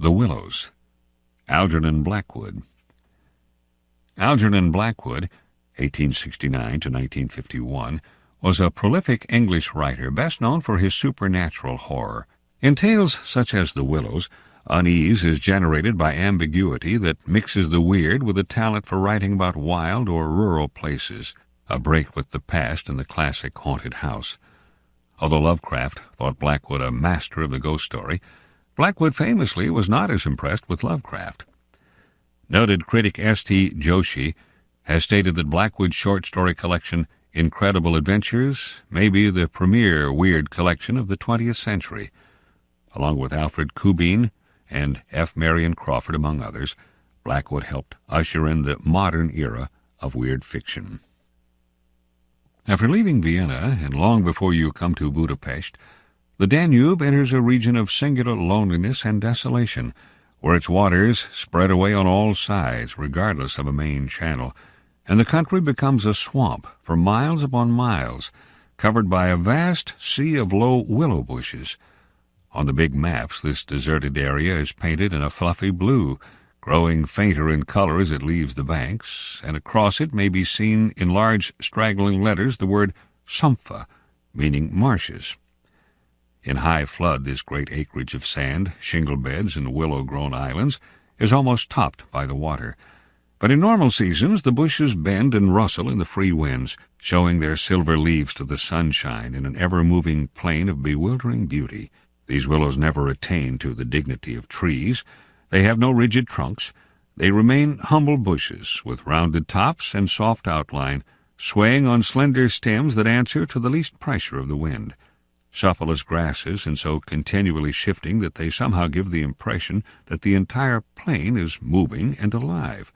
The Willows. Algernon Blackwood. Algernon Blackwood, 1869 to 1951, was a prolific English writer best known for his supernatural horror. In tales such as The Willows, unease is generated by ambiguity that mixes the weird with a talent for writing about wild or rural places, a break with the past in the classic haunted house. Although Lovecraft thought Blackwood a master of the ghost story, Blackwood famously was not as impressed with Lovecraft. Noted critic S.T. Joshi has stated that Blackwood's short story collection Incredible Adventures may be the premier weird collection of the 20th century. Along with Alfred Kubin and F. Marion Crawford, among others, Blackwood helped usher in the modern era of weird fiction. After leaving Vienna, and long before you come to Budapest, the Danube enters a region of singular loneliness and desolation, where its waters spread away on all sides, regardless of a main channel, and the country becomes a swamp for miles upon miles, covered by a vast sea of low willow bushes. On the big maps, this deserted area is painted in a fluffy blue, growing fainter in color as it leaves the banks, and across it may be seen in large straggling letters the word Sumpfa, meaning marshes. In high flood, this great acreage of sand, shingle beds, and willow-grown islands is almost topped by the water. But in normal seasons, the bushes bend and rustle in the free winds, showing their silver leaves to the sunshine in an ever-moving plain of bewildering beauty. These willows never attain to the dignity of trees. They have no rigid trunks. They remain humble bushes, with rounded tops and soft outline, swaying on slender stems that answer to the least pressure of the wind. Supple as grasses, and so continually shifting that they somehow give the impression that the entire plain is moving and alive.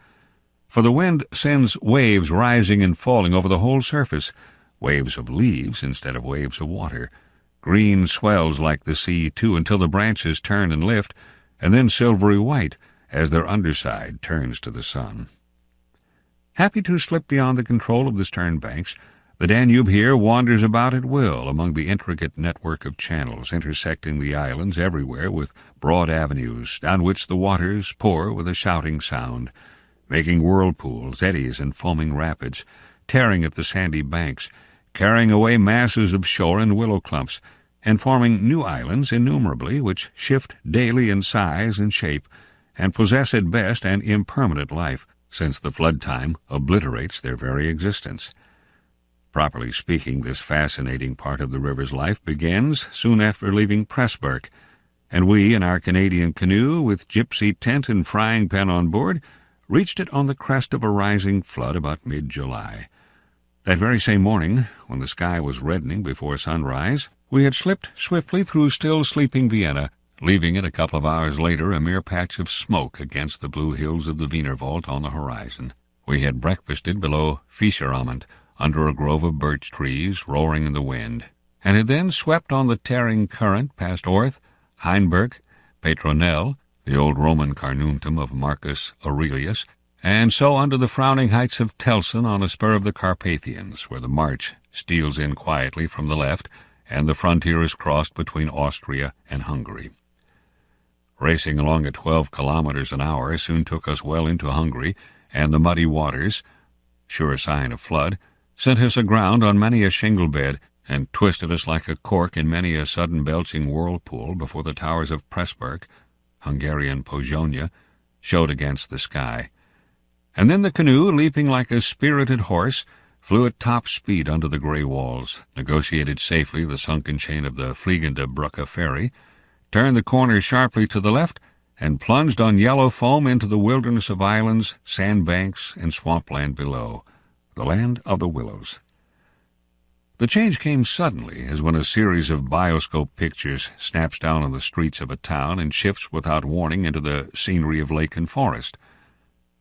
For the wind sends waves rising and falling over the whole surface, waves of leaves instead of waves of water. Green swells like the sea, too, until the branches turn and lift, and then silvery white as their underside turns to the sun. Happy to slip beyond the control of the stern banks, the Danube here wanders about at will among the intricate network of channels intersecting the islands everywhere with broad avenues down which the waters pour with a shouting sound, making whirlpools, eddies, and foaming rapids, tearing at the sandy banks, carrying away masses of shore and willow clumps, and forming new islands innumerably which shift daily in size and shape, and possess at best an impermanent life, since the flood time obliterates their very existence. Properly speaking, this fascinating part of the river's life begins soon after leaving Pressburg, and we, in our Canadian canoe, with gypsy tent and frying pan on board, reached it on the crest of a rising flood about mid-July. That very same morning, when the sky was reddening before sunrise, we had slipped swiftly through still sleeping Vienna, leaving it a couple of hours later a mere patch of smoke against the blue hills of the Wienerwald on the horizon. We had breakfasted below Fischerament, under a grove of birch trees roaring in the wind, and had then swept on the tearing current past Orth, Heinberg, Petronell, the old Roman Carnuntum of Marcus Aurelius, and so under the frowning heights of Telsen on a spur of the Carpathians, where the march steals in quietly from the left, and the frontier is crossed between Austria and Hungary. Racing along at 12 kilometers an hour soon took us well into Hungary, and the muddy waters, sure sign of flood, sent us aground on many a shingle bed, and twisted us like a cork in many a sudden belching whirlpool before the towers of Pressburg, Hungarian Pozsony, showed against the sky. And then the canoe, leaping like a spirited horse, flew at top speed under the grey walls, negotiated safely the sunken chain of the Fliegende Brücke ferry, turned the corner sharply to the left, and plunged on yellow foam into the wilderness of islands, sandbanks, and swampland below, the land of the Willows. The change came suddenly, as when a series of bioscope pictures snaps down on the streets of a town and shifts without warning into the scenery of lake and forest.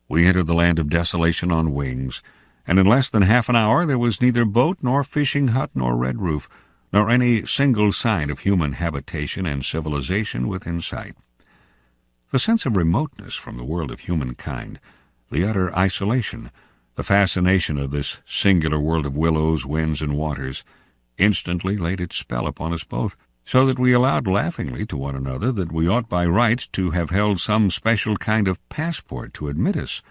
We entered the land of desolation on wings, and in less than half an hour there was neither boat nor fishing hut nor red roof, nor any single sign of human habitation and civilization within sight. The sense of remoteness from the world of humankind, the utter isolation, the fascination of this singular world of willows, winds, and waters, instantly laid its spell upon us both, so that we allowed laughingly to one another that we ought by right to have held some special kind of passport to admit us,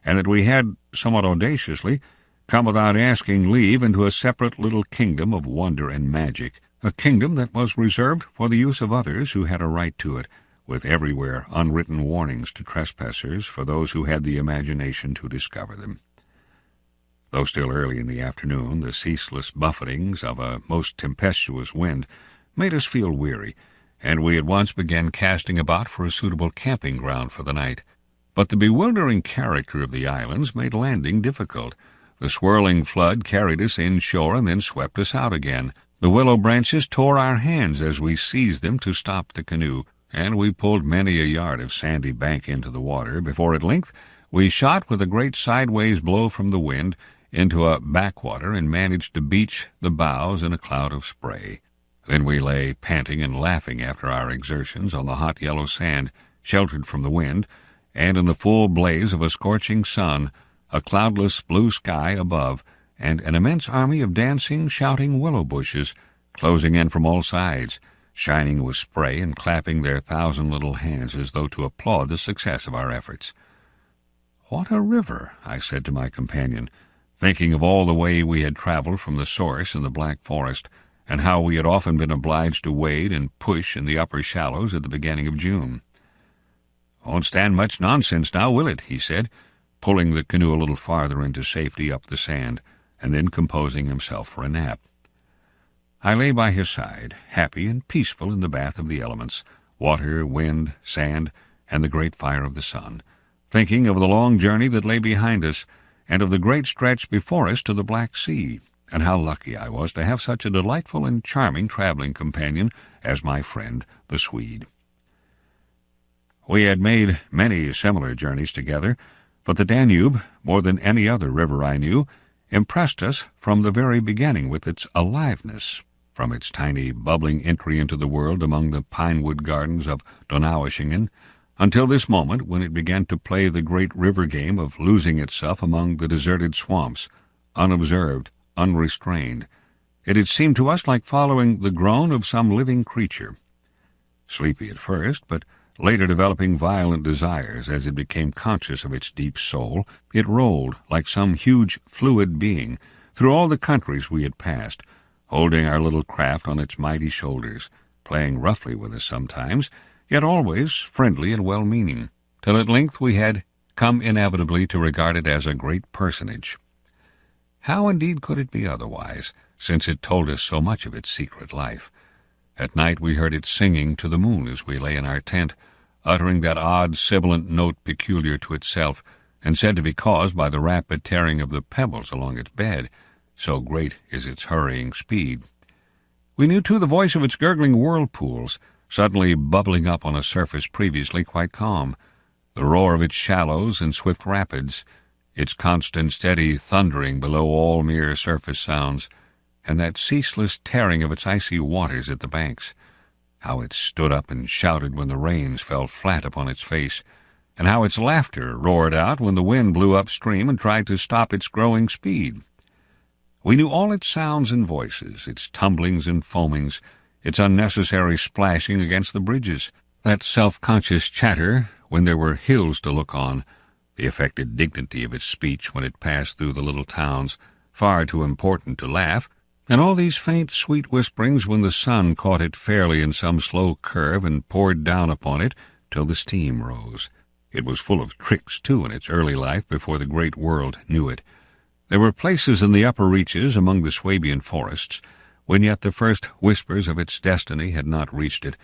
and that we had, somewhat audaciously, come without asking leave into a separate little kingdom of wonder and magic, a kingdom that was reserved for the use of others who had a right to it, with everywhere unwritten warnings to trespassers for those who had the imagination to discover them. Though still early in the afternoon, the ceaseless buffetings of a most tempestuous wind made us feel weary, and we at once began casting about for a suitable camping ground for the night. But the bewildering character of the islands made landing difficult. The swirling flood carried us inshore and then swept us out again. The willow branches tore our hands as we seized them to stop the canoe, and we pulled many a yard of sandy bank into the water before at length we shot with a great sideways blow from the wind into a backwater and managed to beach the bows in a cloud of spray. Then we lay panting and laughing after our exertions on the hot yellow sand, sheltered from the wind, and in the full blaze of a scorching sun, a cloudless blue sky above, and an immense army of dancing, shouting willow bushes, closing in from all sides, shining with spray and clapping their 1,000 little hands as though to applaud the success of our efforts. "What a river!" I said to my companion, thinking of all the way we had traveled from the source in the Black Forest, and how we had often been obliged to wade and push in the upper shallows at the beginning of June. "Won't stand much nonsense now, will it?" he said, pulling the canoe a little farther into safety up the sand, and then composing himself for a nap. I lay by his side, happy and peaceful in the bath of the elements, water, wind, sand, and the great fire of the sun, thinking of the long journey that lay behind us, and of the great stretch before us to the Black Sea, and how lucky I was to have such a delightful and charming traveling companion as my friend the Swede. We had made many similar journeys together, but the Danube, more than any other river I knew, impressed us from the very beginning with its aliveness, from its tiny, bubbling entry into the world among the pine-wood gardens of Donaueschingen, until this moment when it began to play the great river game of losing itself among the deserted swamps, unobserved, unrestrained. It had seemed to us like following the groan of some living creature. Sleepy at first, but later developing violent desires as it became conscious of its deep soul, it rolled, like some huge fluid being, through all the countries we had passed, holding our little craft on its mighty shoulders, playing roughly with us sometimes, yet always friendly and well-meaning, till at length we had come inevitably to regard it as a great personage. How indeed could it be otherwise, since it told us so much of its secret life? At night we heard it singing to the moon as we lay in our tent, uttering that odd sibilant note peculiar to itself, and said to be caused by the rapid tearing of the pebbles along its bed, so great is its hurrying speed. We knew, too, the voice of its gurgling whirlpools, suddenly bubbling up on a surface previously quite calm, the roar of its shallows and swift rapids, its constant steady thundering below all mere surface sounds, and that ceaseless tearing of its icy waters at the banks. How it stood up and shouted when the rains fell flat upon its face, and how its laughter roared out when the wind blew upstream and tried to stop its growing speed. We knew all its sounds and voices, its tumblings and foamings, its unnecessary splashing against the bridges, that self-conscious chatter when there were hills to look on, the affected dignity of its speech when it passed through the little towns, far too important to laugh, and all these faint, sweet whisperings when the sun caught it fairly in some slow curve and poured down upon it till the steam rose. It was full of tricks, too, in its early life before the great world knew it. There were places in the upper reaches among the Swabian forests, when yet the first whispers of its destiny had not reached it,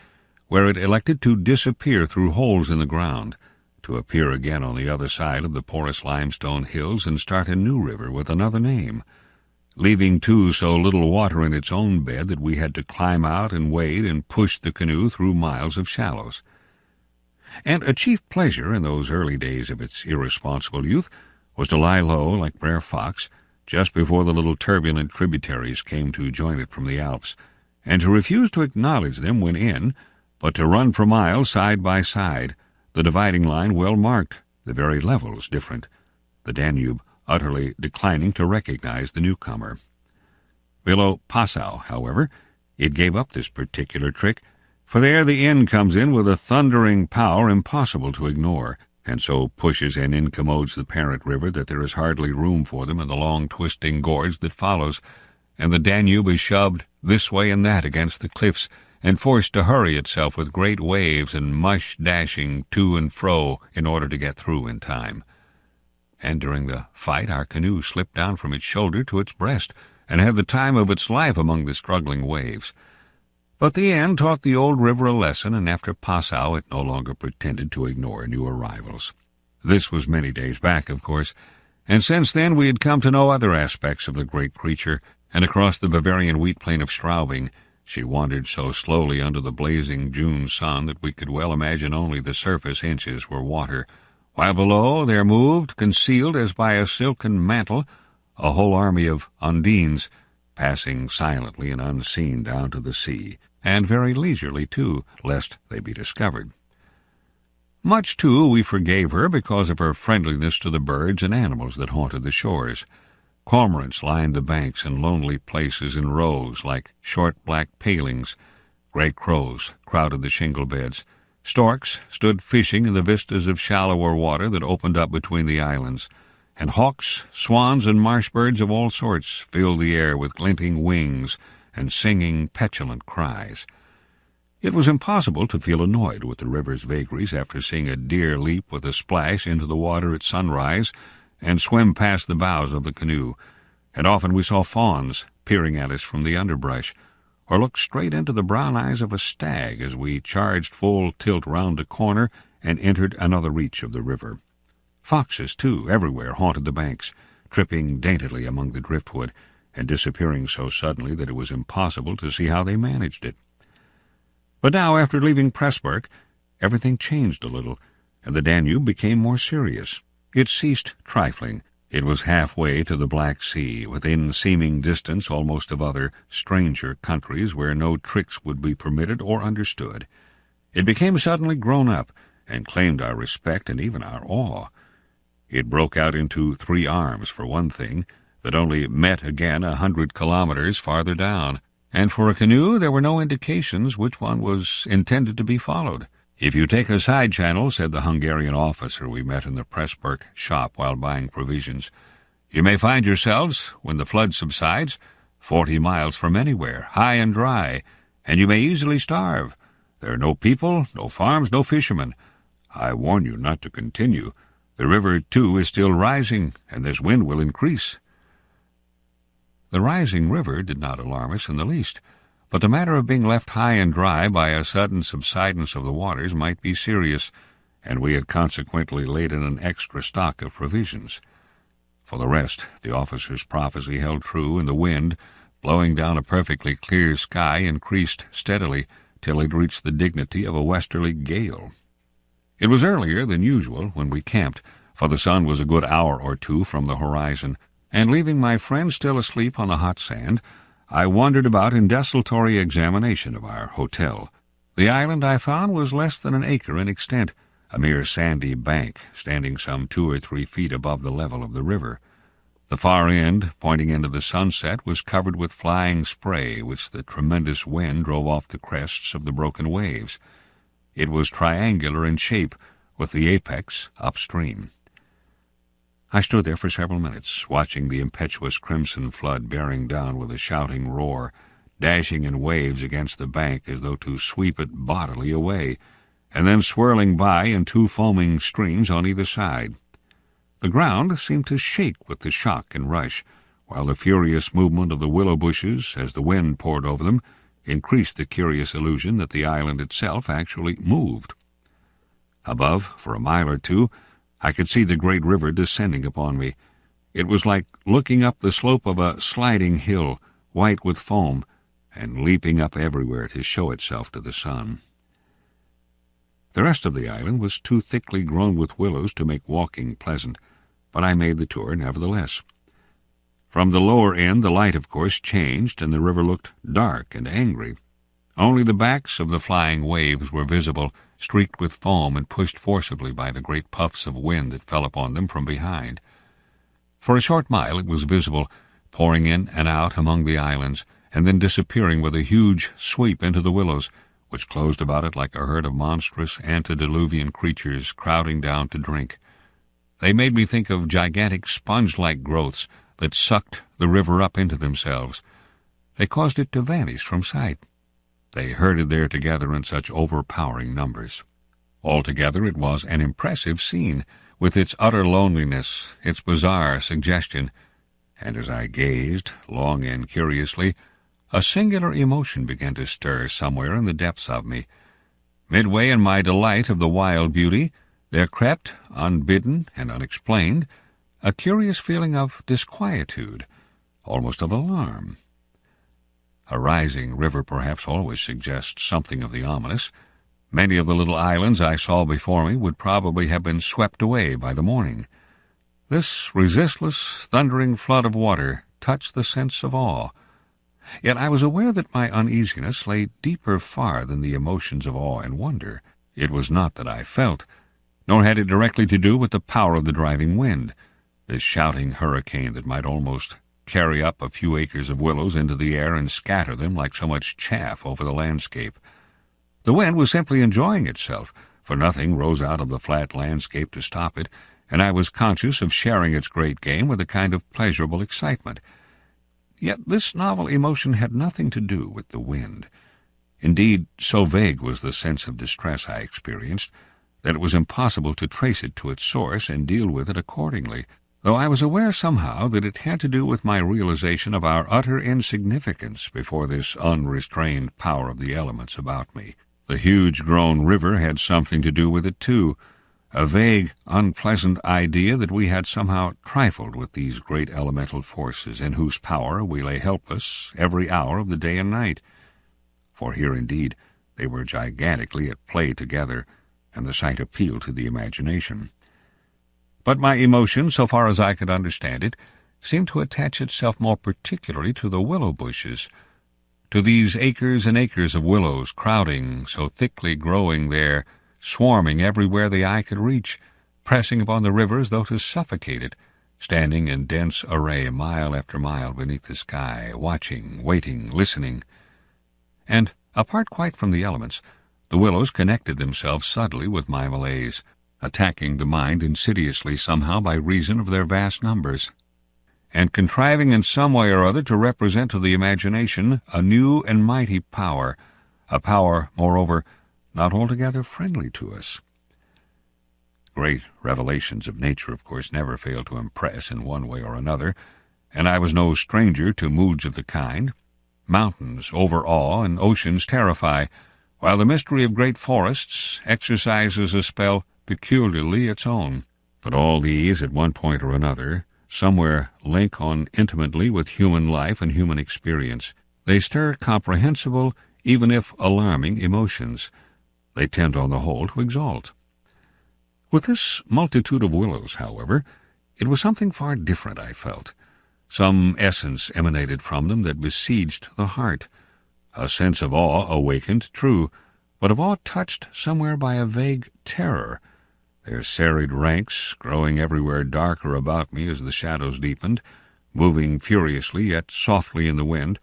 where it elected to disappear through holes in the ground, to appear again on the other side of the porous limestone hills and start a new river with another name, leaving, too, so little water in its own bed that we had to climb out and wade and push the canoe through miles of shallows. And a chief pleasure in those early days of its irresponsible youth was to lie low like Brer Fox just before the little turbulent tributaries came to join it from the Alps, and to refuse to acknowledge them when in, but to run for miles side by side, the dividing line well marked, the very levels different, the Danube utterly declining to recognize the newcomer. Below Passau, however, It gave up this particular trick, for there the end comes in with a thundering power impossible to ignore, and so pushes and incommodes the parent river that there is hardly room for them in the long twisting gorge that follows, and the Danube is shoved this way and that against the cliffs, and forced to hurry itself with great waves and mush dashing to and fro in order to get through in time. And during the fight our canoe slipped down from its shoulder to its breast, and had the time of its life among the struggling waves. But the end taught the old river a lesson, and after Passau it no longer pretended to ignore new arrivals. This was many days back, of course, and since then we had come to know other aspects of the great creature, and across the Bavarian wheat plain of Straubing she wandered so slowly under the blazing June sun that we could well imagine only the surface inches were water, while below there moved, concealed as by a silken mantle, a whole army of undines, passing silently and unseen down to the sea, and very leisurely, too, lest they be discovered. Much, too, we forgave her because of her friendliness to the birds and animals that haunted the shores. Cormorants lined the banks in lonely places in rows like short black palings. Gray crows crowded the shingle beds. Storks stood fishing in the vistas of shallower water that opened up between the islands, and hawks, swans, and marsh birds of all sorts filled the air with glinting wings and singing petulant cries. It was impossible to feel annoyed with the river's vagaries after seeing a deer leap with a splash into the water at sunrise and swim past the bows of the canoe, and often we saw fawns peering at us from the underbrush, or looked straight into the brown eyes of a stag as we charged full tilt round a corner and entered another reach of the river. Foxes, too, everywhere haunted the banks, tripping daintily among the driftwood, and disappearing so suddenly that it was impossible to see how they managed it. But now, after leaving Pressburg, everything changed a little, and the Danube became more serious. It ceased trifling. It was halfway to the Black Sea, within seeming distance almost of other, stranger countries where no tricks would be permitted or understood. It became suddenly grown up, and claimed our respect and even our awe. It broke out into 3 arms, for one thing, that only met again 100 kilometers farther down, and for a canoe there were no indications which one was intended to be followed. "If you take a side channel," said the Hungarian officer we met in the Pressburg shop while buying provisions, "you may find yourselves, when the flood subsides, 40 miles from anywhere, high and dry, and you may easily starve. There are no people, no farms, no fishermen. I warn you not to continue. The river, too, is still rising, and this wind will increase." The rising river did not alarm us in the least, but the matter of being left high and dry by a sudden subsidence of the waters might be serious, and we had consequently laid in an extra stock of provisions. For the rest, the officer's prophecy held true, and the wind, blowing down a perfectly clear sky, increased steadily till it reached the dignity of a westerly gale. It was earlier than usual when we camped, for the sun was a good hour or 2 from the horizon, and leaving my friend still asleep on the hot sand, I wandered about in desultory examination of our hotel. The island, I found, was less than an acre in extent, a mere sandy bank, standing some 2 or 3 feet above the level of the river. The far end, pointing into the sunset, was covered with flying spray, which the tremendous wind drove off the crests of the broken waves. It was triangular in shape, with the apex upstream. I stood there for several minutes, watching the impetuous crimson flood bearing down with a shouting roar, dashing in waves against the bank as though to sweep it bodily away, and then swirling by in 2 foaming streams on either side. The ground seemed to shake with the shock and rush, while the furious movement of the willow bushes, as the wind poured over them, increased the curious illusion that the island itself actually moved. Above, for a mile or 2, I could see the great river descending upon me. It was like looking up the slope of a sliding hill, white with foam, and leaping up everywhere to show itself to the sun. The rest of the island was too thickly grown with willows to make walking pleasant, but I made the tour nevertheless. From the lower end the light, of course, changed, and the river looked dark and angry. Only the backs of the flying waves were visible, streaked with foam and pushed forcibly by the great puffs of wind that fell upon them from behind. For a short mile it was visible, pouring in and out among the islands, and then disappearing with a huge sweep into the willows, which closed about it like a herd of monstrous antediluvian creatures crowding down to drink. They made me think of gigantic sponge-like growths that sucked the river up into themselves. They caused it to vanish from sight. They herded there together in such overpowering numbers. Altogether it was an impressive scene, with its utter loneliness, its bizarre suggestion, and as I gazed, long and curiously, a singular emotion began to stir somewhere in the depths of me. Midway in my delight of the wild beauty, there crept, unbidden and unexplained, a curious feeling of disquietude, almost of alarm. A rising river perhaps always suggests something of the ominous. Many of the little islands I saw before me would probably have been swept away by the morning. This resistless, thundering flood of water touched the sense of awe. Yet I was aware that my uneasiness lay deeper far than the emotions of awe and wonder. It was not that I felt, nor had it directly to do with the power of the driving wind, this shouting hurricane that might almost carry up a few acres of willows into the air and scatter them like so much chaff over the landscape. The wind was simply enjoying itself, for nothing rose out of the flat landscape to stop it, and I was conscious of sharing its great game with a kind of pleasurable excitement. Yet this novel emotion had nothing to do with the wind. Indeed, so vague was the sense of distress I experienced that it was impossible to trace it to its source and deal with it accordingly, though I was aware somehow that it had to do with my realization of our utter insignificance before this unrestrained power of the elements about me. The huge-grown river had something to do with it, too, a vague, unpleasant idea that we had somehow trifled with these great elemental forces in whose power we lay helpless every hour of the day and night. For here, indeed, they were gigantically at play together, and the sight appealed to the imagination. But my emotion, so far as I could understand it, seemed to attach itself more particularly to the willow bushes, to these acres and acres of willows crowding, so thickly growing there, swarming everywhere the eye could reach, pressing upon the river as though to suffocate it, standing in dense array mile after mile beneath the sky, watching, waiting, listening. And, apart quite from the elements, the willows connected themselves subtly with my malaise, attacking the mind insidiously somehow by reason of their vast numbers, and contriving in some way or other to represent to the imagination a new and mighty power, a power, moreover, not altogether friendly to us. Great revelations of nature, of course, never fail to impress in one way or another, and I was no stranger to moods of the kind. Mountains overawe and oceans terrify, while the mystery of great forests exercises a spell peculiarly its own. But all these, at one point or another, somewhere link on intimately with human life and human experience. They stir comprehensible, even if alarming, emotions. They tend on the whole to exalt. With this multitude of willows, however, it was something far different, I felt. Some essence emanated from them that besieged the heart. A sense of awe awakened, true, but of awe touched somewhere by a vague terror. Their serried ranks, growing everywhere darker about me as the shadows deepened, moving furiously yet softly in the wind,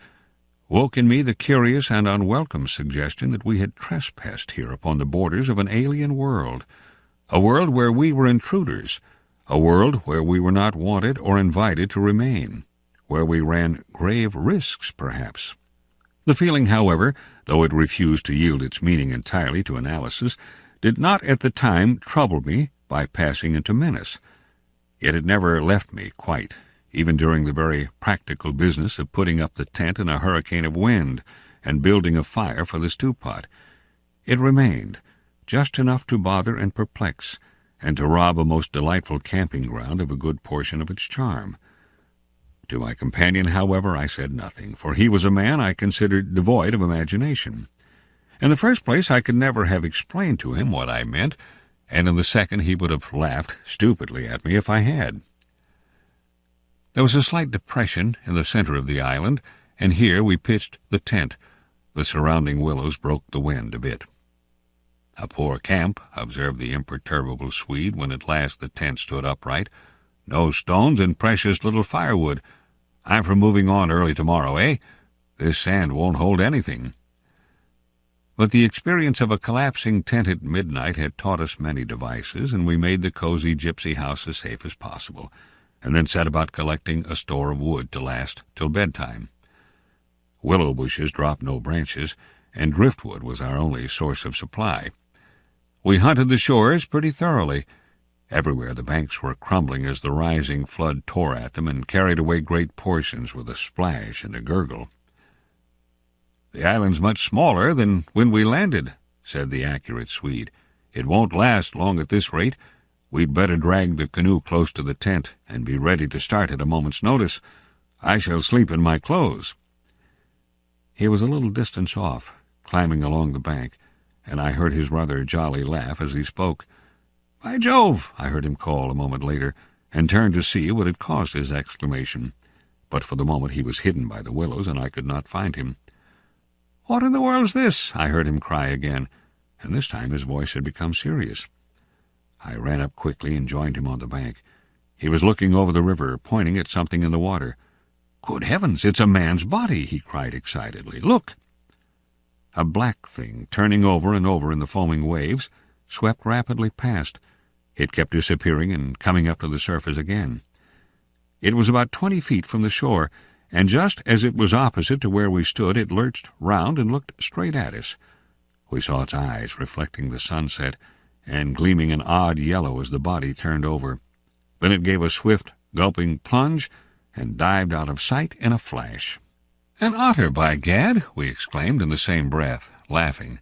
woke in me the curious and unwelcome suggestion that we had trespassed here upon the borders of an alien world, a world where we were intruders, a world where we were not wanted or invited to remain, where we ran grave risks, perhaps. The feeling, however, though it refused to yield its meaning entirely to analysis, did not at the time trouble me by passing into menace. Yet it never left me quite, even during the very practical business of putting up the tent in a hurricane of wind and building a fire for the stew-pot. It remained, just enough to bother and perplex, and to rob a most delightful camping-ground of a good portion of its charm. To my companion, however, I said nothing, for he was a man I considered devoid of imagination. In the first place, I could never have explained to him what I meant, and in the second he would have laughed stupidly at me if I had. There was a slight depression in the center of the island, and here we pitched the tent. The surrounding willows broke the wind a bit. "A poor camp," observed the imperturbable Swede when at last the tent stood upright. "No stones and precious little firewood. I'm for moving on early tomorrow, eh? This sand won't hold anything." But the experience of a collapsing tent at midnight had taught us many devices, and we made the cozy gypsy house as safe as possible, and then set about collecting a store of wood to last till bedtime. Willow bushes dropped no branches, and driftwood was our only source of supply. We hunted the shores pretty thoroughly. Everywhere the banks were crumbling as the rising flood tore at them and carried away great portions with a splash and a gurgle. "The island's much smaller than when we landed," said the accurate Swede. "It won't last long at this rate. We'd better drag the canoe close to the tent and be ready to start at a moment's notice. I shall sleep in my clothes." He was a little distance off, climbing along the bank, and I heard his rather jolly laugh as he spoke. "By Jove!" I heard him call a moment later, and turned to see what had caused his exclamation. But for the moment he was hidden by the willows, and I could not find him. "What in the world's this?" I heard him cry again, and this time his voice had become serious. I ran up quickly and joined him on the bank. He was looking over the river, pointing at something in the water. "Good heavens, it's a man's body!" he cried excitedly. "Look!" A black thing, turning over and over in the foaming waves, swept rapidly past. It kept disappearing and coming up to the surface again. It was about 20 feet from the shore, and just as it was opposite to where we stood, it lurched round and looked straight at us. We saw its eyes reflecting the sunset, and gleaming an odd yellow as the body turned over. Then it gave a swift, gulping plunge, and dived out of sight in a flash. "An otter, by gad!" we exclaimed in the same breath, laughing.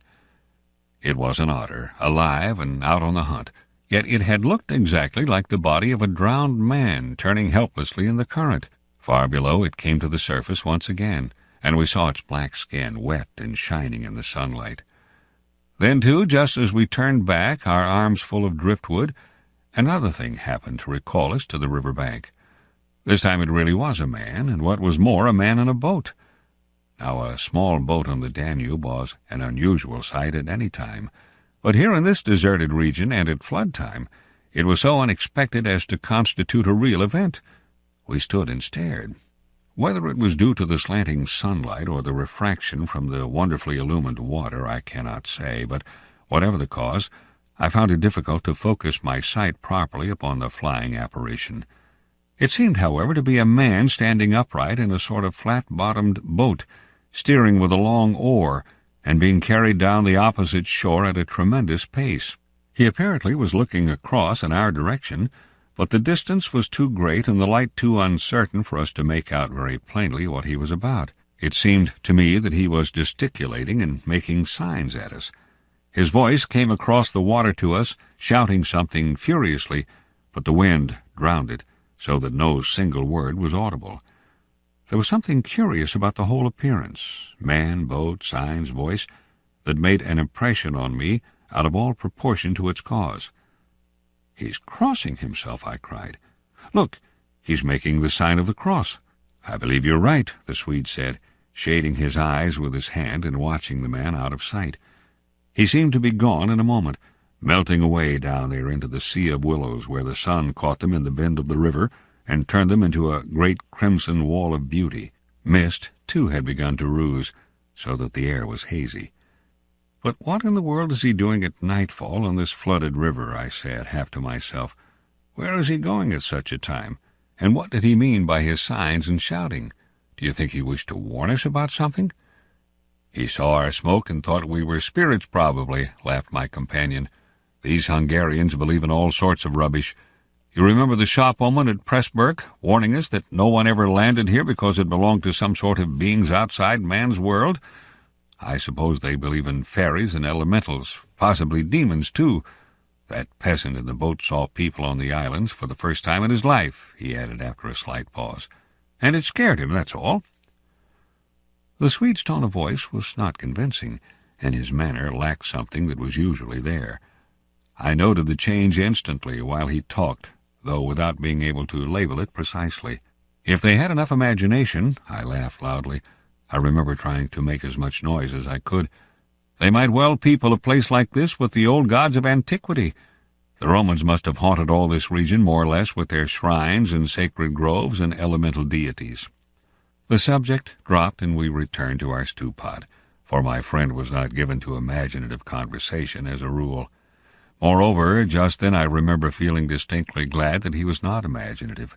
It was an otter, alive and out on the hunt, yet it had looked exactly like the body of a drowned man turning helplessly in the current. Far below it came to the surface once again, and we saw its black skin wet and shining in the sunlight. Then, too, just as we turned back, our arms full of driftwood, another thing happened to recall us to the river bank. This time it really was a man, and what was more, a man in a boat. Now, a small boat on the Danube was an unusual sight at any time, but here in this deserted region and at flood time, it was so unexpected as to constitute a real event. We stood and stared. Whether it was due to the slanting sunlight or the refraction from the wonderfully illumined water, I cannot say, but whatever the cause, I found it difficult to focus my sight properly upon the flying apparition. It seemed, however, to be a man standing upright in a sort of flat-bottomed boat, steering with a long oar, and being carried down the opposite shore at a tremendous pace. He apparently was looking across in our direction, but the distance was too great and the light too uncertain for us to make out very plainly what he was about. It seemed to me that he was gesticulating and making signs at us. His voice came across the water to us, shouting something furiously, but the wind drowned it, so that no single word was audible. There was something curious about the whole appearance, man, boat, signs, voice, that made an impression on me out of all proportion to its cause. "He's crossing himself," I cried. "Look, he's making the sign of the cross." "I believe you're right," the Swede said, shading his eyes with his hand and watching the man out of sight. He seemed to be gone in a moment, melting away down there into the sea of willows where the sun caught them in the bend of the river and turned them into a great crimson wall of beauty. Mist, too, had begun to ruse, so that the air was hazy. "But what in the world is he doing at nightfall on this flooded river?" I said, half to myself. "Where is he going at such a time? And what did he mean by his signs and shouting? Do you think he wished to warn us about something?" "He saw our smoke and thought we were spirits, probably," laughed my companion. "These Hungarians believe in all sorts of rubbish. You remember the shopwoman at Pressburg warning us that no one ever landed here because it belonged to some sort of beings outside man's world? I suppose they believe in fairies and elementals, possibly demons, too. That peasant in the boat saw people on the islands for the first time in his life," he added after a slight pause. "And it scared him, that's all." The Swede's tone of voice was not convincing, and his manner lacked something that was usually there. I noted the change instantly while he talked, though without being able to label it precisely. If they had enough imagination, I laughed loudly. I remember trying to make as much noise as I could. They might well people a place like this with the old gods of antiquity. The Romans must have haunted all this region more or less with their shrines and sacred groves and elemental deities. The subject dropped, and we returned to our stew pot, for my friend was not given to imaginative conversation as a rule. Moreover, just then I remember feeling distinctly glad that he was not imaginative.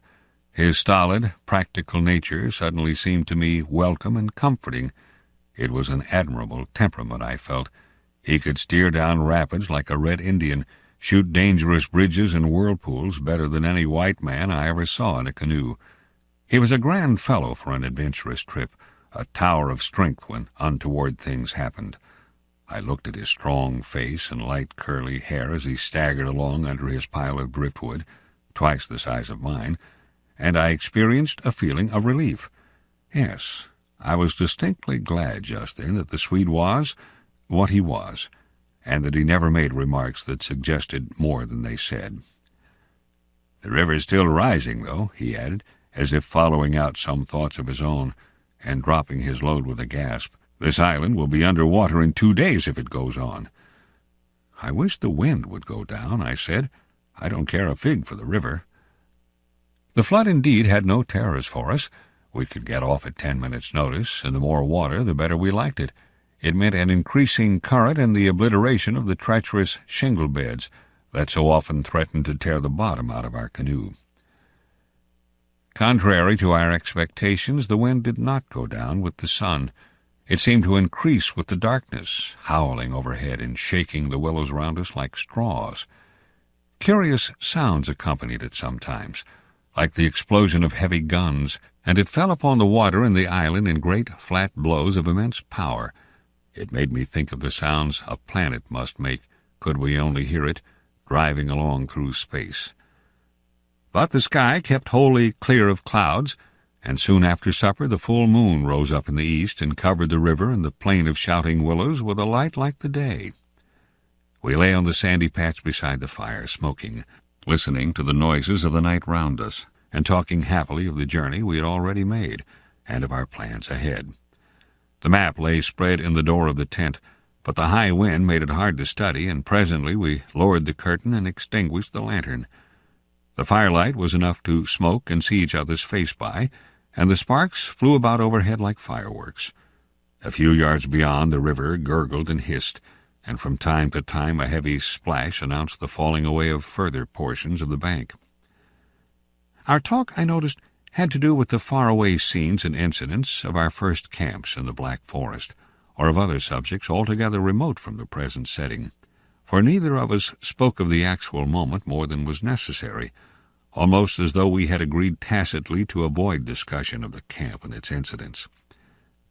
His stolid, practical nature suddenly seemed to me welcome and comforting. It was an admirable temperament, I felt. He could steer down rapids like a red Indian, shoot dangerous bridges and whirlpools better than any white man I ever saw in a canoe. He was a grand fellow for an adventurous trip, a tower of strength when untoward things happened. I looked at his strong face and light curly hair as he staggered along under his pile of driftwood, twice the size of mine, and I experienced a feeling of relief. Yes, I was distinctly glad just then that the Swede was what he was, and that he never made remarks that suggested more than they said. "The river's still rising, though," he added, as if following out some thoughts of his own, and dropping his load with a gasp. "This island will be under water in 2 days if it goes on." "I wish the wind would go down," I said. "I don't care a fig for the river." The flood indeed had no terrors for us. We could get off at 10 minutes' notice, and the more water the better we liked it. It meant an increasing current and the obliteration of the treacherous shingle beds that so often threatened to tear the bottom out of our canoe. Contrary to our expectations, the wind did not go down with the sun. It seemed to increase with the darkness, howling overhead and shaking the willows round us like straws. Curious sounds accompanied it sometimes, like the explosion of heavy guns, and it fell upon the water and the island in great flat blows of immense power. It made me think of the sounds a planet must make, could we only hear it, driving along through space. But the sky kept wholly clear of clouds, and soon after supper the full moon rose up in the east and covered the river and the plain of shouting willows with a light like the day. We lay on the sandy patch beside the fire, smoking, listening to the noises of the night round us, and talking happily of the journey we had already made, and of our plans ahead. The map lay spread in the door of the tent, but the high wind made it hard to study, and presently we lowered the curtain and extinguished the lantern. The firelight was enough to smoke and see each other's face by, and the sparks flew about overhead like fireworks. A few yards beyond, the river gurgled and hissed, and from time to time a heavy splash announced the falling away of further portions of the bank. Our talk, I noticed, had to do with the faraway scenes and incidents of our first camps in the Black Forest, or of other subjects altogether remote from the present setting, for neither of us spoke of the actual moment more than was necessary, almost as though we had agreed tacitly to avoid discussion of the camp and its incidents.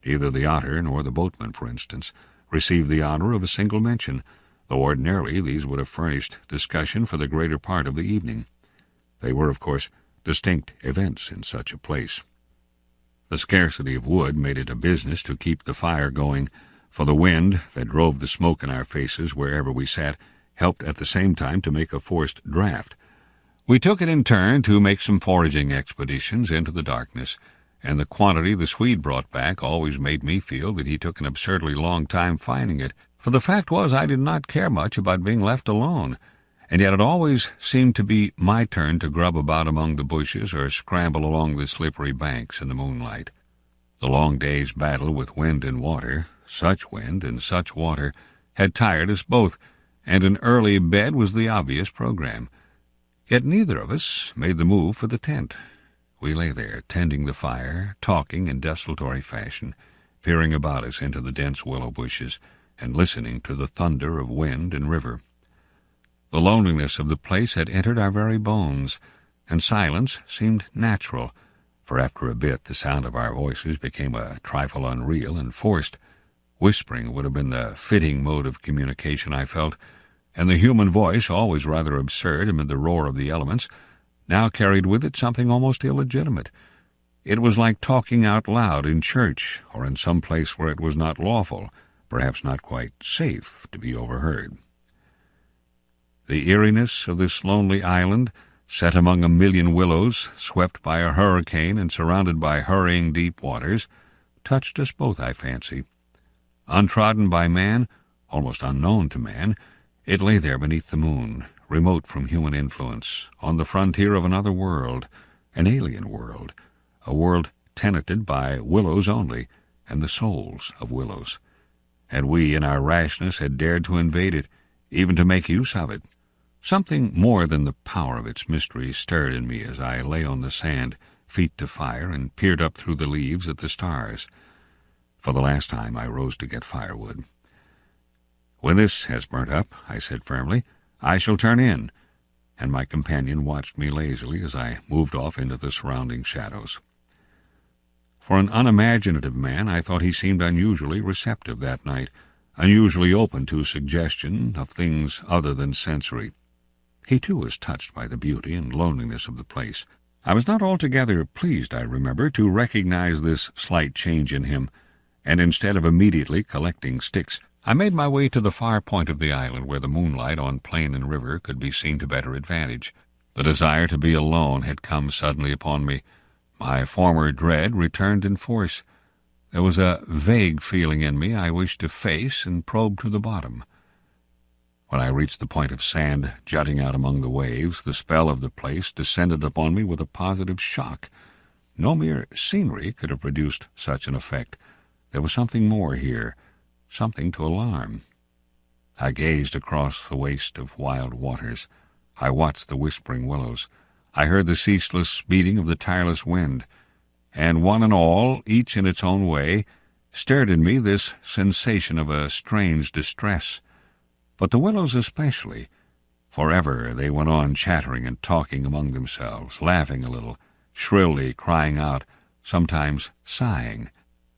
Neither the otter nor the boatman, for instance, received the honor of a single mention, though ordinarily these would have furnished discussion for the greater part of the evening. They were, of course, distinct events in such a place. The scarcity of wood made it a business to keep the fire going, for the wind that drove the smoke in our faces wherever we sat helped at the same time to make a forced draught. We took it in turn to make some foraging expeditions into the darkness, and the quantity the Swede brought back always made me feel that he took an absurdly long time finding it, for the fact was I did not care much about being left alone, and yet it always seemed to be my turn to grub about among the bushes or scramble along the slippery banks in the moonlight. The long day's battle with wind and water, such wind and such water, had tired us both, and an early bed was the obvious program. Yet neither of us made the move for the tent. We lay there, tending the fire, talking in desultory fashion, peering about us into the dense willow bushes, and listening to the thunder of wind and river. The loneliness of the place had entered our very bones, and silence seemed natural, for after a bit the sound of our voices became a trifle unreal and forced. Whispering would have been the fitting mode of communication, I felt, and the human voice, always rather absurd amid the roar of the elements, now carried with it something almost illegitimate. It was like talking out loud in church, or in some place where it was not lawful, perhaps not quite safe, to be overheard. The eeriness of this lonely island, set among a million willows, swept by a hurricane and surrounded by hurrying deep waters, touched us both, I fancy. Untrodden by man, almost unknown to man, it lay there beneath the moon, remote from human influence, on the frontier of another world, an alien world, a world tenanted by willows only, and the souls of willows. And we, in our rashness, had dared to invade it, even to make use of it. Something more than the power of its mystery stirred in me as I lay on the sand, feet to fire, and peered up through the leaves at the stars. For the last time I rose to get firewood. "When this has burnt up," I said firmly, "I shall turn in," and my companion watched me lazily as I moved off into the surrounding shadows. For an unimaginative man, I thought he seemed unusually receptive that night, unusually open to suggestion of things other than sensory. He, too, was touched by the beauty and loneliness of the place. I was not altogether pleased, I remember, to recognize this slight change in him, and instead of immediately collecting sticks, I made my way to the far point of the island where the moonlight on plain and river could be seen to better advantage. The desire to be alone had come suddenly upon me. My former dread returned in force. There was a vague feeling in me I wished to face and probe to the bottom. When I reached the point of sand jutting out among the waves, the spell of the place descended upon me with a positive shock. No mere scenery could have produced such an effect. There was something more here, something to alarm. I gazed across the waste of wild waters. I watched the whispering willows. I heard the ceaseless beating of the tireless wind, and one and all, each in its own way, stirred in me this sensation of a strange distress. But the willows especially. Forever they went on chattering and talking among themselves, laughing a little, shrilly crying out, sometimes sighing.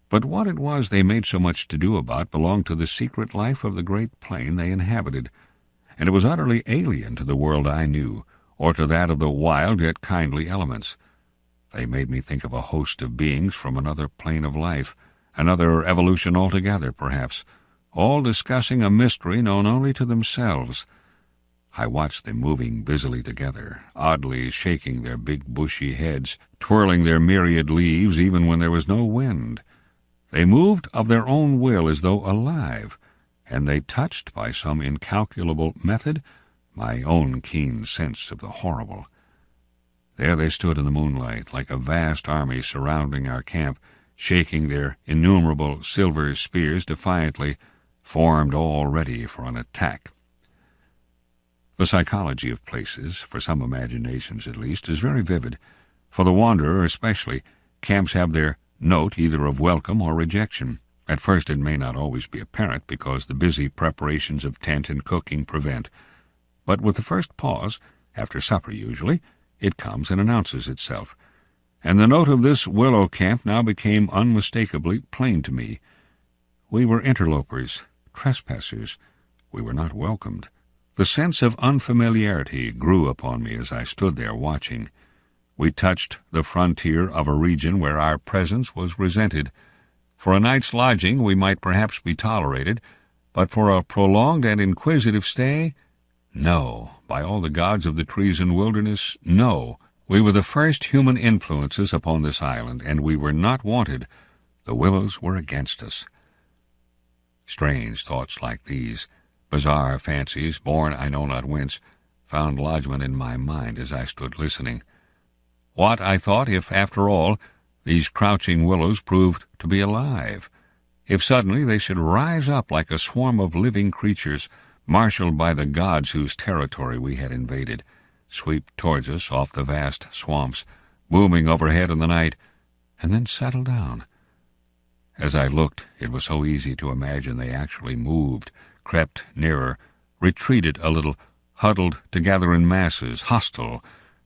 But what it was they made so much to do about belonged to the secret life of the great plain they inhabited, and it was utterly alien to the world I knew, or to that of the wild yet kindly elements. They made me think of a host of beings from another plane of life, another evolution altogether, perhaps, all discussing a mystery known only to themselves. I watched them moving busily together, oddly shaking their big bushy heads, twirling their myriad leaves even when there was no wind. They moved of their own will as though alive, and they touched, by some incalculable method, my own keen sense of the horrible. There they stood in the moonlight, like a vast army surrounding our camp, shaking their innumerable silver spears defiantly, formed all ready for an attack. The psychology of places, for some imaginations at least, is very vivid. For the wanderer especially, camps have their note either of welcome or rejection. At first it may not always be apparent, because the busy preparations of tent and cooking prevent. But with the first pause, after supper usually, it comes and announces itself. And the note of this willow camp now became unmistakably plain to me. We were interlopers, trespassers. We were not welcomed. The sense of unfamiliarity grew upon me as I stood there watching. We touched the frontier of a region where our presence was resented. For a night's lodging we might perhaps be tolerated, but for a prolonged and inquisitive stay, no, by all the gods of the trees and wilderness, no. We were the first human influences upon this island, and we were not wanted. The willows were against us. Strange thoughts like these, bizarre fancies, born I know not whence, found lodgment in my mind as I stood listening. What, I thought, if, after all, these crouching willows proved to be alive? If suddenly they should rise up like a swarm of living creatures, marshaled by the gods whose territory we had invaded, sweep towards us off the vast swamps, booming overhead in the night, and then settle down. As I looked, it was so easy to imagine they actually moved, crept nearer, retreated a little, huddled together in masses, hostile,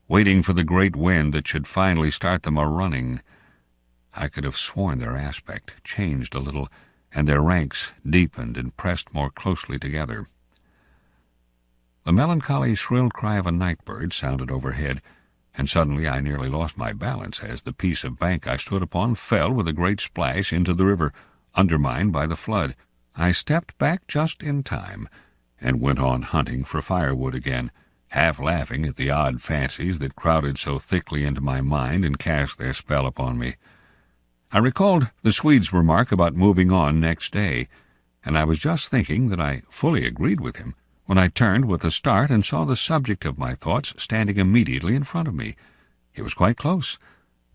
waiting for the great wind that should finally start them a-running. I could have sworn their aspect changed a little, and their ranks deepened and pressed more closely together. The melancholy shrill cry of a night-bird sounded overhead, and suddenly I nearly lost my balance as the piece of bank I stood upon fell with a great splash into the river, undermined by the flood. I stepped back just in time, and went on hunting for firewood again, half laughing at the odd fancies that crowded so thickly into my mind and cast their spell upon me. I recalled the Swede's remark about moving on next day, and I was just thinking that I fully agreed with him, when I turned with a start and saw the subject of my thoughts standing immediately in front of me. He was quite close.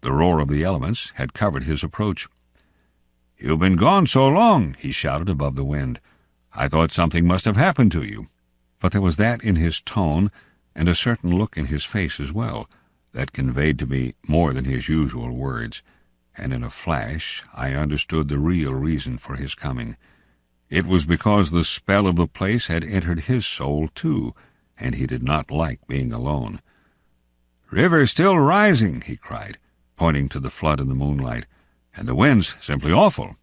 The roar of the elements had covered his approach. "You've been gone so long," he shouted above the wind. "I thought something must have happened to you." But there was that in his tone, and a certain look in his face as well, that conveyed to me more than his usual words, and in a flash I understood the real reason for his coming. It was because the spell of the place had entered his soul too, and he did not like being alone. "River's still rising," he cried, pointing to the flood in the moonlight, "and the wind's simply awful."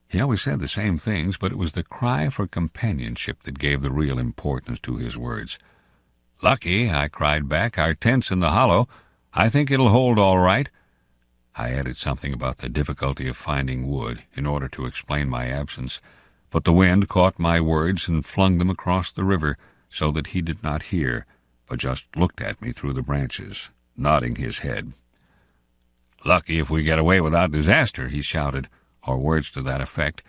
He always said the same things, but it was the cry for companionship that gave the real importance to his words. "Lucky," I cried back. "Our tent's in the hollow. I think it'll hold all right." I added something about the difficulty of finding wood in order to explain my absence, but the wind caught my words and flung them across the river so that he did not hear, but just looked at me through the branches, nodding his head. "Lucky if we get away without disaster," he shouted, or words to that effect,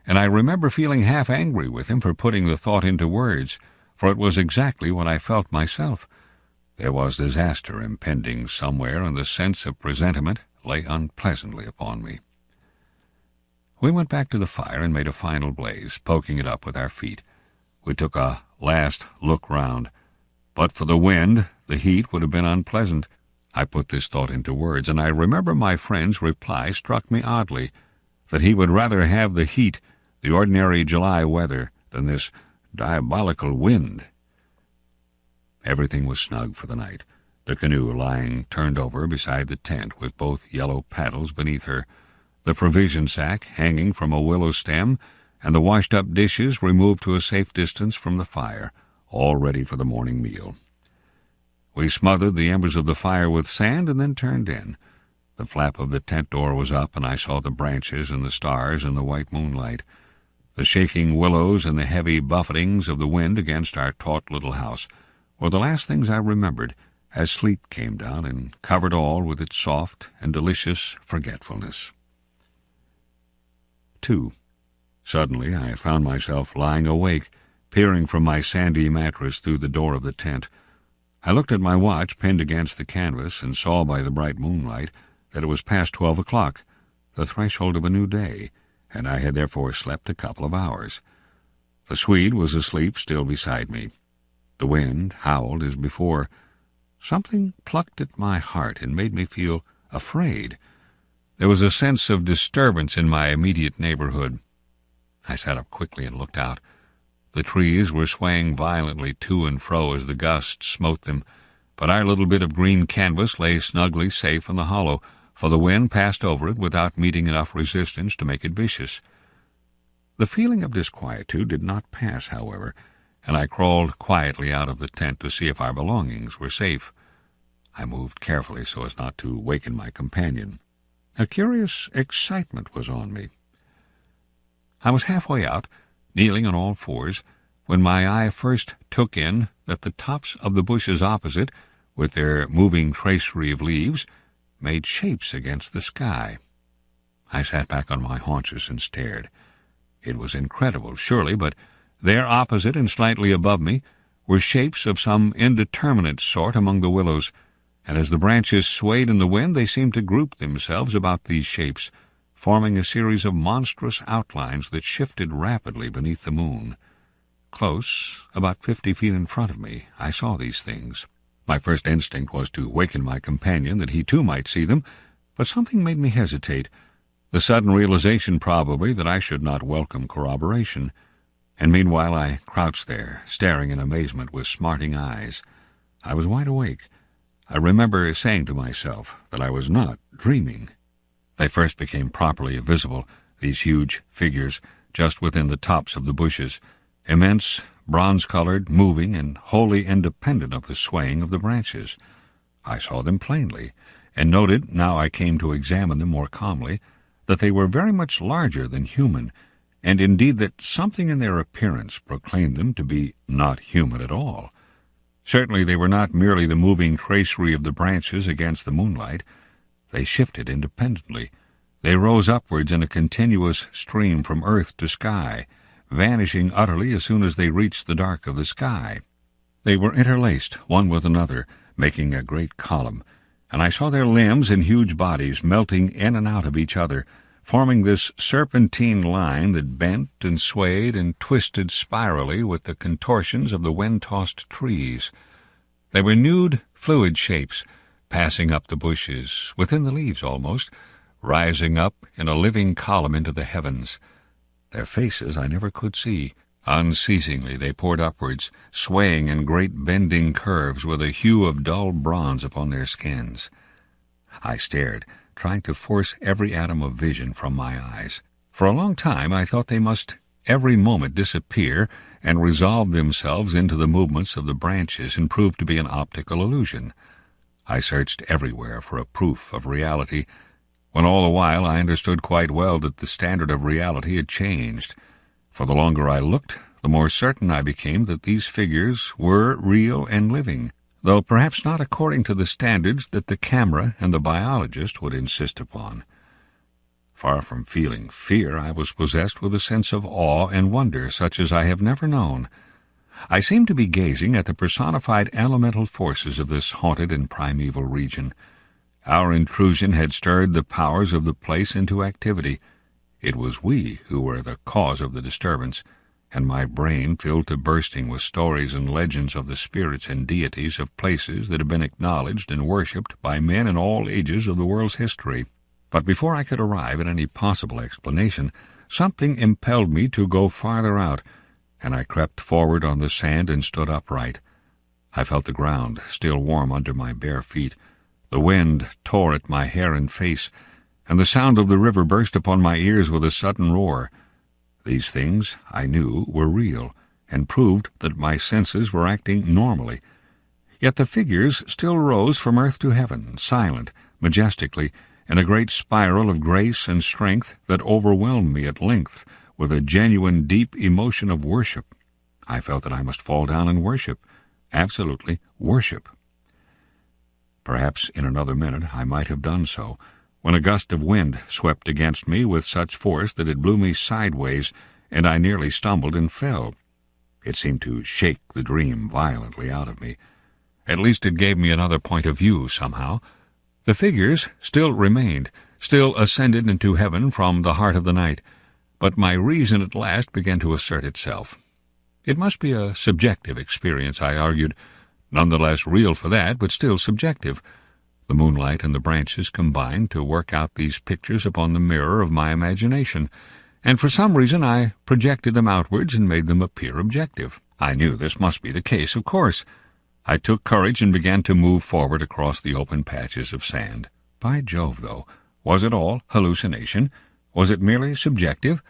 and I remember feeling half angry with him for putting the thought into words, for it was exactly what I felt myself. There was disaster impending somewhere, and the sense of presentiment lay unpleasantly upon me. We went back to the fire and made a final blaze, poking it up with our feet. We took a last look round. But for the wind, the heat would have been unpleasant. I put this thought into words, and I remember my friend's reply struck me oddly, that he would rather have the heat, the ordinary July weather, than this diabolical wind. Everything was snug for the night, the canoe lying turned over beside the tent with both yellow paddles beneath her, the provision sack hanging from a willow stem, and the washed-up dishes removed to a safe distance from the fire, all ready for the morning meal. We smothered the embers of the fire with sand and then turned in. The flap of the tent door was up, and I saw the branches and the stars in the white moonlight. The shaking willows and the heavy buffetings of the wind against our taut little house were the last things I remembered as sleep came down and covered all with its soft and delicious forgetfulness. 2. Suddenly I found myself lying awake, peering from my sandy mattress through the door of the tent. I looked at my watch pinned against the canvas and saw by the bright moonlight that it was past 12 o'clock, the threshold of a new day, and I had therefore slept a couple of hours. The Swede was asleep still beside me. The wind howled as before. Something plucked at my heart and made me feel afraid. There was a sense of disturbance in my immediate neighborhood. I sat up quickly and looked out. The trees were swaying violently to and fro as the gusts smote them, but our little bit of green canvas lay snugly safe in the hollow, for the wind passed over it without meeting enough resistance to make it vicious. The feeling of disquietude did not pass, however, and I crawled quietly out of the tent to see if our belongings were safe. I moved carefully so as not to waken my companion. A curious excitement was on me. I was halfway out, kneeling on all fours, when my eye first took in that the tops of the bushes opposite, with their moving tracery of leaves, made shapes against the sky. I sat back on my haunches and stared. It was incredible, surely, but there opposite and slightly above me were shapes of some indeterminate sort among the willows, and as the branches swayed in the wind they seemed to group themselves about these shapes, forming a series of monstrous outlines that shifted rapidly beneath the moon. Close, about 50 feet in front of me, I saw these things. My first instinct was to waken my companion that he too might see them, but something made me hesitate, the sudden realization probably that I should not welcome corroboration, and meanwhile I crouched there, staring in amazement with smarting eyes. I was wide awake. I remember saying to myself that I was not dreaming. They first became properly visible, these huge figures, just within the tops of the bushes, immense, bronze-colored, moving, and wholly independent of the swaying of the branches. I saw them plainly, and noted, now I came to examine them more calmly, that they were very much larger than human, and indeed that something in their appearance proclaimed them to be not human at all. Certainly they were not merely the moving tracery of the branches against the moonlight. They shifted independently. They rose upwards in a continuous stream from earth to sky, vanishing utterly as soon as they reached the dark of the sky. They were interlaced, one with another, making a great column, and I saw their limbs and huge bodies melting in and out of each other, forming this serpentine line that bent and swayed and twisted spirally with the contortions of the wind-tossed trees. They were nude, fluid shapes, passing up the bushes, within the leaves almost, rising up in a living column into the heavens. Their faces I never could see. Unceasingly they poured upwards, swaying in great bending curves with a hue of dull bronze upon their skins. I stared, trying to force every atom of vision from my eyes. For a long time I thought they must every moment disappear and resolve themselves into the movements of the branches and prove to be an optical illusion. I searched everywhere for a proof of reality, when all the while I understood quite well that the standard of reality had changed. For the longer I looked, the more certain I became that these figures were real and living, though perhaps not according to the standards that the camera and the biologist would insist upon. Far from feeling fear, I was possessed with a sense of awe and wonder such as I have never known. I seemed to be gazing at the personified elemental forces of this haunted and primeval region. Our intrusion had stirred the powers of the place into activity. It was we who were the cause of the disturbance, and my brain filled to bursting with stories and legends of the spirits and deities of places that have been acknowledged and worshipped by men in all ages of the world's history. But before I could arrive at any possible explanation, something impelled me to go farther out, and I crept forward on the sand and stood upright. I felt the ground still warm under my bare feet. The wind tore at my hair and face, and the sound of the river burst upon my ears with a sudden roar. These things, I knew, were real, and proved that my senses were acting normally. Yet the figures still rose from earth to heaven, silent, majestically, in a great spiral of grace and strength that overwhelmed me at length with a genuine deep emotion of worship. I felt that I must fall down and worship, absolutely worship. Perhaps in another minute I might have done so, when a gust of wind swept against me with such force that it blew me sideways, and I nearly stumbled and fell. It seemed to shake the dream violently out of me. At least it gave me another point of view, somehow. The figures still remained, still ascended into heaven from the heart of the night, but my reason at last began to assert itself. It must be a subjective experience, I argued, none the less real for that, but still subjective. The moonlight and the branches combined to work out these pictures upon the mirror of my imagination, and for some reason I projected them outwards and made them appear objective. I knew this must be the case, of course. I took courage and began to move forward across the open patches of sand. By Jove, though, was it all hallucination? Was it merely subjective?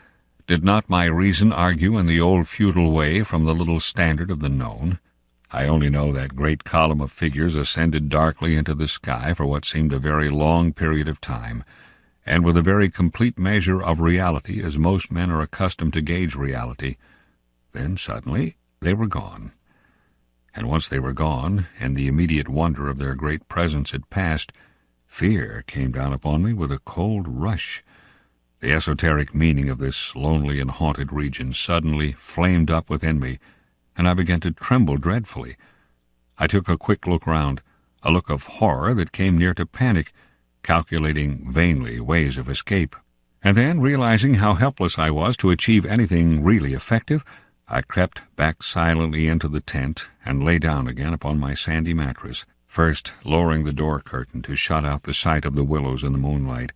Did not my reason argue in the old feudal way from the little standard of the known? I only know that great column of figures ascended darkly into the sky for what seemed a very long period of time, and with a very complete measure of reality as most men are accustomed to gauge reality. Then suddenly they were gone. And once they were gone, and the immediate wonder of their great presence had passed, fear came down upon me with a cold rush. The esoteric meaning of this lonely and haunted region suddenly flamed up within me, and I began to tremble dreadfully. I took a quick look round, a look of horror that came near to panic, calculating vainly ways of escape. And then, realizing how helpless I was to achieve anything really effective, I crept back silently into the tent and lay down again upon my sandy mattress, first lowering the door curtain to shut out the sight of the willows in the moonlight,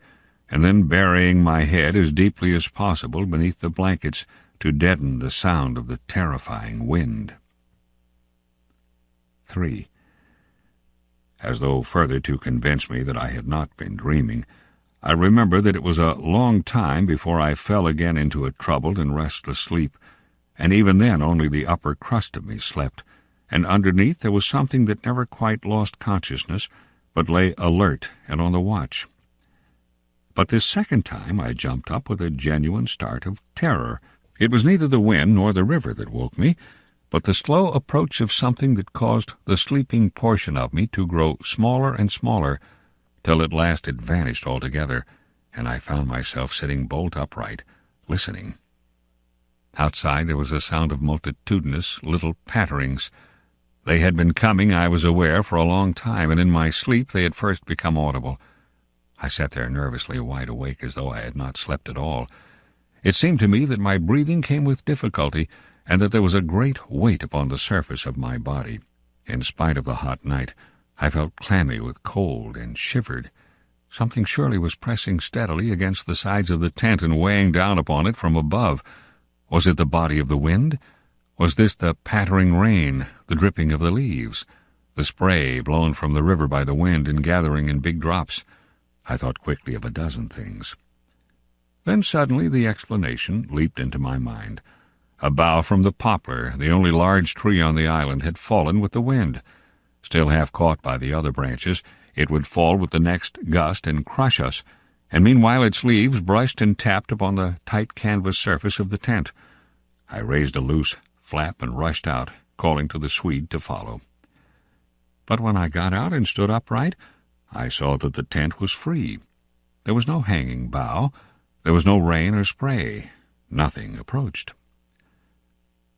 and then burying my head as deeply as possible beneath the blankets to deaden the sound of the terrifying wind. 3. As though further to convince me that I had not been dreaming, I remember that it was a long time before I fell again into a troubled and restless sleep, and even then only the upper crust of me slept, and underneath there was something that never quite lost consciousness, but lay alert and on the watch. But this second time I jumped up with a genuine start of terror. It was neither the wind nor the river that woke me, but the slow approach of something that caused the sleeping portion of me to grow smaller and smaller, till at last it vanished altogether, and I found myself sitting bolt upright, listening. Outside there was a sound of multitudinous little patterings. They had been coming, I was aware, for a long time, and in my sleep they had first become audible. I sat there nervously wide awake, as though I had not slept at all. It seemed to me that my breathing came with difficulty, and that there was a great weight upon the surface of my body. In spite of the hot night, I felt clammy with cold and shivered. Something surely was pressing steadily against the sides of the tent and weighing down upon it from above. Was it the body of the wind? Was this the pattering rain, the dripping of the leaves, the spray blown from the river by the wind and gathering in big drops? I thought quickly of a dozen things. Then suddenly the explanation leaped into my mind. A bough from the poplar, the only large tree on the island, had fallen with the wind. Still half caught by the other branches, it would fall with the next gust and crush us, and meanwhile its leaves brushed and tapped upon the tight canvas surface of the tent. I raised a loose flap and rushed out, calling to the Swede to follow. But when I got out and stood upright, I saw that the tent was free. There was no hanging bough. There was no rain or spray. Nothing approached.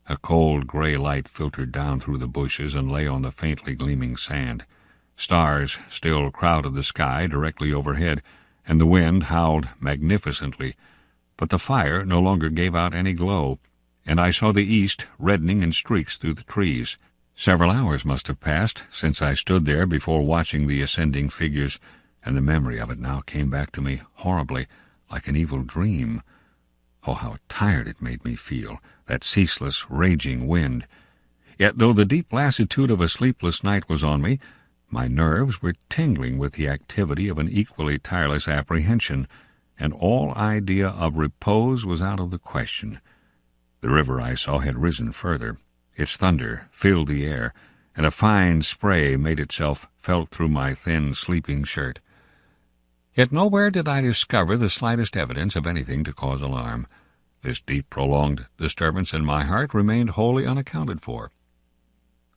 A cold gray light filtered down through the bushes and lay on the faintly gleaming sand. Stars still crowded the sky directly overhead, and the wind howled magnificently, but the fire no longer gave out any glow, and I saw the east reddening in streaks through the trees. Several hours must have passed since I stood there before watching the ascending figures, and the memory of it now came back to me horribly, like an evil dream. Oh, how tired it made me feel, that ceaseless, raging wind. Yet though the deep lassitude of a sleepless night was on me, my nerves were tingling with the activity of an equally tireless apprehension, and all idea of repose was out of the question. The river, I saw, had risen further. Its thunder filled the air, and a fine spray made itself felt through my thin sleeping shirt. Yet nowhere did I discover the slightest evidence of anything to cause alarm. This deep, prolonged disturbance in my heart remained wholly unaccounted for.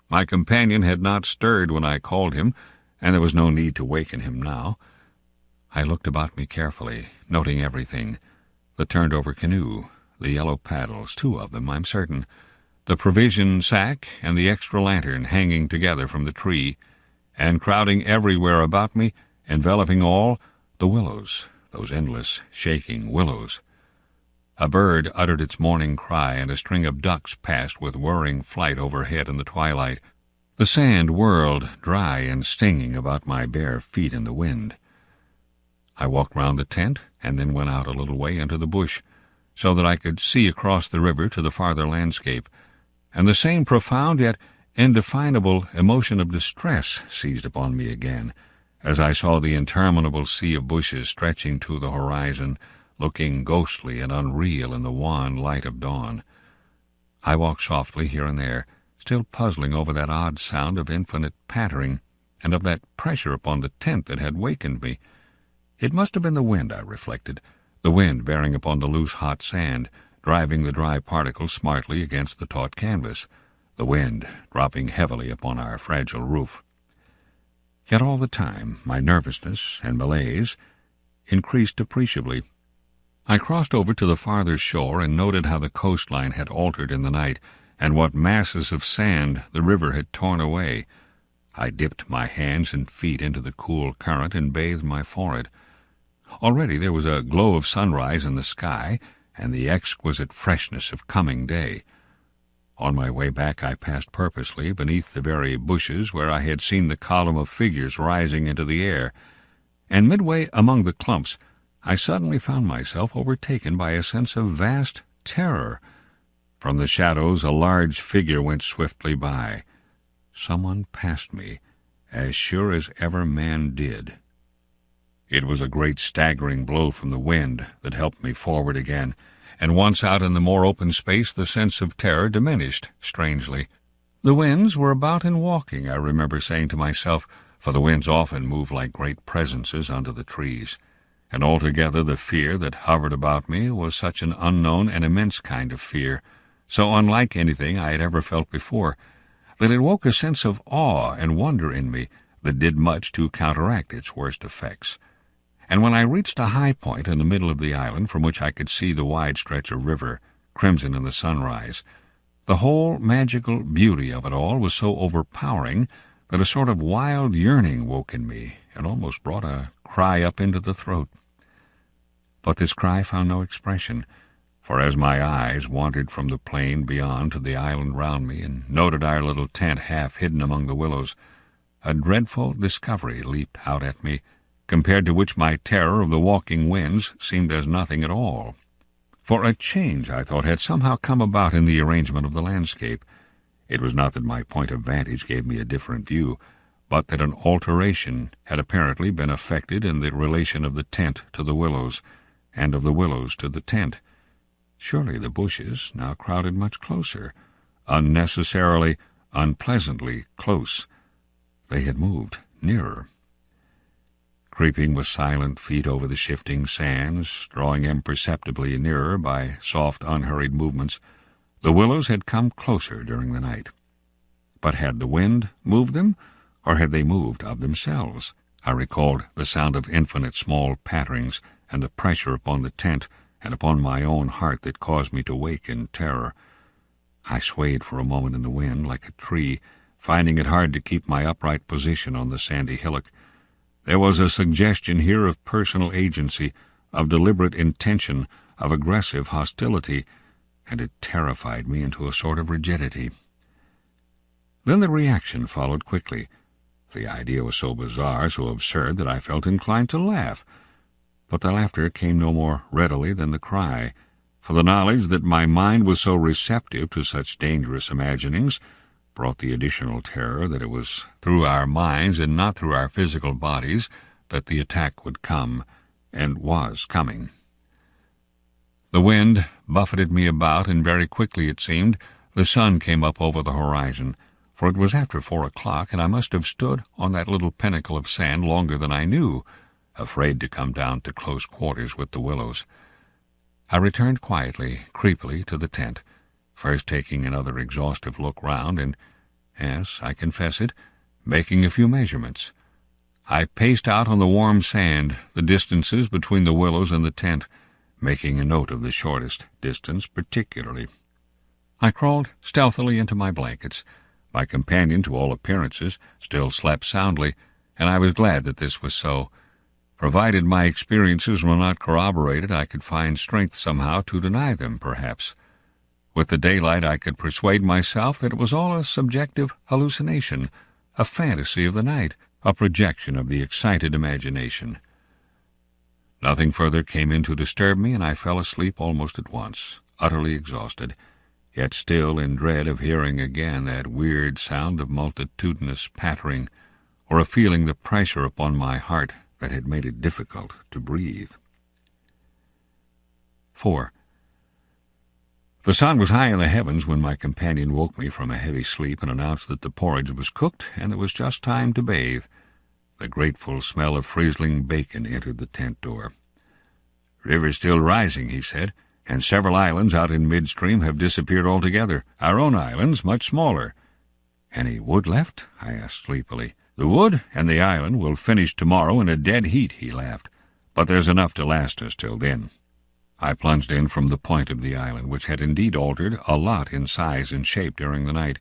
My companion had not stirred when I called him, and there was no need to waken him now. I looked about me carefully, noting everything: the turned-over canoe, the yellow paddles, 2 of them, I'm certain, the provision sack and the extra lantern hanging together from the tree, and crowding everywhere about me, enveloping all, the willows, those endless, shaking willows. A bird uttered its morning cry, and a string of ducks passed with whirring flight overhead in the twilight. The sand whirled, dry and stinging, about my bare feet in the wind. I walked round the tent, and then went out a little way into the bush, so that I could see across the river to the farther landscape, and the same profound yet indefinable emotion of distress seized upon me again, as I saw the interminable sea of bushes stretching to the horizon, looking ghostly and unreal in the wan light of dawn. I walked softly here and there, still puzzling over that odd sound of infinite pattering, and of that pressure upon the tent that had wakened me. It must have been the wind, I reflected, the wind bearing upon the loose hot sand, driving the dry particles smartly against the taut canvas, the wind dropping heavily upon our fragile roof. Yet all the time my nervousness and malaise increased appreciably. I crossed over to the farther shore and noted how the coastline had altered in the night, and what masses of sand the river had torn away. I dipped my hands and feet into the cool current and bathed my forehead. Already there was a glow of sunrise in the sky, and the exquisite freshness of coming day. On my way back I passed purposely beneath the very bushes where I had seen the column of figures rising into the air, and midway among the clumps I suddenly found myself overtaken by a sense of vast terror. From the shadows a large figure went swiftly by. Someone passed me, as sure as ever man did. It was a great staggering blow from the wind that helped me forward again, and once out in the more open space the sense of terror diminished strangely. The winds were about in walking, I remember saying to myself, for the winds often move like great presences under the trees, and altogether the fear that hovered about me was such an unknown and immense kind of fear, so unlike anything I had ever felt before, that it woke a sense of awe and wonder in me that did much to counteract its worst effects. And when I reached a high point in the middle of the island, from which I could see the wide stretch of river, crimson in the sunrise, The whole magical beauty of it all was so overpowering that a sort of wild yearning woke in me and almost brought a cry up into the throat. But this cry found no expression, for as my eyes wandered from the plain beyond to the island round me and noted our little tent half hidden among the willows, a dreadful discovery leaped out at me, compared to which my terror of the walking winds seemed as nothing at all. For a change, I thought, had somehow come about in the arrangement of the landscape. It was not that my point of vantage gave me a different view, but that an alteration had apparently been effected in the relation of the tent to the willows, and of the willows to the tent. Surely the bushes now crowded much closer, unnecessarily, unpleasantly close. They had moved nearer. Creeping with silent feet over the shifting sands, drawing imperceptibly nearer by soft, unhurried movements, the willows had come closer during the night. But had the wind moved them, or had they moved of themselves? I recalled the sound of infinite small patterings and the pressure upon the tent and upon my own heart that caused me to wake in terror. I swayed for a moment in the wind like a tree, finding it hard to keep my upright position on the sandy hillock. There was a suggestion here of personal agency, of deliberate intention, of aggressive hostility, and it terrified me into a sort of rigidity. Then the reaction followed quickly. The idea was so bizarre, so absurd, that I felt inclined to laugh. But the laughter came no more readily than the cry, for the knowledge that my mind was so receptive to such dangerous imaginings brought the additional terror that it was through our minds and not through our physical bodies that the attack would come, and was coming. The wind buffeted me about, and very quickly, it seemed, the sun came up over the horizon, for it was after 4 o'clock, and I must have stood on that little pinnacle of sand longer than I knew, afraid to come down to close quarters with the willows. I returned quietly, creepily, to the tent, first taking another exhaustive look round, and, yes, I confess it, making a few measurements. I paced out on the warm sand the distances between the willows and the tent, making a note of the shortest distance particularly. I crawled stealthily into my blankets. My companion, to all appearances, still slept soundly, and I was glad that this was so. Provided my experiences were not corroborated, I could find strength somehow to deny them, perhaps. With the daylight I could persuade myself that it was all a subjective hallucination, a fantasy of the night, a projection of the excited imagination. Nothing further came in to disturb me, and I fell asleep almost at once, utterly exhausted, yet still in dread of hearing again that weird sound of multitudinous pattering, or of feeling the pressure upon my heart that had made it difficult to breathe. 4. The sun was high in the heavens when my companion woke me from a heavy sleep and announced that the porridge was cooked and it was just time to bathe. The grateful smell of frizzling bacon entered the tent door. "River's still rising," he said, "and several islands out in midstream have disappeared altogether. Our own island's much smaller." "Any wood left?" I asked sleepily. "The wood and the island will finish tomorrow in a dead heat," he laughed, "but there's enough to last us till then." I plunged in from the point of the island, which had indeed altered a lot in size and shape during the night,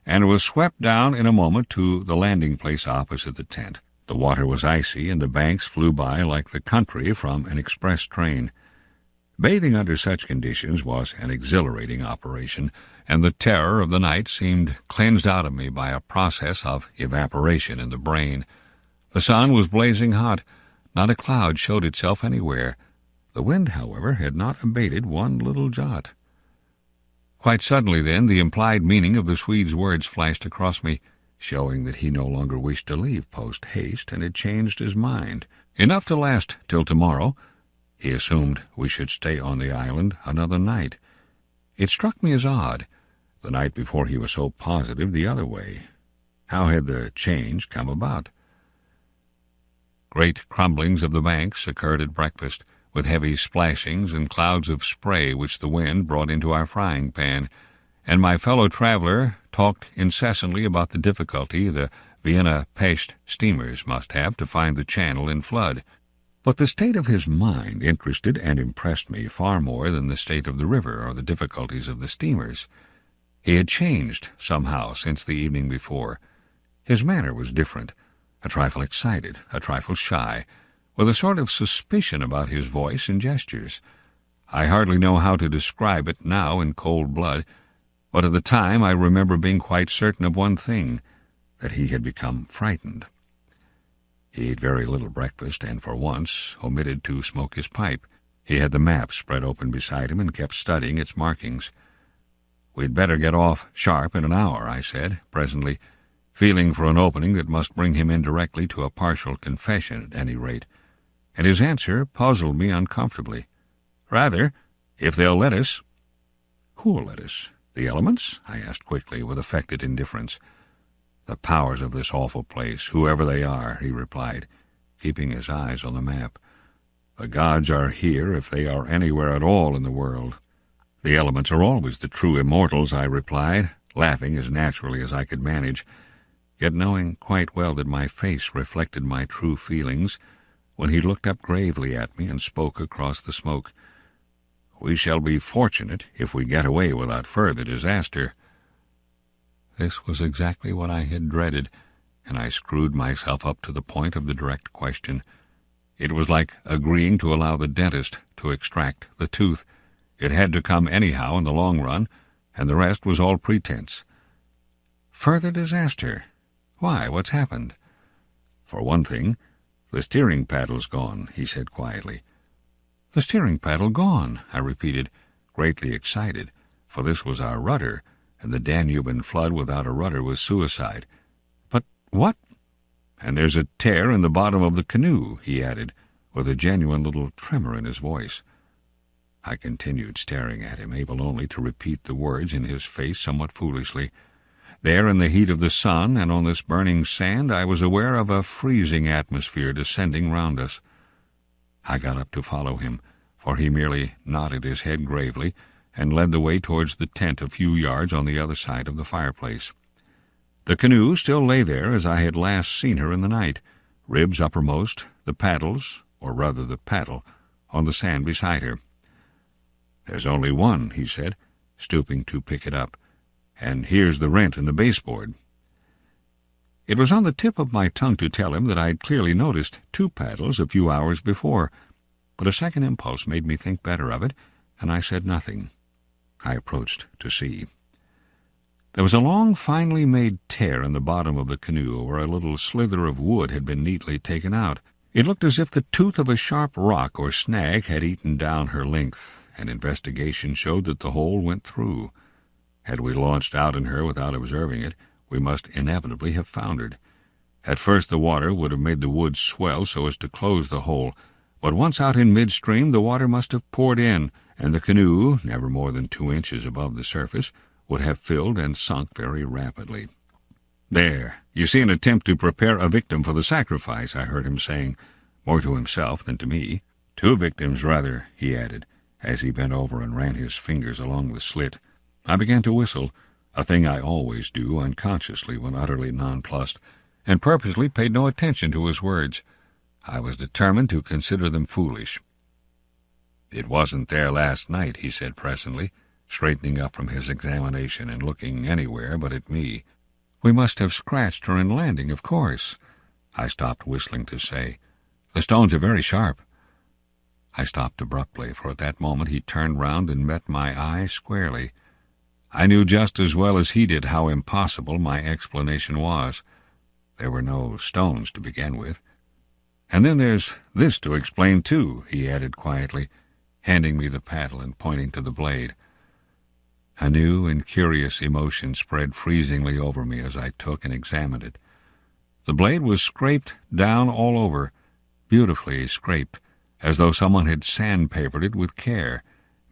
and was swept down in a moment to the landing-place opposite the tent. The water was icy, and the banks flew by like the country from an express train. Bathing under such conditions was an exhilarating operation, and the terror of the night seemed cleansed out of me by a process of evaporation in the brain. The sun was blazing hot. Not a cloud showed itself anywhere. The wind, however, had not abated one little jot. Quite suddenly, then, the implied meaning of the Swede's words flashed across me, showing that he no longer wished to leave post-haste, and had changed his mind. Enough to last till tomorrow. He assumed we should stay on the island another night. It struck me as odd. The night before he was so positive the other way. How had the change come about? Great crumblings of the banks occurred at breakfast, with heavy splashings and clouds of spray which the wind brought into our frying-pan, and my fellow traveler talked incessantly about the difficulty the Vienna Pest steamers must have to find the channel in flood. But the state of his mind interested and impressed me far more than the state of the river or the difficulties of the steamers. He had changed, somehow, since the evening before. His manner was different, a trifle excited, a trifle shy, with a sort of suspicion about his voice and gestures. I hardly know how to describe it now in cold blood, but at the time I remember being quite certain of one thing, that he had become frightened. He ate very little breakfast, and for once omitted to smoke his pipe. He had the map spread open beside him and kept studying its markings. "We'd better get off sharp in an hour," I said, presently, feeling for an opening that must bring him indirectly to a partial confession at any rate, and his answer puzzled me uncomfortably. "Rather, if they'll let us." "Who'll let us? The elements?" I asked quickly, with affected indifference. "The powers of this awful place, whoever they are," he replied, keeping his eyes on the map. "The gods are here if they are anywhere at all in the world." "The elements are always the true immortals," I replied, laughing as naturally as I could manage, yet knowing quite well that my face reflected my true feelings, when he looked up gravely at me and spoke across the smoke. "We shall be fortunate if we get away without further disaster." This was exactly what I had dreaded, and I screwed myself up to the point of the direct question. It was like agreeing to allow the dentist to extract the tooth. It had to come anyhow in the long run, and the rest was all pretense. "Further disaster? Why, what's happened?" "For one thing, the steering paddle's gone," he said quietly. "The steering paddle gone," I repeated, greatly excited, for this was our rudder, and the Danuban flood without a rudder was suicide. "But what—" "And there's a tear in the bottom of the canoe," he added, with a genuine little tremor in his voice. I continued staring at him, able only to repeat the words in his face somewhat foolishly. There in the heat of the sun and on this burning sand I was aware of a freezing atmosphere descending round us. I got up to follow him, for he merely nodded his head gravely and led the way towards the tent a few yards on the other side of the fireplace. The canoe still lay there as I had last seen her in the night, ribs uppermost, the paddles, or rather the paddle, on the sand beside her. "There's only one," he said, stooping to pick it up, "and here's the rent in the baseboard." It was on the tip of my tongue to tell him that I had clearly noticed 2 paddles a few hours before, but a second impulse made me think better of it, and I said nothing. I approached to see. There was a long, finely made tear in the bottom of the canoe where a little slither of wood had been neatly taken out. It looked as if the tooth of a sharp rock or snag had eaten down her length, and investigation showed that the hole went through. Had we launched out in her without observing it, we must inevitably have foundered. At first the water would have made the wood swell so as to close the hole, but once out in midstream the water must have poured in, and the canoe, never more than 2 inches above the surface, would have filled and sunk very rapidly. "There, you see an attempt to prepare a victim for the sacrifice," I heard him saying, more to himself than to me. "2 victims, rather," he added, as he bent over and ran his fingers along the slit. I began to whistle, a thing I always do unconsciously when utterly nonplussed, and purposely paid no attention to his words. I was determined to consider them foolish. "It wasn't there last night," he said presently, straightening up from his examination and looking anywhere but at me. "We must have scratched her in landing, of course," I stopped whistling to say. "The stones are very sharp." I stopped abruptly, for at that moment he turned round and met my eye squarely. I knew just as well as he did how impossible my explanation was. There were no stones to begin with. "And then there's this to explain, too," he added quietly, handing me the paddle and pointing to the blade. A new and curious emotion spread freezingly over me as I took and examined it. The blade was scraped down all over, beautifully scraped, as though someone had sandpapered it with care,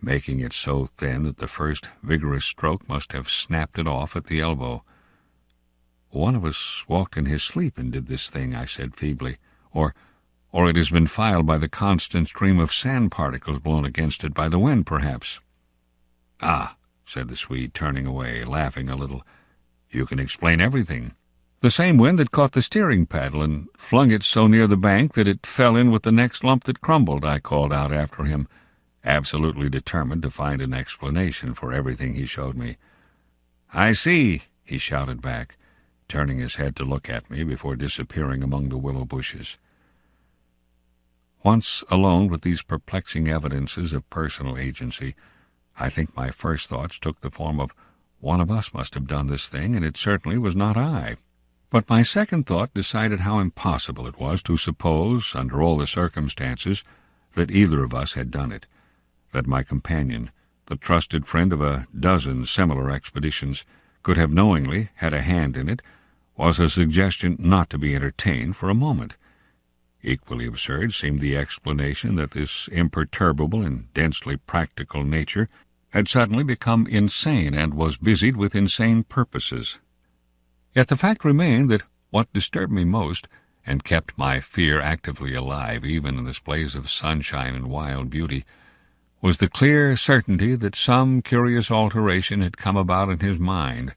making it so thin that the first vigorous stroke must have snapped it off at the elbow. "One of us walked in his sleep and did this thing," I said feebly, or it has been filed by the constant stream of sand particles blown against it by the wind, perhaps." "Ah," said the Swede, turning away, laughing a little, "you can explain everything." "The same wind that caught the steering paddle and flung it so near the bank that it fell in with the next lump that crumbled," I called out after him, absolutely determined to find an explanation for everything he showed me. "I see," he shouted back, turning his head to look at me before disappearing among the willow bushes. Once alone with these perplexing evidences of personal agency, I think my first thoughts took the form of, one of us must have done this thing, and it certainly was not I. But my second thought decided how impossible it was to suppose, under all the circumstances, that either of us had done it, that my companion, the trusted friend of a dozen similar expeditions, could have knowingly had a hand in it, was a suggestion not to be entertained for a moment. Equally absurd seemed the explanation that this imperturbable and densely practical nature had suddenly become insane and was busied with insane purposes. Yet the fact remained that what disturbed me most, and kept my fear actively alive even in this blaze of sunshine and wild beauty, was the clear certainty that some curious alteration had come about in his mind,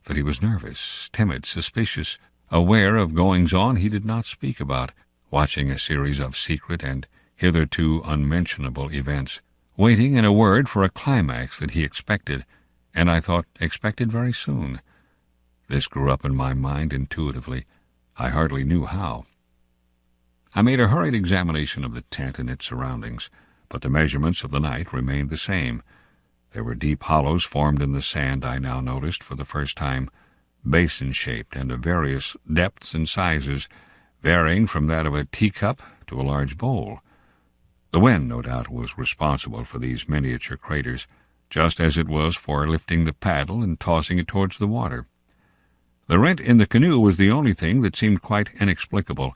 that he was nervous, timid, suspicious, aware of goings-on he did not speak about, watching a series of secret and hitherto unmentionable events, waiting, in a word, for a climax that he expected, and I thought expected very soon. This grew up in my mind intuitively. I hardly knew how. I made a hurried examination of the tent and its surroundings, but the measurements of the night remained the same. There were deep hollows formed in the sand, I now noticed for the first time, basin-shaped and of various depths and sizes, varying from that of a teacup to a large bowl. The wind, no doubt, was responsible for these miniature craters, just as it was for lifting the paddle and tossing it towards the water. The rent in the canoe was the only thing that seemed quite inexplicable,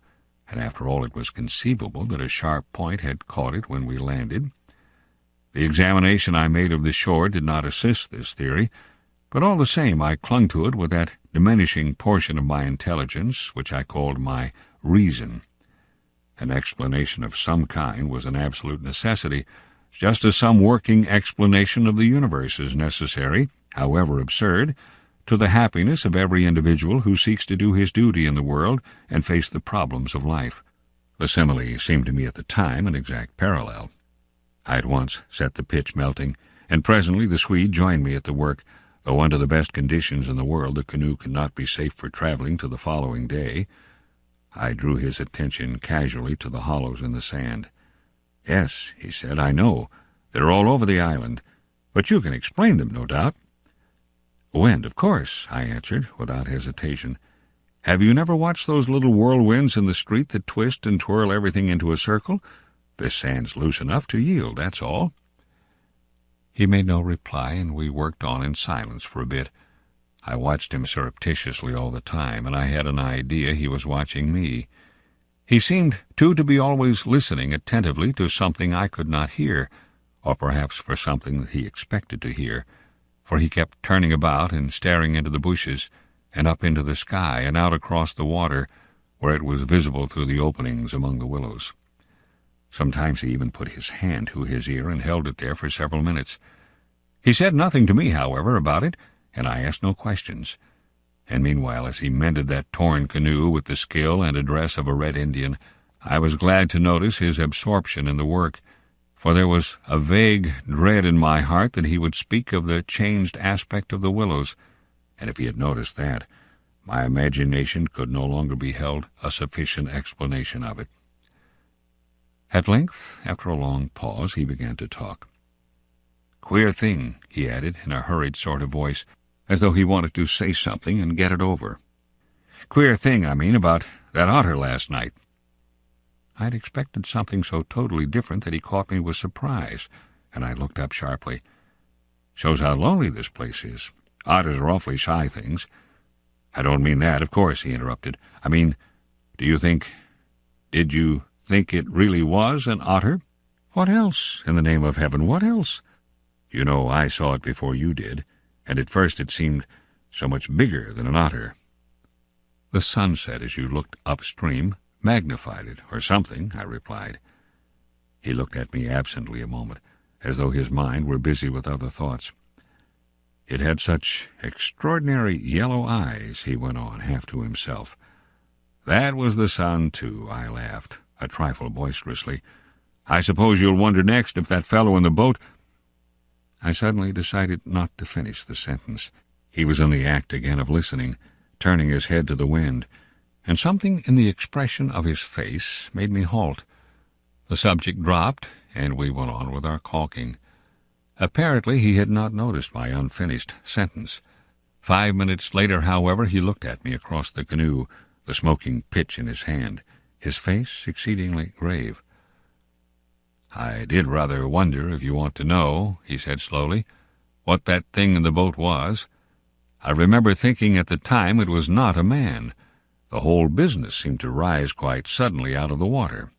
and after all it was conceivable that a sharp point had caught it when we landed. The examination I made of the shore did not assist this theory, but all the same I clung to it with that diminishing portion of my intelligence which I called my reason. An explanation of some kind was an absolute necessity, just as some working explanation of the universe is necessary, however absurd, to the happiness of every individual who seeks to do his duty in the world and face the problems of life. The simile seemed to me at the time an exact parallel. I at once set the pitch melting, and presently the Swede joined me at the work, though under the best conditions in the world the canoe could not be safe for traveling to the following day. I drew his attention casually to the hollows in the sand. "Yes," he said, "I know. They're all over the island. But you can explain them, no doubt." "Wind, of course," I answered, without hesitation. "Have you never watched those little whirlwinds in the street that twist and twirl everything into a circle? This sand's loose enough to yield, that's all." He made no reply, and we worked on in silence for a bit. I watched him surreptitiously all the time, and I had an idea he was watching me. He seemed, too, to be always listening attentively to something I could not hear, or perhaps for something that he expected to hear, for he kept turning about and staring into the bushes, and up into the sky, and out across the water, where it was visible through the openings among the willows. Sometimes he even put his hand to his ear and held it there for several minutes. He said nothing to me, however, about it, and I asked no questions. And meanwhile, as he mended that torn canoe with the skill and address of a Red Indian, I was glad to notice his absorption in the work, for there was a vague dread in my heart that he would speak of the changed aspect of the willows, and if he had noticed that, my imagination could no longer be held a sufficient explanation of it. At length, after a long pause, he began to talk. "Queer thing," he added, in a hurried sort of voice, as though he wanted to say something and get it over. "Queer thing, I mean, about that otter last night." I had expected something so totally different that he caught me with surprise, and I looked up sharply. "Shows how lonely this place is. Otters are awfully shy things." "I don't mean that, of course," he interrupted. "I mean, did you think it really was an otter?" "What else, in the name of heaven, what else?" "You know, I saw it before you did, and at first it seemed so much bigger than an otter." "The sunset, as you looked upstream, magnified it, or something," I replied. He looked at me absently a moment, as though his mind were busy with other thoughts. "It had such extraordinary yellow eyes," he went on, half to himself. "That was the sun, too," I laughed, a trifle boisterously. "I suppose you'll wonder next if that fellow in the boat—" I suddenly decided not to finish the sentence. He was in the act again of listening, turning his head to the wind, and something in the expression of his face made me halt. The subject dropped, and we went on with our caulking. Apparently he had not noticed my unfinished sentence. 5 minutes later, however, he looked at me across the canoe, the smoking pitch in his hand, his face exceedingly grave. "I did rather wonder, if you want to know," he said slowly, "what that thing in the boat was. I remember thinking at the time it was not a man. The whole business seemed to rise quite suddenly out of the water."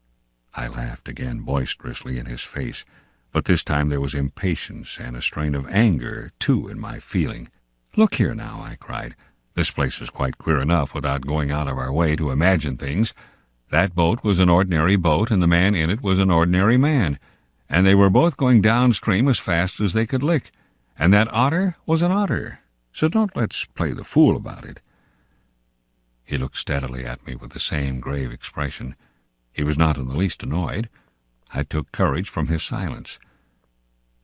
I laughed again boisterously in his face, but this time there was impatience and a strain of anger, too, in my feeling. "Look here now," I cried. "This place is quite queer enough without going out of our way to imagine things. That boat was an ordinary boat, and the man in it was an ordinary man, and they were both going downstream as fast as they could lick, and that otter was an otter. So don't let's play the fool about it." He looked steadily at me with the same grave expression. He was not in the least annoyed. I took courage from his silence.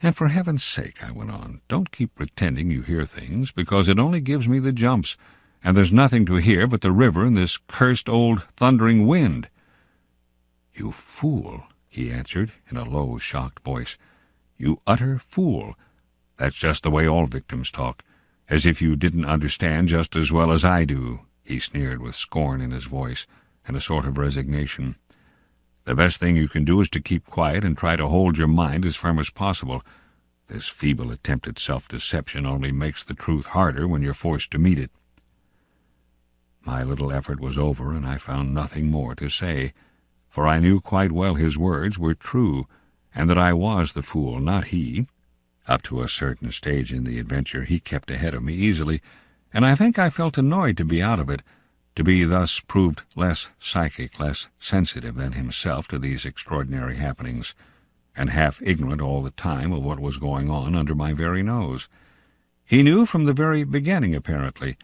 "And for heaven's sake," I went on, "don't keep pretending you hear things, because it only gives me the jumps, and there's nothing to hear but the river and this cursed old thundering wind." "You fool," he answered in a low, shocked voice. "You utter fool. That's just the way all victims talk, as if you didn't understand just as well as I do." He sneered with scorn in his voice and a sort of resignation. "The best thing you can do is to keep quiet and try to hold your mind as firm as possible. This feeble attempt at self-deception only makes the truth harder when you're forced to meet it." My little effort was over, and I found nothing more to say, for I knew quite well his words were true, and that I was the fool, not he. Up to a certain stage in the adventure he kept ahead of me easily, and I think I felt annoyed to be out of it, to be thus proved less psychic, less sensitive than himself to these extraordinary happenings, and half ignorant all the time of what was going on under my very nose. He knew from the very beginning, apparently,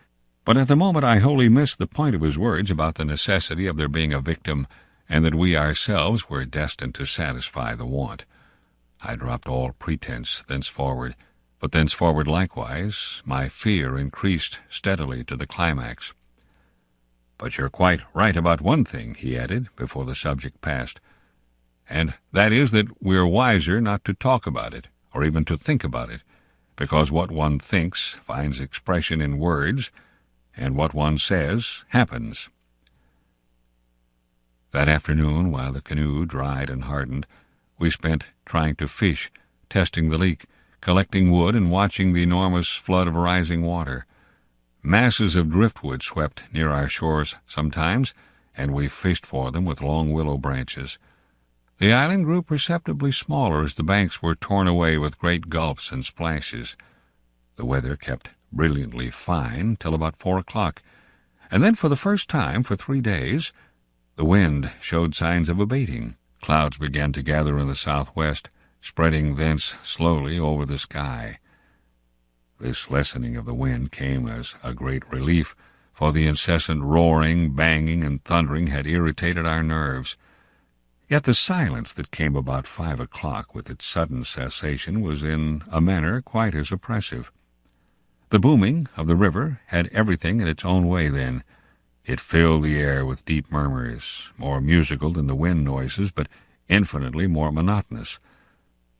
but at the moment I wholly missed the point of his words about the necessity of there being a victim, and that we ourselves were destined to satisfy the want. I dropped all pretense thenceforward, but thenceforward likewise my fear increased steadily to the climax. "But you're quite right about one thing," he added, before the subject passed, "and that is that we're wiser not to talk about it, or even to think about it, because what one thinks finds expression in words, and what one says happens." That afternoon, while the canoe dried and hardened, we spent trying to fish, testing the leak, collecting wood, and watching the enormous flood of rising water. Masses of driftwood swept near our shores sometimes, and we fished for them with long willow branches. The island grew perceptibly smaller as the banks were torn away with great gulps and splashes. The weather kept brilliantly fine till about 4 o'clock, and then for the first time for 3 days the wind showed signs of abating. Clouds began to gather in the southwest, spreading thence slowly over the sky. This lessening of the wind came as a great relief, for the incessant roaring, banging, and thundering had irritated our nerves. Yet the silence that came about 5 o'clock with its sudden cessation was in a manner quite as oppressive. The booming of the river had everything in its own way then. It filled the air with deep murmurs, more musical than the wind noises, but infinitely more monotonous.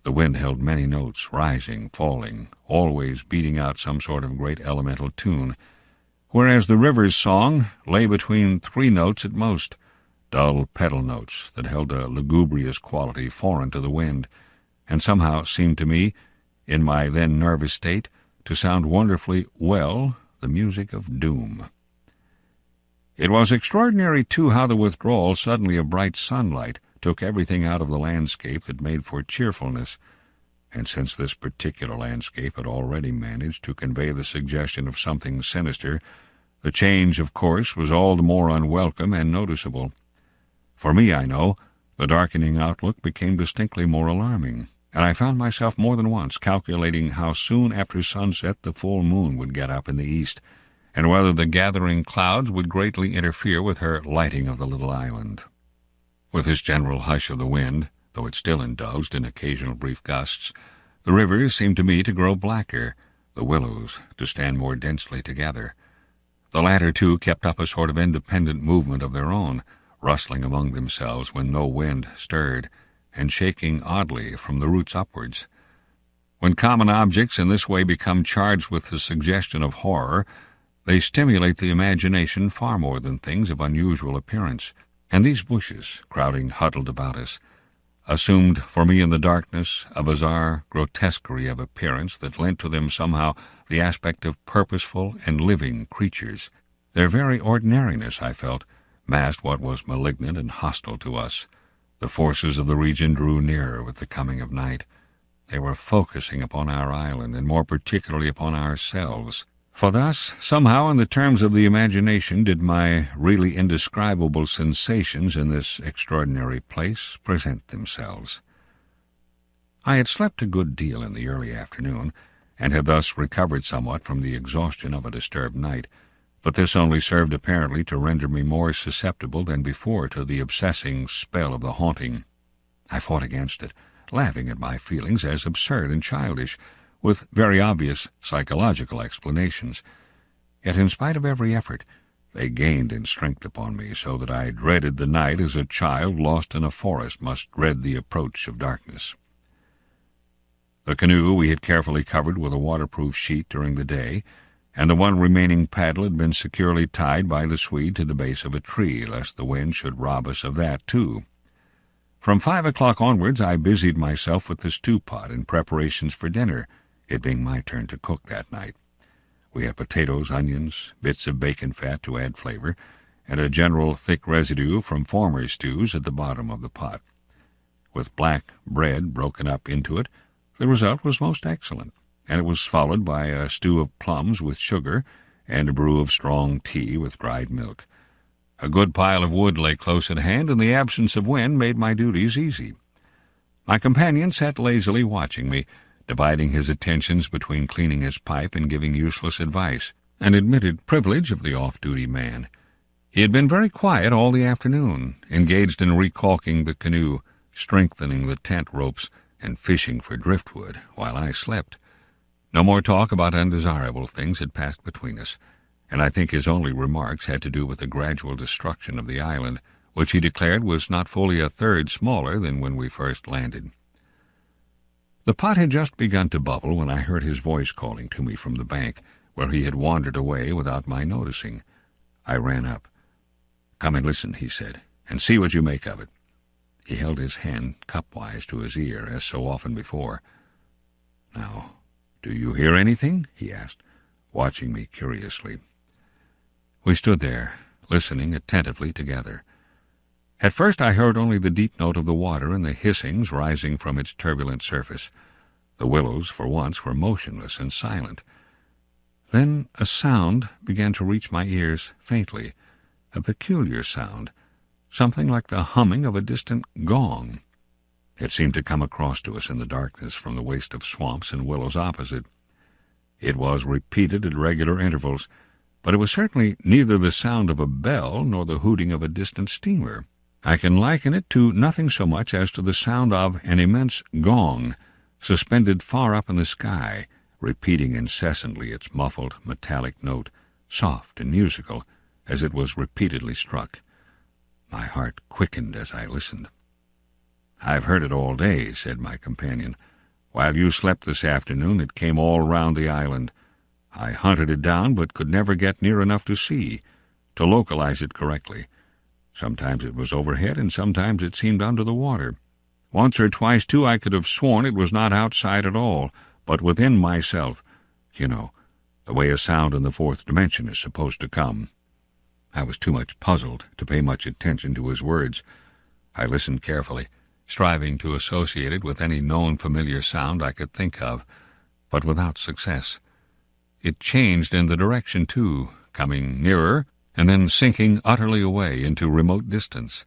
The wind held many notes, rising, falling, always beating out some sort of great elemental tune, whereas the river's song lay between 3 notes at most, dull pedal notes that held a lugubrious quality foreign to the wind, and somehow seemed to me, in my then nervous state, to sound wonderfully well the music of doom. It was extraordinary, too, how the withdrawal suddenly of bright sunlight took everything out of the landscape that made for cheerfulness, and since this particular landscape had already managed to convey the suggestion of something sinister, the change, of course, was all the more unwelcome and noticeable. For me, I know, the darkening outlook became distinctly more alarming, and I found myself more than once calculating how soon after sunset the full moon would get up in the east, and whether the gathering clouds would greatly interfere with her lighting of the little island. With this general hush of the wind, though it still indulged in occasional brief gusts, the river seemed to me to grow blacker, the willows to stand more densely together. The latter, too, kept up a sort of independent movement of their own, rustling among themselves when no wind stirred, and shaking oddly from the roots upwards. When common objects in this way become charged with the suggestion of horror, they stimulate the imagination far more than things of unusual appearance, and these bushes, crowding huddled about us, assumed for me in the darkness a bizarre grotesquerie of appearance that lent to them somehow the aspect of purposeful and living creatures. Their very ordinariness, I felt, masked what was malignant and hostile to us. The forces of the region drew nearer with the coming of night. They were focusing upon our island, and more particularly upon ourselves. For thus, somehow, in the terms of the imagination, did my really indescribable sensations in this extraordinary place present themselves. I had slept a good deal in the early afternoon, and had thus recovered somewhat from the exhaustion of a disturbed night, but this only served apparently to render me more susceptible than before to the obsessing spell of the haunting. I fought against it, laughing at my feelings as absurd and childish, with very obvious psychological explanations. Yet in spite of every effort, they gained in strength upon me, so that I dreaded the night as a child lost in a forest must dread the approach of darkness. The canoe we had carefully covered with a waterproof sheet during the day, and the one remaining paddle had been securely tied by the Swede to the base of a tree, lest the wind should rob us of that too. From 5 o'clock onwards I busied myself with the stew-pot in preparations for dinner, it being my turn to cook that night. We had potatoes, onions, bits of bacon fat to add flavor, and a general thick residue from former stews at the bottom of the pot. With black bread broken up into it, the result was most excellent, and it was followed by a stew of plums with sugar and a brew of strong tea with dried milk. A good pile of wood lay close at hand, and the absence of wind made my duties easy. My companion sat lazily watching me, dividing his attentions between cleaning his pipe and giving useless advice, an admitted privilege of the off-duty man. He had been very quiet all the afternoon, engaged in recalking the canoe, strengthening the tent ropes, and fishing for driftwood, while I slept. No more talk about undesirable things had passed between us, and I think his only remarks had to do with the gradual destruction of the island, which he declared was not fully a third smaller than when we first landed. The pot had just begun to bubble when I heard his voice calling to me from the bank, where he had wandered away without my noticing. I ran up. "Come and listen," he said, "and see what you make of it." He held his hand cup-wise to his ear, as so often before. "Now, do you hear anything?" he asked, watching me curiously. We stood there, listening attentively together. At first I heard only the deep note of the water and the hissings rising from its turbulent surface. The willows, for once, were motionless and silent. Then a sound began to reach my ears faintly, a peculiar sound, something like the humming of a distant gong. It seemed to come across to us in the darkness from the waste of swamps and willows opposite. It was repeated at regular intervals, but it was certainly neither the sound of a bell nor the hooting of a distant steamer. I can liken it to nothing so much as to the sound of an immense gong, suspended far up in the sky, repeating incessantly its muffled, metallic note, soft and musical, as it was repeatedly struck. My heart quickened as I listened. "I've heard it all day," said my companion. "While you slept this afternoon, it came all round the island. I hunted it down, but could never get near enough to see, to localize it correctly. Sometimes it was overhead, and sometimes it seemed under the water. Once or twice, too, I could have sworn it was not outside at all, but within myself. You know, the way a sound in the fourth dimension is supposed to come." I was too much puzzled to pay much attention to his words. I listened carefully, striving to associate it with any known familiar sound I could think of, but without success. It changed in the direction, too, coming nearer, and then sinking utterly away into remote distance.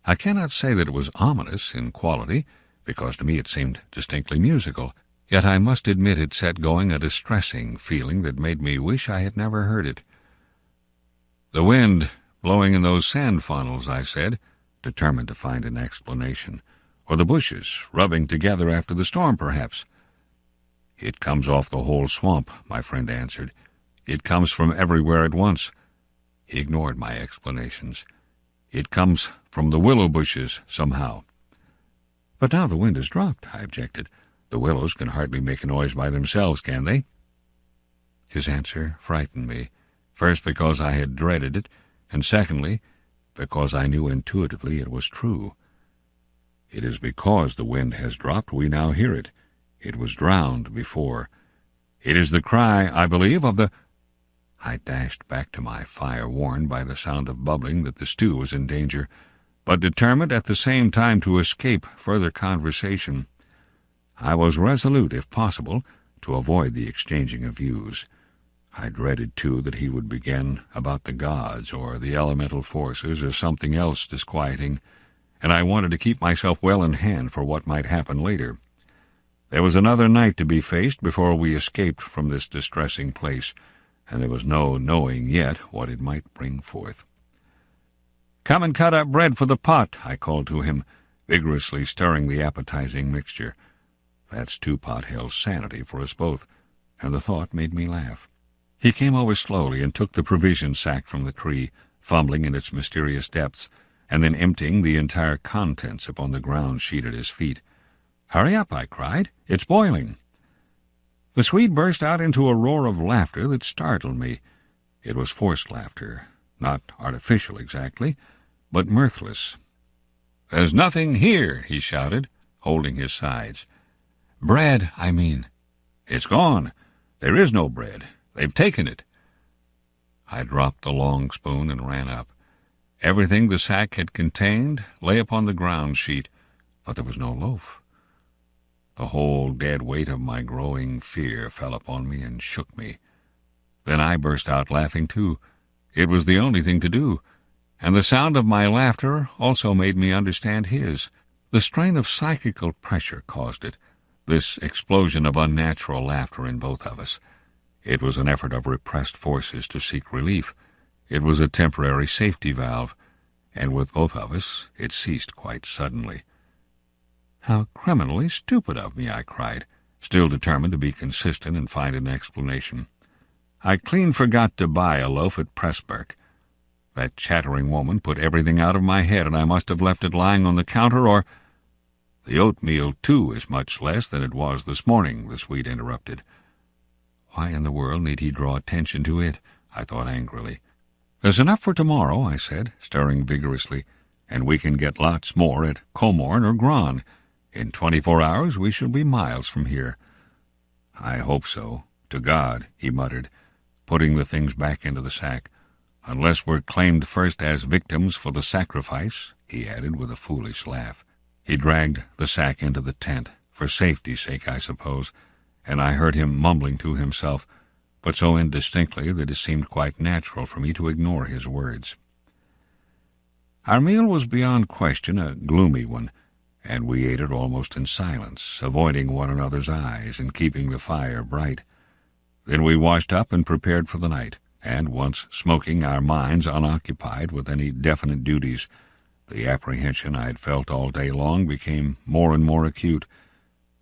I cannot say that it was ominous in quality, because to me it seemed distinctly musical, yet I must admit it set going a distressing feeling that made me wish I had never heard it. "The wind blowing in those sand funnels," I said, determined to find an explanation. "Or the bushes rubbing together after the storm, perhaps." "It comes off the whole swamp," my friend answered. "It comes from everywhere at once." He ignored my explanations. "It comes from the willow bushes, somehow." "But now the wind has dropped," I objected. "The willows can hardly make a noise by themselves, can they?" His answer frightened me, first because I had dreaded it, and secondly, because I knew intuitively it was true. "It is because the wind has dropped we now hear it. It was drowned before. It is the cry, I believe, of the—" I dashed back to my fire, warned by the sound of bubbling that the stew was in danger, but determined at the same time to escape further conversation. I was resolute, if possible, to avoid the exchanging of views. I dreaded, too, that he would begin about the gods or the elemental forces or something else disquieting, and I wanted to keep myself well in hand for what might happen later. There was another night to be faced before we escaped from this distressing place, and there was no knowing yet what it might bring forth. "Come and cut up bread for the pot," I called to him, vigorously stirring the appetizing mixture. That stew-pot held sanity for us both, and the thought made me laugh. He came over slowly and took the provision sack from the tree, fumbling in its mysterious depths, and then emptying the entire contents upon the ground sheet at his feet. "Hurry up," I cried. "It's boiling." The Swede burst out into a roar of laughter that startled me. It was forced laughter, not artificial exactly, but mirthless. "There's nothing here," he shouted, holding his sides. "Bread, I mean." "It's gone. There is no bread. They've taken it." I dropped the long spoon and ran up. Everything the sack had contained lay upon the ground sheet, but there was no loaf. The whole dead weight of my growing fear fell upon me and shook me. Then I burst out laughing too. It was the only thing to do, and the sound of my laughter also made me understand his. The strain of psychical pressure caused it, this explosion of unnatural laughter in both of us. It was an effort of repressed forces to seek relief. It was a temporary safety valve, and with both of us it ceased quite suddenly. "How criminally stupid of me," I cried, still determined to be consistent and find an explanation. "I clean forgot to buy a loaf at Pressburg. That chattering woman put everything out of my head, and I must have left it lying on the counter, or—" "The oatmeal, too, is much less than it was this morning," the Swede interrupted. Why in the world need he draw attention to it? I thought angrily. "There's enough for tomorrow," I said, stirring vigorously, "and we can get lots more at Comorn or Gran. In 24 hours we shall be miles from here." "I hope so. To God," he muttered, putting the things back into the sack. "Unless we're claimed first as victims for the sacrifice," he added with a foolish laugh. He dragged the sack into the tent, for safety's sake, I suppose, and I heard him mumbling to himself, but so indistinctly that it seemed quite natural for me to ignore his words. Our meal was beyond question a gloomy one, and we ate it almost in silence, avoiding one another's eyes and keeping the fire bright. Then we washed up and prepared for the night, and once smoking, our minds unoccupied with any definite duties, the apprehension I had felt all day long became more and more acute.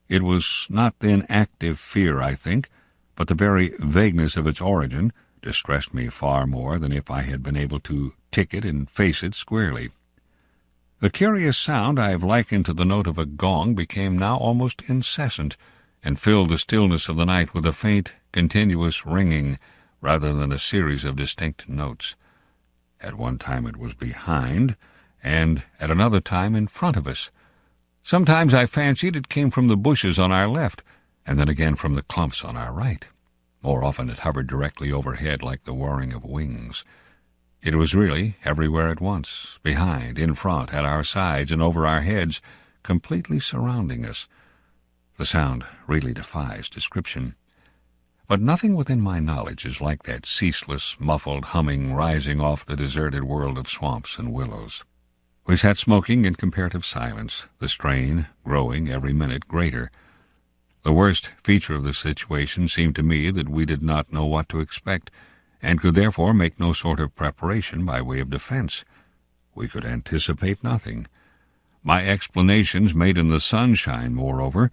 It was not then active fear, I think, but the very vagueness of its origin distressed me far more than if I had been able to tick it and face it squarely. The curious sound I have likened to the note of a gong became now almost incessant, and filled the stillness of the night with a faint, continuous ringing, rather than a series of distinct notes. At one time it was behind, and at another time in front of us. Sometimes I fancied it came from the bushes on our left, and then again from the clumps on our right. More often it hovered directly overhead like the whirring of wings. It was really everywhere at once, behind, in front, at our sides, and over our heads, completely surrounding us. The sound really defies description. But nothing within my knowledge is like that ceaseless, muffled humming rising off the deserted world of swamps and willows. We sat smoking in comparative silence, the strain growing every minute greater. The worst feature of the situation seemed to me that we did not know what to expect, and could therefore make no sort of preparation by way of defense. We could anticipate nothing. My explanations made in the sunshine, moreover,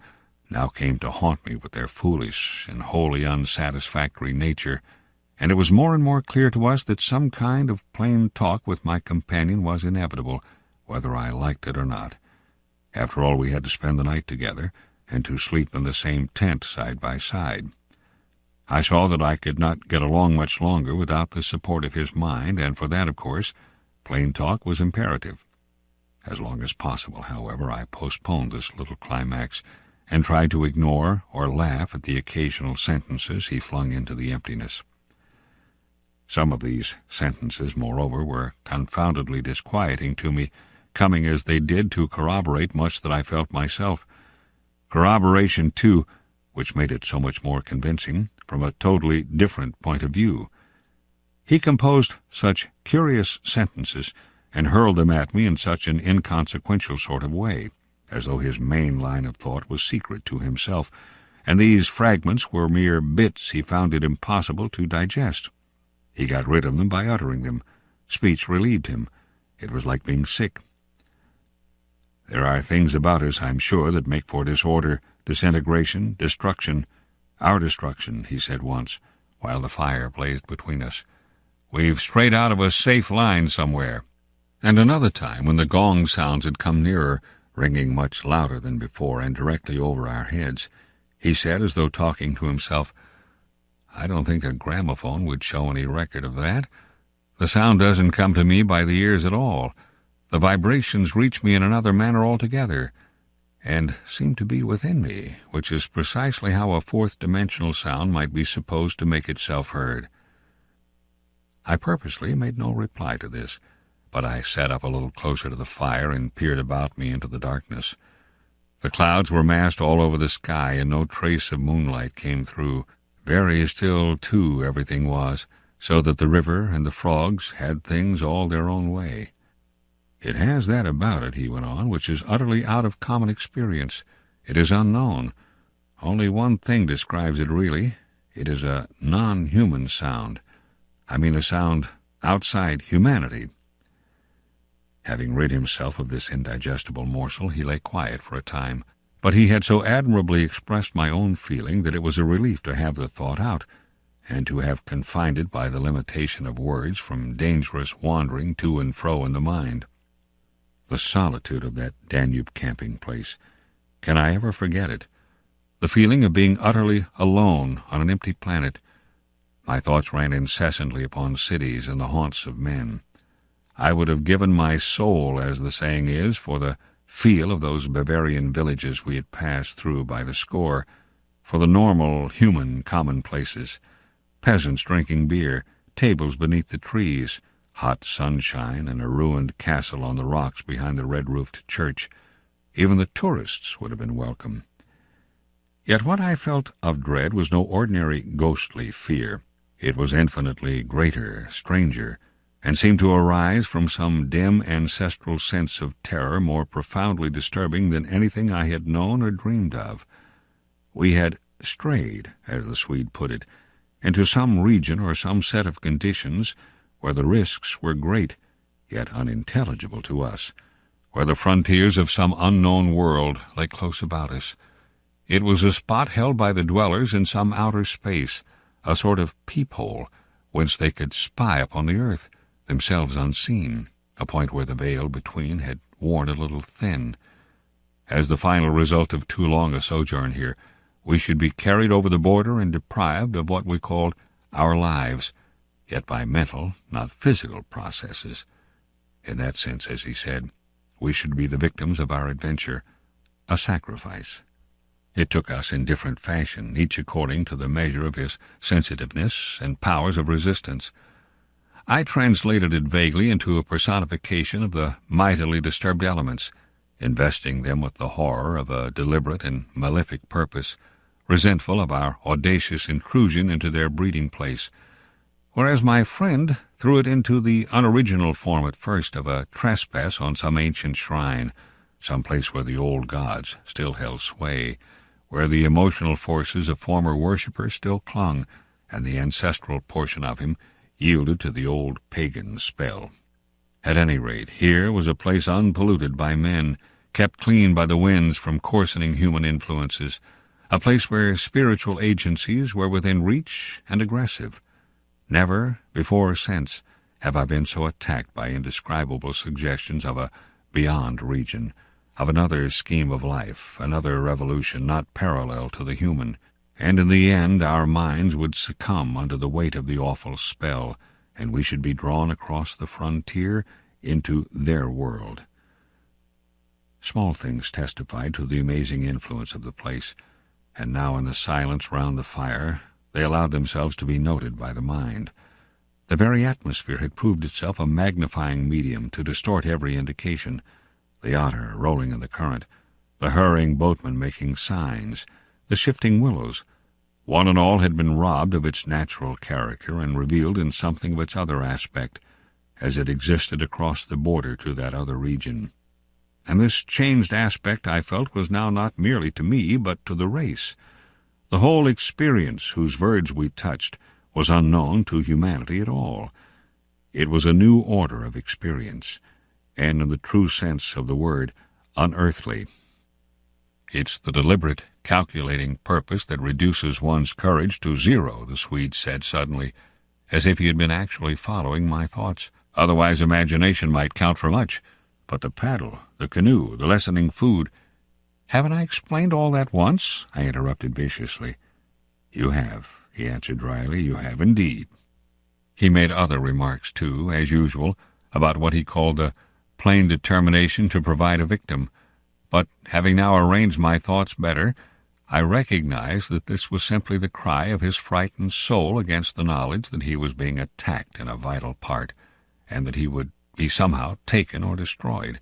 now came to haunt me with their foolish and wholly unsatisfactory nature, and it was more and more clear to us that some kind of plain talk with my companion was inevitable, whether I liked it or not. After all, we had to spend the night together, and to sleep in the same tent side by side. I saw that I could not get along much longer without the support of his mind, and for that, of course, plain talk was imperative. As long as possible, however, I postponed this little climax, and tried to ignore or laugh at the occasional sentences he flung into the emptiness. Some of these sentences, moreover, were confoundedly disquieting to me, coming as they did to corroborate much that I felt myself. Corroboration, too, which made it so much more convincing, from a totally different point of view. He composed such curious sentences, and hurled them at me in such an inconsequential sort of way, as though his main line of thought was secret to himself, and these fragments were mere bits he found it impossible to digest. He got rid of them by uttering them. Speech relieved him. It was like being sick. There are things about us, I'm sure, that make for disorder, disintegration, destruction. Our destruction, he said once, while the fire blazed between us. We've strayed out of a safe line somewhere. And another time, when the gong sounds had come nearer, ringing much louder than before and directly over our heads, he said, as though talking to himself, "I don't think a gramophone would show any record of that. The sound doesn't come to me by the ears at all. The vibrations reach me in another manner altogether, and seem to be within me, which is precisely how a fourth-dimensional sound might be supposed to make itself heard." I purposely made no reply to this, but I sat up a little closer to the fire and peered about me into the darkness. The clouds were massed all over the sky, and no trace of moonlight came through. Very still, too, everything was, so that the river and the frogs had things all their own way. "It has that about it," he went on, "which is utterly out of common experience. It is unknown. Only one thing describes it really. It is a non-human sound. I mean a sound outside humanity." Having rid himself of this indigestible morsel, he lay quiet for a time, but he had so admirably expressed my own feeling that it was a relief to have the thought out, and to have confined it by the limitation of words from dangerous wandering to and fro in the mind. The solitude of that Danube camping-place. Can I ever forget it? The feeling of being utterly alone on an empty planet. My thoughts ran incessantly upon cities and the haunts of men. I would have given my soul, as the saying is, for the feel of those Bavarian villages we had passed through by the score, for the normal, human commonplaces, peasants drinking beer, tables beneath the trees, hot sunshine, and a ruined castle on the rocks behind the red-roofed church. Even the tourists would have been welcome. Yet what I felt of dread was no ordinary ghostly fear. It was infinitely greater, stranger, and seemed to arise from some dim ancestral sense of terror more profoundly disturbing than anything I had known or dreamed of. We had strayed, as the Swede put it, into some region or some set of conditions where the risks were great, yet unintelligible to us, where the frontiers of some unknown world lay close about us. It was a spot held by the dwellers in some outer space, a sort of peephole, whence they could spy upon the earth, themselves unseen, a point where the veil between had worn a little thin. As the final result of too long a sojourn here, we should be carried over the border and deprived of what we called our lives, yet by mental, not physical processes. In that sense, as he said, we should be the victims of our adventure, a sacrifice. It took us in different fashion, each according to the measure of his sensitiveness and powers of resistance. I translated it vaguely into a personification of the mightily disturbed elements, investing them with the horror of a deliberate and malefic purpose, resentful of our audacious intrusion into their breeding place, whereas my friend threw it into the unoriginal form at first of a trespass on some ancient shrine, some place where the old gods still held sway, where the emotional forces of former worshippers still clung, and the ancestral portion of him yielded to the old pagan spell. At any rate, here was a place unpolluted by men, kept clean by the winds from coarsening human influences, a place where spiritual agencies were within reach and aggressive. Never, before or since, have I been so attacked by indescribable suggestions of a beyond region, of another scheme of life, another revolution not parallel to the human, and in the end our minds would succumb under the weight of the awful spell, and we should be drawn across the frontier into their world. Small things testified to the amazing influence of the place, and now in the silence round the fire they allowed themselves to be noted by the mind. The very atmosphere had proved itself a magnifying medium to distort every indication, the otter rolling in the current, the hurrying boatman making signs, the shifting willows. One and all had been robbed of its natural character and revealed in something of its other aspect, as it existed across the border to that other region. And this changed aspect, I felt, was now not merely to me, but to the race. The whole experience whose verge we touched was unknown to humanity at all. It was a new order of experience, and in the true sense of the word, unearthly. It's the deliberate, calculating purpose that reduces one's courage to zero, the Swede said suddenly, as if he had been actually following my thoughts. Otherwise imagination might count for much. But the paddle, the canoe, the lessening food— "Haven't I explained all that once?" I interrupted viciously. "You have," he answered dryly. "You have indeed." He made other remarks, too, as usual, about what he called the plain determination to provide a victim. But, having now arranged my thoughts better, I recognized that this was simply the cry of his frightened soul against the knowledge that he was being attacked in a vital part, and that he would be somehow taken or destroyed.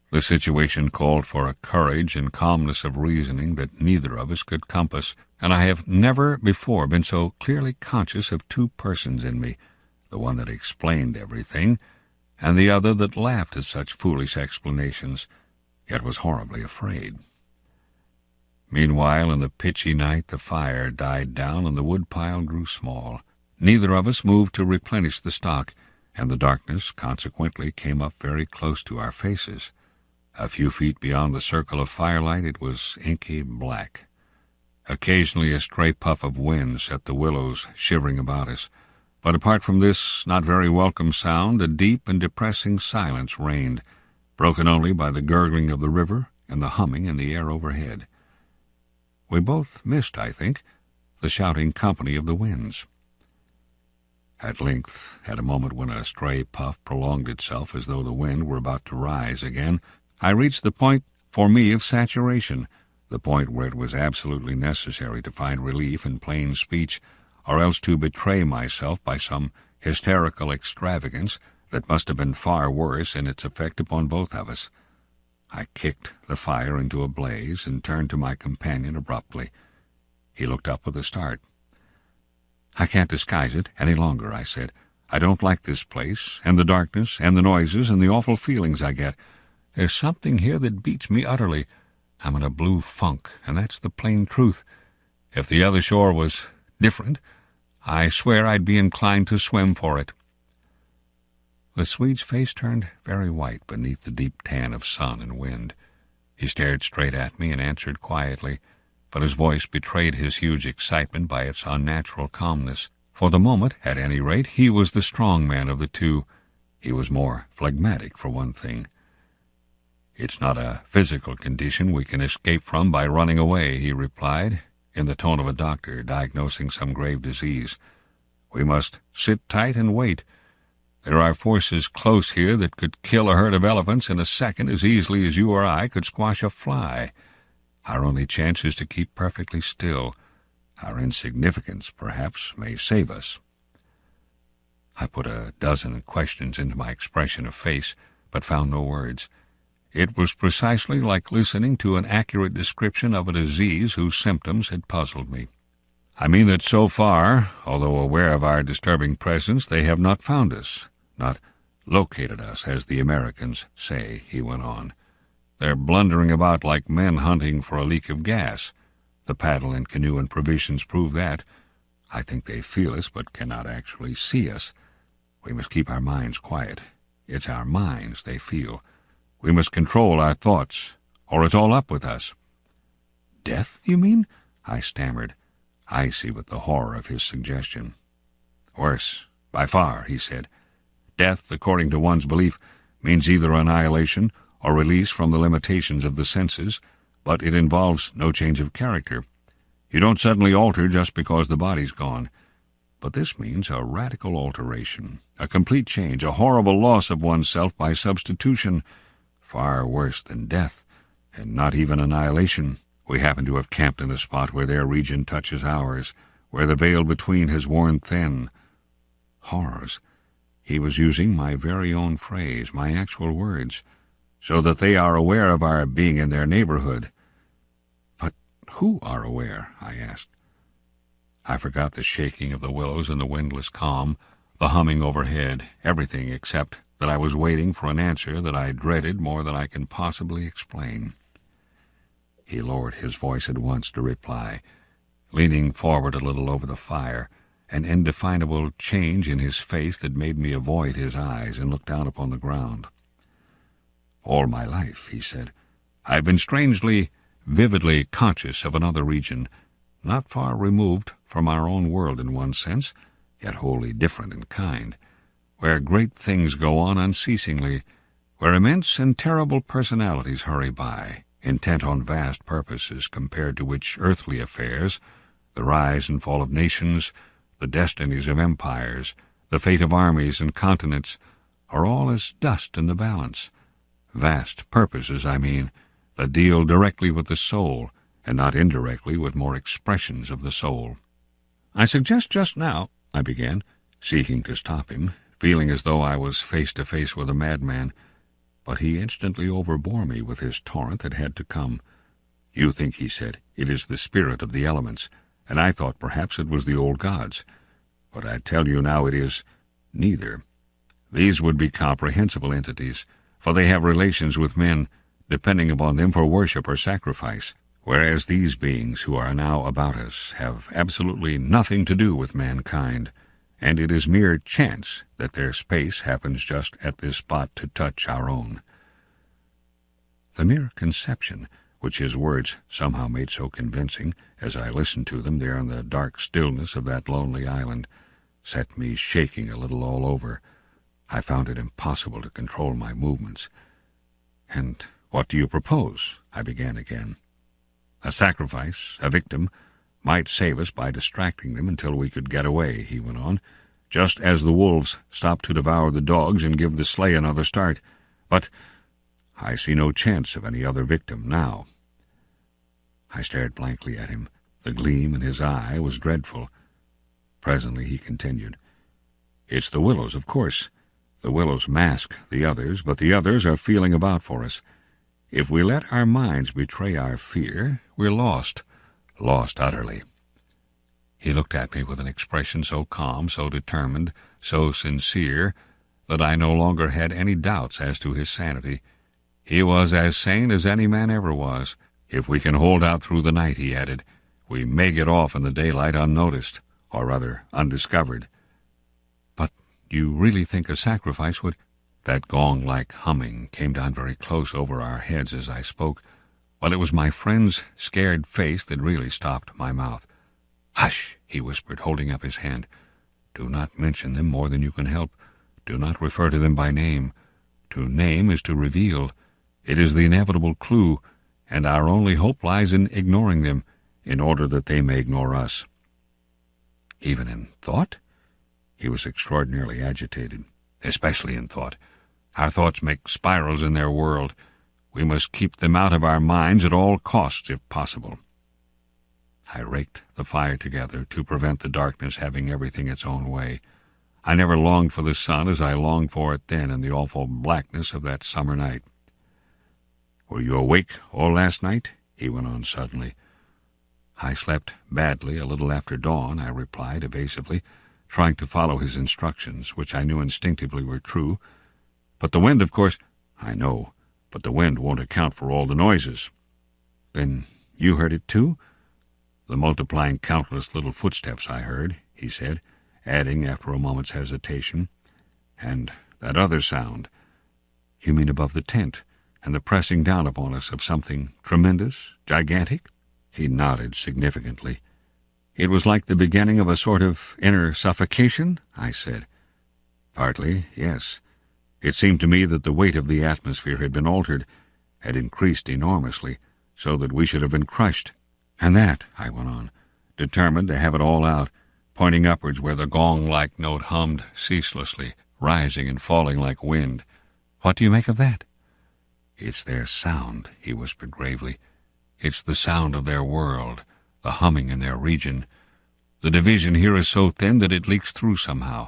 The situation called for a courage and calmness of reasoning that neither of us could compass, and I have never before been so clearly conscious of two persons in me, the one that explained everything, and the other that laughed at such foolish explanations, yet was horribly afraid. Meanwhile, in the pitchy night, the fire died down and the wood-pile grew small. Neither of us moved to replenish the stock, and the darkness, consequently, came up very close to our faces. A few feet beyond the circle of firelight it was inky black. Occasionally a stray puff of wind set the willows shivering about us, but apart from this not very welcome sound, a deep and depressing silence reigned, broken only by the gurgling of the river and the humming in the air overhead. We both missed, I think, the shouting company of the winds. At length, at a moment when a stray puff prolonged itself as though the wind were about to rise again, I reached the point for me of saturation, the point where it was absolutely necessary to find relief in plain speech, or else to betray myself by some hysterical extravagance that must have been far worse in its effect upon both of us. I kicked the fire into a blaze and turned to my companion abruptly. He looked up with a start. "I can't disguise it any longer," I said. "I don't like this place, and the darkness, and the noises, and the awful feelings I get. There's something here that beats me utterly. I'm in a blue funk, and that's the plain truth. If the other shore was different, I swear I'd be inclined to swim for it." The Swede's face turned very white beneath the deep tan of sun and wind. He stared straight at me and answered quietly, but his voice betrayed his huge excitement by its unnatural calmness. For the moment, at any rate, he was the strong man of the two. He was more phlegmatic, for one thing. "It's not a physical condition we can escape from by running away," he replied, in the tone of a doctor diagnosing some grave disease. "We must sit tight and wait. There are forces close here that could kill a herd of elephants in a second as easily as you or I could squash a fly. Our only chance is to keep perfectly still. Our insignificance, perhaps, may save us." I put a dozen questions into my expression of face, but found no words. It was precisely like listening to an accurate description of a disease whose symptoms had puzzled me. "I mean that so far, although aware of our disturbing presence, they have not found us, not located us, as the Americans say," he went on. "They're blundering about like men hunting for a leak of gas. The paddle and canoe and provisions prove that. I think they feel us, but cannot actually see us. We must keep our minds quiet. It's our minds they feel. We must control our thoughts, or it's all up with us." "Death, you mean?" I stammered, icy with the horror of his suggestion. "Worse, by far," he said. "Death, according to one's belief, means either annihilation or release from the limitations of the senses, but it involves no change of character. You don't suddenly alter just because the body's gone. But this means a radical alteration, a complete change, a horrible loss of oneself by substitution, far worse than death, and not even annihilation. We happen to have camped in a spot where their region touches ours, where the veil between has worn thin." Horrors! He was using my very own phrase, my actual words, "so that they are aware of our being in their neighborhood." "But who are aware?" I asked. I forgot the shaking of the willows and the windless calm, the humming overhead, everything except that I was waiting for an answer that I dreaded more than I can possibly explain. He lowered his voice at once to reply, leaning forward a little over the fire, an indefinable change in his face that made me avoid his eyes and look down upon the ground. "All my life," he said, "I've been strangely, vividly conscious of another region, not far removed from our own world in one sense, yet wholly different in kind, where great things go on unceasingly, where immense and terrible personalities hurry by, intent on vast purposes compared to which earthly affairs, the rise and fall of nations, the destinies of empires, the fate of armies and continents, are all as dust in the balance. Vast purposes, I mean, that deal directly with the soul, and not indirectly with more expressions of the soul." "I suggest just now," I began, seeking to stop him, feeling as though I was face to face with a madman, but he instantly overbore me with his torrent that had to come. "You think," he said, "it is the spirit of the elements, and I thought perhaps it was the old gods. But I tell you now it is neither. These would be comprehensible entities, for they have relations with men, depending upon them for worship or sacrifice, whereas these beings who are now about us have absolutely nothing to do with mankind, and it is mere chance that their space happens just at this spot to touch our own." The mere conception, which his words somehow made so convincing, as I listened to them there in the dark stillness of that lonely island, set me shaking a little all over. I found it impossible to control my movements. "And what do you propose?" I began again. "A sacrifice, a victim, might save us by distracting them until we could get away," he went on, "just as the wolves stop to devour the dogs and give the sleigh another start. But I see no chance of any other victim now." I stared blankly at him. The gleam in his eye was dreadful. Presently he continued, "It's the Willows, of course. The Willows mask the others, but the others are feeling about for us. If we let our minds betray our fear, we're lost utterly." He looked at me with an expression so calm, so determined, so sincere, that I no longer had any doubts as to his sanity. He was as sane as any man ever was. "If we can hold out through the night," he added, "we may get off in the daylight unnoticed, or rather undiscovered." "But you really think a sacrifice would—" That gong-like humming came down very close over our heads as I spoke, while it was my friend's scared face that really stopped my mouth. "Hush!" he whispered, holding up his hand. "Do not mention them more than you can help. Do not refer to them by name. To name is to reveal. It is the inevitable clue, and our only hope lies in ignoring them, in order that they may ignore us." "Even in thought?" He was extraordinarily agitated. "Especially in thought. Our thoughts make spirals in their world. We must keep them out of our minds at all costs, if possible." I raked the fire together to prevent the darkness having everything its own way. I never longed for the sun as I longed for it then in the awful blackness of that summer night. "Were you awake all last night?" he went on suddenly. "I slept badly a little after dawn," I replied evasively, trying to follow his instructions, which I knew instinctively were true. "But the wind, of course—" "I know, but the wind won't account for all the noises." "Then you heard it too?" "The multiplying countless little footsteps I heard," he said, adding after a moment's hesitation, "and that other sound." "You mean above the tent, and the pressing down upon us of something tremendous, gigantic?" He nodded significantly. "It was like the beginning of a sort of inner suffocation?" I said. "Partly, yes. It seemed to me that the weight of the atmosphere had been altered, had increased enormously, so that we should have been crushed. And that," I went on, determined to have it all out, pointing upwards where the gong-like note hummed ceaselessly, rising and falling like wind. "What do you make of that?" "It's their sound," he whispered gravely. "It's the sound of their world, the humming in their region. The division here is so thin that it leaks through somehow.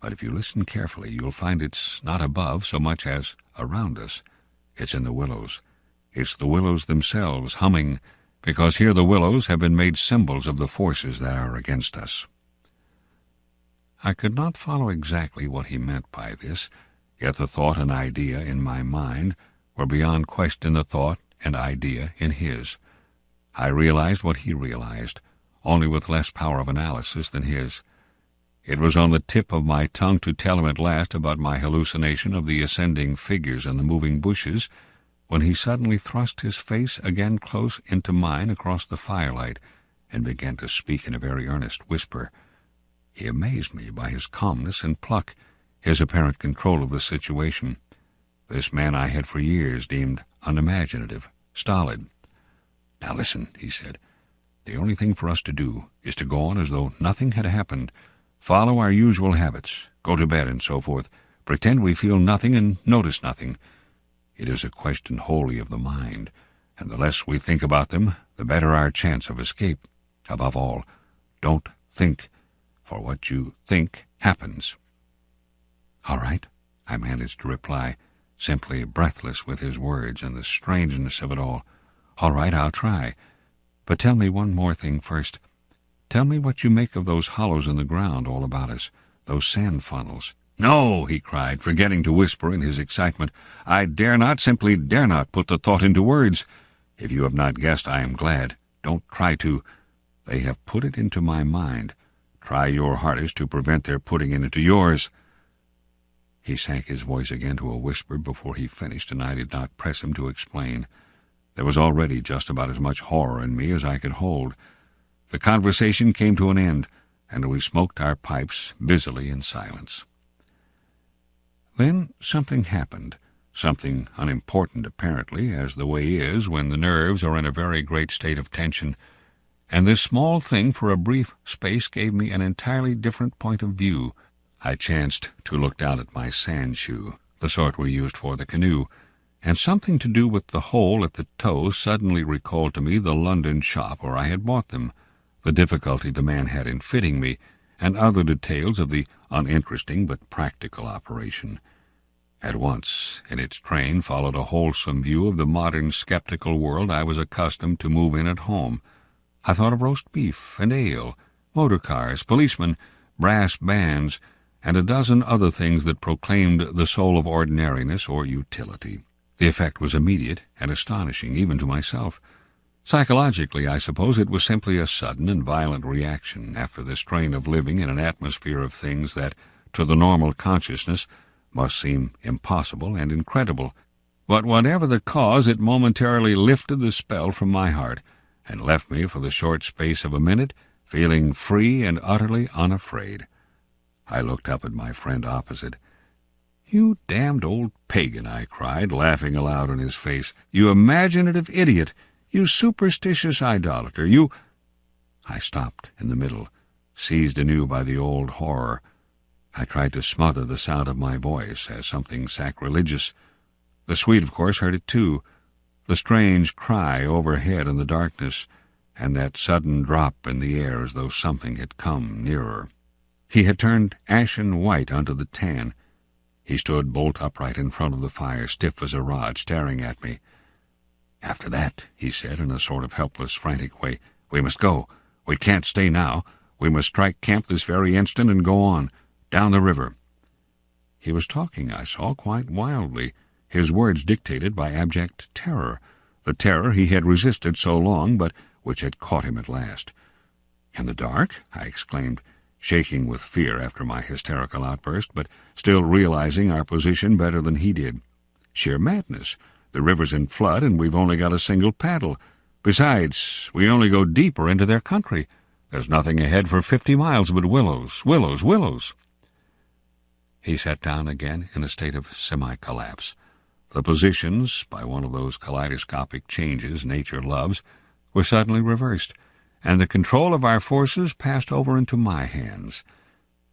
But if you listen carefully, you'll find it's not above so much as around us. It's in the willows. It's the willows themselves humming, because here the willows have been made symbols of the forces that are against us." I could not follow exactly what he meant by this, yet the thought and idea in my mind were beyond question the thought and idea in his. I realized what he realized, only with less power of analysis than his. It was on the tip of my tongue to tell him at last about my hallucination of the ascending figures and the moving bushes, when he suddenly thrust his face again close into mine across the firelight, and began to speak in a very earnest whisper. He amazed me by his calmness and pluck, his apparent control of the situation. This man I had for years deemed unimaginative, stolid. "Now listen," he said. "The only thing for us to do is to go on as though nothing had happened, follow our usual habits, go to bed and so forth, pretend we feel nothing and notice nothing. It is a question wholly of the mind, and the less we think about them, the better our chance of escape. Above all, don't think, for what you think happens." "All right," I managed to reply, simply breathless with his words and the strangeness of it all. "All right, I'll try. But tell me one more thing first. Tell me what you make of those hollows in the ground all about us, those sand funnels." "No," he cried, forgetting to whisper in his excitement. "I dare not, simply dare not put the thought into words. If you have not guessed, I am glad. Don't try to. They have put it into my mind. Try your hardest to prevent their putting it into yours." He sank his voice again to a whisper before he finished, and I did not press him to explain. There was already just about as much horror in me as I could hold. The conversation came to an end, and we smoked our pipes busily in silence. Then something happened, something unimportant apparently, as the way is when the nerves are in a very great state of tension, and this small thing for a brief space gave me an entirely different point of view. I chanced to look down at my sand shoe, the sort we used for the canoe, and something to do with the hole at the toe suddenly recalled to me the London shop where I had bought them, the difficulty the man had in fitting me, and other details of the uninteresting but practical operation. At once, in its train, followed a wholesome view of the modern skeptical world I was accustomed to move in at home. I thought of roast beef and ale, motor cars, policemen, brass bands, and a dozen other things that proclaimed the soul of ordinariness or utility. The effect was immediate and astonishing, even to myself. Psychologically, I suppose it was simply a sudden and violent reaction after the strain of living in an atmosphere of things that, to the normal consciousness, must seem impossible and incredible. But whatever the cause, it momentarily lifted the spell from my heart, and left me for the short space of a minute feeling free and utterly unafraid. I looked up at my friend opposite. "You damned old pagan," I cried, laughing aloud in his face. "You imaginative idiot! You superstitious idolater! You—" I stopped in the middle, seized anew by the old horror. I tried to smother the sound of my voice as something sacrilegious. The Swede, of course, heard it too, the strange cry overhead in the darkness, and that sudden drop in the air as though something had come nearer. He had turned ashen white under the tan. He stood bolt upright in front of the fire, stiff as a rod, staring at me. "After that," he said in a sort of helpless, frantic way, "we must go. We can't stay now. We must strike camp this very instant and go on, down the river." He was talking, I saw, quite wildly, his words dictated by abject terror, the terror he had resisted so long, but which had caught him at last. "In the dark?" I exclaimed, shaking with fear after my hysterical outburst, but still realizing our position better than he did. "Sheer madness. The river's in flood, and we've only got a single paddle. Besides, we only go deeper into their country. There's nothing ahead for 50 miles but willows, willows, willows." He sat down again in a state of semi-collapse. The positions, by one of those kaleidoscopic changes nature loves, were suddenly reversed, and the control of our forces passed over into my hands.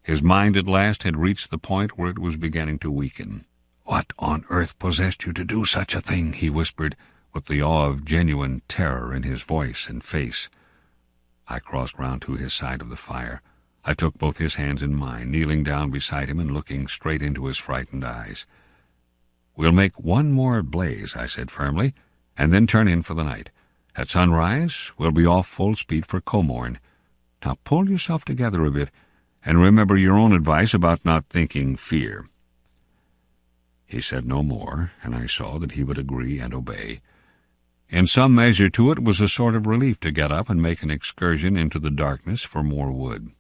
His mind at last had reached the point where it was beginning to weaken. "What on earth possessed you to do such a thing?" he whispered, with the awe of genuine terror in his voice and face. I crossed round to his side of the fire. I took both his hands in mine, kneeling down beside him and looking straight into his frightened eyes. "We'll make one more blaze," I said firmly, "and then turn in for the night. At sunrise, we'll be off full speed for Comorn. Now pull yourself together a bit, and remember your own advice about not thinking fear." He said no more, and I saw that he would agree and obey. In some measure, too, it was a sort of relief to get up and make an excursion into the darkness for more wood.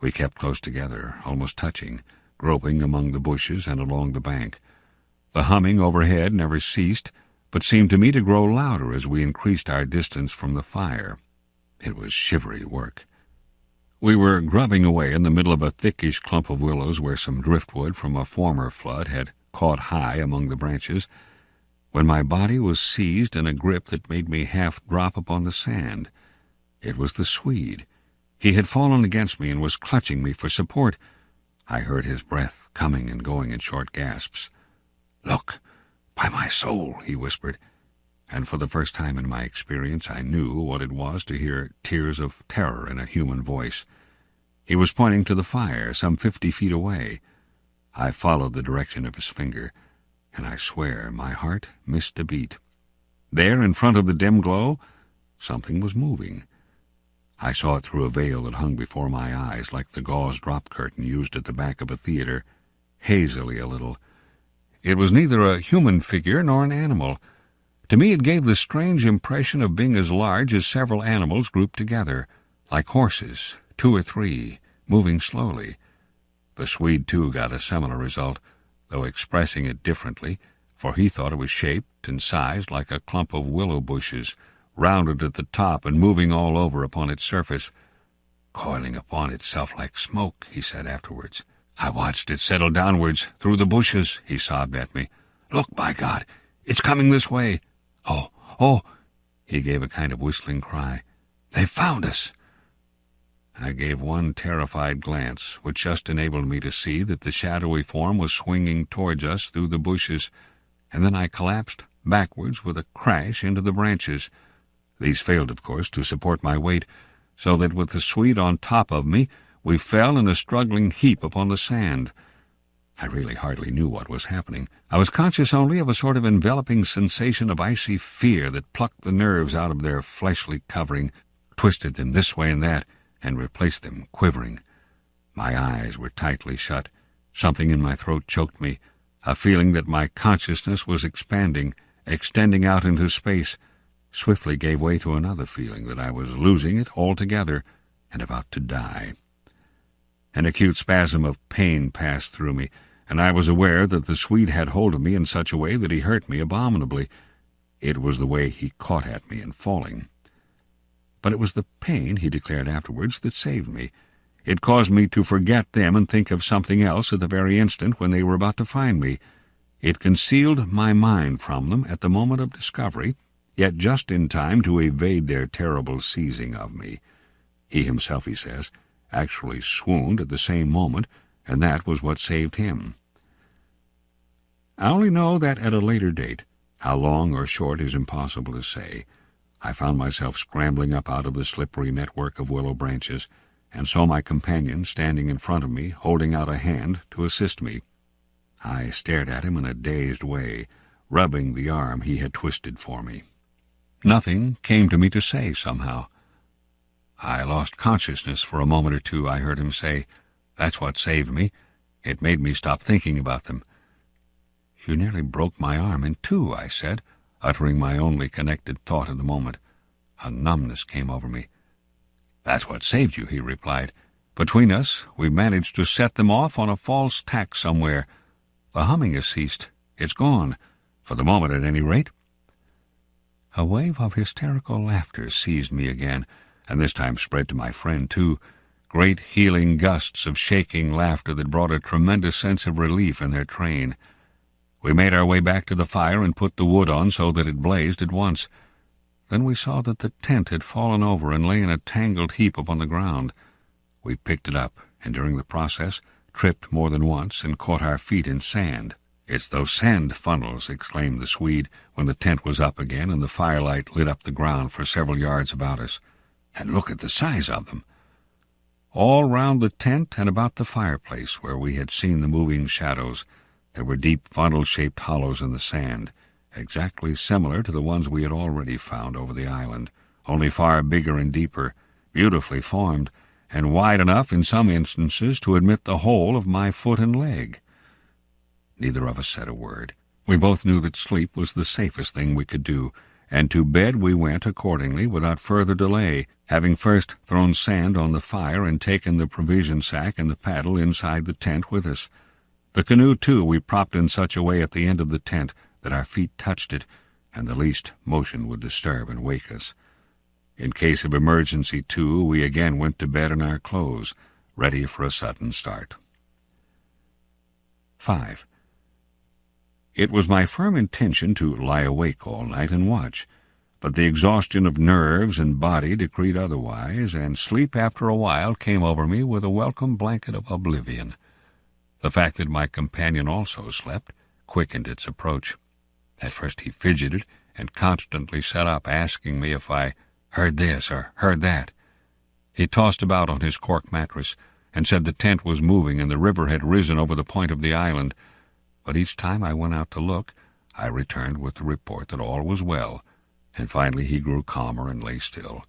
We kept close together, almost touching, groping among the bushes and along the bank. The humming overhead never ceased, but seemed to me to grow louder as we increased our distance from the fire. It was shivery work. We were grubbing away in the middle of a thickish clump of willows where some driftwood from a former flood had caught high among the branches, when my body was seized in a grip that made me half drop upon the sand. It was the Swede. He had fallen against me and was clutching me for support. I heard his breath coming and going in short gasps. "Look, by my soul," he whispered, and for the first time in my experience I knew what it was to hear tears of terror in a human voice. He was pointing to the fire, some 50 feet away. I followed the direction of his finger, and I swear my heart missed a beat. There, in front of the dim glow, something was moving. I saw it through a veil that hung before my eyes like the gauze drop curtain used at the back of a theater, hazily a little. It was neither a human figure nor an animal. To me it gave the strange impression of being as large as several animals grouped together, like horses, 2 or 3, moving slowly. The Swede, too, got a similar result, though expressing it differently, for he thought it was shaped and sized like a clump of willow bushes, rounded at the top and moving all over upon its surface. "Coiling upon itself like smoke," he said afterwards. "I watched it settle downwards through the bushes," he sobbed at me. "Look, by God, it's coming this way. Oh," he gave a kind of whistling cry. "They've found us." I gave one terrified glance, which just enabled me to see that the shadowy form was swinging towards us through the bushes, and then I collapsed backwards with a crash into the branches. These failed, of course, to support my weight, so that with the Swede on top of me, we fell in a struggling heap upon the sand. I really hardly knew what was happening. I was conscious only of a sort of enveloping sensation of icy fear that plucked the nerves out of their fleshly covering, twisted them this way and that, and replaced them quivering. My eyes were tightly shut. Something in my throat choked me, a feeling that my consciousness was expanding, extending out into space, swiftly gave way to another feeling that I was losing it altogether and about to die. An acute spasm of pain passed through me, and I was aware that the Swede had hold of me in such a way that he hurt me abominably. It was the way he caught at me in falling. But it was the pain, he declared afterwards, that saved me. It caused me to forget them and think of something else at the very instant when they were about to find me. It concealed my mind from them at the moment of discovery, yet just in time to evade their terrible seizing of me. He himself, he says, actually swooned at the same moment, and that was what saved him. I only know that at a later date, how long or short is impossible to say, I found myself scrambling up out of the slippery network of willow branches, and saw my companion standing in front of me, holding out a hand to assist me. I stared at him in a dazed way, rubbing the arm he had twisted for me. Nothing came to me to say, somehow. "I lost consciousness for a moment or two," I heard him say. "That's what saved me. It made me stop thinking about them." "You nearly broke my arm in two," I said, uttering my only connected thought at the moment. A numbness came over me. "That's what saved you," he replied. "Between us, we managed to set them off on a false tack somewhere. The humming has ceased. It's gone, for the moment at any rate." A wave of hysterical laughter seized me again, and this time spread to my friend, too. Great healing gusts of shaking laughter that brought a tremendous sense of relief in their train. We made our way back to the fire and put the wood on so that it blazed at once. Then we saw that the tent had fallen over and lay in a tangled heap upon the ground. We picked it up, and during the process tripped more than once and caught our feet in sand. "It's those sand funnels," exclaimed the Swede, when the tent was up again and the firelight lit up the ground for several yards about us. "And look at the size of them." All round the tent and about the fireplace, where we had seen the moving shadows, there were deep funnel-shaped hollows in the sand, exactly similar to the ones we had already found over the island, only far bigger and deeper, beautifully formed, and wide enough in some instances to admit the whole of my foot and leg. Neither of us said a word. We both knew that sleep was the safest thing we could do, and to bed we went accordingly without further delay, having first thrown sand on the fire and taken the provision sack and the paddle inside the tent with us. The canoe, too, we propped in such a way at the end of the tent that our feet touched it, and the least motion would disturb and wake us. In case of emergency, too, we again went to bed in our clothes, ready for a sudden start. 5. It was my firm intention to lie awake all night and watch, but the exhaustion of nerves and body decreed otherwise, and sleep after a while came over me with a welcome blanket of oblivion. The fact that my companion also slept quickened its approach. At first he fidgeted and constantly sat up, asking me if I heard this or heard that. He tossed about on his cork mattress and said the tent was moving and the river had risen over the point of the island, but each time I went out to look, I returned with the report that all was well, and finally he grew calmer and lay still.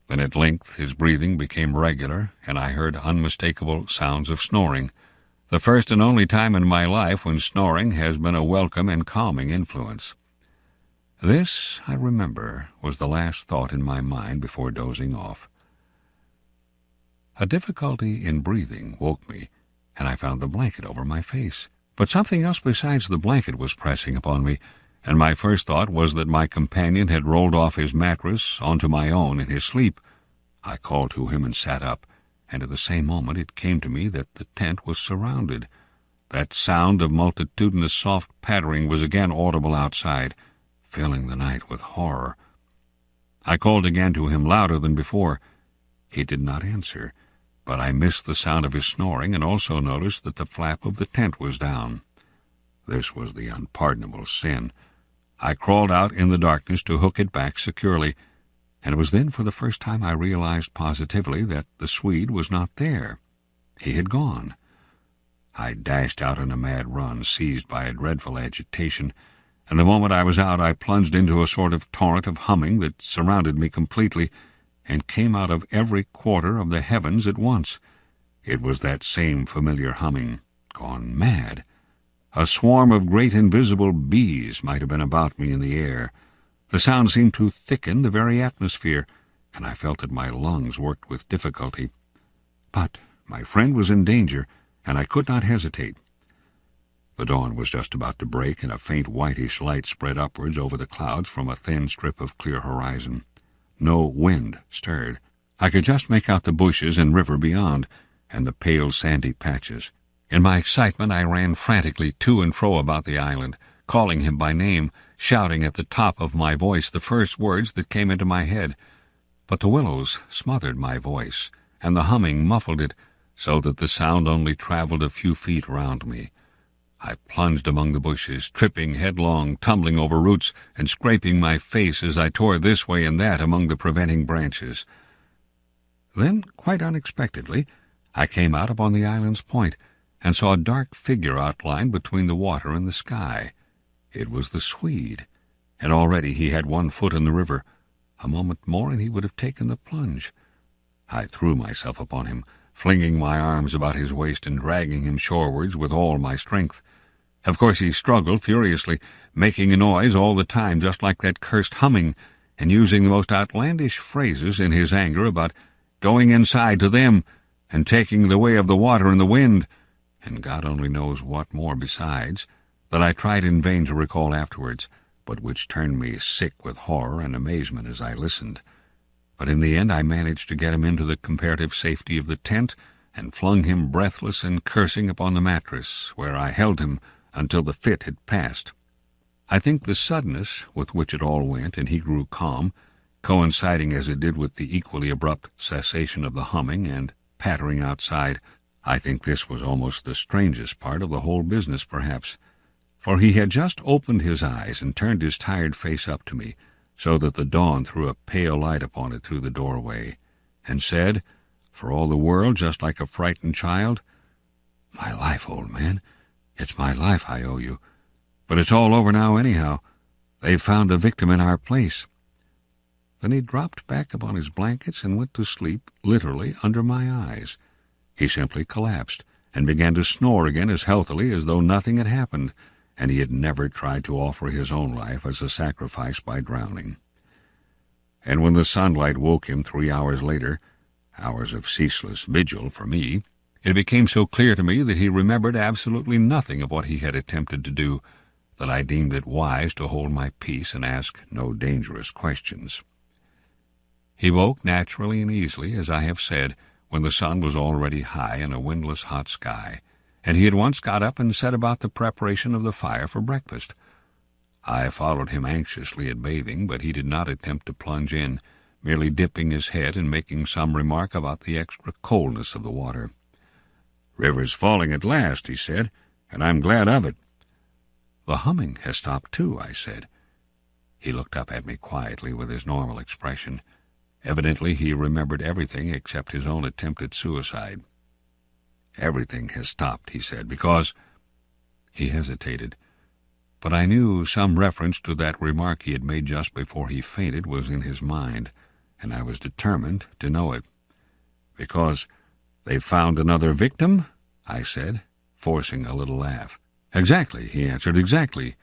Then at length his breathing became regular, and I heard unmistakable sounds of snoring, the first and only time in my life when snoring has been a welcome and calming influence. This, I remember, was the last thought in my mind before dozing off. A difficulty in breathing woke me, and I found the blanket over my face. But something else besides the blanket was pressing upon me, and my first thought was that my companion had rolled off his mattress onto my own in his sleep. I called to him and sat up, and at the same moment it came to me that the tent was surrounded. That sound of multitudinous soft pattering was again audible outside, filling the night with horror. I called again to him louder than before. He did not answer, but I missed the sound of his snoring and also noticed that the flap of the tent was down. This was the unpardonable sin. I crawled out in the darkness to hook it back securely, and it was then for the first time I realized positively that the Swede was not there. He had gone. I dashed out in a mad run, seized by a dreadful agitation, and the moment I was out I plunged into a sort of torrent of humming that surrounded me completely, and came out of every quarter of the heavens at once. It was that same familiar humming, gone mad. A swarm of great invisible bees might have been about me in the air. The sound seemed to thicken the very atmosphere, and I felt that my lungs worked with difficulty. But my friend was in danger, and I could not hesitate. The dawn was just about to break, and a faint whitish light spread upwards over the clouds from a thin strip of clear horizon. No wind stirred. I could just make out the bushes and river beyond, and the pale sandy patches. In my excitement I ran frantically to and fro about the island, calling him by name, shouting at the top of my voice the first words that came into my head. But the willows smothered my voice, and the humming muffled it, so that the sound only traveled a few feet round me. I plunged among the bushes, tripping headlong, tumbling over roots, and scraping my face as I tore this way and that among the preventing branches. Then, quite unexpectedly, I came out upon the island's point, and saw a dark figure outlined between the water and the sky. It was the Swede, and already he had one foot in the river. A moment more and he would have taken the plunge. I threw myself upon him, flinging my arms about his waist and dragging him shorewards with all my strength. Of course he struggled furiously, making a noise all the time just like that cursed humming, and using the most outlandish phrases in his anger about going inside to them, and taking the way of the water and the wind, and God only knows what more besides, that I tried in vain to recall afterwards, but which turned me sick with horror and amazement as I listened. But in the end I managed to get him into the comparative safety of the tent and flung him breathless and cursing upon the mattress, where I held him until the fit had passed. I think the suddenness with which it all went, and he grew calm, coinciding as it did with the equally abrupt cessation of the humming and pattering outside, I think this was almost the strangest part of the whole business, perhaps, for he had just opened his eyes and turned his tired face up to me, so that the dawn threw a pale light upon it through the doorway, and said, for all the world just like a frightened child, "My life, old man, it's my life I owe you. But it's all over now anyhow. They've found a victim in our place." Then he dropped back upon his blankets and went to sleep, literally under my eyes. He simply collapsed, and began to snore again as healthily as though nothing had happened, and he had never tried to offer his own life as a sacrifice by drowning. And when the sunlight woke him 3 hours later, hours of ceaseless vigil for me, it became so clear to me that he remembered absolutely nothing of what he had attempted to do, that I deemed it wise to hold my peace and ask no dangerous questions. He woke naturally and easily, as I have said, when the sun was already high in a windless hot sky, and he at once got up and set about the preparation of the fire for breakfast. I followed him anxiously at bathing, but he did not attempt to plunge in, merely dipping his head and making some remark about the extra coldness of the water. "River's falling at last," he said, "and I'm glad of it." "The humming has stopped too," I said. He looked up at me quietly with his normal expression. Evidently he remembered everything except his own attempt at suicide. "Everything has stopped," he said, "because—" He hesitated, but I knew some reference to that remark he had made just before he fainted was in his mind, and I was determined to know it. "Because they've found another victim?" I said, forcing a little laugh. "Exactly," he answered, "exactly.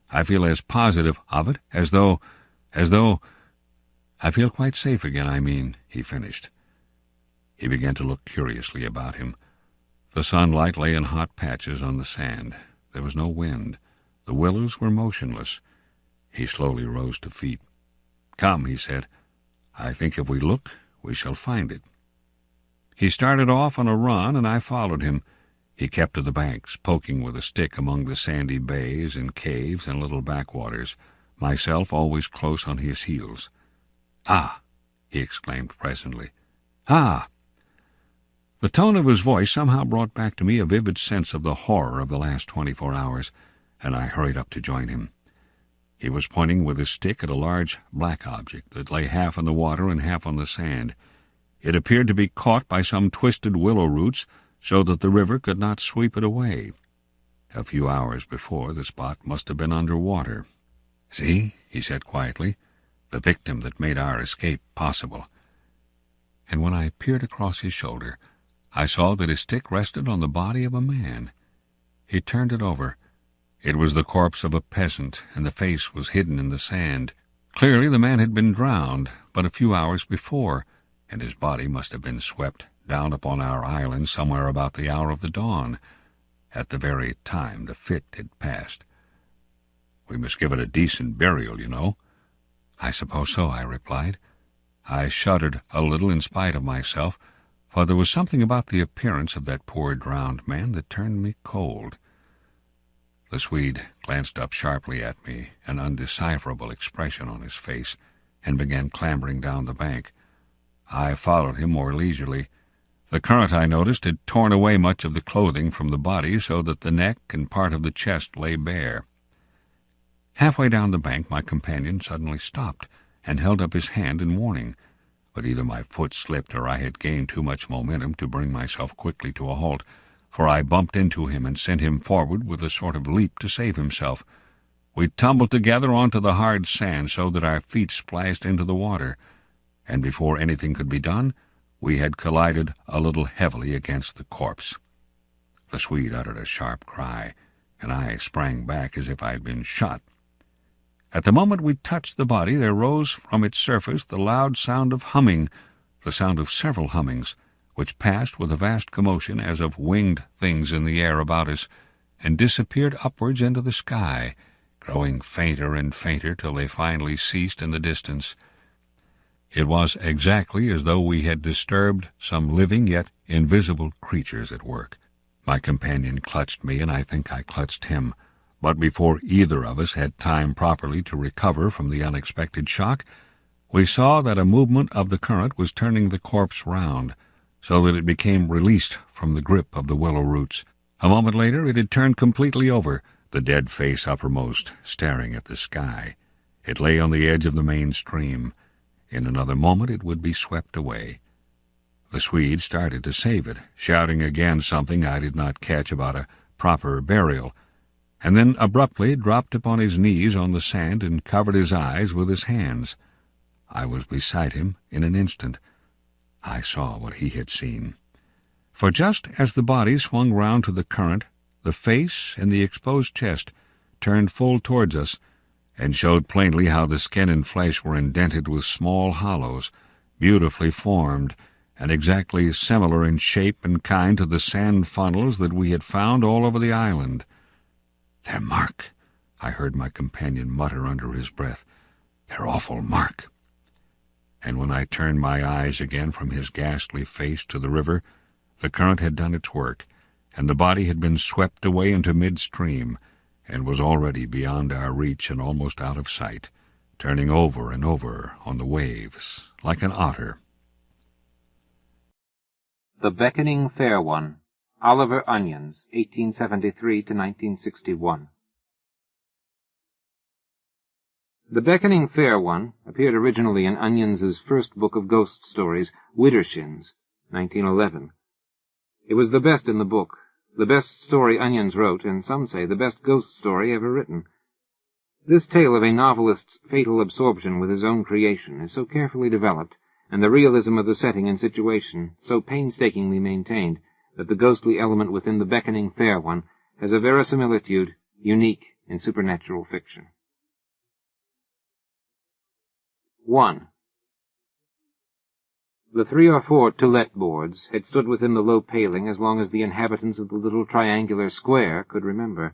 I feel as positive of it as though— I feel quite safe again, I mean," he finished. He began to look curiously about him. The sunlight lay in hot patches on the sand. There was no wind. The willows were motionless. He slowly rose to feet. "Come," he said. "I think if we look, we shall find it." He started off on a run, and I followed him. He kept to the banks, poking with a stick among the sandy bays and caves and little backwaters, myself always close on his heels. "Ah!" he exclaimed presently. "Ah!" The tone of his voice somehow brought back to me a vivid sense of the horror of the last 24 hours, and I hurried up to join him. He was pointing with his stick at a large black object that lay half in the water and half on the sand. It appeared to be caught by some twisted willow roots, so that the river could not sweep it away. A few hours before, the spot must have been under water. "See," he said quietly, "the victim that made our escape possible." And when I peered across his shoulder, I saw that his stick rested on the body of a man. He turned it over. It was the corpse of a peasant, and the face was hidden in the sand. Clearly the man had been drowned but a few hours before, and his body must have been swept down upon our island somewhere about the hour of the dawn, at the very time the fit had passed. "We must give it a decent burial, you know." "I suppose so," I replied. I shuddered a little in spite of myself, for there was something about the appearance of that poor drowned man that turned me cold. The Swede glanced up sharply at me, an undecipherable expression on his face, and began clambering down the bank. I followed him more leisurely. The current, I noticed, had torn away much of the clothing from the body, so that the neck and part of the chest lay bare. Halfway down the bank my companion suddenly stopped, and held up his hand in warning, but either my foot slipped or I had gained too much momentum to bring myself quickly to a halt, for I bumped into him and sent him forward with a sort of leap to save himself. We tumbled together onto the hard sand so that our feet splashed into the water, and before anything could be done, we had collided a little heavily against the corpse. The Swede uttered a sharp cry, and I sprang back as if I had been shot. At the moment we touched the body, there rose from its surface the loud sound of humming, the sound of several hummings, which passed with a vast commotion as of winged things in the air about us, and disappeared upwards into the sky, growing fainter and fainter till they finally ceased in the distance. It was exactly as though we had disturbed some living yet invisible creatures at work. My companion clutched me, and I think I clutched him. But before either of us had time properly to recover from the unexpected shock, we saw that a movement of the current was turning the corpse round, so that it became released from the grip of the willow roots. A moment later it had turned completely over, the dead face uppermost, staring at the sky. It lay on the edge of the main stream. In another moment it would be swept away. The Swede started to save it, shouting again something I did not catch about a proper burial, and then abruptly dropped upon his knees on the sand and covered his eyes with his hands. I was beside him in an instant. I saw what he had seen. For just as the body swung round to the current, the face and the exposed chest turned full towards us, and showed plainly how the skin and flesh were indented with small hollows, beautifully formed, and exactly similar in shape and kind to the sand funnels that we had found all over the island. "They're Mark," I heard my companion mutter under his breath. "They're awful Mark." And when I turned my eyes again from his ghastly face to the river, the current had done its work, and the body had been swept away into midstream, and was already beyond our reach and almost out of sight, turning over and over on the waves, like an otter. The Beckoning Fair One, Oliver Onions, 1873 to 1961. The Beckoning Fair One appeared originally in Onions's first book of ghost stories, Widdershins, 1911. It was the best in the book, the best story Onions wrote, and some say the best ghost story ever written. This tale of a novelist's fatal absorption with his own creation is so carefully developed, and the realism of the setting and situation so painstakingly maintained, that the ghostly element within the Beckoning Fair One has a verisimilitude unique in supernatural fiction. 1. The 3 or 4 to-let boards had stood within the low paling as long as the inhabitants of the little triangular square could remember,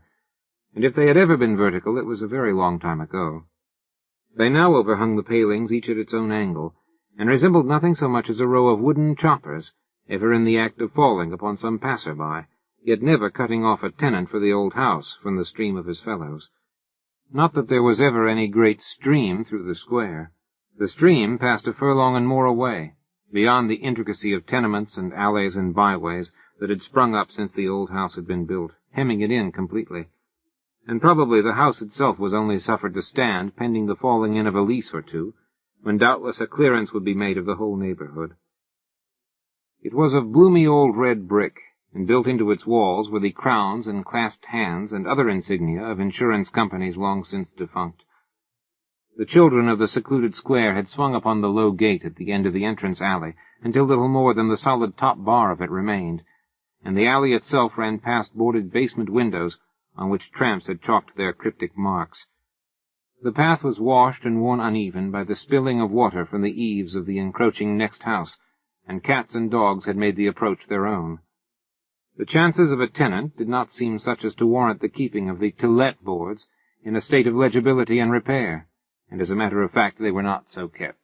and if they had ever been vertical, it was a very long time ago. They now overhung the palings, each at its own angle, and resembled nothing so much as a row of wooden choppers, ever in the act of falling upon some passer-by, yet never cutting off a tenant for the old house from the stream of his fellows. Not that there was ever any great stream through the square. The stream passed a furlong and more away, beyond the intricacy of tenements and alleys and byways that had sprung up since the old house had been built, hemming it in completely. And probably the house itself was only suffered to stand pending the falling in of a lease or two, when doubtless a clearance would be made of the whole neighborhood. It was of bloomy old red brick, and built into its walls were the crowns and clasped hands and other insignia of insurance companies long since defunct. The children of the secluded square had swung upon the low gate at the end of the entrance alley until little more than the solid top bar of it remained, and the alley itself ran past boarded basement windows on which tramps had chalked their cryptic marks. The path was washed and worn uneven by the spilling of water from the eaves of the encroaching next house, and cats and dogs had made the approach their own. The chances of a tenant did not seem such as to warrant the keeping of the to-let boards in a state of legibility and repair, and as a matter of fact they were not so kept.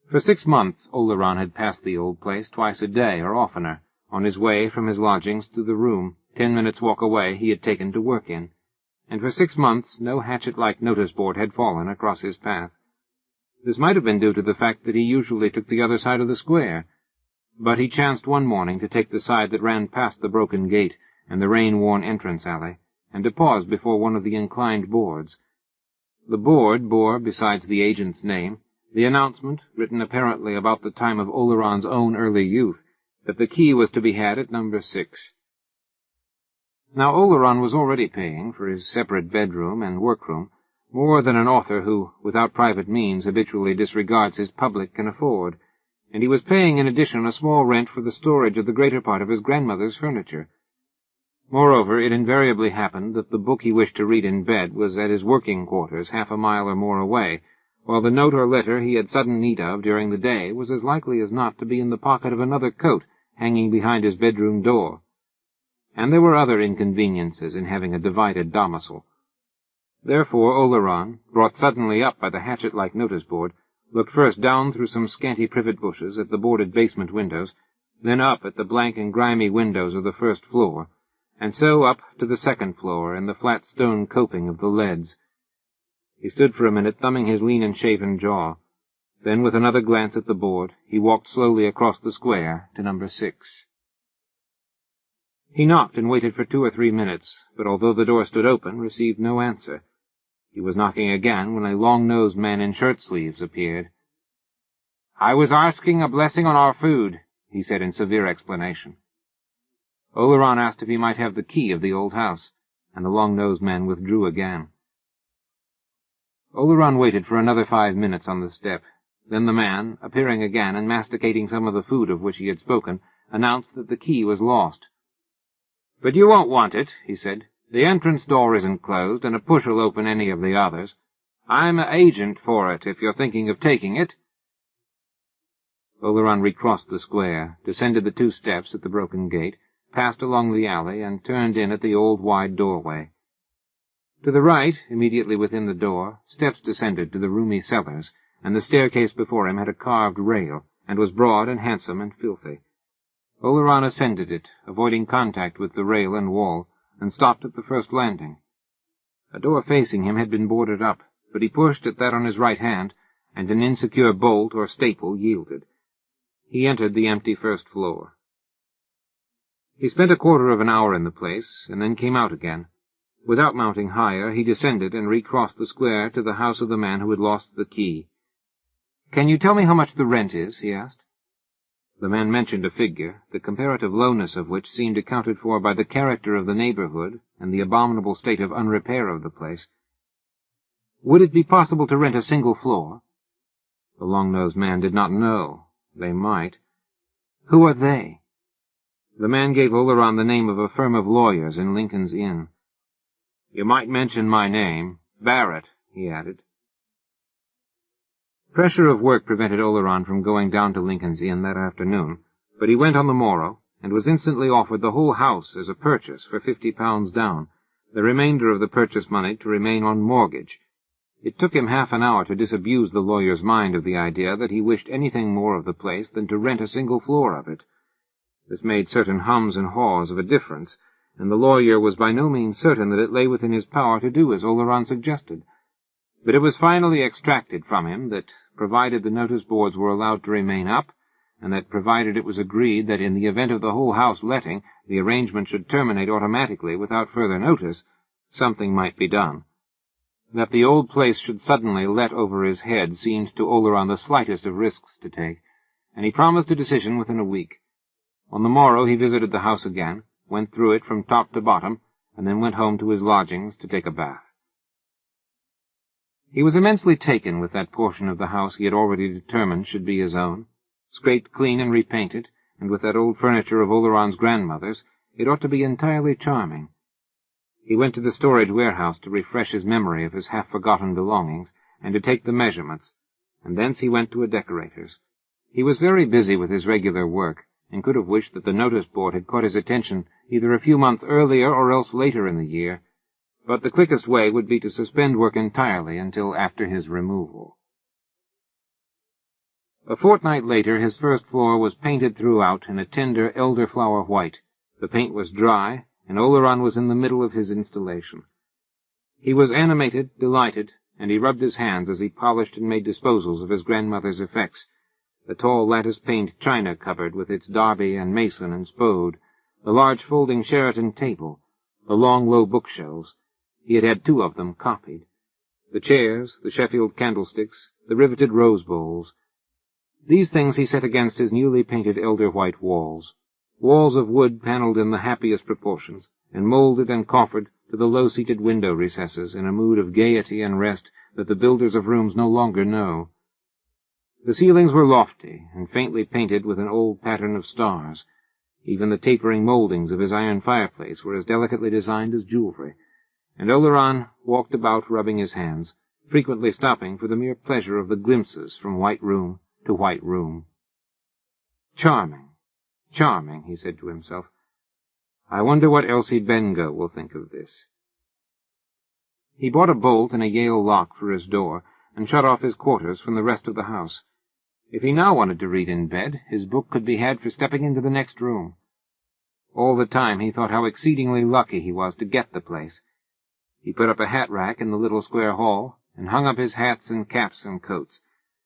For 6 months Oleron had passed the old place twice a day or oftener, on his way from his lodgings to the room 10 minutes' walk away he had taken to work in, and for 6 months no hatchet-like notice-board had fallen across his path. This might have been due to the fact that he usually took the other side of the square, but he chanced one morning to take the side that ran past the broken gate and the rain-worn entrance alley, and to pause before one of the inclined boards. The board bore, besides the agent's name, the announcement, written apparently about the time of Oleron's own early youth, that the key was to be had at number 6. Now Oleron was already paying, for his separate bedroom and workroom, more than an author who, without private means, habitually disregards his public can afford, and he was paying in addition a small rent for the storage of the greater part of his grandmother's furniture. Moreover, it invariably happened that the book he wished to read in bed was at his working quarters 1/2 a mile or more away, while the note or letter he had sudden need of during the day was as likely as not to be in the pocket of another coat hanging behind his bedroom door. And there were other inconveniences in having a divided domicile, Therefore Oleron, brought suddenly up by the hatchet-like notice-board, looked first down through some scanty privet bushes at the boarded basement windows, then up at the blank and grimy windows of the first floor, and so up to the second floor and the flat stone coping of the leads. He stood for a minute thumbing his lean and shaven jaw. Then, with another glance at the board, he walked slowly across the square to number 6. He knocked and waited for 2 or 3 minutes, but although the door stood open, received no answer. He was knocking again when a long-nosed man in shirt-sleeves appeared. "I was asking a blessing on our food," he said in severe explanation. Oleron asked if he might have the key of the old house, and the long-nosed man withdrew again. Oleron waited for another 5 minutes on the step. Then the man, appearing again and masticating some of the food of which he had spoken, announced that the key was lost. "But you won't want it," he said. "The entrance door isn't closed, and a push will open any of the others. I'm an agent for it, if you're thinking of taking it." Oleron recrossed the square, descended the 2 steps at the broken gate, passed along the alley, and turned in at the old wide doorway. To the right, immediately within the door, steps descended to the roomy cellars, and the staircase before him had a carved rail, and was broad and handsome and filthy. Oleron ascended it, avoiding contact with the rail and wall, and stopped at the first landing. A door facing him had been boarded up, but he pushed at that on his right hand, and an insecure bolt or staple yielded. He entered the empty first floor. He spent a quarter of an hour in the place, and then came out again. Without mounting higher, he descended and recrossed the square to the house of the man who had lost the key. "Can you tell me how much the rent is?" he asked. The man mentioned a figure, the comparative lowness of which seemed accounted for by the character of the neighborhood and the abominable state of unrepair of the place. "Would it be possible to rent a single floor?" The long-nosed man did not know. They might. "Who are they?" The man gave Oleron the name of a firm of lawyers in Lincoln's Inn. "You might mention my name. Barrett," he added. Pressure of work prevented Oleron from going down to Lincoln's Inn that afternoon, but he went on the morrow, and was instantly offered the whole house as a purchase for £50 down, the remainder of the purchase money to remain on mortgage. It took him half an hour to disabuse the lawyer's mind of the idea that he wished anything more of the place than to rent a single floor of it. This made certain hums and haws of a difference, and the lawyer was by no means certain that it lay within his power to do as Oleron suggested. But it was finally extracted from him that, provided the notice-boards were allowed to remain up, and that provided it was agreed that in the event of the whole house letting, the arrangement should terminate automatically without further notice, something might be done. That the old place should suddenly let over his head seemed to Oleron the slightest of risks to take, and he promised a decision within a week. On the morrow he visited the house again, went through it from top to bottom, and then went home to his lodgings to take a bath. He was immensely taken with that portion of the house he had already determined should be his own. Scraped clean and repainted, and with that old furniture of Oleron's grandmother's, it ought to be entirely charming. He went to the storage warehouse to refresh his memory of his half-forgotten belongings, and to take the measurements, and thence he went to a decorator's. He was very busy with his regular work, and could have wished that the notice-board had caught his attention either a few months earlier or else later in the year, but the quickest way would be to suspend work entirely until after his removal. A fortnight later his first floor was painted throughout in a tender elder-flower white. The paint was dry, and Oleron was in the middle of his installation. He was animated, delighted, and he rubbed his hands as he polished and made disposals of his grandmother's effects, the tall lattice-paned china cupboard with its Derby and Mason and Spode, the large folding Sheraton table, the long low bookshelves. He had had 2 of them copied. The chairs, the Sheffield candlesticks, the riveted rose bowls. These things he set against his newly painted elder-white walls of wood panelled in the happiest proportions, and moulded and coffered to the low-seated window recesses in a mood of gaiety and rest that the builders of rooms no longer know. The ceilings were lofty, and faintly painted with an old pattern of stars. Even the tapering mouldings of his iron fireplace were as delicately designed as jewelry, and Oleron walked about rubbing his hands, frequently stopping for the mere pleasure of the glimpses from white room to white room. "Charming, charming," he said to himself. "I wonder what Elsie Bengough will think of this." He bought a bolt and a Yale lock for his door, and shut off his quarters from the rest of the house. If he now wanted to read in bed, his book could be had for stepping into the next room. All the time he thought how exceedingly lucky he was to get the place. He put up a hat rack in the little square hall, and hung up his hats and caps and coats,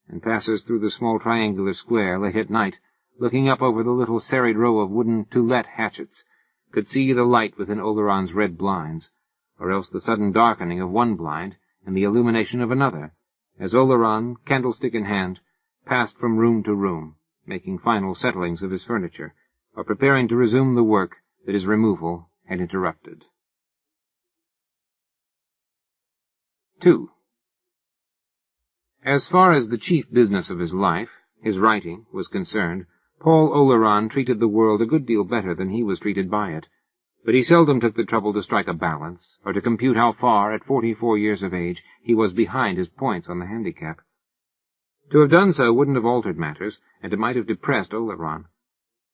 and passers through the small triangular square late at night, looking up over the little serried row of wooden to-let hatchets, could see the light within Oleron's red blinds, or else the sudden darkening of one blind and the illumination of another, as Oleron, candlestick in hand, passed from room to room, making final settlings of his furniture, or preparing to resume the work that his removal had interrupted. 2. As far as the chief business of his life, his writing, was concerned, Paul Oleron treated the world a good deal better than he was treated by it, but he seldom took the trouble to strike a balance, or to compute how far, at 44 years of age, he was behind his points on the handicap. To have done so wouldn't have altered matters, and it might have depressed Oleron.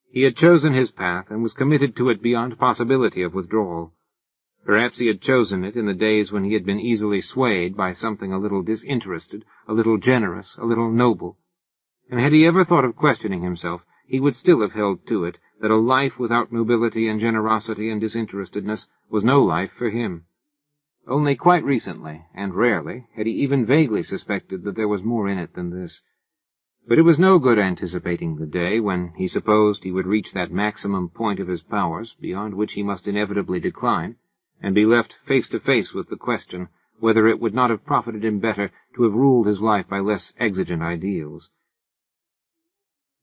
He had chosen his path, and was committed to it beyond possibility of withdrawal. Perhaps he had chosen it in the days when he had been easily swayed by something a little disinterested, a little generous, a little noble. And had he ever thought of questioning himself, he would still have held to it that a life without nobility and generosity and disinterestedness was no life for him. Only quite recently, and rarely, had he even vaguely suspected that there was more in it than this. But it was no good anticipating the day when he supposed he would reach that maximum point of his powers, beyond which he must inevitably decline, and be left face to face with the question whether it would not have profited him better to have ruled his life by less exigent ideals.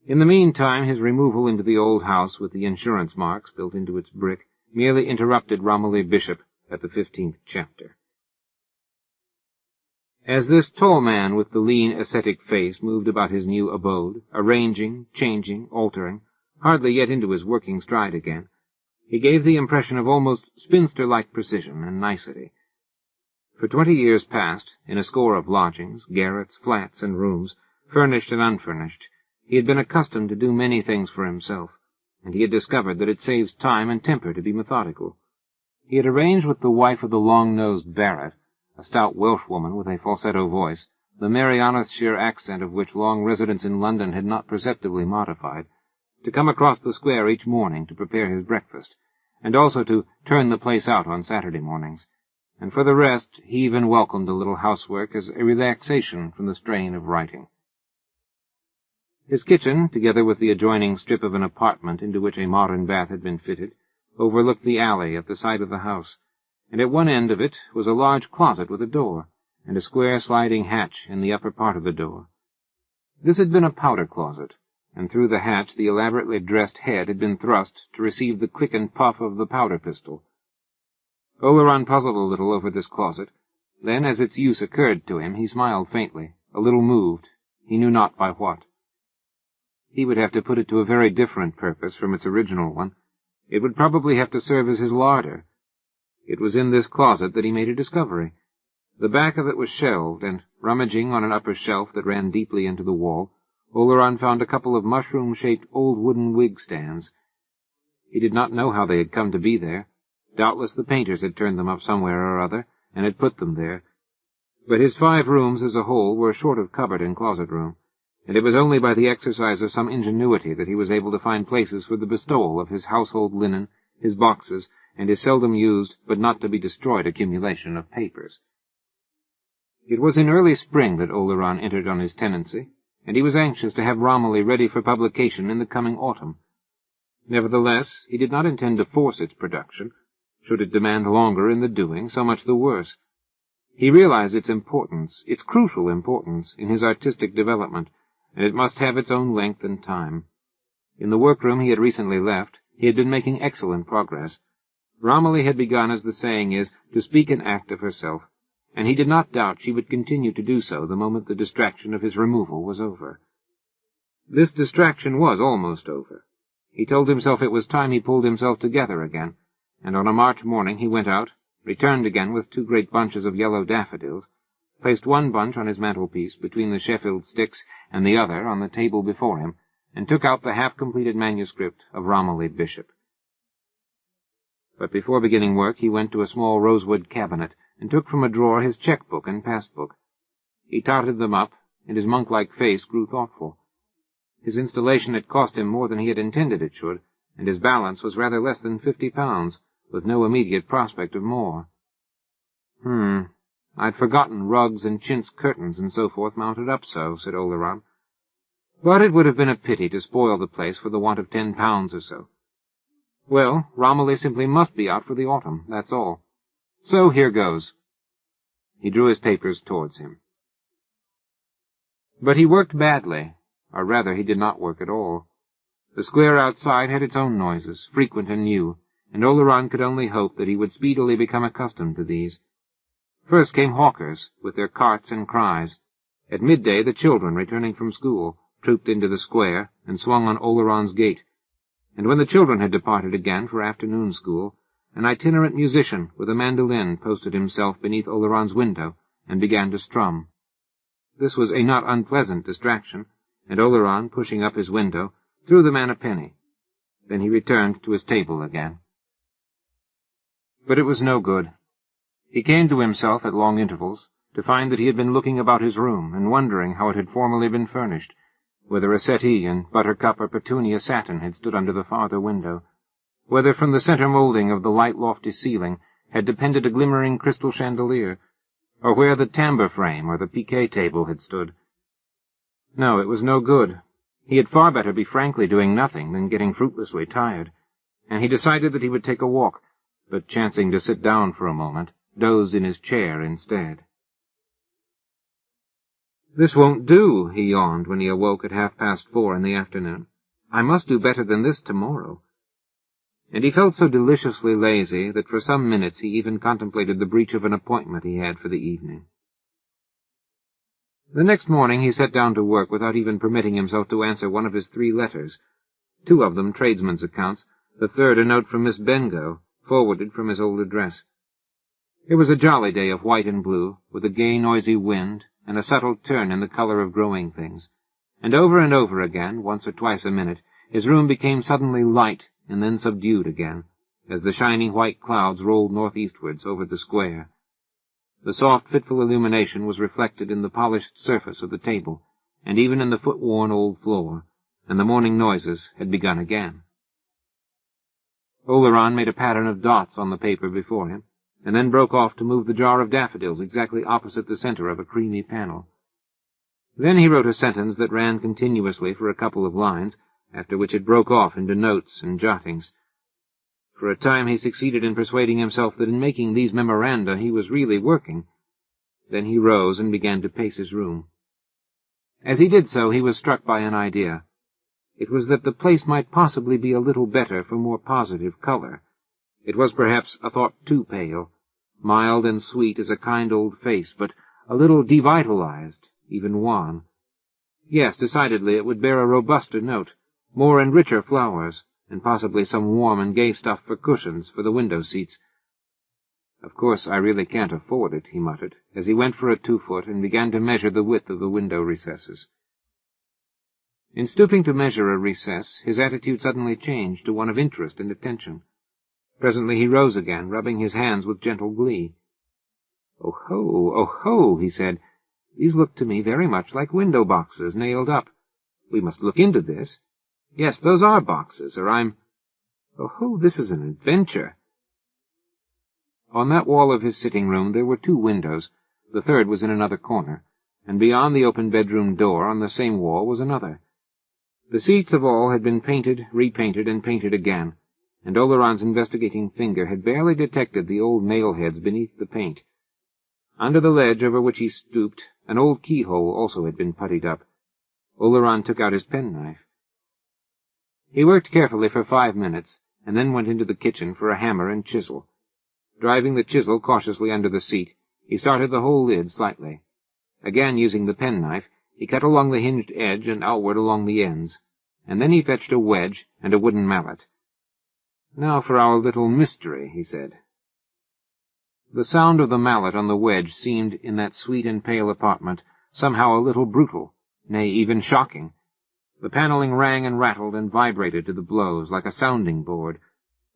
In the meantime, his removal into the old house with the insurance marks built into its brick merely interrupted Romilly Bishop at the 15th chapter. As this tall man with the lean, ascetic face moved about his new abode, arranging, changing, altering, hardly yet into his working stride again, he gave the impression of almost spinster-like precision and nicety. For 20 years past, in a score of lodgings, garrets, flats, and rooms, furnished and unfurnished, he had been accustomed to do many things for himself, and he had discovered that it saves time and temper to be methodical. He had arranged with the wife of the long-nosed Barrett, a stout Welshwoman with a falsetto voice, the Merionethshire accent of which long residence in London had not perceptibly modified, to come across the square each morning to prepare his breakfast, and also to turn the place out on Saturday mornings, and for the rest he even welcomed a little housework as a relaxation from the strain of writing. His kitchen, together with the adjoining strip of an apartment into which a modern bath had been fitted, overlooked the alley at the side of the house, and at one end of it was a large closet with a door, and a square sliding hatch in the upper part of the door. This had been a powder closet, and through the hatch the elaborately dressed head had been thrust to receive the quick and puff of the powder pistol. Oleron puzzled a little over this closet. Then, as its use occurred to him, he smiled faintly, a little moved, he knew not by what. He would have to put it to a very different purpose from its original one. It would probably have to serve as his larder. It was in this closet that he made a discovery. The back of it was shelved, and, rummaging on an upper shelf that ran deeply into the wall, Oleron found a couple of mushroom-shaped old wooden wig stands. He did not know how they had come to be there. Doubtless the painters had turned them up somewhere or other, and had put them there. But his 5 rooms as a whole were short of cupboard and closet-room, and it was only by the exercise of some ingenuity that he was able to find places for the bestowal of his household linen, his boxes, and his seldom-used but not-to-be-destroyed accumulation of papers. It was in early spring that Oleron entered on his tenancy, and he was anxious to have Romilly ready for publication in the coming autumn. Nevertheless, he did not intend to force its production. Should it demand longer in the doing, so much the worse. He realized its importance, its crucial importance, in his artistic development, and it must have its own length and time. In the workroom he had recently left, he had been making excellent progress. Romilly had begun, as the saying is, to speak and act of herself, and he did not doubt she would continue to do so the moment the distraction of his removal was over. This distraction was almost over. He told himself it was time he pulled himself together again, and on a March morning he went out, returned again with 2 great bunches of yellow daffodils, placed one bunch on his mantelpiece between the Sheffield sticks and the other on the table before him, and took out the half-completed manuscript of Romilly Bishop. But before beginning work he went to a small rosewood cabinet and took from a drawer his cheque-book and pass-book. He totted them up, and his monk-like face grew thoughtful. His installation had cost him more than he had intended it should, and his balance was rather less than £50, with no immediate prospect of more. I'd forgotten rugs and chintz curtains and so forth mounted up so, said Oleron. But it would have been a pity to spoil the place for the want of £10 or so. Well, Romilly simply must be out for the autumn, that's all. So here goes. He drew his papers towards him. But he worked badly, or rather he did not work at all. The square outside had its own noises, frequent and new, and Oleron could only hope that he would speedily become accustomed to these. First came hawkers, with their carts and cries. At midday the children, returning from school, trooped into the square and swung on Oleron's gate, and when the children had departed again for afternoon school, an itinerant musician with a mandolin posted himself beneath Oleron's window and began to strum. This was a not unpleasant distraction, and Oleron, pushing up his window, threw the man a penny. Then he returned to his table again. But it was no good. He came to himself at long intervals to find that he had been looking about his room and wondering how it had formerly been furnished, whether a settee in buttercup or petunia satin had stood under the farther window, whether from the center moulding of the light lofty ceiling had depended a glimmering crystal chandelier, or where the tambour frame or the piquet table had stood. No, it was no good. He had far better be frankly doing nothing than getting fruitlessly tired, and he decided that he would take a walk, but chancing to sit down for a moment, dozed in his chair instead. "This won't do," he yawned when he awoke at 4:30 in the afternoon. "I must do better than this tomorrow." And he felt so deliciously lazy that for some minutes he even contemplated the breach of an appointment he had for the evening. The next morning he sat down to work without even permitting himself to answer one of his 3 letters, 2 of them tradesmen's accounts, the third a note from Miss Bengough, forwarded from his old address. It was a jolly day of white and blue, with a gay, noisy wind, and a subtle turn in the color of growing things, and over again, once or twice a minute, his room became suddenly light and then subdued again, as the shining white clouds rolled northeastwards over the square. The soft, fitful illumination was reflected in the polished surface of the table, and even in the foot-worn old floor, and the morning noises had begun again. Oleron made a pattern of dots on the paper before him, and then broke off to move the jar of daffodils exactly opposite the center of a creamy panel. Then he wrote a sentence that ran continuously for a couple of lines, after which it broke off into notes and jottings. For a time he succeeded in persuading himself that in making these memoranda he was really working. Then he rose and began to pace his room. As he did so, he was struck by an idea. It was that the place might possibly be a little better for more positive color. It was perhaps a thought too pale, mild and sweet as a kind old face, but a little devitalized, even wan. Yes, decidedly it would bear a robuster note, more and richer flowers, and possibly some warm and gay stuff for cushions for the window seats. "Of course, I really can't afford it," he muttered, as he went for a 2-foot and began to measure the width of the window recesses. In stooping to measure a recess, his attitude suddenly changed to one of interest and attention. Presently he rose again, rubbing his hands with gentle glee. "Oh ho," he said. "These look to me very much like window boxes nailed up. We must look into this. Yes, those are boxes, or I'm— Oh ho, this is an adventure." On that wall of his sitting-room there were 2 windows. The third was in another corner, and beyond the open bedroom door on the same wall was another. The seats of all had been painted, repainted, and painted again, and Oleron's investigating finger had barely detected the old nail-heads beneath the paint. Under the ledge over which he stooped, an old keyhole also had been puttied up. Oleron took out his penknife. He worked carefully for 5 minutes, and then went into the kitchen for a hammer and chisel. Driving the chisel cautiously under the seat, he started the whole lid slightly. Again using the penknife, he cut along the hinged edge and outward along the ends, and then he fetched a wedge and a wooden mallet. "Now for our little mystery," he said. The sound of the mallet on the wedge seemed, in that sweet and pale apartment, somehow a little brutal, nay, even shocking. The paneling rang and rattled and vibrated to the blows, like a sounding-board.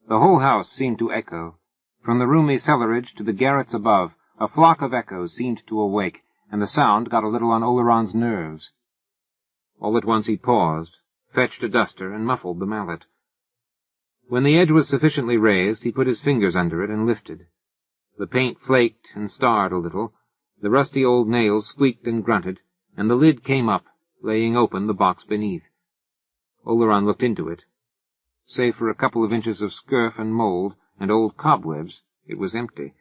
The whole house seemed to echo. From the roomy cellarage to the garrets above, A flock of echoes seemed to awake, and the sound got a little on Oleron's nerves. All at once he paused, fetched a duster, and muffled the mallet. When the edge was sufficiently raised, he put his fingers under it and lifted. The paint flaked and starred a little, the rusty old nails squeaked and grunted, and the lid came up, laying open the box beneath. Oleron looked into it. Save for a couple of inches of scurf and mold and old cobwebs, it was empty.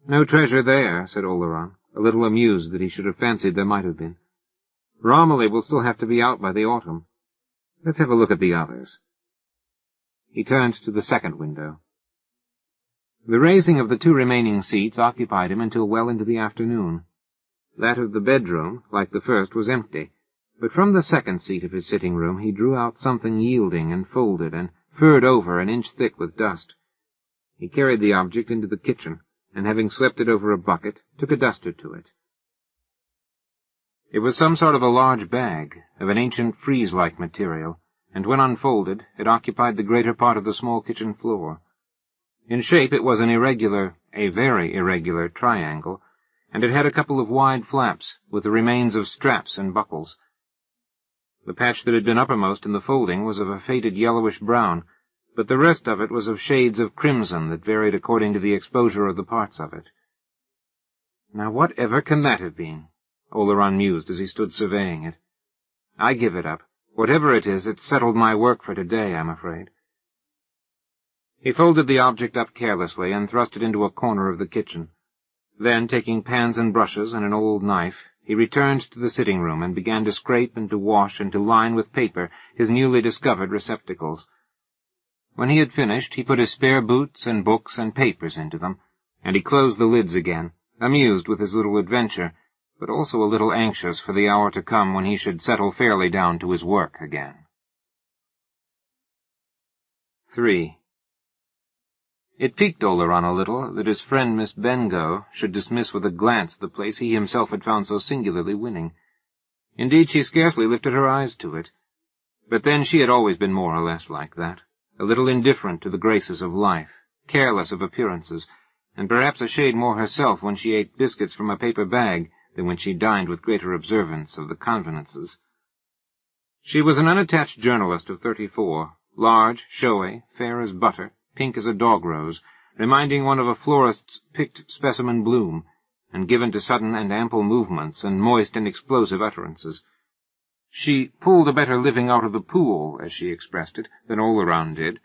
"No treasure there," said Oleron, a little amused that he should have fancied there might have been. "Romilly will still have to be out by the autumn. Let's have a look at the others." He turned to the second window. The raising of the two remaining seats occupied him until well into the afternoon. That of the bedroom, like the first, was empty, but from the second seat of his sitting room he drew out something yielding and folded and furred over an inch thick with dust. He carried the object into the kitchen, and having swept it over a bucket, took a duster to it. It was some sort of a large bag, of an ancient frieze-like material, and when unfolded, it occupied the greater part of the small kitchen floor. In shape it was a very irregular triangle, and it had a couple of wide flaps, with the remains of straps and buckles. The patch that had been uppermost in the folding was of a faded yellowish-brown, but the rest of it was of shades of crimson that varied according to the exposure of the parts of it. "Now whatever can that have been?" Oleron mused as he stood surveying it. "I give it up. Whatever it is, it's settled my work for today, I'm afraid." He folded the object up carelessly and thrust it into a corner of the kitchen. Then, taking pans and brushes and an old knife, he returned to the sitting-room and began to scrape and to wash and to line with paper his newly discovered receptacles. When he had finished, he put his spare boots and books and papers into them, and he closed the lids again, amused with his little adventure, but also a little anxious for the hour to come when he should settle fairly down to his work again. 3. It piqued Oleron a little that his friend Miss Bengough should dismiss with a glance the place he himself had found so singularly winning. Indeed, she scarcely lifted her eyes to it. But then she had always been more or less like that, a little indifferent to the graces of life, careless of appearances, and perhaps a shade more herself when she ate biscuits from a paper bag than when she dined with greater observance of the convenances. She was an unattached journalist of 34, large, showy, fair as butter, pink as a dog-rose, reminding one of a florist's picked specimen bloom, and given to sudden and ample movements and moist and explosive utterances. She pulled a better living out of the pool, as she expressed it, than Oleron did,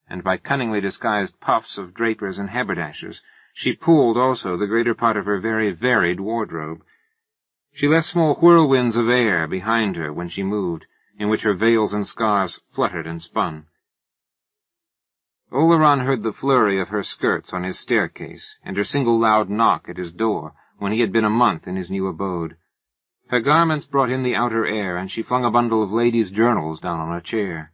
and by cunningly disguised puffs of drapers and haberdashers, she pulled also the greater part of her very varied wardrobe. She left small whirlwinds of air behind her when she moved, in which her veils and scarves fluttered and spun. Oleron heard the flurry of her skirts on his staircase, and her single loud knock at his door, when he had been a month in his new abode. Her garments brought in the outer air, and she flung a bundle of ladies' journals down on a chair.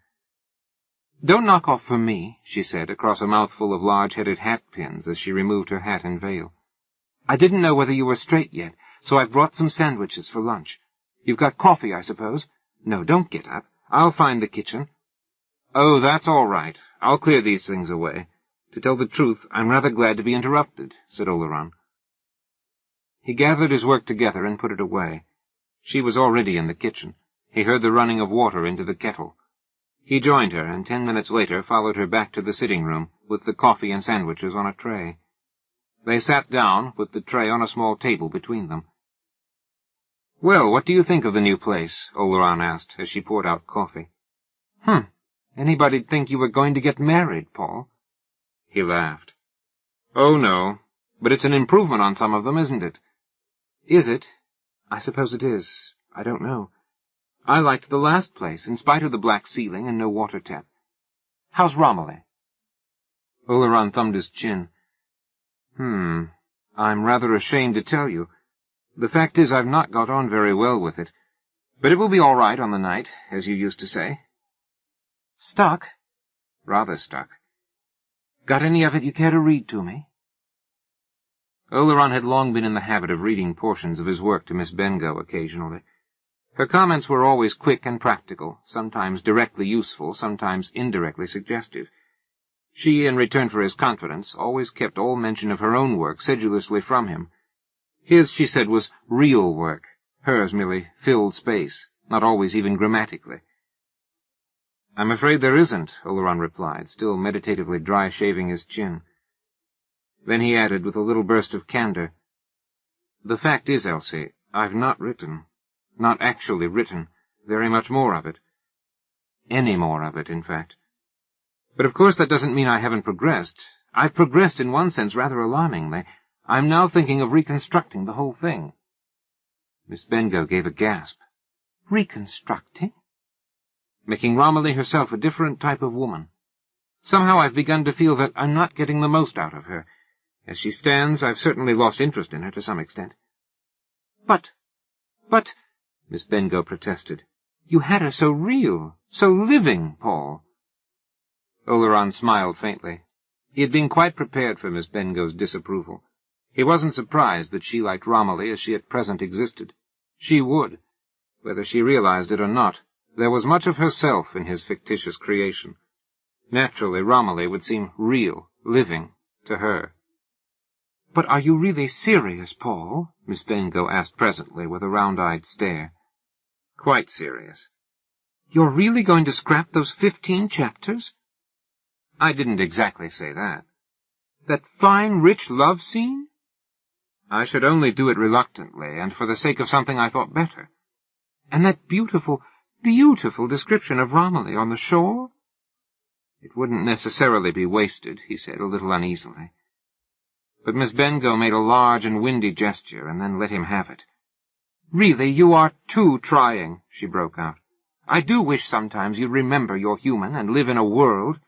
"Don't knock off for me," she said, across a mouthful of large-headed hat-pins as she removed her hat and veil. "I didn't know whether you were straight yet, so I've brought some sandwiches for lunch. You've got coffee, I suppose? No, don't get up. I'll find the kitchen." "Oh, that's all right. I'll clear these things away. To tell the truth, I'm rather glad to be interrupted," said Oleron. He gathered his work together and put it away. She was already in the kitchen. He heard the running of water into the kettle. He joined her, and 10 minutes later followed her back to the sitting-room, with the coffee and sandwiches on a tray. They sat down, with the tray on a small table between them. "Well, what do you think of the new place?" Oleron asked, as she poured out coffee. Anybody'd think you were going to get married, Paul." He laughed. "Oh, no. But it's an improvement on some of them, isn't it?" "Is it? I suppose it is. I don't know. I liked the last place, in spite of the black ceiling and no water tap. How's Romilly?" Oleron thumbed his chin. I'm rather ashamed to tell you. The fact is, I've not got on very well with it. But it will be all right on the night, as you used to say." "Stuck?" "Rather stuck." "Got any of it you care to read to me?" Oleron had long been in the habit of reading portions of his work to Miss Bengough occasionally. Her comments were always quick and practical, sometimes directly useful, sometimes indirectly suggestive. She, in return for his confidence, always kept all mention of her own work sedulously from him. His, she said, was real work. Hers merely filled space, not always even grammatically. "I'm afraid there isn't," Oleron replied, still meditatively dry-shaving his chin. Then he added, with a little burst of candor, "The fact is, Elsie, I've not actually written, very much more of it. Any more of it, in fact. But of course that doesn't mean I haven't progressed. I've progressed in one sense rather alarmingly. I'm now thinking of reconstructing the whole thing." Miss Bengough gave a gasp. "Reconstructing?" "Making Romilly herself a different type of woman. Somehow I've begun to feel that I'm not getting the most out of her. As she stands, I've certainly lost interest in her to some extent." But, Miss Bengough protested, "you had her so real, so living, Paul." Oleron smiled faintly. He had been quite prepared for Miss Bengough's disapproval. He wasn't surprised that she liked Romilly as she at present existed. She would, whether she realized it or not. There was much of herself in his fictitious creation. Naturally, Romilly would seem real, living, to her. "But are you really serious, Paul?" Miss Bengough asked presently, with a round-eyed stare. "Quite serious." "You're really going to scrap those 15 chapters? "I didn't exactly say that." "That fine, rich love scene?" "I should only do it reluctantly, and for the sake of something I thought better." "And that beautiful, beautiful description of Romilly on the shore?" "It wouldn't necessarily be wasted," he said, a little uneasily. But Miss Bengough made a large and windy gesture, and then let him have it. "Really, you are too trying," she broke out. "I do wish sometimes you'd remember you're human and live in a world.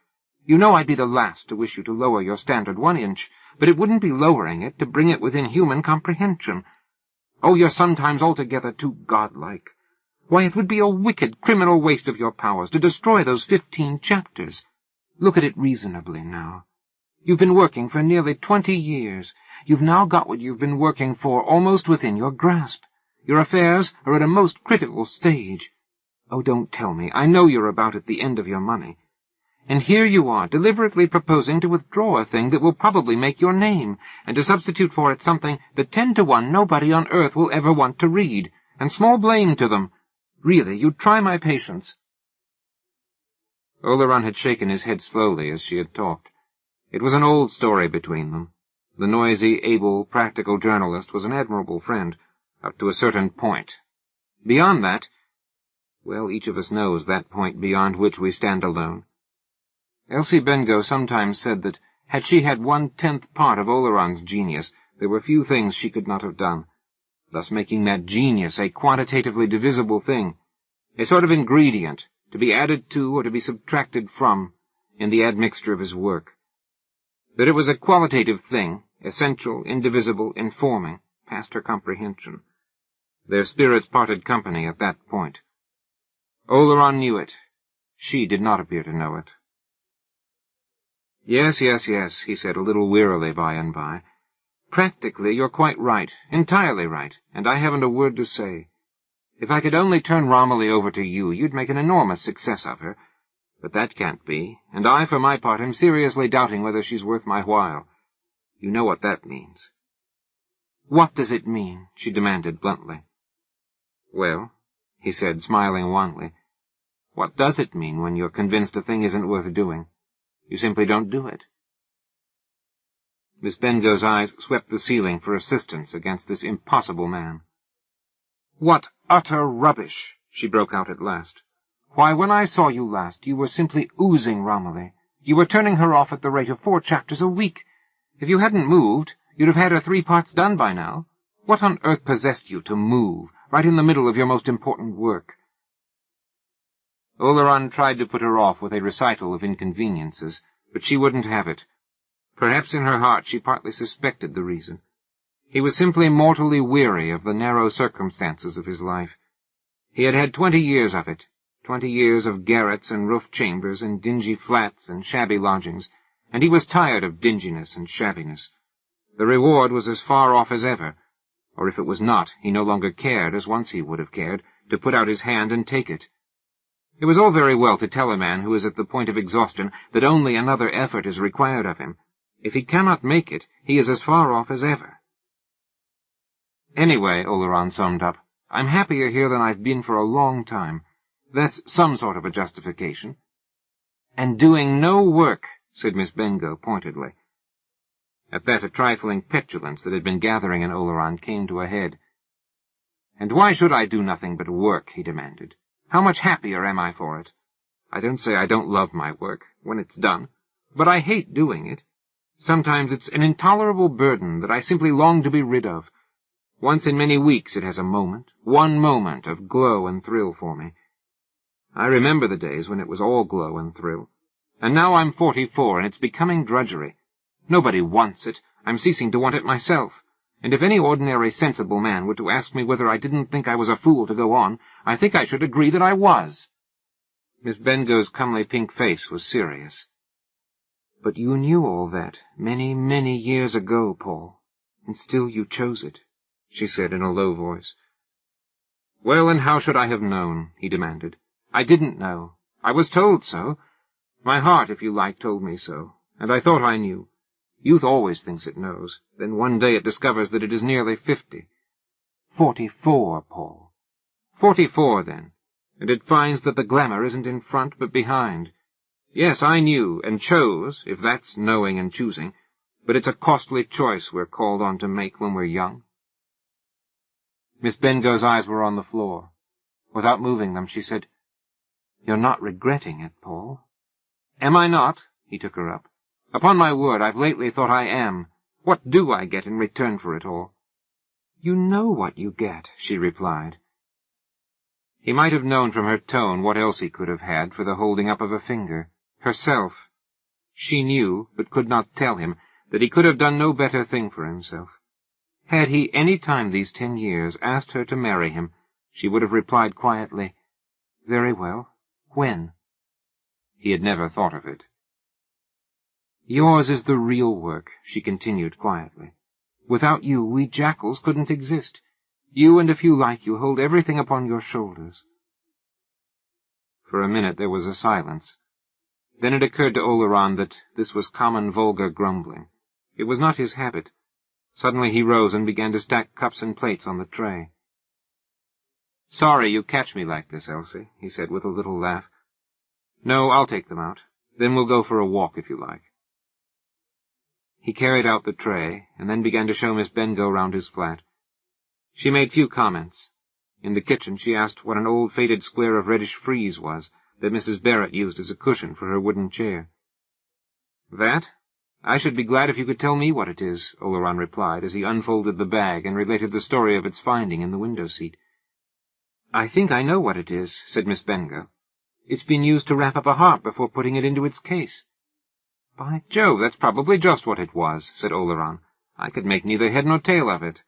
You know I'd be the last to wish you to lower your standard 1 inch, but it wouldn't be lowering it to bring it within human comprehension. Oh, you're sometimes altogether too godlike. Why, it would be a wicked, criminal waste of your powers to destroy those 15 chapters. Look at it reasonably now. You've been working for nearly 20 years. You've now got what you've been working for almost within your grasp. Your affairs are at a most critical stage. Oh, don't tell me. I know you're about at the end of your money. And here you are, deliberately proposing to withdraw a thing that will probably make your name, and to substitute for it something that 10 to 1 nobody on earth will ever want to read, and small blame to them. Really, you'd try my patience." Oleron had shaken his head slowly as she had talked. It was an old story between them. The noisy, able, practical journalist was an admirable friend, up to a certain point. Beyond that, well, each of us knows that point beyond which we stand alone. Elsie Bengough sometimes said that, had she had 1/10 part of Oleron's genius, there were few things she could not have done, thus making that genius a quantitatively divisible thing, a sort of ingredient, to be added to or to be subtracted from, in the admixture of his work. That it was a qualitative thing, essential, indivisible, informing, past her comprehension. Their spirits parted company at that point. Oleron knew it. She did not appear to know it. Yes, he said a little wearily by and by. "Practically, you're quite right, entirely right, and I haven't a word to say. If I could only turn Romilly over to you, you'd make an enormous success of her. But that can't be, and I, for my part, am seriously doubting whether she's worth my while. You know what that means." "What does it mean?" she demanded bluntly. "Well," he said, smiling wanly, "what does it mean when you're convinced a thing isn't worth doing? You simply don't do it." Miss Bengough's eyes swept the ceiling for assistance against this impossible man. "What utter rubbish!" she broke out at last. "Why, when I saw you last, you were simply oozing Romilly. You were turning her off at the rate of 4 chapters a week. If you hadn't moved, you'd have had her 3 parts done by now. What on earth possessed you to move, right in the middle of your most important work?" Oleron tried to put her off with a recital of inconveniences, but she wouldn't have it. Perhaps in her heart she partly suspected the reason. He was simply mortally weary of the narrow circumstances of his life. He had had 20 years of it, 20 years of garrets and roof chambers and dingy flats and shabby lodgings, and he was tired of dinginess and shabbiness. The reward was as far off as ever, or if it was not, he no longer cared, as once he would have cared, to put out his hand and take it. It was all very well to tell a man who is at the point of exhaustion that only another effort is required of him. If he cannot make it, he is as far off as ever. Anyway, Oleron summed up, I'm happier here than I've been for a long time. That's some sort of a justification. And doing no work, said Miss Bengough pointedly. At that, a trifling petulance that had been gathering in Oleron came to a head. And why should I do nothing but work, he demanded. How much happier am I for it? I don't say I don't love my work, when it's done, but I hate doing it. Sometimes it's an intolerable burden that I simply long to be rid of. Once in many weeks it has a moment, one moment of glow and thrill for me. I remember the days when it was all glow and thrill. And now I'm 44, and it's becoming drudgery. Nobody wants it. I'm ceasing to want it myself. And if any ordinary sensible man were to ask me whether I didn't think I was a fool to go on, I think I should agree that I was. Miss Bengough's comely pink face was serious. But you knew all that many, many years ago, Paul, and still you chose it, she said in a low voice. Well, and how should I have known? He demanded. I didn't know. I was told so. My heart, if you like, told me so, and I thought I knew. Youth always thinks it knows. Then one day it discovers that it is nearly 50. 44, Paul. 44, then, and it finds that the glamour isn't in front but behind. Yes, I knew, and chose, if that's knowing and choosing, but it's a costly choice we're called on to make when we're young. Miss Bengough's eyes were on the floor. Without moving them, she said, You're not regretting it, Paul. Am I not? He took her up. Upon my word, I've lately thought I am. What do I get in return for it all? You know what you get, she replied. He might have known from her tone what else he could have had for the holding up of a finger. Herself. She knew, but could not tell him, that he could have done no better thing for himself. Had he any time these 10 years asked her to marry him, she would have replied quietly, Very well. When? He had never thought of it. Yours is the real work, she continued quietly. Without you, we jackals couldn't exist. You and a few like you hold everything upon your shoulders. For a minute there was a silence. Then it occurred to Oleron that this was common vulgar grumbling. It was not his habit. Suddenly he rose and began to stack cups and plates on the tray. Sorry you catch me like this, Elsie, he said with a little laugh. No, I'll take them out. Then we'll go for a walk if you like. He carried out the tray, and then began to show Miss Bengough round his flat. She made few comments. In the kitchen she asked what an old faded square of reddish frieze was that Mrs. Barrett used as a cushion for her wooden chair. That? I should be glad if you could tell me what it is, Oleron replied, as he unfolded the bag and related the story of its finding in the window-seat. I think I know what it is, said Miss Bengough. It's been used to wrap up a harp before putting it into its case. By Jove, that's probably just what it was, said Oleron. I could make neither head nor tail of it.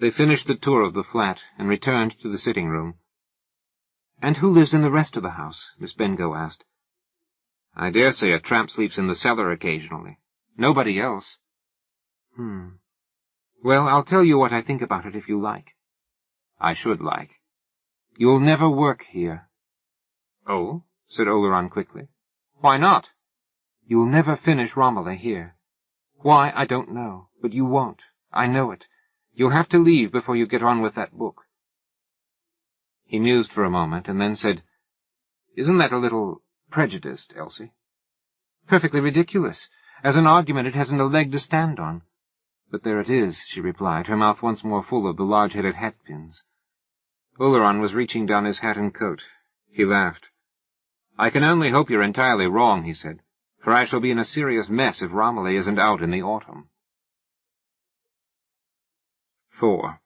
They finished the tour of the flat and returned to the sitting-room. And who lives in the rest of the house? Miss Bengough asked. I dare say a tramp sleeps in the cellar occasionally. Nobody else. Well, I'll tell you what I think about it if you like. I should like. You'll never work here. Oh? Said Oleron quickly. Why not? You'll never finish Romilly here. Why, I don't know, but you won't. I know it. You'll have to leave before you get on with that book. He mused for a moment, and then said, Isn't that a little prejudiced, Elsie? Perfectly ridiculous. As an argument it hasn't a leg to stand on. But there it is, she replied, her mouth once more full of the large-headed hat-pins. Oleron was reaching down his hat and coat. He laughed. I can only hope you're entirely wrong, he said, for I shall be in a serious mess if Romilly isn't out in the autumn. 4.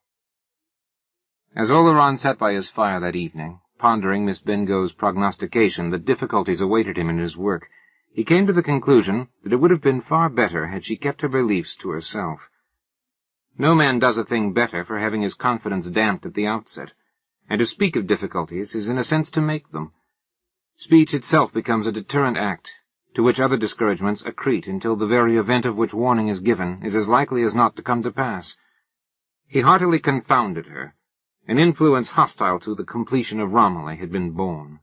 As Oleron sat by his fire that evening, pondering Miss Bengough's prognostication that difficulties awaited him in his work, he came to the conclusion that it would have been far better had she kept her beliefs to herself. No man does a thing better for having his confidence damped at the outset, and to speak of difficulties is in a sense to make them. Speech itself becomes a deterrent act, to which other discouragements accrete until the very event of which warning is given is as likely as not to come to pass. He heartily confounded her, An influence hostile to the completion of Romilly had been born.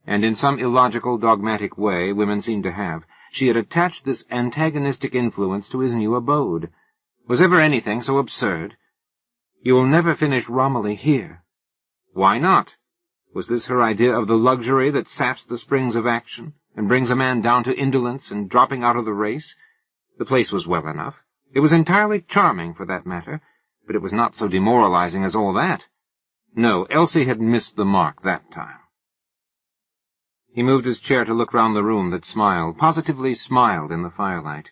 And in some illogical, dogmatic way women seemed to have, she had attached this antagonistic influence to his new abode. Was ever anything so absurd? You will never finish Romilly here. Why not? Was this her idea of the luxury that saps the springs of action, and brings a man down to indolence and dropping out of the race? The place was well enough. It was entirely charming, for that matter, but it was not so demoralizing as all that. No, Elsie had missed the mark that time. He moved his chair to look round the room that smiled, positively smiled in the firelight.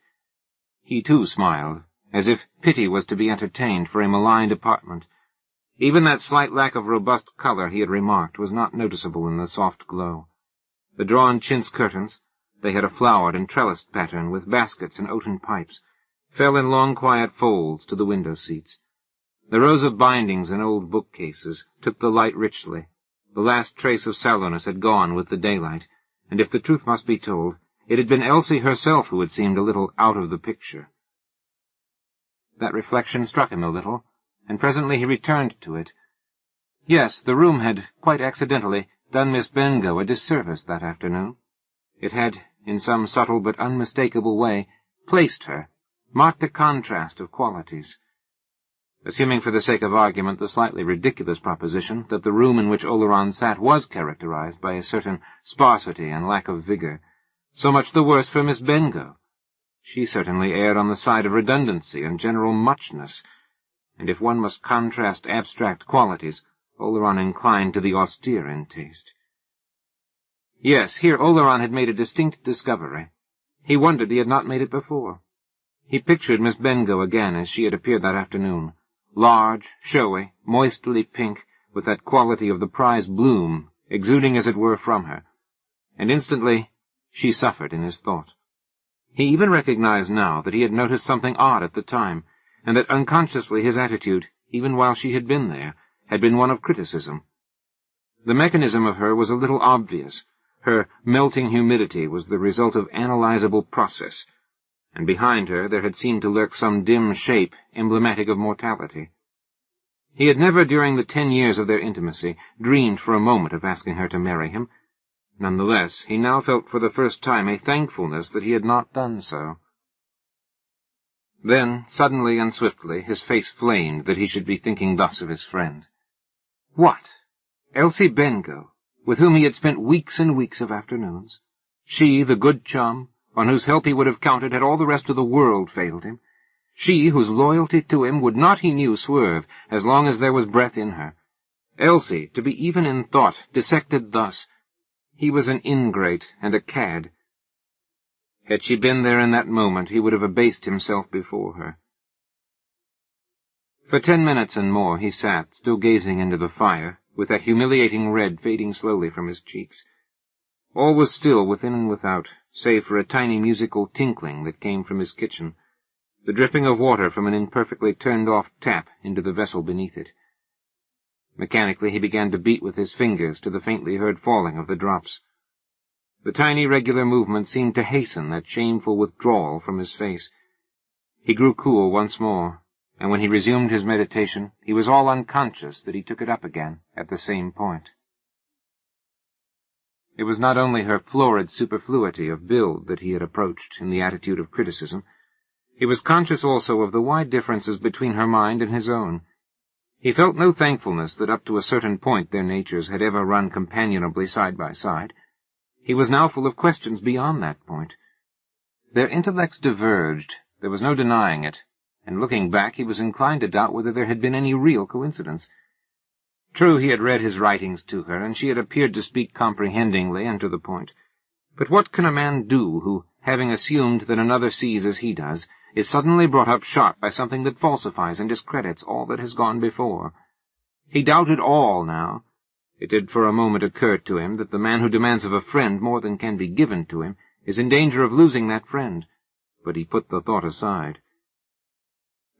He, too, smiled, as if pity was to be entertained for a maligned apartment. Even that slight lack of robust color he had remarked was not noticeable in the soft glow. The drawn chintz curtains, they had a flowered and trellised pattern with baskets and oaten pipes, fell in long quiet folds to the window-seats. The rows of bindings in old bookcases took the light richly. The last trace of sallowness had gone with the daylight, and if the truth must be told, it had been Elsie herself who had seemed a little out of the picture. That reflection struck him a little, and presently he returned to it. Yes, the room had, quite accidentally, done Miss Bengough a disservice that afternoon. It had, in some subtle but unmistakable way, placed her, marked a contrast of qualities. Assuming for the sake of argument the slightly ridiculous proposition that the room in which Oleron sat was characterized by a certain sparsity and lack of vigor, so much the worse for Miss Bengough. She certainly erred on the side of redundancy and general muchness, and if one must contrast abstract qualities, Oleron inclined to the austere in taste. Yes, here Oleron had made a distinct discovery. He wondered he had not made it before. He pictured Miss Bengough again as she had appeared that afternoon, large, showy, moistly pink, with that quality of the prize bloom exuding as it were from her, and instantly she suffered in his thought. He even recognized now that he had noticed something odd at the time, and that unconsciously his attitude, even while she had been there, had been one of criticism. The mechanism of her was a little obvious. Her melting humidity was the result of analyzable process, and behind her there had seemed to lurk some dim shape emblematic of mortality. He had never, during the 10 years of their intimacy, dreamed for a moment of asking her to marry him. Nonetheless, he now felt for the first time a thankfulness that he had not done so. Then, suddenly and swiftly, his face flamed that he should be thinking thus of his friend. What? Elsie Bengough, with whom he had spent weeks and weeks of afternoons? She, the good chum, on whose help he would have counted had all the rest of the world failed him? She, whose loyalty to him would not, he knew, swerve as long as there was breath in her? Elsie, to be even in thought dissected thus. He was an ingrate and a cad. Had she been there in that moment, he would have abased himself before her. For 10 minutes and more he sat, still gazing into the fire, with that humiliating red fading slowly from his cheeks. All was still within and without, save for a tiny musical tinkling that came from his kitchen, the dripping of water from an imperfectly turned-off tap into the vessel beneath it. Mechanically he began to beat with his fingers to the faintly heard falling of the drops. The tiny regular movement seemed to hasten that shameful withdrawal from his face. He grew cool once more, and when he resumed his meditation, he was all unconscious that he took it up again at the same point. It was not only her florid superfluity of build that he had approached in the attitude of criticism. He was conscious also of the wide differences between her mind and his own. He felt no thankfulness that up to a certain point their natures had ever run companionably side by side. He was now full of questions beyond that point. Their intellects diverged, there was no denying it, and looking back he was inclined to doubt whether there had been any real coincidence. True, he had read his writings to her, and she had appeared to speak comprehendingly and to the point. But what can a man do who, having assumed that another sees as he does, is suddenly brought up sharp by something that falsifies and discredits all that has gone before? He doubted all now. It did for a moment occur to him that the man who demands of a friend more than can be given to him is in danger of losing that friend, but he put the thought aside.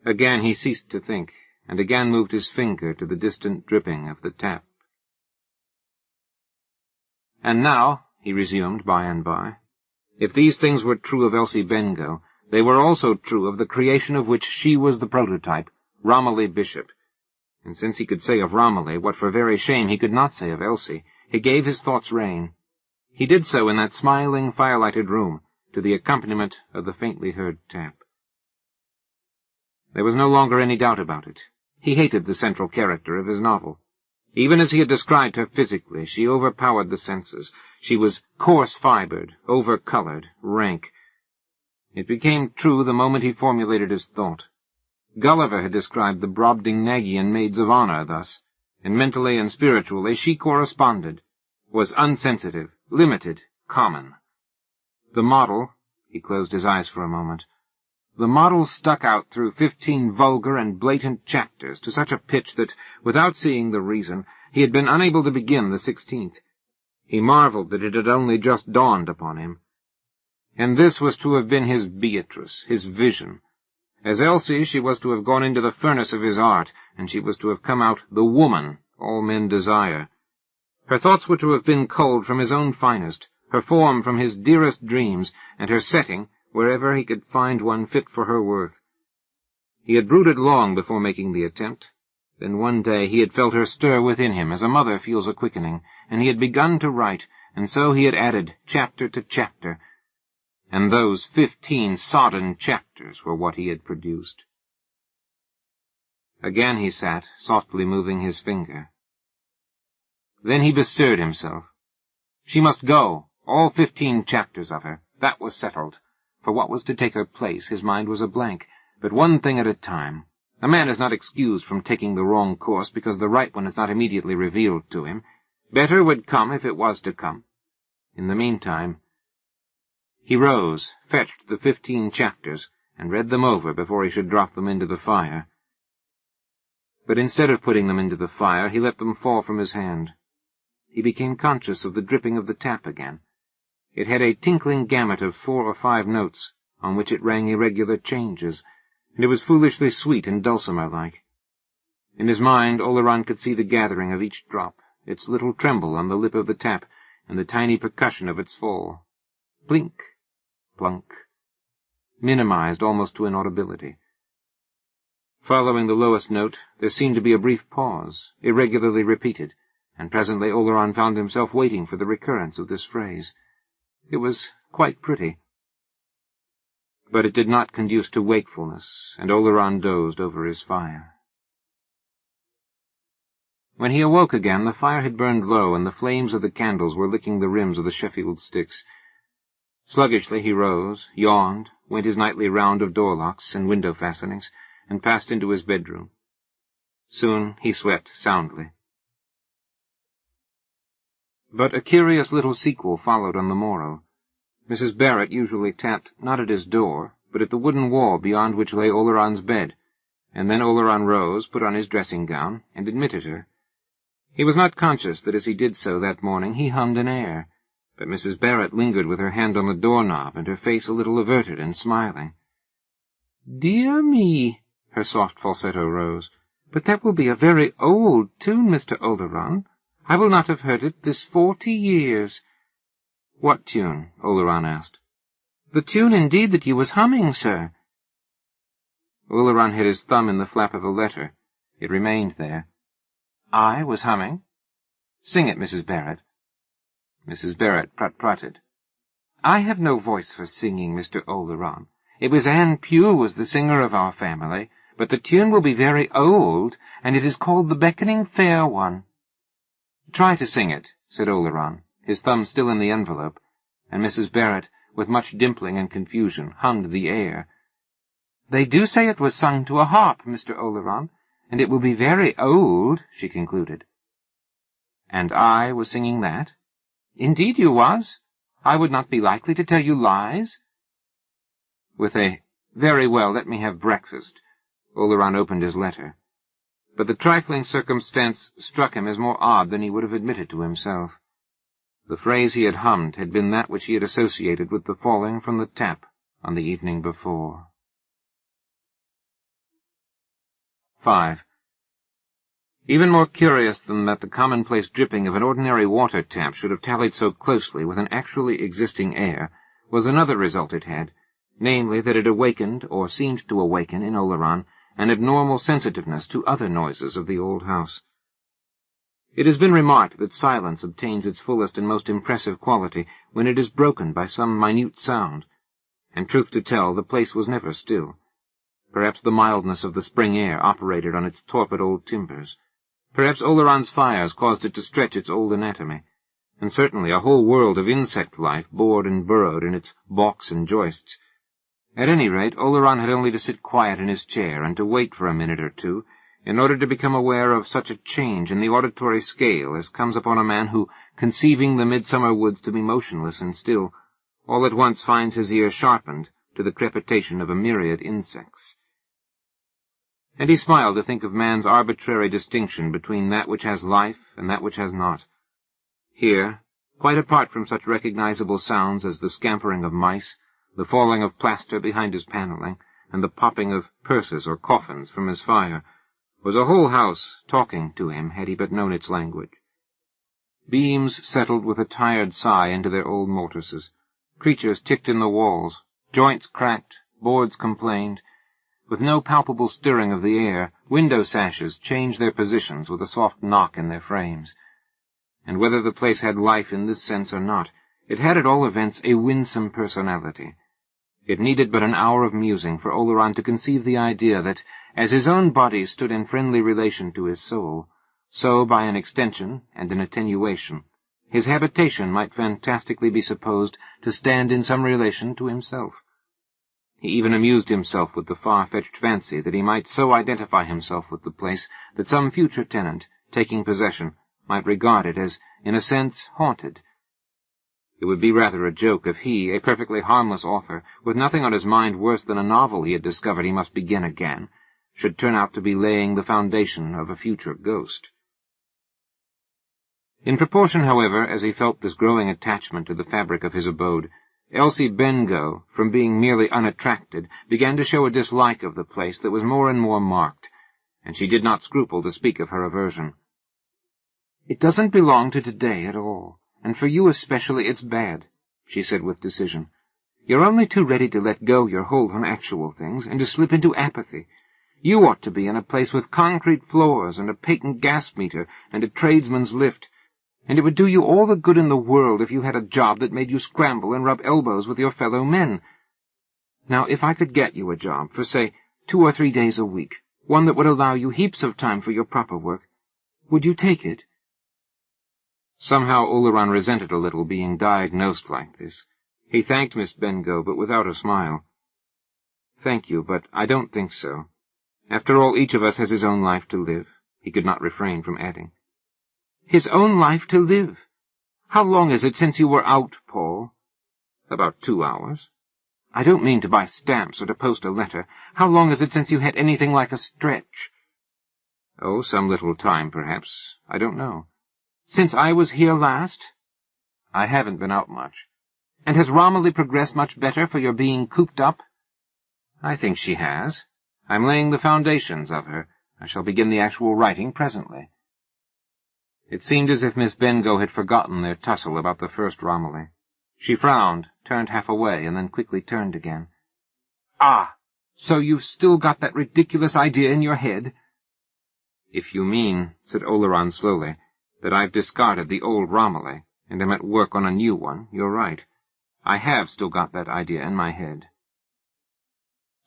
Again he ceased to think, and again moved his finger to the distant dripping of the tap. "And now," he resumed by and by, "if these things were true of Elsie Bengough, they were also true of the creation of which she was the prototype, Romilly Bishop. And since he could say of Romilly what for very shame he could not say of Elsie, he gave his thoughts rein. He did so in that smiling, firelighted room, to the accompaniment of the faintly heard tap. There was no longer any doubt about it. He hated the central character of his novel. Even as he had described her physically, she overpowered the senses. She was coarse-fibred, over-colored, rank. It became true the moment he formulated his thought. Gulliver had described the Brobdingnagian maids of honor thus, and mentally and spiritually she corresponded, was unsensitive, limited, common. The model, he closed his eyes for a moment, the model stuck out through 15 vulgar and blatant chapters to such a pitch that, without seeing the reason, he had been unable to begin the 16th. He marveled that it had only just dawned upon him. And this was to have been his Beatrice, his vision. As Elsie, she was to have gone into the furnace of his art, and she was to have come out the woman all men desire. Her thoughts were to have been culled from his own finest, her form from his dearest dreams, and her setting wherever he could find one fit for her worth. He had brooded long before making the attempt. Then one day he had felt her stir within him as a mother feels a quickening, and he had begun to write, and so he had added chapter to chapter, and those 15 sodden chapters were what he had produced. Again he sat, softly moving his finger. Then he bestirred himself. She must go, all 15 chapters of her. That was settled. For what was to take her place, his mind was a blank, but one thing at a time. A man is not excused from taking the wrong course because the right one is not immediately revealed to him. Better would come if it was to come. In the meantime, he rose, fetched the 15 chapters, and read them over before he should drop them into the fire. But instead of putting them into the fire, he let them fall from his hand. He became conscious of the dripping of the tap again. It had a tinkling gamut of 4 or 5 notes, on which it rang irregular changes, and it was foolishly sweet and dulcimer-like. In his mind, Oleron could see the gathering of each drop, its little tremble on the lip of the tap, and the tiny percussion of its fall. Blink, plunk, minimized almost to inaudibility. Following the lowest note, there seemed to be a brief pause, irregularly repeated, and presently Oleron found himself waiting for the recurrence of this phrase. It was quite pretty. But it did not conduce to wakefulness, and Oleron dozed over his fire. When he awoke again, the fire had burned low, and the flames of the candles were licking the rims of the Sheffield sticks. Sluggishly he rose, yawned, went his nightly round of door-locks and window fastenings, and passed into his bedroom. Soon he slept soundly. But a curious little sequel followed on the morrow. Mrs. Barrett usually tapped not at his door, but at the wooden wall beyond which lay Oleron's bed, and then Oleron rose, put on his dressing-gown, and admitted her. He was not conscious that as he did so that morning he hummed an air, but Mrs. Barrett lingered with her hand on the door-knob and her face a little averted and smiling. "Dear me," her soft falsetto rose, "but that will be a very old tune, Mr. Oleron. I will not have heard it this 40 years. "What tune?" Oleron asked. "The tune, indeed, that you was humming, sir." Oleron had his thumb in the flap of a letter. It remained there. "I was humming?" "Sing it, Mrs. Barrett." Mrs. Barrett prut-prutted. "I have no voice for singing, Mr. Oleron. It was Anne Pugh was the singer of our family, but the tune will be very old, and it is called the Beckoning Fair One." "Try to sing it," said Oleron, his thumb still in the envelope, and Mrs. Barrett, with much dimpling and confusion, hummed the air. "They do say it was sung to a harp, Mr. Oleron, and it will be very old," she concluded. "And I was singing that?" "Indeed you was. I would not be likely to tell you lies." With a "Very well, let me have breakfast," Oleron opened his letter. But the trifling circumstance struck him as more odd than he would have admitted to himself. The phrase he had hummed had been that which he had associated with the falling from the tap on the evening before. 5. Even more curious than that the commonplace dripping of an ordinary water tap should have tallied so closely with an actually existing air was another result it had, namely that it awakened, or seemed to awaken, in Oleron, an abnormal sensitiveness to other noises of the old house. It has been remarked that silence obtains its fullest and most impressive quality when it is broken by some minute sound, and truth to tell, the place was never still. Perhaps the mildness of the spring air operated on its torpid old timbers. Perhaps Oleron's fires caused it to stretch its old anatomy, and certainly a whole world of insect life bored and burrowed in its balks and joists. At any rate, Oleron had only to sit quiet in his chair and to wait for a minute or two in order to become aware of such a change in the auditory scale as comes upon a man who, conceiving the midsummer woods to be motionless and still, all at once finds his ear sharpened to the crepitation of a myriad insects. And he smiled to think of man's arbitrary distinction between that which has life and that which has not. Here, quite apart from such recognizable sounds as the scampering of mice, the falling of plaster behind his paneling, and the popping of purses or coffins from his fire, was a whole house talking to him had he but known its language. Beams settled with a tired sigh into their old mortises. Creatures ticked in the walls. Joints cracked. Boards complained. With no palpable stirring of the air, window sashes changed their positions with a soft knock in their frames. And whether the place had life in this sense or not, it had at all events a winsome personality. It needed but an hour of musing for Oleron to conceive the idea that, as his own body stood in friendly relation to his soul, so, by an extension and an attenuation, his habitation might fantastically be supposed to stand in some relation to himself. He even amused himself with the far-fetched fancy that he might so identify himself with the place that some future tenant, taking possession, might regard it as, in a sense, haunted. It would be rather a joke if he, a perfectly harmless author, with nothing on his mind worse than a novel he had discovered he must begin again, should turn out to be laying the foundation of a future ghost. In proportion, however, as he felt this growing attachment to the fabric of his abode, Elsie Bengough, from being merely unattracted, began to show a dislike of the place that was more and more marked, and she did not scruple to speak of her aversion. "It doesn't belong to today at all, and for you especially it's bad," she said with decision. "You're only too ready to let go your hold on actual things, and to slip into apathy. You ought to be in a place with concrete floors, and a patent gas meter, and a tradesman's lift, and it would do you all the good in the world if you had a job that made you scramble and rub elbows with your fellow men. Now, if I could get you a job for, say, 2 or 3 days a week, one that would allow you heaps of time for your proper work, would you take it?" Somehow Oleron resented a little being diagnosed like this. He thanked Miss Bengough, but without a smile. "Thank you, but I don't think so. After all, each of us has his own life to live," he could not refrain from adding. "His own life to live? How long is it since you were out, Paul?" "About 2 hours. I don't mean to buy stamps or to post a letter. How long is it since you had anything like a stretch?" "Oh, some little time, perhaps. I don't know." "Since I was here last?" "I haven't been out much." "And has Romilly progressed much better for your being cooped up?" "I think she has. I'm laying the foundations of her. I shall begin the actual writing presently." It seemed as if Miss Bengough had forgotten their tussle about the first Romilly. She frowned, turned half away, and then quickly turned again. "Ah, so you've still got that ridiculous idea in your head?" "If you mean," said Oleron slowly, "that I've discarded the old Romilly, and am at work on a new one, you're right. I have still got that idea in my head."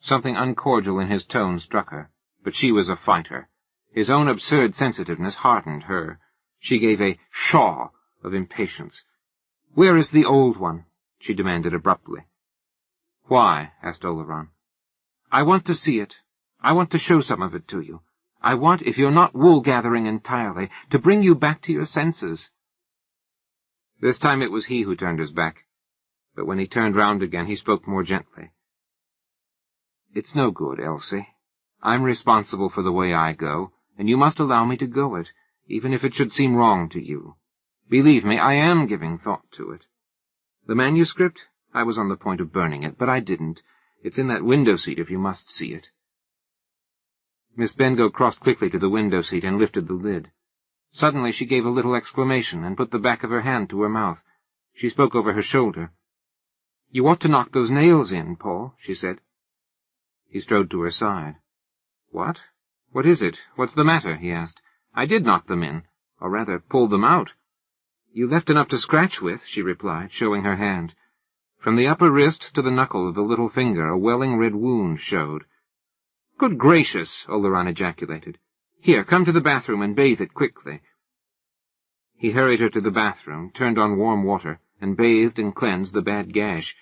Something uncordial in his tone struck her, but she was a fighter. His own absurd sensitiveness hardened her. She gave a "shaw" of impatience. "Where is the old one?" she demanded abruptly. "Why?" asked Oleron. "I want to see it. I want to show some of it to you. I want, if you're not wool-gathering entirely, to bring you back to your senses." This time it was he who turned his back, but when he turned round again he spoke more gently. "It's no good, Elsie. I'm responsible for the way I go, and you must allow me to go it, even if it should seem wrong to you. Believe me, I am giving thought to it. The manuscript? I was on the point of burning it, but I didn't. It's in that window-seat if you must see it." Miss Bengough crossed quickly to the window-seat and lifted the lid. Suddenly she gave a little exclamation and put the back of her hand to her mouth. She spoke over her shoulder. "You ought to knock those nails in, Paul," she said. He strode to her side. What? What is it? What's the matter? He asked. I did knock them in, or rather pulled them out. You left enough to scratch with, she replied, showing her hand. From the upper wrist to the knuckle of the little finger a welling red wound showed. Good gracious, Oleron ejaculated. Here, come to the bathroom and bathe it quickly. He hurried her to the bathroom, turned on warm water, and bathed and cleansed the bad gash.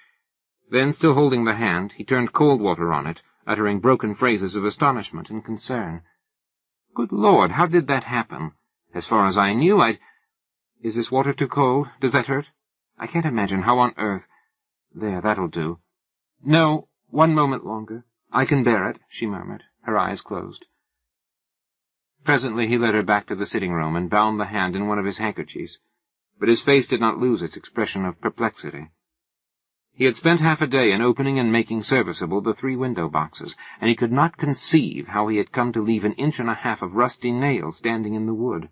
Then, still holding the hand, he turned cold water on it, uttering broken phrases of astonishment and concern. Good Lord, how did that happen? As far as I knew, Is this water too cold? Does that hurt? I can't imagine how on earth— There, that'll do. No, 1 moment longer. I can bear it, she murmured, her eyes closed. Presently he led her back to the sitting room and bound the hand in one of his handkerchiefs, but his face did not lose its expression of perplexity. He had spent half a day in opening and making serviceable the 3 window boxes, and he could not conceive how he had come to leave 1.5 inches of rusty nail standing in the wood.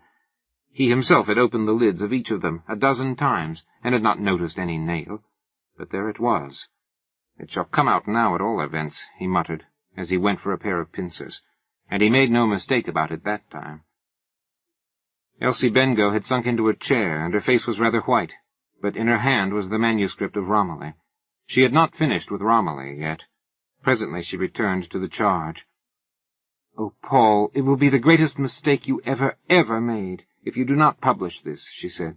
He himself had opened the lids of each of them 12 times, and had not noticed any nail. But there it was. It shall come out now at all events, he muttered, as he went for a pair of pincers, and he made no mistake about it that time. Elsie Bengough had sunk into a chair, and her face was rather white, but in her hand was the manuscript of Romilly. She had not finished with Romilly yet. Presently she returned to the charge. Oh, Paul, it will be the greatest mistake you ever made, if you do not publish this, she said.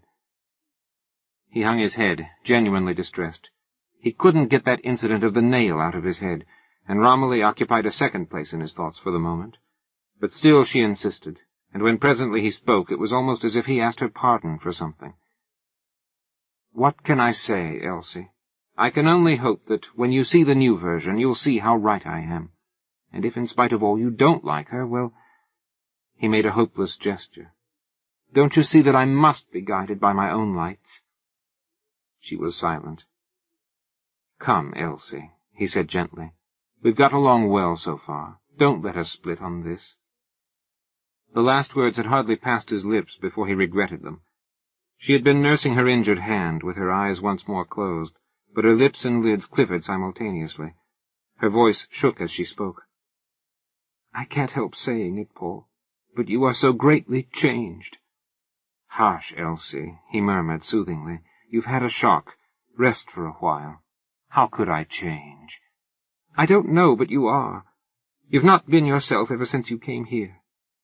He hung his head, genuinely distressed. He couldn't get that incident of the nail out of his head, and Romilly occupied a second place in his thoughts for the moment. But still she insisted, and when presently he spoke, it was almost as if he asked her pardon for something. What can I say, Elsie? I can only hope that, when you see the new version, you'll see how right I am. And if, in spite of all, you don't like her, well— He made a hopeless gesture. Don't you see that I must be guided by my own lights? She was silent. Come, Elsie, he said gently. We've got along well so far. Don't let us split on this. The last words had hardly passed his lips before he regretted them. She had been nursing her injured hand, with her eyes once more closed, but her lips and lids quivered simultaneously. Her voice shook as she spoke. I can't help saying it, Paul, but you are so greatly changed. Hush, Elsie, he murmured soothingly. You've had a shock. Rest for a while. How could I change? I don't know, but you are. You've not been yourself ever since you came here.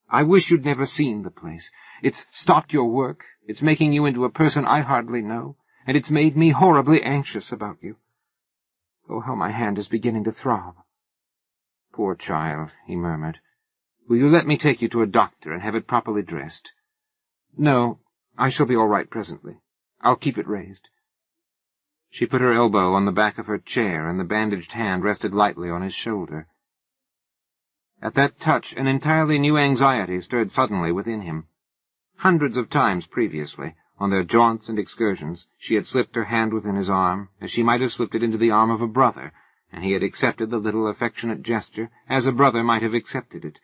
I wish you'd never seen the place. It's stopped your work. It's making you into a person I hardly know, and it's made me horribly anxious about you. Oh, how my hand is beginning to throb. Poor child, he murmured. Will you let me take you to a doctor and have it properly dressed? No, I shall be all right presently. I'll keep it raised. She put her elbow on the back of her chair, and the bandaged hand rested lightly on his shoulder. At that touch, an entirely new anxiety stirred suddenly within him. Hundreds of times previously, on their jaunts and excursions, she had slipped her hand within his arm, as she might have slipped it into the arm of a brother, and he had accepted the little affectionate gesture as a brother might have accepted it.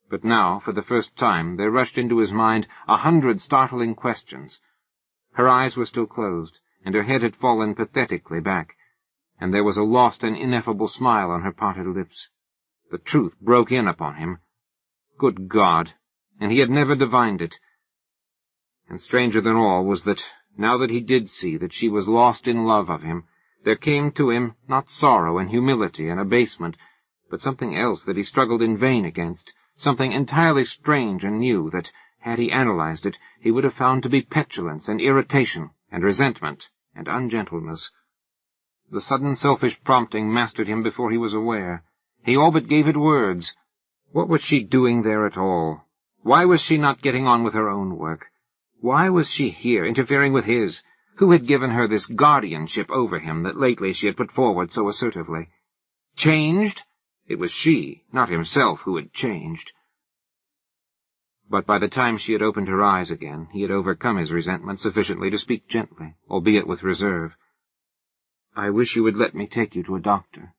But now, for the first time, there rushed into his mind 100 startling questions. Her eyes were still closed, and her head had fallen pathetically back, and there was a lost and ineffable smile on her parted lips. The truth broke in upon him. Good God! And he had never divined it. And stranger than all was that, now that he did see that she was lost in love of him, there came to him not sorrow and humility and abasement, but something else that he struggled in vain against, something entirely strange and new that, had he analyzed it, he would have found to be petulance and irritation and resentment and ungentleness. The sudden selfish prompting mastered him before he was aware. He all but gave it words. What was she doing there at all? Why was she not getting on with her own work? Why was she here, interfering with his? Who had given her this guardianship over him that lately she had put forward so assertively? Changed? It was she, not himself, who had changed. But by the time she had opened her eyes again, he had overcome his resentment sufficiently to speak gently, albeit with reserve. I wish you would let me take you to a doctor.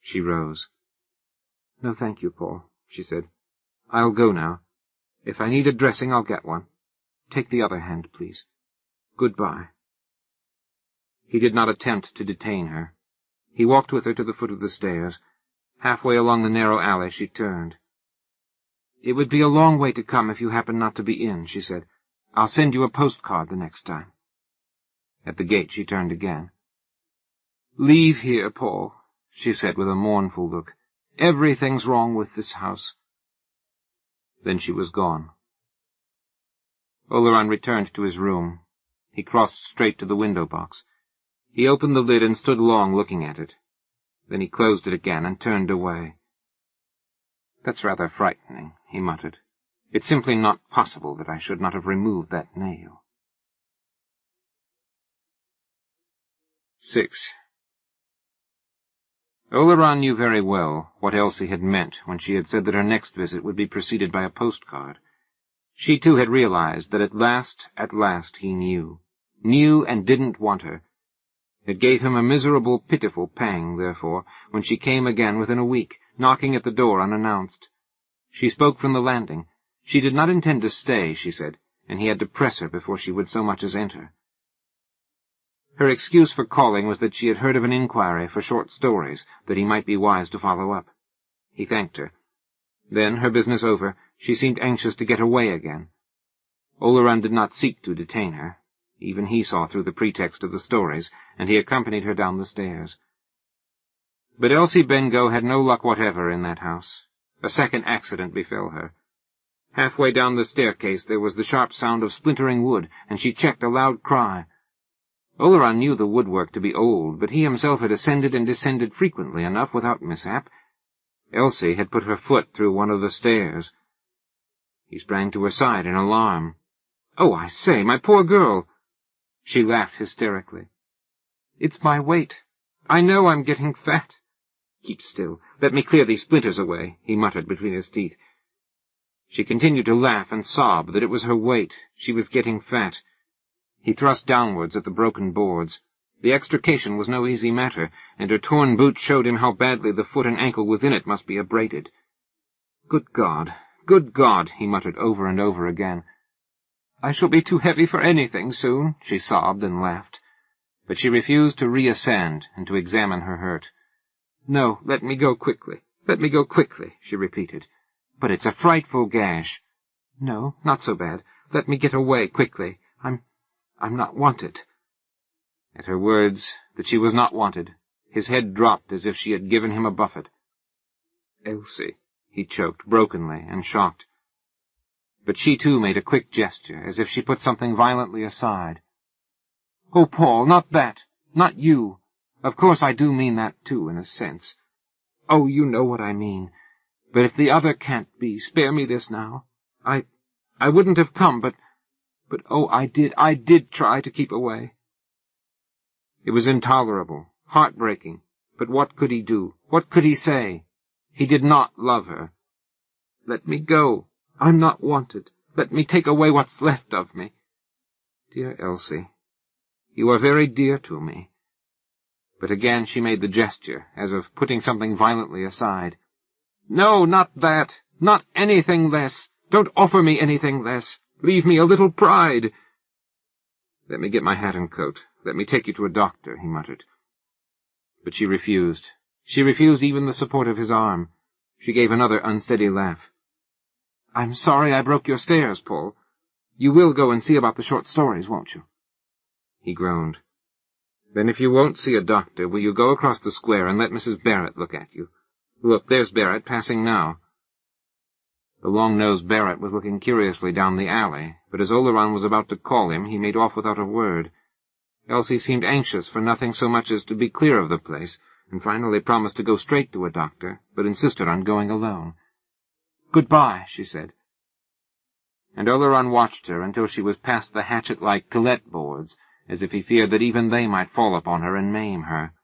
She rose. No, thank you, Paul, she said. I'll go now. If I need a dressing, I'll get one. Take the other hand, please. Goodbye. He did not attempt to detain her. He walked with her to the foot of the stairs, Halfway along the narrow alley, she turned. "It would be a long way to come if you happen not to be in," she said. "I'll send you a postcard the next time." At the gate she turned again. "Leave here, Paul," she said with a mournful look. "Everything's wrong with this house." Then she was gone. Oleron returned to his room. He crossed straight to the window box. He opened the lid and stood long looking at it. Then he closed it again and turned away. "That's rather frightening," he muttered. "It's simply not possible that I should not have removed that nail." 6. Oleron knew very well what Elsie had meant when she had said that her next visit would be preceded by a postcard. She too had realized that at last he knew and didn't want her. It gave him a miserable, pitiful pang, therefore, when she came again within a week, knocking at the door unannounced. She spoke from the landing. She did not intend to stay, she said, and he had to press her before she would so much as enter. Her excuse for calling was that she had heard of an inquiry for short stories that he might be wise to follow up. He thanked her. Then, her business over, she seemed anxious to get away again. Oleron did not seek to detain her. Even he saw through the pretext of the stories, and he accompanied her down the stairs. But Elsie Bengough had no luck whatever in that house. A second accident befell her. Halfway down the staircase there was the sharp sound of splintering wood, and she checked a loud cry. Oleron knew the woodwork to be old, but he himself had ascended and descended frequently enough without mishap. Elsie had put her foot through one of the stairs. He sprang to her side in alarm. "Oh, I say, my poor girl!" She laughed hysterically. "It's my weight. I know I'm getting fat." "Keep still. Let me clear these splinters away," he muttered between his teeth. She continued to laugh and sob that it was her weight. She was getting fat. He thrust downwards at the broken boards. The extrication was no easy matter, and her torn boot showed him how badly the foot and ankle within it must be abraded. Good God, he muttered over and over again. "I shall be too heavy for anything soon," she sobbed and laughed. But she refused to reascend and to examine her hurt. "No, let me go quickly. Let me go quickly," she repeated. "But it's a frightful gash." "No, not so bad. Let me get away quickly. I'm not wanted." At her words that she was not wanted, his head dropped as if she had given him a buffet. "Elsie," he choked, brokenly and shocked. But she too made a quick gesture, as if she put something violently aside. "Oh, Paul, not that. Not you. Of course I do mean that too, in a sense. Oh, you know what I mean. But if the other can't be, spare me this now. I wouldn't have come, but oh, I did try to keep away." It was intolerable, heartbreaking, but what could he do? What could he say? He did not love her. "Let me go. I'm not wanted. Let me take away what's left of me." "Dear Elsie, you are very dear to me." But again she made the gesture, as of putting something violently aside. "No, not that. Not anything less. Don't offer me anything less. Leave me a little pride." "Let me get my hat and coat. Let me take you to a doctor," he muttered. But she refused. She refused even the support of his arm. She gave another unsteady laugh. "I'm sorry I broke your stairs, Paul. You will go and see about the short stories, won't you?" He groaned. "Then if you won't see a doctor, will you go across the square and let Mrs. Barrett look at you? Look, there's Barrett passing now." The long-nosed Barrett was looking curiously down the alley, but as Oleron was about to call him, he made off without a word. Elsie seemed anxious for nothing so much as to be clear of the place, and finally promised to go straight to a doctor, but insisted on going alone. "Goodbye," she said. And Oleron watched her until she was past the hatchet-like Tillet boards, as if he feared that even they might fall upon her and maim her.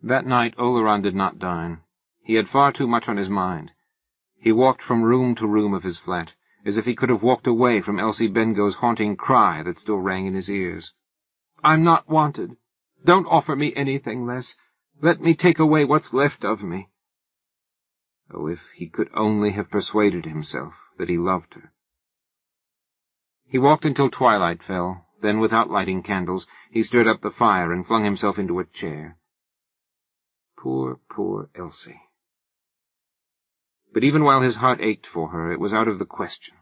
That night Oleron did not dine. He had far too much on his mind. He walked from room to room of his flat, as if he could have walked away from Elsie Bengough's haunting cry that still rang in his ears. "I'm not wanted. Don't offer me anything less. Let me take away what's left of me." Oh, if he could only have persuaded himself that he loved her. He walked until twilight fell. Then, without lighting candles, he stirred up the fire and flung himself into a chair. Poor, poor Elsie. But even while his heart ached for her, it was out of the question.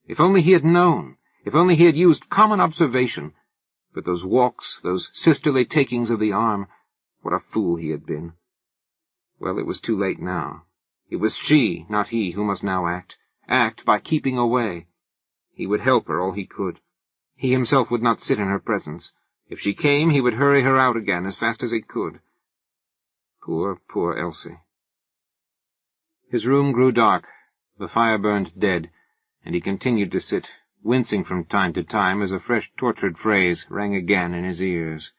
If only he had known! If only he had used common observation! But those walks, those sisterly takings of the arm, what a fool he had been. Well, it was too late now. It was she, not he, who must now act by keeping away. He would help her all he could. He himself would not sit in her presence. If she came, he would hurry her out again as fast as he could. Poor, poor Elsie. His room grew dark, the fire burned dead, and he continued to sit, wincing from time to time as a fresh tortured phrase rang again in his ears.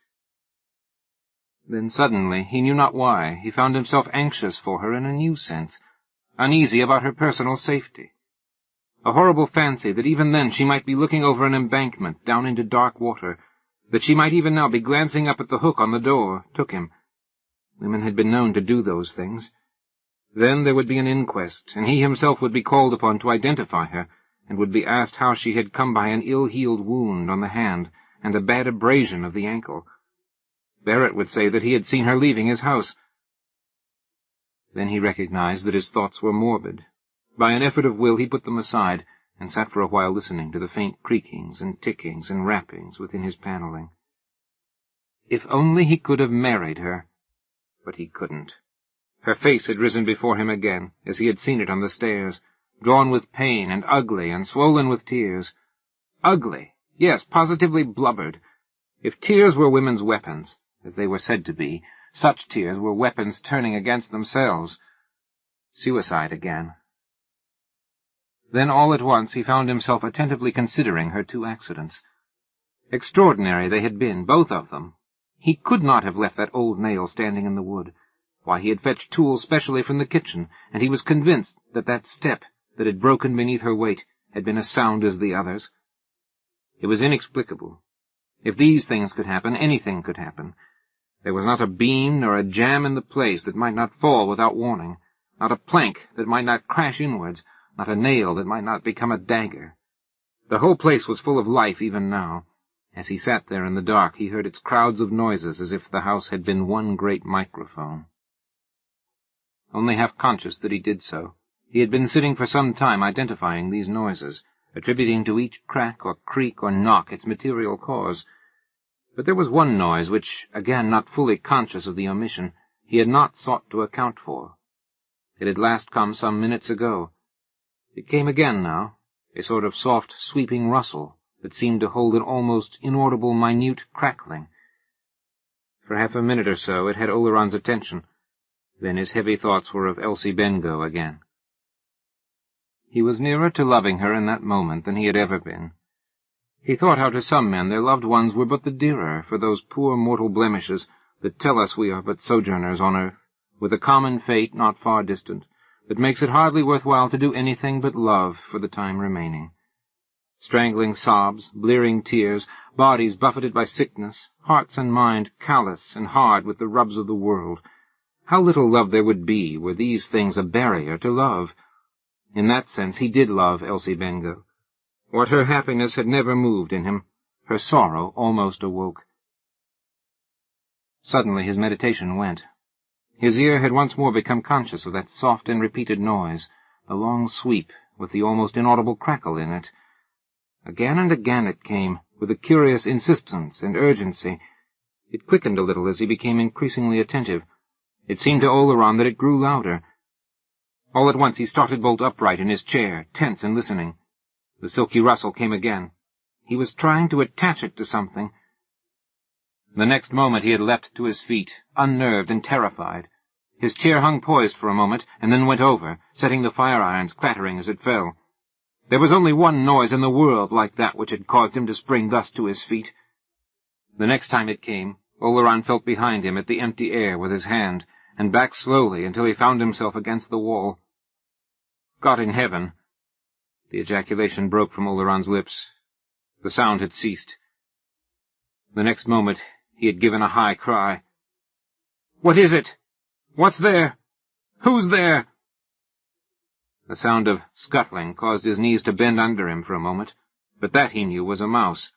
Then suddenly, he knew not why, he found himself anxious for her in a new sense, uneasy about her personal safety. A horrible fancy that even then she might be looking over an embankment down into dark water, that she might even now be glancing up at the hook on the door, took him. Women had been known to do those things. Then there would be an inquest, and he himself would be called upon to identify her, and would be asked how she had come by an ill-healed wound on the hand and a bad abrasion of the ankle. Barrett would say that he had seen her leaving his house. Then he recognized that his thoughts were morbid. By an effort of will he put them aside, and sat for a while listening to the faint creakings and tickings and rappings within his paneling. If only he could have married her. But he couldn't. Her face had risen before him again, as he had seen it on the stairs, drawn with pain and ugly and swollen with tears. Ugly! Yes, positively blubbered. If tears were women's weapons, as they were said to be, such tears were weapons turning against themselves. Suicide again. Then all at once he found himself attentively considering her two accidents. Extraordinary they had been, both of them. He could not have left that old nail standing in the wood. Why, he had fetched tools specially from the kitchen, and he was convinced that that step that had broken beneath her weight had been as sound as the others. It was inexplicable. If these things could happen, anything could happen. There was not a beam nor a jamb in the place that might not fall without warning, not a plank that might not crash inwards, not a nail that might not become a dagger. The whole place was full of life even now. As he sat there in the dark, he heard its crowds of noises as if the house had been one great microphone. Only half conscious that he did so, he had been sitting for some time identifying these noises, attributing to each crack or creak or knock its material cause. But there was one noise which, again not fully conscious of the omission, he had not sought to account for. It had last come some minutes ago. It came again now, a sort of soft, sweeping rustle that seemed to hold an almost inaudible, minute crackling. For half a minute or so it had Oleron's attention. Then his heavy thoughts were of Elsie Bengough again. He was nearer to loving her in that moment than he had ever been. He thought how to some men their loved ones were but the dearer for those poor mortal blemishes that tell us we are but sojourners on earth, with a common fate not far distant, that makes it hardly worthwhile to do anything but love for the time remaining. Strangling sobs, blearing tears, bodies buffeted by sickness, hearts and mind callous and hard with the rubs of the world. How little love there would be were these things a barrier to love. In that sense he did love Elsie Bengough. What her happiness had never moved in him, her sorrow almost awoke. Suddenly his meditation went. His ear had once more become conscious of that soft and repeated noise, the long sweep, with the almost inaudible crackle in it. Again and again it came, with a curious insistence and urgency. It quickened a little as he became increasingly attentive. It seemed to Oleron that it grew louder. All at once he started bolt upright in his chair, tense and listening. The silky rustle came again. He was trying to attach it to something. The next moment he had leapt to his feet, unnerved and terrified. His chair hung poised for a moment, and then went over, setting the fire-irons clattering as it fell. There was only one noise in the world like that which had caused him to spring thus to his feet. The next time it came, Oleron felt behind him at the empty air with his hand, and backed slowly until he found himself against the wall. God in heaven! The ejaculation broke from Oleron's lips. The sound had ceased. The next moment he had given a high cry. "What is it? What's there? Who's there?" The sound of scuttling caused his knees to bend under him for a moment, but that, he knew, was a mouse.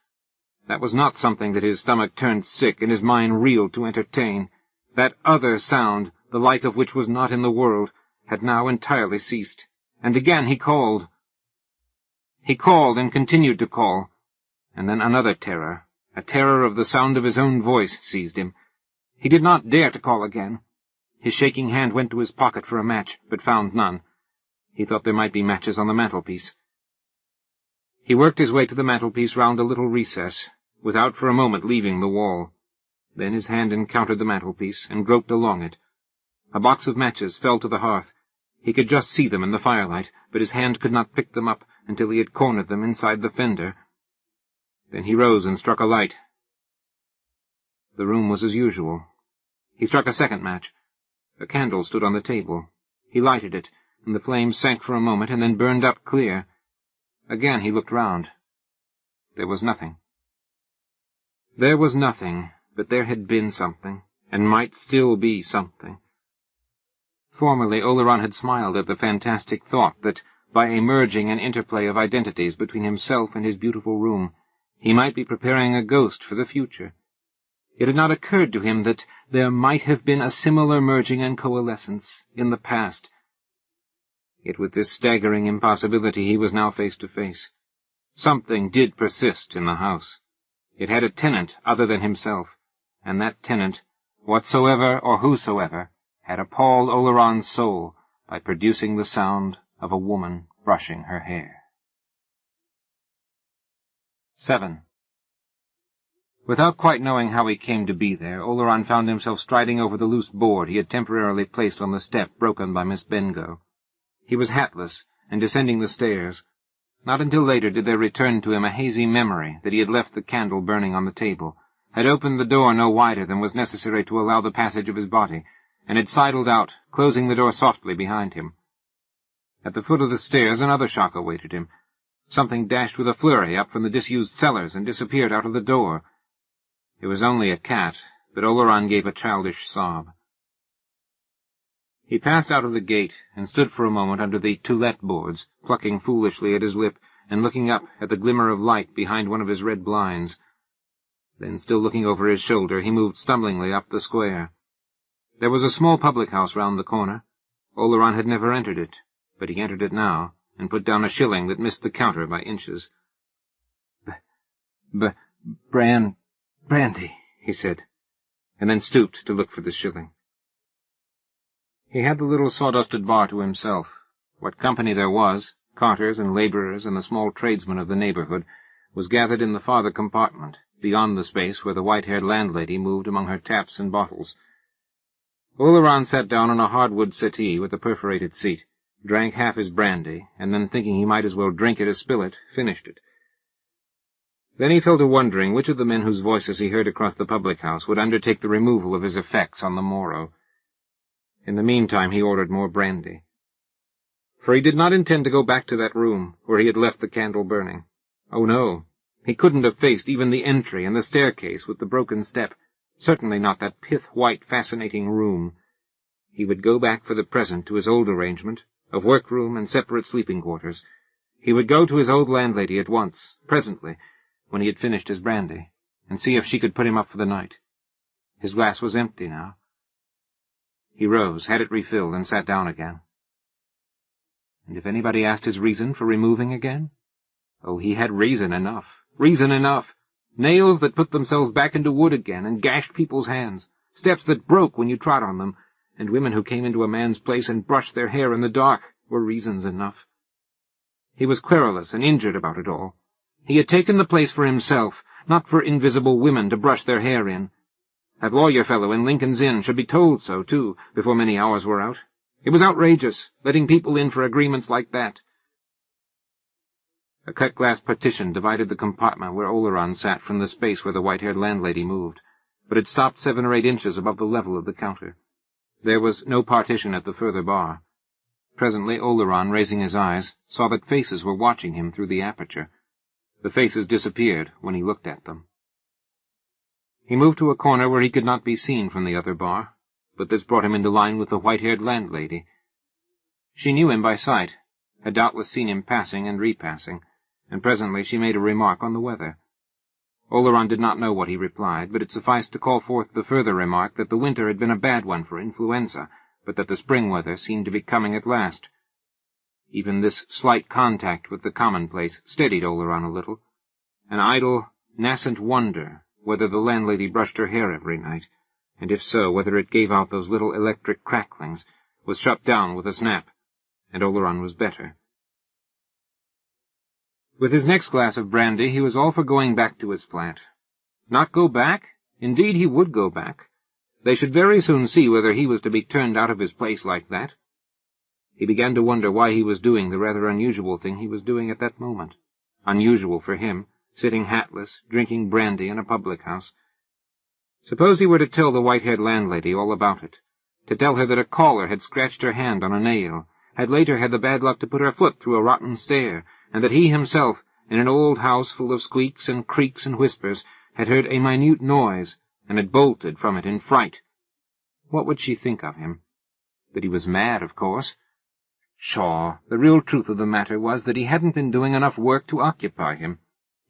That was not something that his stomach turned sick and his mind reeled to entertain. That other sound, the like of which was not in the world, had now entirely ceased. And again he called. He called and continued to call, and then another terror, a terror of the sound of his own voice, seized him. He did not dare to call again. His shaking hand went to his pocket for a match, but found none. He thought there might be matches on the mantelpiece. He worked his way to the mantelpiece round a little recess, without for a moment leaving the wall. Then his hand encountered the mantelpiece, and groped along it. A box of matches fell to the hearth. He could just see them in the firelight, but his hand could not pick them up until he had cornered them inside the fender. Then he rose and struck a light. The room was as usual. He struck a second match. A candle stood on the table. He lighted it, and the flame sank for a moment and then burned up clear. Again he looked round. There was nothing. There was nothing, but there had been something, and might still be something. Formerly Oleron had smiled at the fantastic thought that, by a merging and interplay of identities between himself and his beautiful room, he might be preparing a ghost for the future. It had not occurred to him that there might have been a similar merging and coalescence in the past. Yet with this staggering impossibility he was now face to face. Something did persist in the house. It had a tenant other than himself, and that tenant, whatsoever or whosoever, had appalled Oleron's soul by producing the sound of a woman brushing her hair. 7. Without quite knowing how he came to be there, Oleron found himself striding over the loose board he had temporarily placed on the step broken by Miss Bengough. He was hatless, and descending the stairs. Not until later did there return to him a hazy memory that he had left the candle burning on the table, had opened the door no wider than was necessary to allow the passage of his body, and had sidled out, closing the door softly behind him. At the foot of the stairs another shock awaited him. Something dashed with a flurry up from the disused cellars and disappeared out of the door. It was only a cat, but Oleron gave a childish sob. He passed out of the gate and stood for a moment under the to-let boards, plucking foolishly at his lip and looking up at the glimmer of light behind one of his red blinds. Then, still looking over his shoulder, he moved stumblingly up the square. There was a small public-house round the corner. Oleron had never entered it, but he entered it now, and put down a shilling that missed the counter by inches. Brandy, he said, and then stooped to look for the shilling. He had the little sawdusted bar to himself. What company there was, carters and labourers and the small tradesmen of the neighbourhood, was gathered in the farther compartment, beyond the space where the white-haired landlady moved among her taps and bottles. Oleron sat down on a hardwood settee with a perforated seat, drank half his brandy, and then, thinking he might as well drink it as spill it, finished it. Then he fell to wondering which of the men whose voices he heard across the public-house would undertake the removal of his effects on the morrow. In the meantime he ordered more brandy. For he did not intend to go back to that room where he had left the candle burning. Oh, no. He couldn't have faced even the entry and the staircase with the broken step, certainly not that pith-white, fascinating room. He would go back for the present to his old arrangement, of workroom and separate sleeping quarters. He would go to his old landlady at once, presently, when he had finished his brandy, and see if she could put him up for the night. His glass was empty now. He rose, had it refilled, and sat down again. And if anybody asked his reason for removing again? Oh, he had reason enough. Reason enough. Nails that put themselves back into wood again and gashed people's hands, steps that broke when you trod on them, and women who came into a man's place and brushed their hair in the dark were reasons enough. He was querulous and injured about it all. He had taken the place for himself, not for invisible women to brush their hair in. That lawyer fellow in Lincoln's Inn should be told so, too, before many hours were out. It was outrageous, letting people in for agreements like that. A cut-glass partition divided the compartment where Oleron sat from the space where the white-haired landlady moved, but it stopped 7 or 8 inches above the level of the counter. There was no partition at the further bar. Presently Oleron, raising his eyes, saw that faces were watching him through the aperture. The faces disappeared when he looked at them. He moved to a corner where he could not be seen from the other bar, but this brought him into line with the white-haired landlady. She knew him by sight, had doubtless seen him passing and repassing, and presently she made a remark on the weather. Oleron did not know what he replied, but it sufficed to call forth the further remark that the winter had been a bad one for influenza, but that the spring weather seemed to be coming at last. Even this slight contact with the commonplace steadied Oleron a little. An idle, nascent wonder whether the landlady brushed her hair every night, and if so, whether it gave out those little electric cracklings, was shut down with a snap, and Oleron was better. With his next glass of brandy, he was all for going back to his flat. Not go back? Indeed, he would go back. They should very soon see whether he was to be turned out of his place like that. He began to wonder why he was doing the rather unusual thing he was doing at that moment. Unusual for him, sitting hatless, drinking brandy in a public-house. Suppose he were to tell the white-haired landlady all about it, to tell her that a caller had scratched her hand on a nail, had later had the bad luck to put her foot through a rotten stair, and that he himself, in an old house full of squeaks and creaks and whispers, had heard a minute noise, and had bolted from it in fright. What would she think of him? That he was mad, of course. Pshaw, the real truth of the matter was that he hadn't been doing enough work to occupy him.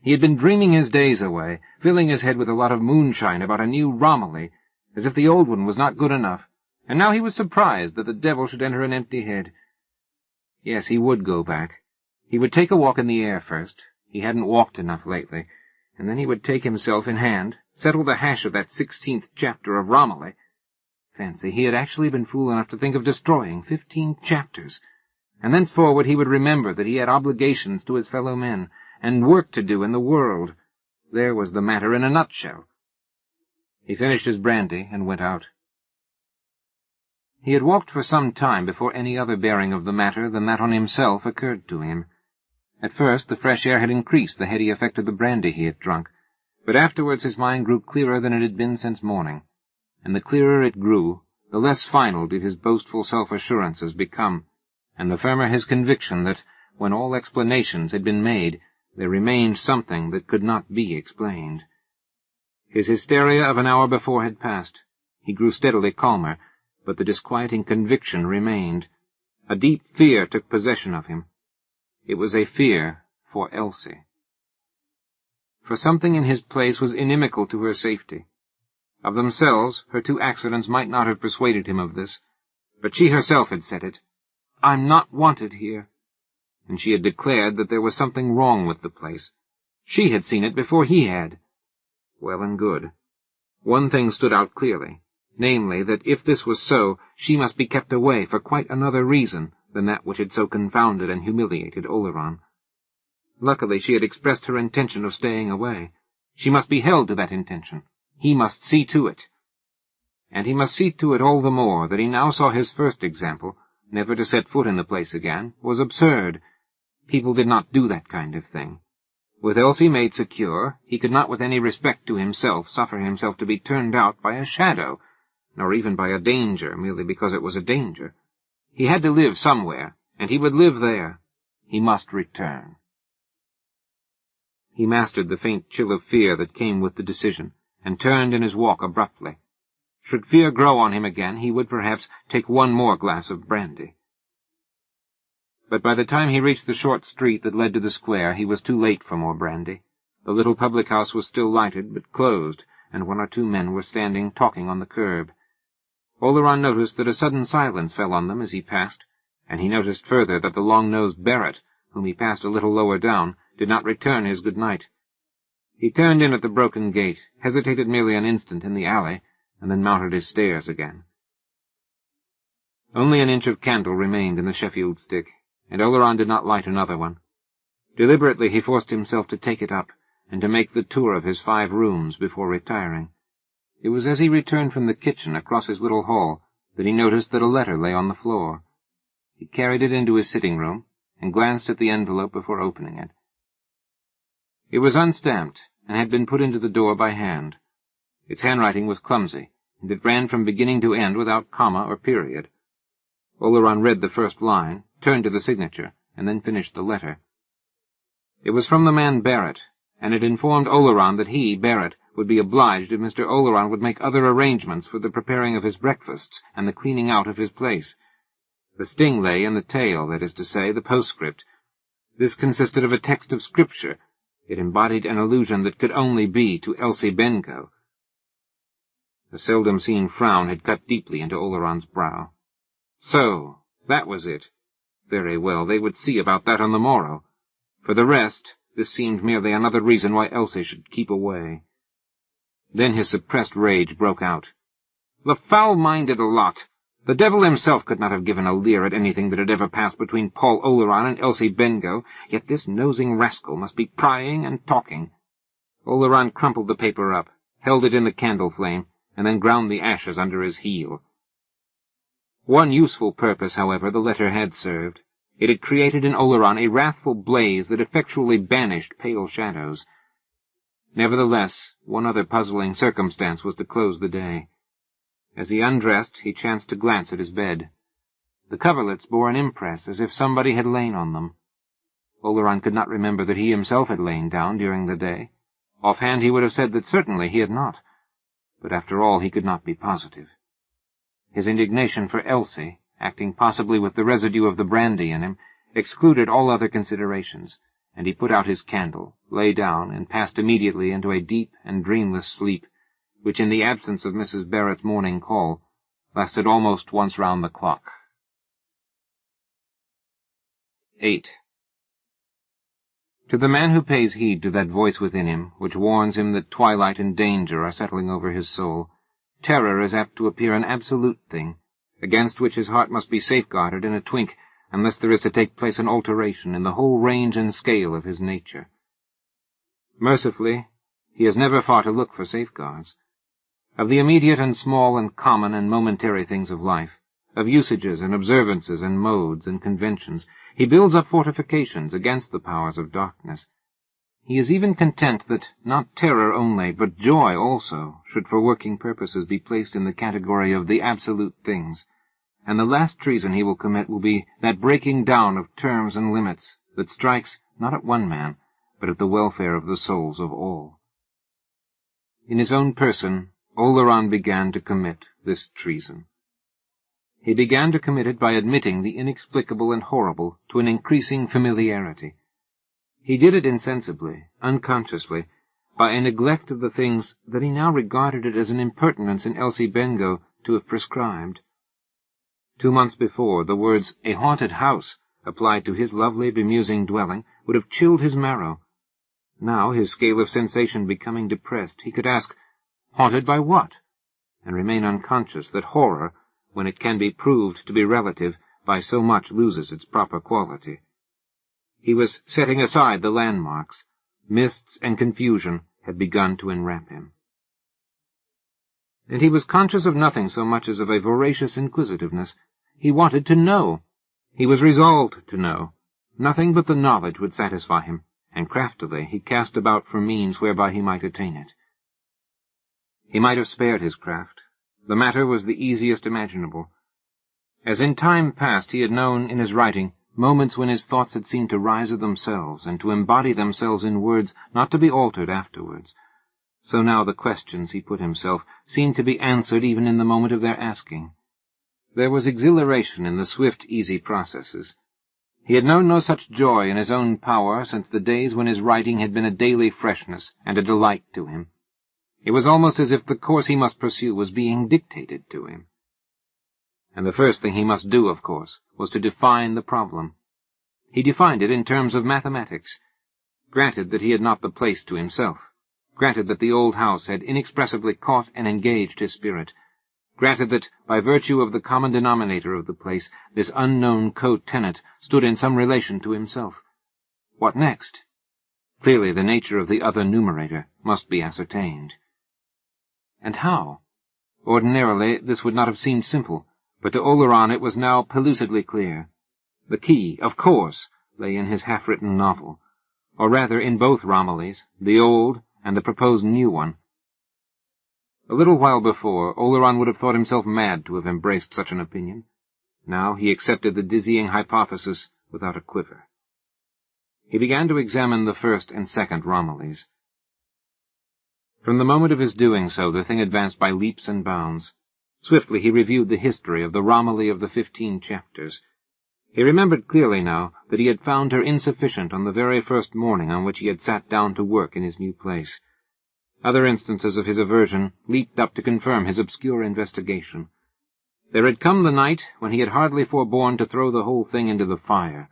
He had been dreaming his days away, filling his head with a lot of moonshine about a new Romilly, as if the old one was not good enough, and now he was surprised that the devil should enter an empty head. Yes, he would go back. He would take a walk in the air first. He hadn't walked enough lately. And then he would take himself in hand, settle the hash of that 16th chapter of Romilly. Fancy, he had actually been fool enough to think of destroying 15 chapters. And thenceforward he would remember that he had obligations to his fellow men, and work to do in the world. There was the matter in a nutshell. He finished his brandy and went out. He had walked for some time before any other bearing of the matter than that on himself occurred to him. At first the fresh air had increased the heady effect of the brandy he had drunk, but afterwards his mind grew clearer than it had been since morning, and the clearer it grew, the less final did his boastful self-assurances become, and the firmer his conviction that, when all explanations had been made, there remained something that could not be explained. His hysteria of an hour before had passed. He grew steadily calmer, but the disquieting conviction remained. A deep fear took possession of him. It was a fear for Elsie. For something in his place was inimical to her safety. Of themselves, her two accidents might not have persuaded him of this, but she herself had said it. "I'm not wanted here." And she had declared that there was something wrong with the place. She had seen it before he had. Well and good. One thing stood out clearly, namely, that if this was so, she must be kept away for quite another reason than that which had so confounded and humiliated Oleron. Luckily she had expressed her intention of staying away. She must be held to that intention. He must see to it. And he must see to it all the more that he now saw his first example, never to set foot in the place again, was absurd. People did not do that kind of thing. With Elsie made secure, he could not with any respect to himself suffer himself to be turned out by a shadow, nor even by a danger merely because it was a danger. He had to live somewhere, and he would live there. He must return. He mastered the faint chill of fear that came with the decision, and turned in his walk abruptly. Should fear grow on him again, he would perhaps take one more glass of brandy. But by the time he reached the short street that led to the square, he was too late for more brandy. The little public-house was still lighted, but closed, and one or two men were standing talking on the curb. Oleron noticed that a sudden silence fell on them as he passed, and he noticed further that the long-nosed Barrett, whom he passed a little lower down, did not return his good night. He turned in at the broken gate, hesitated merely an instant in the alley, and then mounted his stairs again. Only an inch of candle remained in the Sheffield stick, and Oleron did not light another one. Deliberately he forced himself to take it up, and to make the tour of his 5 rooms before retiring. It was as he returned from the kitchen across his little hall that he noticed that a letter lay on the floor. He carried it into his sitting-room, and glanced at the envelope before opening it. It was unstamped, and had been put into the door by hand. Its handwriting was clumsy, and it ran from beginning to end without comma or period. Oleron read the first line, turned to the signature, and then finished the letter. It was from the man Barrett, and it informed Oleron that he, Barrett, would be obliged if Mr. Oleron would make other arrangements for the preparing of his breakfasts and the cleaning out of his place. The sting lay in the tail, that is to say, the postscript. This consisted of a text of Scripture. It embodied an allusion that could only be to Elsie Bengough. The seldom-seen frown had cut deeply into Oleron's brow. So, that was it. Very well, they would see about that on the morrow. For the rest, this seemed merely another reason why Elsie should keep away. Then his suppressed rage broke out. The foul-minded lot! The devil himself could not have given a leer at anything that had ever passed between Paul Oleron and Elsie Bengough, yet this nosing rascal must be prying and talking. Oleron crumpled the paper up, held it in the candle flame, and then ground the ashes under his heel. One useful purpose, however, the letter had served. It had created in Oleron a wrathful blaze that effectually banished pale shadows. Nevertheless, one other puzzling circumstance was to close the day. As he undressed, he chanced to glance at his bed. The coverlets bore an impress as if somebody had lain on them. Oleron could not remember that he himself had lain down during the day. Offhand he would have said that certainly he had not. But after all, he could not be positive. His indignation for Elsie, acting possibly with the residue of the brandy in him, excluded all other considerations, and he put out his candle, lay down, and passed immediately into a deep and dreamless sleep, which, in the absence of Mrs. Barrett's morning call, lasted almost once round the clock. 8. To the man who pays heed to that voice within him, which warns him that twilight and danger are settling over his soul, terror is apt to appear an absolute thing, against which his heart must be safeguarded in a twink, unless there is to take place an alteration in the whole range and scale of his nature. Mercifully, he has never far to look for safeguards. Of the immediate and small and common and momentary things of life, of usages and observances and modes and conventions, he builds up fortifications against the powers of darkness. He is even content that not terror only, but joy also, should for working purposes be placed in the category of the absolute things, and the last treason he will commit will be that breaking down of terms and limits that strikes not at one man, but at the welfare of the souls of all. In his own person, Oleron began to commit this treason. He began to commit it by admitting the inexplicable and horrible to an increasing familiarity. He did it insensibly, unconsciously, by a neglect of the things that he now regarded it as an impertinence in Elsie Bengough to have prescribed. 2 months before, the words, "a haunted house," applied to his lovely, bemusing dwelling, would have chilled his marrow. Now, his scale of sensation becoming depressed, he could ask, "Haunted by what?" and remain unconscious that horror, when it can be proved to be relative, by so much loses its proper quality. He was setting aside the landmarks. Mists and confusion had begun to enwrap him. And he was conscious of nothing so much as of a voracious inquisitiveness. He wanted to know. He was resolved to know. Nothing but the knowledge would satisfy him, and craftily he cast about for means whereby he might attain it. He might have spared his craft. The matter was the easiest imaginable. As in time past he had known in his writing moments when his thoughts had seemed to rise of themselves and to embody themselves in words not to be altered afterwards, so now the questions he put himself seemed to be answered even in the moment of their asking. There was exhilaration in the swift, easy processes. He had known no such joy in his own power since the days when his writing had been a daily freshness and a delight to him. It was almost as if the course he must pursue was being dictated to him. And the first thing he must do, of course, was to define the problem. He defined it in terms of mathematics. Granted that he had not the place to himself, granted that the old house had inexpressibly caught and engaged his spirit, granted that, by virtue of the common denominator of the place, this unknown co-tenant stood in some relation to himself. What next? Clearly the nature of the other numerator must be ascertained. And how? Ordinarily this would not have seemed simple, but to Oleron it was now pellucidly clear. The key, of course, lay in his half-written novel, or rather in both Romillys, the old and the proposed new one. A little while before, Oleron would have thought himself mad to have embraced such an opinion. Now he accepted the dizzying hypothesis without a quiver. He began to examine the first and second Romillys. From the moment of his doing so, the thing advanced by leaps and bounds. Swiftly he reviewed the history of the Romilly of the 15 chapters. He remembered clearly now that he had found her insufficient on the very first morning on which he had sat down to work in his new place. Other instances of his aversion leaped up to confirm his obscure investigation. There had come the night when he had hardly forborne to throw the whole thing into the fire,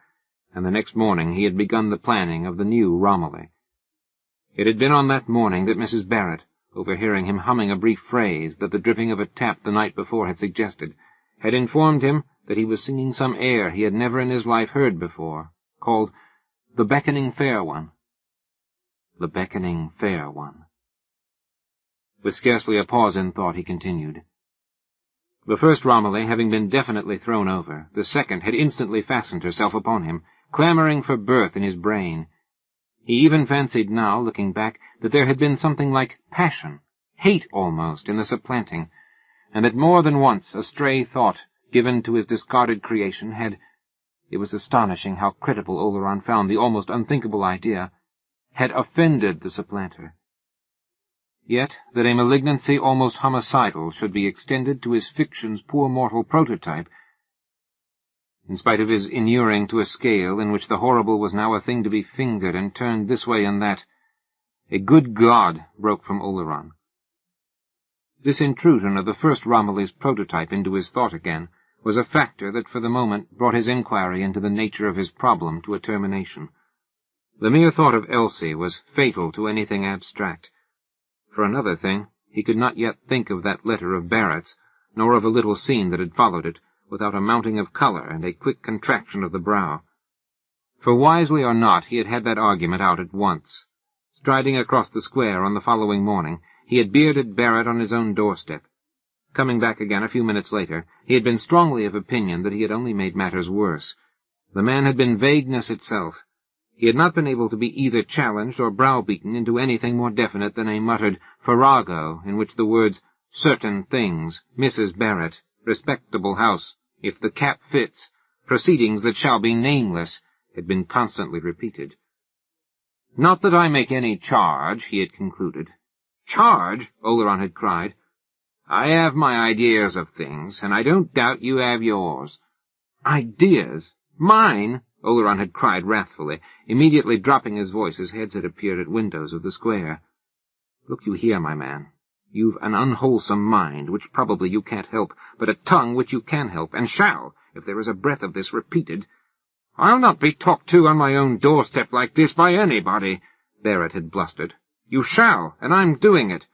and the next morning he had begun the planning of the new Romilly. It had been on that morning that Mrs. Barrett, overhearing him humming a brief phrase that the dripping of a tap the night before had suggested, had informed him that he was singing some air he had never in his life heard before, called The Beckoning Fair One. The Beckoning Fair One. With scarcely a pause in thought, he continued. The first Romilly having been definitely thrown over, the second had instantly fastened herself upon him, clamoring for birth in his brain. He even fancied now, looking back, that there had been something like passion, hate almost, in the supplanting, and that more than once a stray thought given to his discarded creation had— it was astonishing how credible Oleron found the almost unthinkable idea— had offended the supplanter. Yet that a malignancy almost homicidal should be extended to his fiction's poor mortal prototype, in spite of his inuring to a scale in which the horrible was now a thing to be fingered and turned this way and that, a good God broke from Oleron. This intrusion of the first Romilly's prototype into his thought again was a factor that for the moment brought his inquiry into the nature of his problem to a termination. The mere thought of Elsie was fatal to anything abstract. For another thing, he could not yet think of that letter of Barrett's, nor of a little scene that had followed it, without a mounting of colour and a quick contraction of the brow. For wisely or not, he had had that argument out at once. Striding across the square on the following morning, he had bearded Barrett on his own doorstep. Coming back again a few minutes later, he had been strongly of opinion that he had only made matters worse. The man had been vagueness itself. He had not been able to be either challenged or browbeaten into anything more definite than a muttered farrago in which the words certain things, Mrs. Barrett, respectable house, if the cap fits, proceedings that shall be nameless, had been constantly repeated. Not that I make any charge, he had concluded. Charge? Oleron had cried. I have my ideas of things, and I don't doubt you have yours. Ideas? Mine? Oleron had cried wrathfully, immediately dropping his voice as heads had appeared at windows of the square. Look you here, my man. You've an unwholesome mind, which probably you can't help, but a tongue which you can help, and shall, if there is a breath of this repeated. I'll not be talked to on my own doorstep like this by anybody, Barrett had blustered. You shall, and I'm doing it.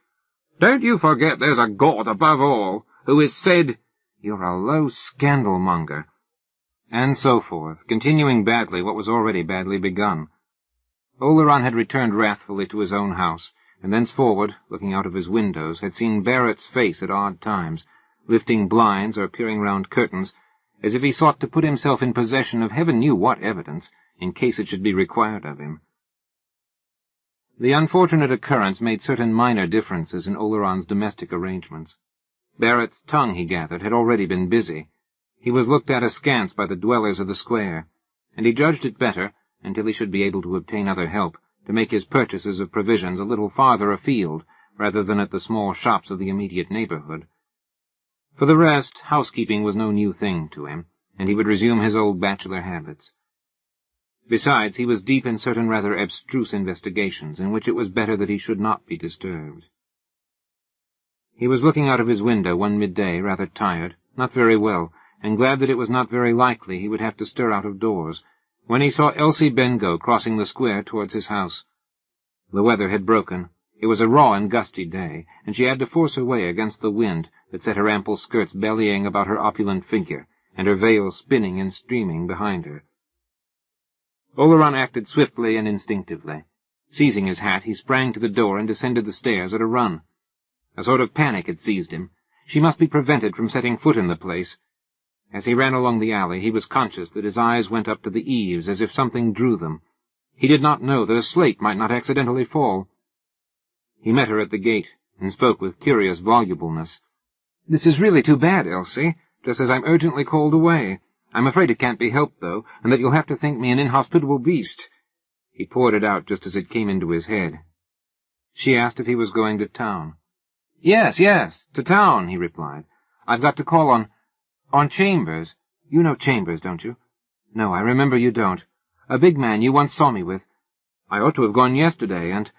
Don't you forget there's a God above all, who has said, You're a low scandalmonger, and so forth, continuing badly what was already badly begun. Oleron had returned wrathfully to his own house, and thenceforward, looking out of his windows, had seen Barrett's face at odd times, lifting blinds or peering round curtains, as if he sought to put himself in possession of heaven knew what evidence, in case it should be required of him. The unfortunate occurrence made certain minor differences in Oleron's domestic arrangements. Barrett's tongue, he gathered, had already been busy. He was looked at askance by the dwellers of the square, and he judged it better, until he should be able to obtain other help, to make his purchases of provisions a little farther afield, rather than at the small shops of the immediate neighbourhood. For the rest, housekeeping was no new thing to him, and he would resume his old bachelor habits. Besides, he was deep in certain rather abstruse investigations, in which it was better that he should not be disturbed. He was looking out of his window one midday, rather tired, not very well, and glad that it was not very likely he would have to stir out of doors, when he saw Elsie Bengough crossing the square towards his house. The weather had broken. It was a raw and gusty day, and she had to force her way against the wind that set her ample skirts bellying about her opulent figure, and her veil spinning and streaming behind her. Oleron acted swiftly and instinctively. Seizing his hat, he sprang to the door and descended the stairs at a run. A sort of panic had seized him. She must be prevented from setting foot in the place. As he ran along the alley, he was conscious that his eyes went up to the eaves as if something drew them. He did not know that a slate might not accidentally fall. He met her at the gate, and spoke with curious volubleness. "This is really too bad, Elsie, just as I'm urgently called away. I'm afraid it can't be helped, though, and that you'll have to think me an inhospitable beast." He poured it out just as it came into his head. She asked if he was going to town. Yes, to town," he replied. "I've got to call on Chambers. You know Chambers, don't you?" No, I remember you don't. A big man you once saw me with. I ought to have gone yesterday, and—"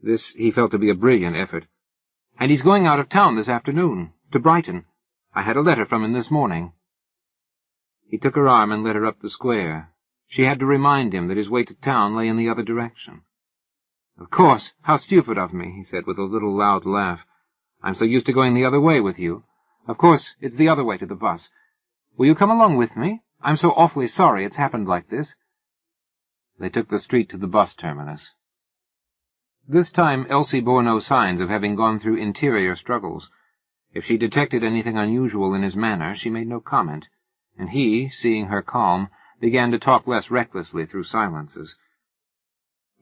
This he felt to be a brilliant effort. "And he's going out of town this afternoon, to Brighton. I had a letter from him this morning." He took her arm and led her up the square. She had to remind him that his way to town lay in the other direction. "Of course, how stupid of me," he said with a little loud laugh. "I'm so used to going the other way with you. Of course, it's the other way to the bus. Will you come along with me? I'm so awfully sorry it's happened like this." They took the street to the bus terminus. This time Elsie bore no signs of having gone through interior struggles. If she detected anything unusual in his manner, she made no comment, and he, seeing her calm, began to talk less recklessly through silences.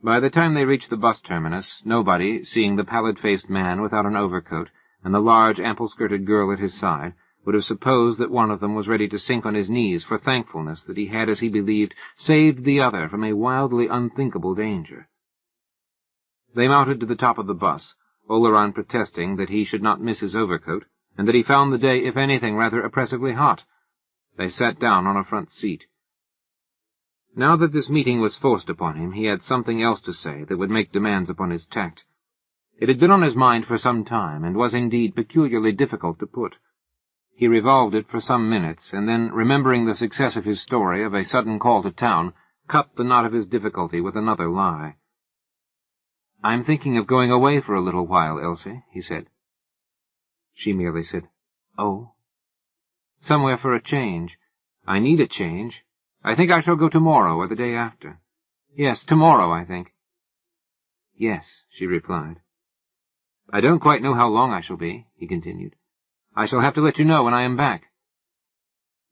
By the time they reached the bus terminus, nobody, seeing the pallid-faced man without an overcoat and the large, ample-skirted girl at his side, would have supposed that one of them was ready to sink on his knees for thankfulness that he had, as he believed, saved the other from a wildly unthinkable danger. They mounted to the top of the bus, Oleron protesting that he should not miss his overcoat, and that he found the day, if anything, rather oppressively hot. They sat down on a front seat. Now that this meeting was forced upon him, he had something else to say that would make demands upon his tact. It had been on his mind for some time, and was indeed peculiarly difficult to put. He revolved it for some minutes, and then, remembering the success of his story of a sudden call to town, cut the knot of his difficulty with another lie. "I'm thinking of going away for a little while, Elsie," he said. She merely said, "Oh." "Somewhere for a change. I need a change. I think I shall go tomorrow or the day after. Yes, tomorrow, I think." "Yes," she replied. "I don't quite know how long I shall be," he continued. "I shall have to let you know when I am back."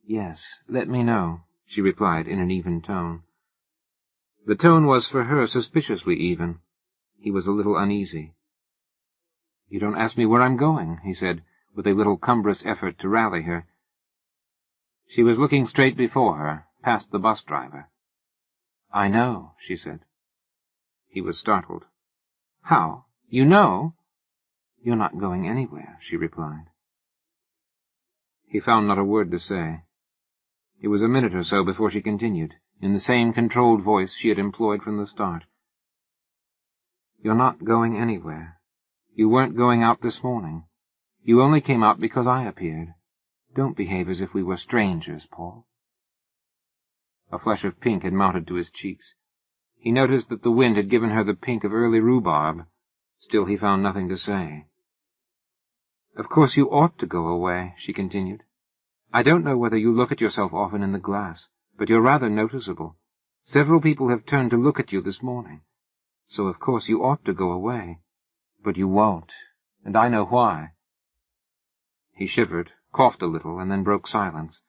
"Yes, let me know," she replied in an even tone. The tone was for her suspiciously even. He was a little uneasy. "You don't ask me where I'm going," he said, with a little cumbrous effort to rally her. She was looking straight before her, past the bus driver. "I know," she said. He was startled. "How? You know?" "You're not going anywhere," she replied. He found not a word to say. It was a minute or so before she continued, in the same controlled voice she had employed from the start. "You're not going anywhere. You weren't going out this morning. You only came out because I appeared. Don't behave as if we were strangers, Paul." A flush of pink had mounted to his cheeks. He noticed that the wind had given her the pink of early rhubarb. Still he found nothing to say. "Of course you ought to go away," she continued. "I don't know whether you look at yourself often in the glass, but you're rather noticeable. Several people have turned to look at you this morning. So of course you ought to go away. But you won't, and I know why." He shivered, coughed a little, and then broke silence.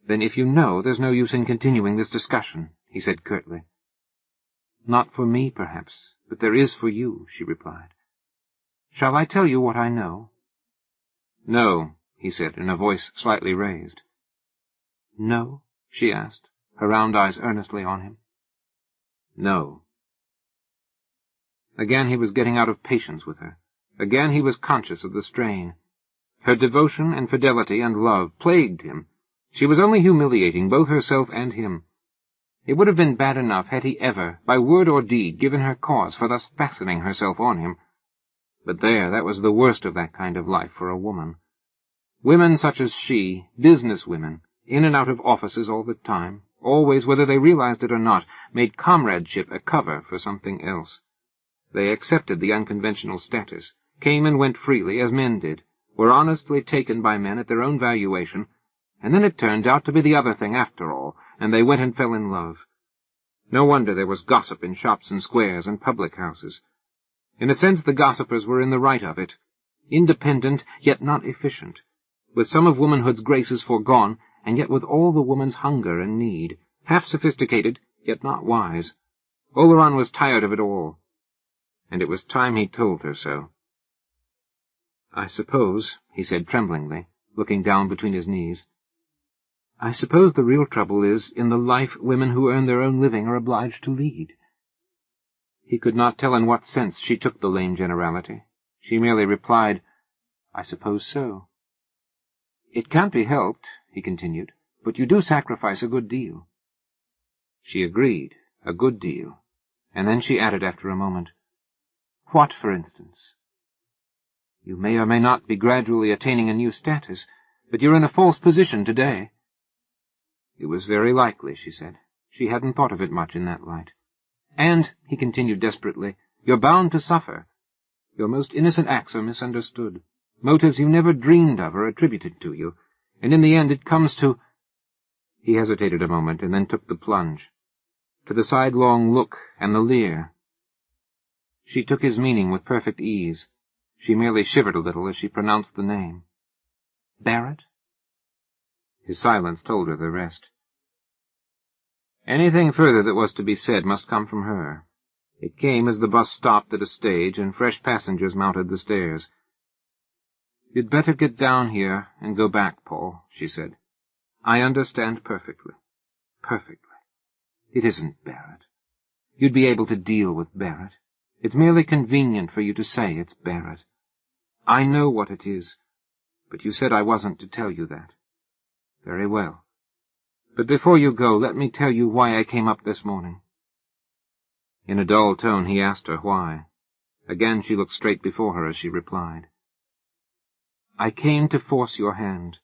"Then if you know, there's no use in continuing this discussion," he said curtly. "Not for me, perhaps, but there is for you," she replied. "Shall I tell you what I know?" "No," he said, in a voice slightly raised. "No?" she asked, her round eyes earnestly on him. "No." Again he was getting out of patience with her. Again he was conscious of the strain. Her devotion and fidelity and love plagued him. She was only humiliating both herself and him. It would have been bad enough had he ever, by word or deed, given her cause for thus fastening herself on him. But there, that was the worst of that kind of life for a woman. Women such as she, business women, in and out of offices all the time, always, whether they realized it or not, made comradeship a cover for something else. They accepted the unconventional status, came and went freely as men did, were honestly taken by men at their own valuation, and then it turned out to be the other thing after all, and they went and fell in love. No wonder there was gossip in shops and squares and public houses. In a sense the gossipers were in the right of it, independent yet not efficient, with some of womanhood's graces foregone, and yet with all the woman's hunger and need, half-sophisticated yet not wise. Oleron was tired of it all, and it was time he told her so. "I suppose," he said tremblingly, looking down between his knees, "I suppose the real trouble is in the life women who earn their own living are obliged to lead." He could not tell in what sense she took the lame generality. She merely replied, "I suppose so." "It can't be helped," he continued, but you do sacrifice a good deal." She agreed, a good deal, and then she added after a moment, "What, for instance?" "You may or may not be gradually attaining a new status, but you're in a false position today." It was very likely, she said. She hadn't thought of it much in that light. "And," he continued desperately, "you're bound to suffer. Your most innocent acts are misunderstood. Motives you never dreamed of are attributed to you, and in the end it comes to—" He hesitated a moment, and then took the plunge. To the sidelong look and the leer. She took his meaning with perfect ease. She merely shivered a little as she pronounced the name. "Barrett?" His silence told her the rest. Anything further that was to be said must come from her. It came as the bus stopped at a stage and fresh passengers mounted the stairs. "You'd better get down here and go back, Paul," she said. "I understand perfectly. Perfectly. It isn't Barrett. You'd be able to deal with Barrett. It's merely convenient for you to say it's Barrett. I know what it is, but you said I wasn't to tell you that. Very well. But before you go, let me tell you why I came up this morning." In a dull tone he asked her why. Again she looked straight before her as she replied. "I came to force your hand.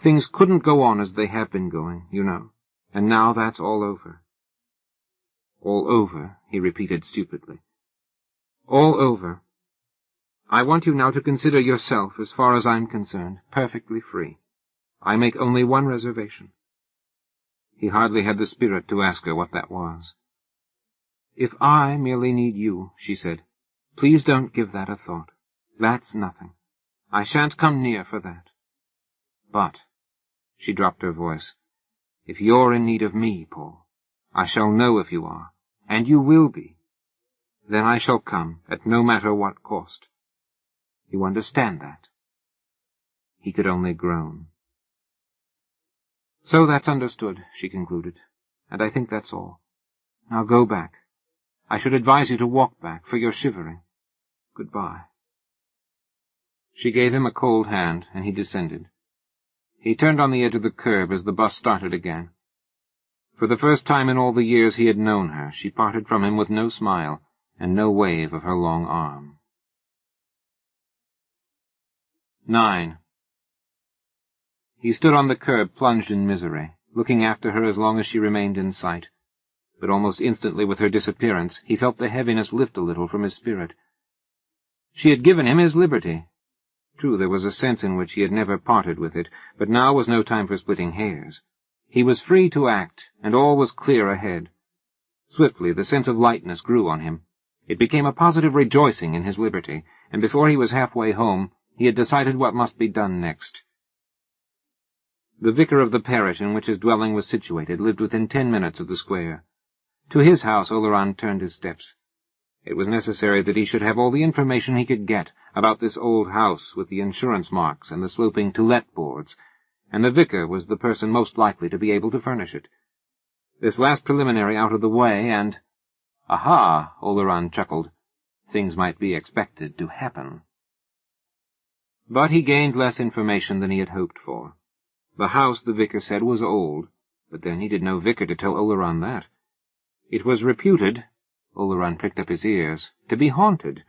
Things couldn't go on as they have been going, you know, and now that's all over." "All over," he repeated stupidly. "All over. I want you now to consider yourself, as far as I'm concerned, perfectly free. I make only one reservation." He hardly had the spirit to ask her what that was. "If I merely need you," she said, "please don't give that a thought. That's nothing. I shan't come near for that. But," she dropped her voice, "if you're in need of me, Paul, I shall know if you are, and you will be. Then I shall come, at no matter what cost. You understand that?" He could only groan. "So that's understood," she concluded, "and I think that's all. Now go back. I should advise you to walk back, for you're shivering. Goodbye." She gave him a cold hand, and he descended. He turned on the edge of the curb as the bus started again. For the first time in all the years he had known her, she parted from him with no smile and no wave of her long arm. 9. He stood on the curb, plunged in misery, looking after her as long as she remained in sight. But almost instantly with her disappearance, he felt the heaviness lift a little from his spirit. She had given him his liberty. True, there was a sense in which he had never parted with it, but now was no time for splitting hairs. He was free to act, and all was clear ahead. Swiftly the sense of lightness grew on him. It became a positive rejoicing in his liberty, and before he was halfway home, he had decided what must be done next. The vicar of the parish in which his dwelling was situated lived within 10 minutes of the square. To his house Oleron turned his steps. It was necessary that he should have all the information he could get about this old house with the insurance marks and the sloping to-let boards, and the vicar was the person most likely to be able to furnish it. This last preliminary out of the way, and— "Aha!" Oleron chuckled. Things might be expected to happen. But he gained less information than he had hoped for. The house, the vicar said, was old, but then he did no vicar to tell Oleron that. It was reputed— Oleron pricked up his ears— to be haunted.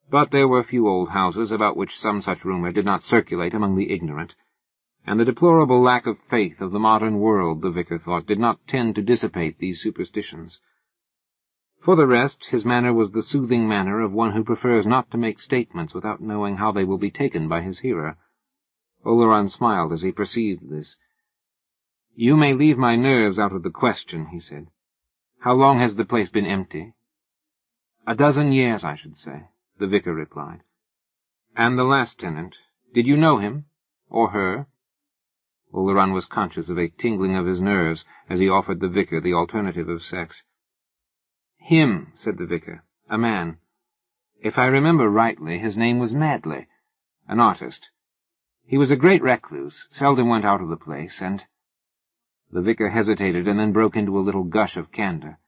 But there were few old houses about which some such rumor did not circulate among the ignorant, and the deplorable lack of faith of the modern world, the vicar thought, did not tend to dissipate these superstitions. For the rest, his manner was the soothing manner of one who prefers not to make statements without knowing how they will be taken by his hearer. Oleron smiled as he perceived this. "You may leave my nerves out of the question," he said. "How long has the place been empty?" "A dozen years, I should say," the vicar replied. "And the last tenant, did you know him? Or her?" Oleron was conscious of a tingling of his nerves as he offered the vicar the alternative of sex. "Him," said the vicar. "A man. If I remember rightly, his name was Madley. An artist. He was a great recluse, seldom went out of the place, and—" The vicar hesitated and then broke into a little gush of candor.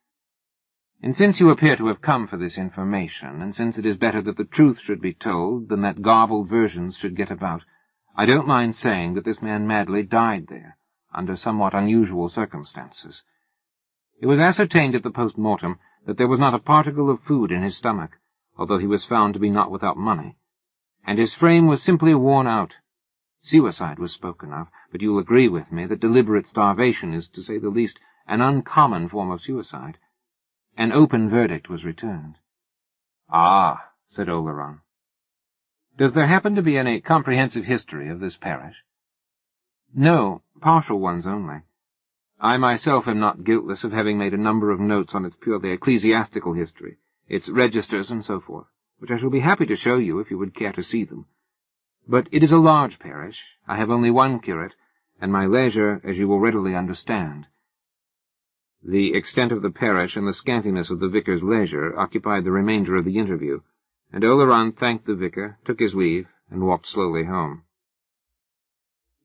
"And since you appear to have come for this information, and since it is better that the truth should be told than that garbled versions should get about, I don't mind saying that this man Madley died there, under somewhat unusual circumstances. It was ascertained at the post-mortem that there was not a particle of food in his stomach, although he was found to be not without money, and his frame was simply worn out. Suicide was spoken of, but you'll agree with me that deliberate starvation is, to say the least, an uncommon form of suicide. An open verdict was returned. "Ah," said Oleron. "Does there happen to be any comprehensive history of this parish?" "No, partial ones only. I myself am not guiltless of having made a number of notes on its purely ecclesiastical history, its registers and so forth, which I shall be happy to show you if you would care to see them. But it is a large parish. I have only one curate, and my leisure, as you will readily understand." The extent of the parish and the scantiness of the vicar's leisure occupied the remainder of the interview, and Oleron thanked the vicar, took his leave, and walked slowly home.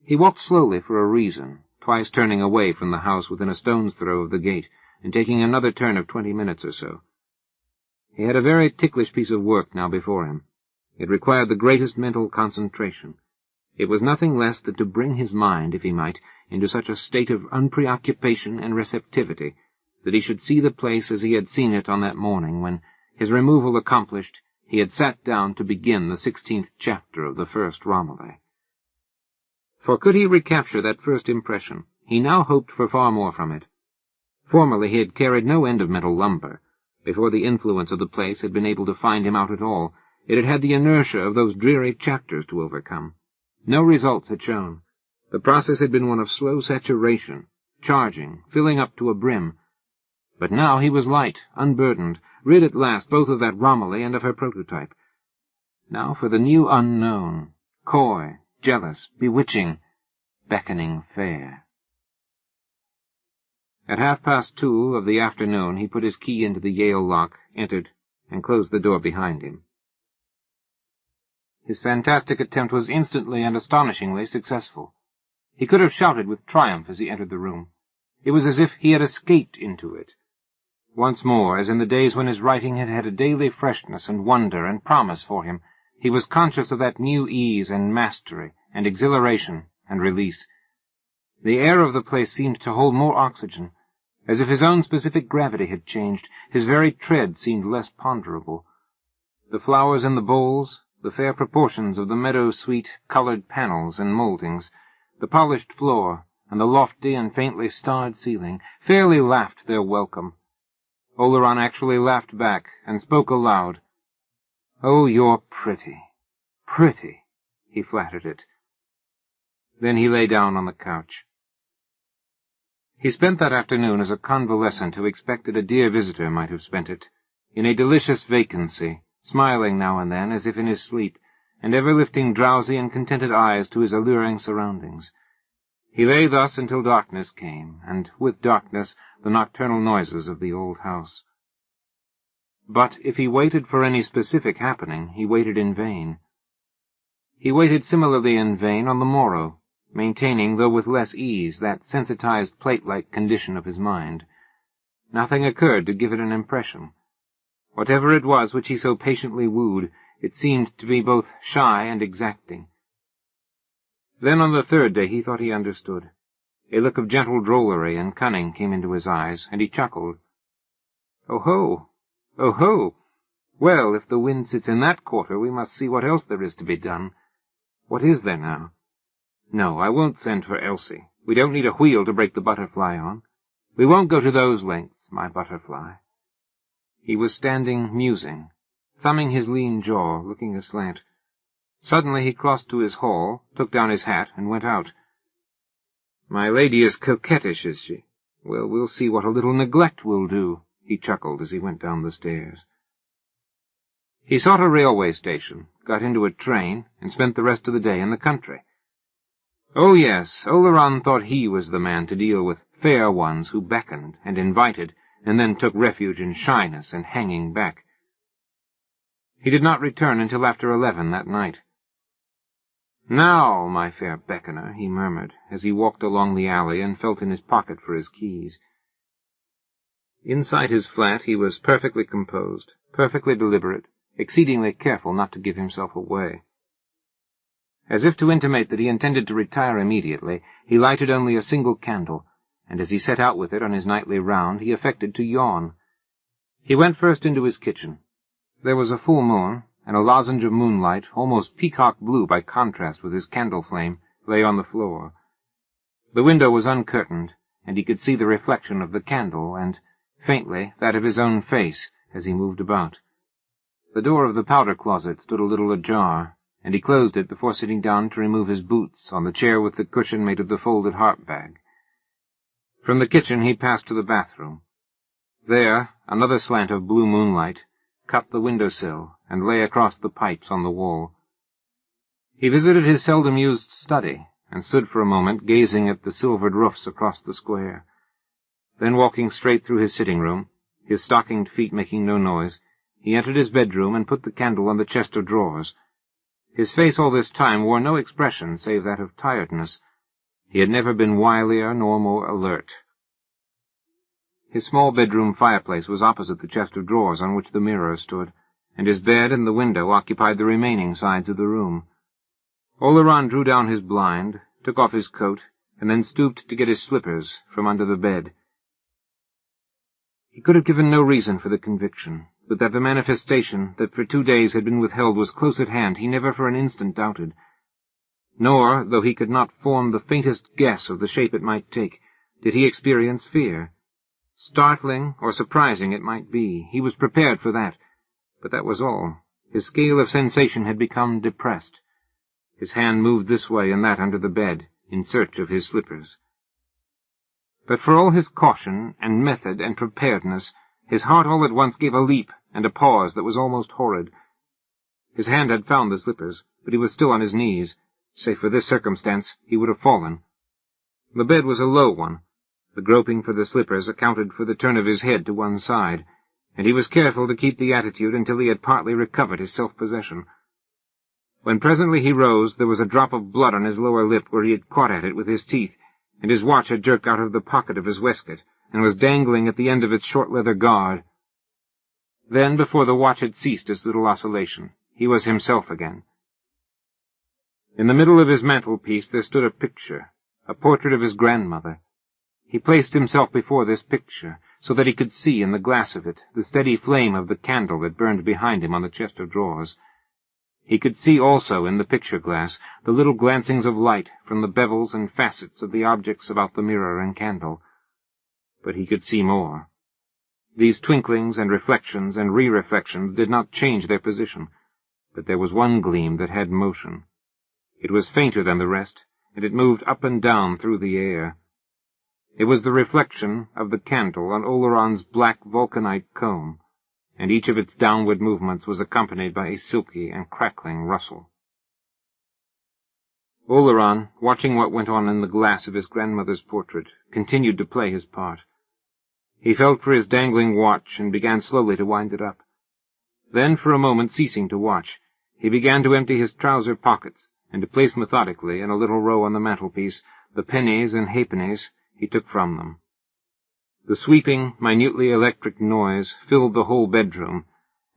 He walked slowly for a reason, twice turning away from the house within a stone's throw of the gate, and taking another turn of 20 minutes or so. He had a very ticklish piece of work now before him. It required the greatest mental concentration. It was nothing less than to bring his mind, if he might, into such a state of unpreoccupation and receptivity that he should see the place as he had seen it on that morning when, his removal accomplished, he had sat down to begin the 16th chapter of the first Romilly. For could he recapture that first impression, he now hoped for far more from it. Formerly he had carried no end of mental lumber. Before the influence of the place had been able to find him out at all, it had had the inertia of those dreary chapters to overcome. No results had shown. The process had been one of slow saturation, charging, filling up to a brim. But now he was light, unburdened, rid at last both of that Romilly and of her prototype. Now for the new unknown, coy, jealous, bewitching, beckoning fair. At 2:30 of the afternoon he put his key into the Yale lock, entered, and closed the door behind him. His fantastic attempt was instantly and astonishingly successful. He could have shouted with triumph as he entered the room. It was as if he had escaped into it. Once more, as in the days when his writing had had a daily freshness and wonder and promise for him, he was conscious of that new ease and mastery and exhilaration and release. The air of the place seemed to hold more oxygen. As if his own specific gravity had changed, his very tread seemed less ponderable. The flowers in the bowls, the fair proportions of the meadow-sweet coloured panels and mouldings, the polished floor, and the lofty and faintly starred ceiling, fairly laughed their welcome. Oleron actually laughed back, and spoke aloud. "Oh, you're pretty, pretty," he flattered it. Then he lay down on the couch. He spent that afternoon as a convalescent who expected a dear visitor might have spent it, in a delicious vacancy, smiling now and then as if in his sleep, and ever lifting drowsy and contented eyes to his alluring surroundings. He lay thus until darkness came, and with darkness the nocturnal noises of the old house. But if he waited for any specific happening, he waited in vain. He waited similarly in vain on the morrow, maintaining, though with less ease, that sensitized plate-like condition of his mind. Nothing occurred to give it an impression. Whatever it was which he so patiently wooed, it seemed to be both shy and exacting. Then on the third day he thought he understood. A look of gentle drollery and cunning came into his eyes, and he chuckled. "Oh-ho! Oh-ho! Well, if the wind sits in that quarter, we must see what else there is to be done. What is there now? No, I won't send for Elsie. We don't need a wheel to break the butterfly on. We won't go to those lengths, my butterfly." He was standing musing, thumbing his lean jaw, looking aslant. Suddenly he crossed to his hall, took down his hat, and went out. "My lady is coquettish, is she? Well, we'll see what a little neglect will do," he chuckled as he went down the stairs. He sought a railway station, got into a train, and spent the rest of the day in the country. Oh yes, Oleron thought he was the man to deal with fair ones who beckoned and invited, and then took refuge in shyness and hanging back. He did not return until after 11 that night. "Now, my fair beckoner," he murmured, as he walked along the alley and felt in his pocket for his keys. Inside his flat he was perfectly composed, perfectly deliberate, exceedingly careful not to give himself away. As if to intimate that he intended to retire immediately, he lighted only a single candle, and as he set out with it on his nightly round, he affected to yawn. He went first into his kitchen. There was a full moon, and a lozenge of moonlight, almost peacock blue by contrast with his candle flame, lay on the floor. The window was uncurtained, and he could see the reflection of the candle, and, faintly, that of his own face, as he moved about. The door of the powder closet stood a little ajar, and he closed it before sitting down to remove his boots on the chair with the cushion made of the folded harp-bag. From the kitchen he passed to the bathroom. There, another slant of blue moonlight cut the window-sill and lay across the pipes on the wall. He visited his seldom-used study, and stood for a moment gazing at the silvered roofs across the square. Then, walking straight through his sitting-room, his stockinged feet making no noise, he entered his bedroom and put the candle on the chest of drawers. His face all this time wore no expression save that of tiredness. He had never been wilier nor more alert. His small bedroom fireplace was opposite the chest of drawers on which the mirror stood, and his bed and the window occupied the remaining sides of the room. Oleron drew down his blind, took off his coat, and then stooped to get his slippers from under the bed. He could have given no reason for the conviction, but that the manifestation that for 2 days had been withheld was close at hand he never for an instant doubted. Nor, though he could not form the faintest guess of the shape it might take, did he experience fear. Startling or surprising it might be, he was prepared for that, but that was all. His scale of sensation had become depressed. His hand moved this way and that under the bed, in search of his slippers. But for all his caution and method and preparedness, his heart all at once gave a leap and a pause that was almost horrid. His hand had found the slippers, but he was still on his knees. Save for this circumstance, he would have fallen. The bed was a low one. The groping for the slippers accounted for the turn of his head to one side, and he was careful to keep the attitude until he had partly recovered his self-possession. When presently he rose, there was a drop of blood on his lower lip where he had caught at it with his teeth, and his watch had jerked out of the pocket of his waistcoat, and was dangling at the end of its short leather guard. Then, before the watch had ceased its little oscillation, he was himself again. In the middle of his mantelpiece there stood a picture, a portrait of his grandmother. He placed himself before this picture, so that he could see in the glass of it the steady flame of the candle that burned behind him on the chest of drawers. He could see also in the picture-glass the little glancings of light from the bevels and facets of the objects about the mirror and candle. But he could see more. These twinklings and reflections and re-reflections did not change their position, but there was one gleam that had motion. It was fainter than the rest, and it moved up and down through the air. It was the reflection of the candle on Oleron's black vulcanite comb, and each of its downward movements was accompanied by a silky and crackling rustle. Oleron, watching what went on in the glass of his grandmother's portrait, continued to play his part. He felt for his dangling watch and began slowly to wind it up. Then, for a moment ceasing to watch, he began to empty his trouser pockets and to place methodically, in a little row on the mantelpiece, the pennies and halfpennies he took from them. The sweeping, minutely electric noise filled the whole bedroom,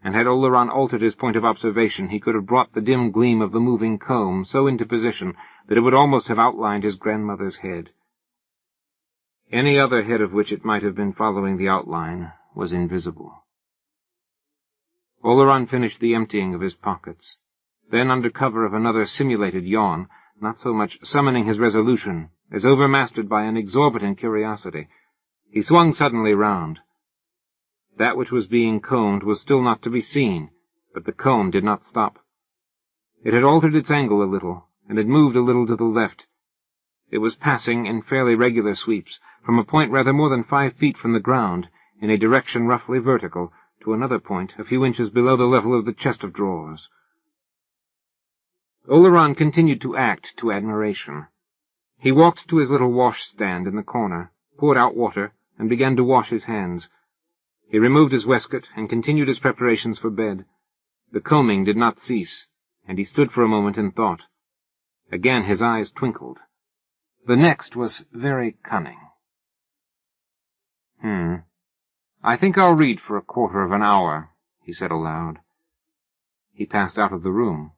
and had Oleron altered his point of observation, he could have brought the dim gleam of the moving comb so into position that it would almost have outlined his grandmother's head. Any other head of which it might have been following the outline was invisible. Oleron finished the emptying of his pockets. Then, under cover of another simulated yawn, not so much summoning his resolution as overmastered by an exorbitant curiosity, he swung suddenly round. That which was being combed was still not to be seen, but the comb did not stop. It had altered its angle a little, and had moved a little to the left. It was passing in fairly regular sweeps, from a point rather more than 5 feet from the ground, in a direction roughly vertical, to another point a few inches below the level of the chest of drawers. Oleron continued to act to admiration. He walked to his little wash-stand in the corner, poured out water, and began to wash his hands. He removed his waistcoat and continued his preparations for bed. The combing did not cease, and he stood for a moment in thought. Again his eyes twinkled. The next was very cunning. I think I'll read for a quarter of an hour, he said aloud. He passed out of the room.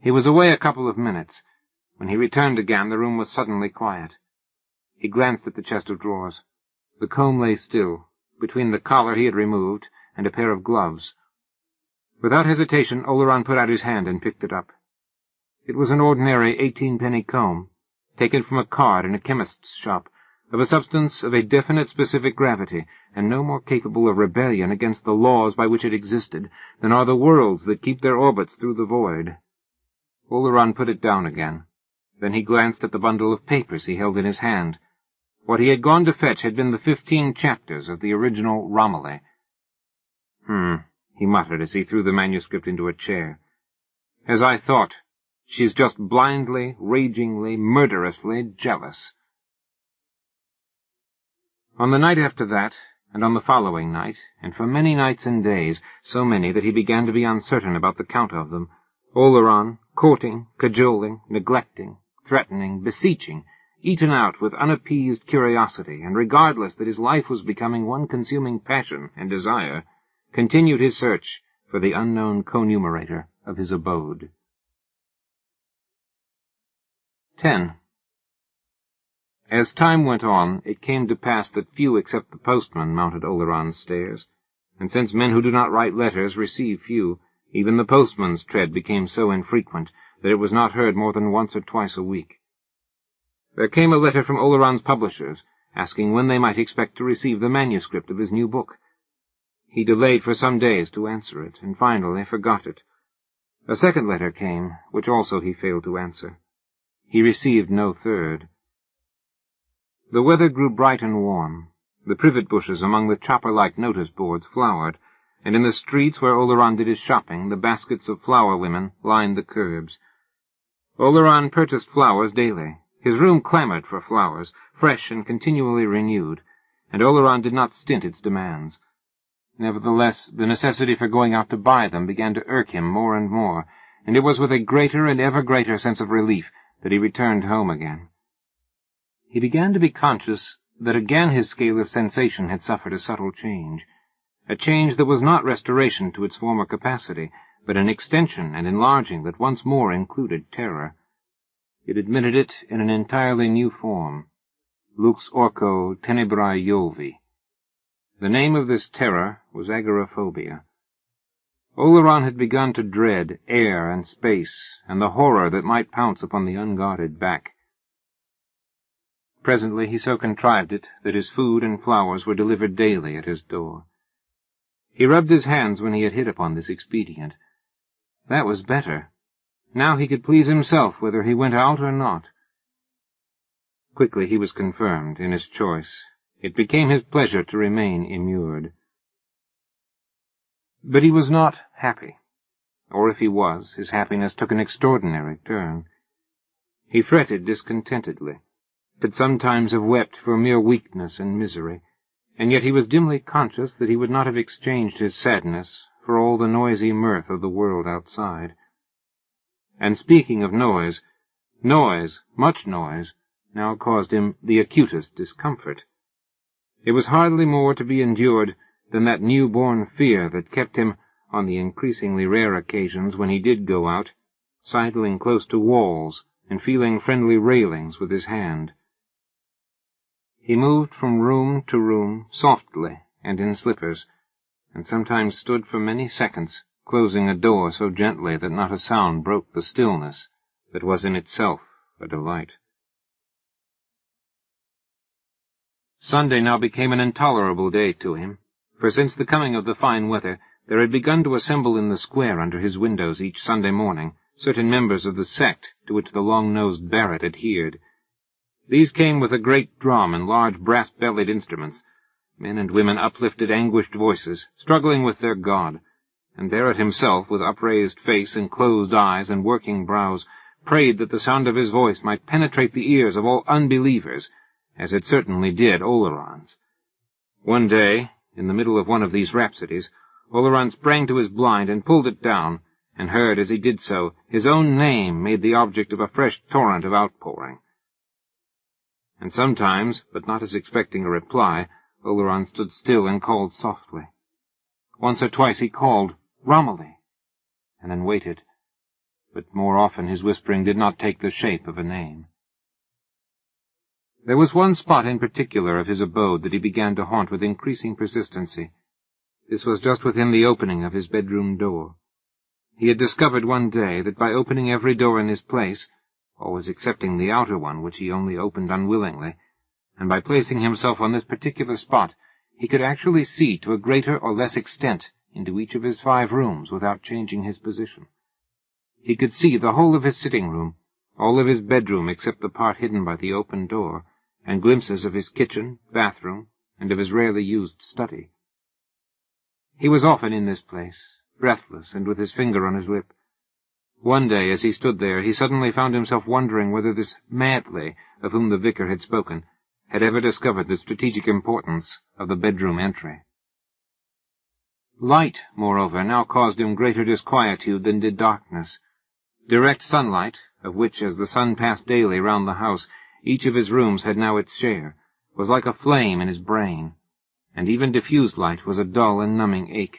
He was away a couple of minutes. When he returned again, the room was suddenly quiet. He glanced at the chest of drawers. The comb lay still, between the collar he had removed and a pair of gloves. Without hesitation, Oleron put out his hand and picked it up. It was an ordinary 18-penny comb, taken from a card in a chemist's shop, of a substance of a definite specific gravity, and no more capable of rebellion against the laws by which it existed than are the worlds that keep their orbits through the void. Oleron put it down again. Then he glanced at the bundle of papers he held in his hand. What he had gone to fetch had been the 15 chapters of the original Romilly. He muttered as he threw the manuscript into a chair. As I thought, she's just blindly, ragingly, murderously jealous. On the night after that, and on the following night, and for many nights and days, so many that he began to be uncertain about the count of them, Oleron, courting, cajoling, neglecting, threatening, beseeching, eaten out with unappeased curiosity, and regardless that his life was becoming one consuming passion and desire, continued his search for the unknown co-numerator of his abode. 10. As time went on, it came to pass that few except the postman mounted Oleron's stairs, and since men who do not write letters receive few, even the postman's tread became so infrequent that it was not heard more than once or twice a week. There came a letter from Oleron's publishers, asking when they might expect to receive the manuscript of his new book. He delayed for some days to answer it, and finally forgot it. A second letter came, which also he failed to answer. He received no third. The weather grew bright and warm. The privet bushes among the chopper-like notice boards flowered, and in the streets where Oleron did his shopping, the baskets of flower women lined the curbs. Oleron purchased flowers daily. His room clamored for flowers, fresh and continually renewed, and Oleron did not stint its demands. Nevertheless, the necessity for going out to buy them began to irk him more and more, and it was with a greater and ever greater sense of relief that he returned home again. He began to be conscious that again his scale of sensation had suffered a subtle change, a change that was not restoration to its former capacity, but an extension and enlarging that once more included terror. It admitted it in an entirely new form, lux orco tenebrae Jovi. The name of this terror was agoraphobia. Oleron had begun to dread air and space, and the horror that might pounce upon the unguarded back. Presently he so contrived it that his food and flowers were delivered daily at his door. He rubbed his hands when he had hit upon this expedient. That was better. Now he could please himself whether he went out or not. Quickly he was confirmed in his choice. It became his pleasure to remain immured. But he was not happy, or if he was, his happiness took an extraordinary turn. He fretted discontentedly, could sometimes have wept for mere weakness and misery, and yet he was dimly conscious that he would not have exchanged his sadness for all the noisy mirth of the world outside. And speaking of noise, much noise, now caused him the acutest discomfort. It was hardly more to be endured than that new-born fear that kept him, on the increasingly rare occasions when he did go out, sidling close to walls and feeling friendly railings with his hand. He moved from room to room softly and in slippers, and sometimes stood for many seconds, closing a door so gently that not a sound broke the stillness that was in itself a delight. Sunday now became an intolerable day to him, for since the coming of the fine weather there had begun to assemble in the square under his windows each Sunday morning certain members of the sect to which the long-nosed Barrett adhered. These came with a great drum and large brass-bellied instruments. Men and women uplifted anguished voices, struggling with their God, and Barrett himself, with upraised face and closed eyes and working brows, prayed that the sound of his voice might penetrate the ears of all unbelievers, as it certainly did Oleron's. One day, in the middle of one of these rhapsodies, Oleron sprang to his blind and pulled it down, and heard, as he did so, his own name made the object of a fresh torrent of outpouring. And sometimes, but not as expecting a reply, Oleron stood still and called softly. Once or twice he called, "Romilly," and then waited. but more often his whispering did not take the shape of a name. There was one spot in particular of his abode that he began to haunt with increasing persistency. This was just within the opening of his bedroom door. He had discovered one day that by opening every door in his place, always excepting the outer one, which he only opened unwillingly, and by placing himself on this particular spot, he could actually see to a greater or less extent into each of his 5 rooms without changing his position. He could see the whole of his sitting room, all of his bedroom except the part hidden by the open door, and glimpses of his kitchen, bathroom, and of his rarely used study. He was often in this place, breathless and with his finger on his lip. One day, as he stood there, he suddenly found himself wondering whether this Mantley, of whom the vicar had spoken, had ever discovered the strategic importance of the bedroom entry. Light, moreover, now caused him greater disquietude than did darkness. Direct sunlight, of which, as the sun passed daily round the house, each of his rooms had now its share, was like a flame in his brain, and even diffused light was a dull and numbing ache.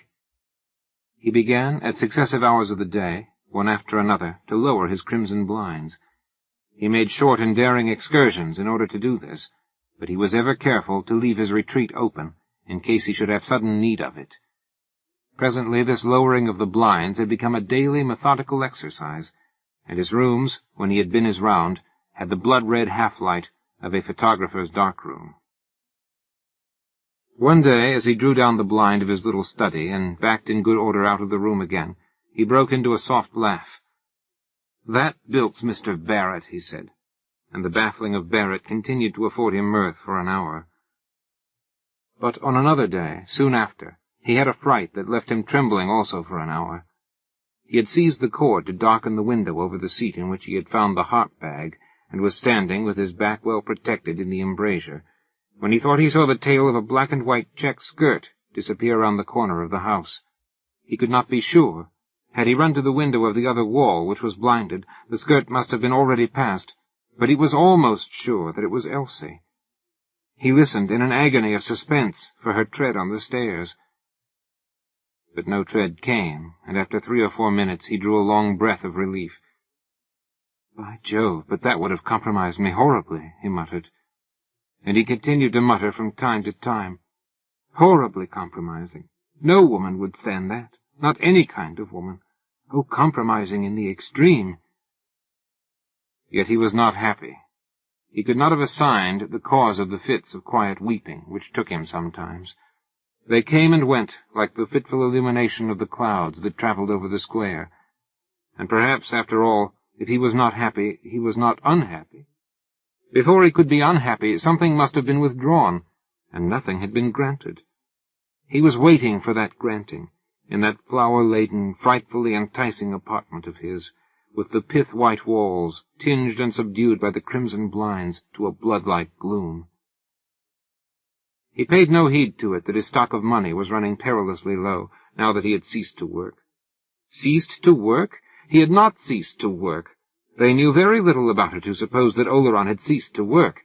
He began, at successive hours of the day, one after another, to lower his crimson blinds. He made short and daring excursions in order to do this, but he was ever careful to leave his retreat open, in case he should have sudden need of it. Presently this lowering of the blinds had become a daily methodical exercise, and his rooms, when he had been his round, had the blood-red half-light of a photographer's dark-room. One day, as he drew down the blind of his little study and backed in good order out of the room again, he broke into a soft laugh. "That builds Mr. Barrett," he said, and the baffling of Barrett continued to afford him mirth for an hour. But on another day, soon after, he had a fright that left him trembling also for an hour. He had seized the cord to darken the window over the seat in which he had found the harp-bag, and was standing with his back well protected in the embrasure, when he thought he saw the tail of a black-and-white check skirt disappear round the corner of the house. He could not be sure. Had he run to the window of the other wall, which was blinded, the skirt must have been already past, but he was almost sure that it was Elsie. He listened in an agony of suspense for her tread on the stairs. But no tread came, and after 3 or 4 minutes he drew a long breath of relief. "By Jove, but that would have compromised me horribly," he muttered. And he continued to mutter from time to time, "Horribly compromising. No woman would stand that. Not any kind of woman. Oh, compromising in the extreme." Yet he was not happy. He could not have assigned the cause of the fits of quiet weeping which took him sometimes. They came and went like the fitful illumination of the clouds that travelled over the square. And perhaps, after all, if he was not happy, he was not unhappy. Before he could be unhappy, something must have been withdrawn, and nothing had been granted. He was waiting for that granting, in that flower-laden, frightfully enticing apartment of his, with the pith-white walls, tinged and subdued by the crimson blinds to a blood-like gloom. He paid no heed to it that his stock of money was running perilously low, now that he had ceased to work. Ceased to work? He had not ceased to work. They knew very little about it to suppose that Oleron had ceased to work.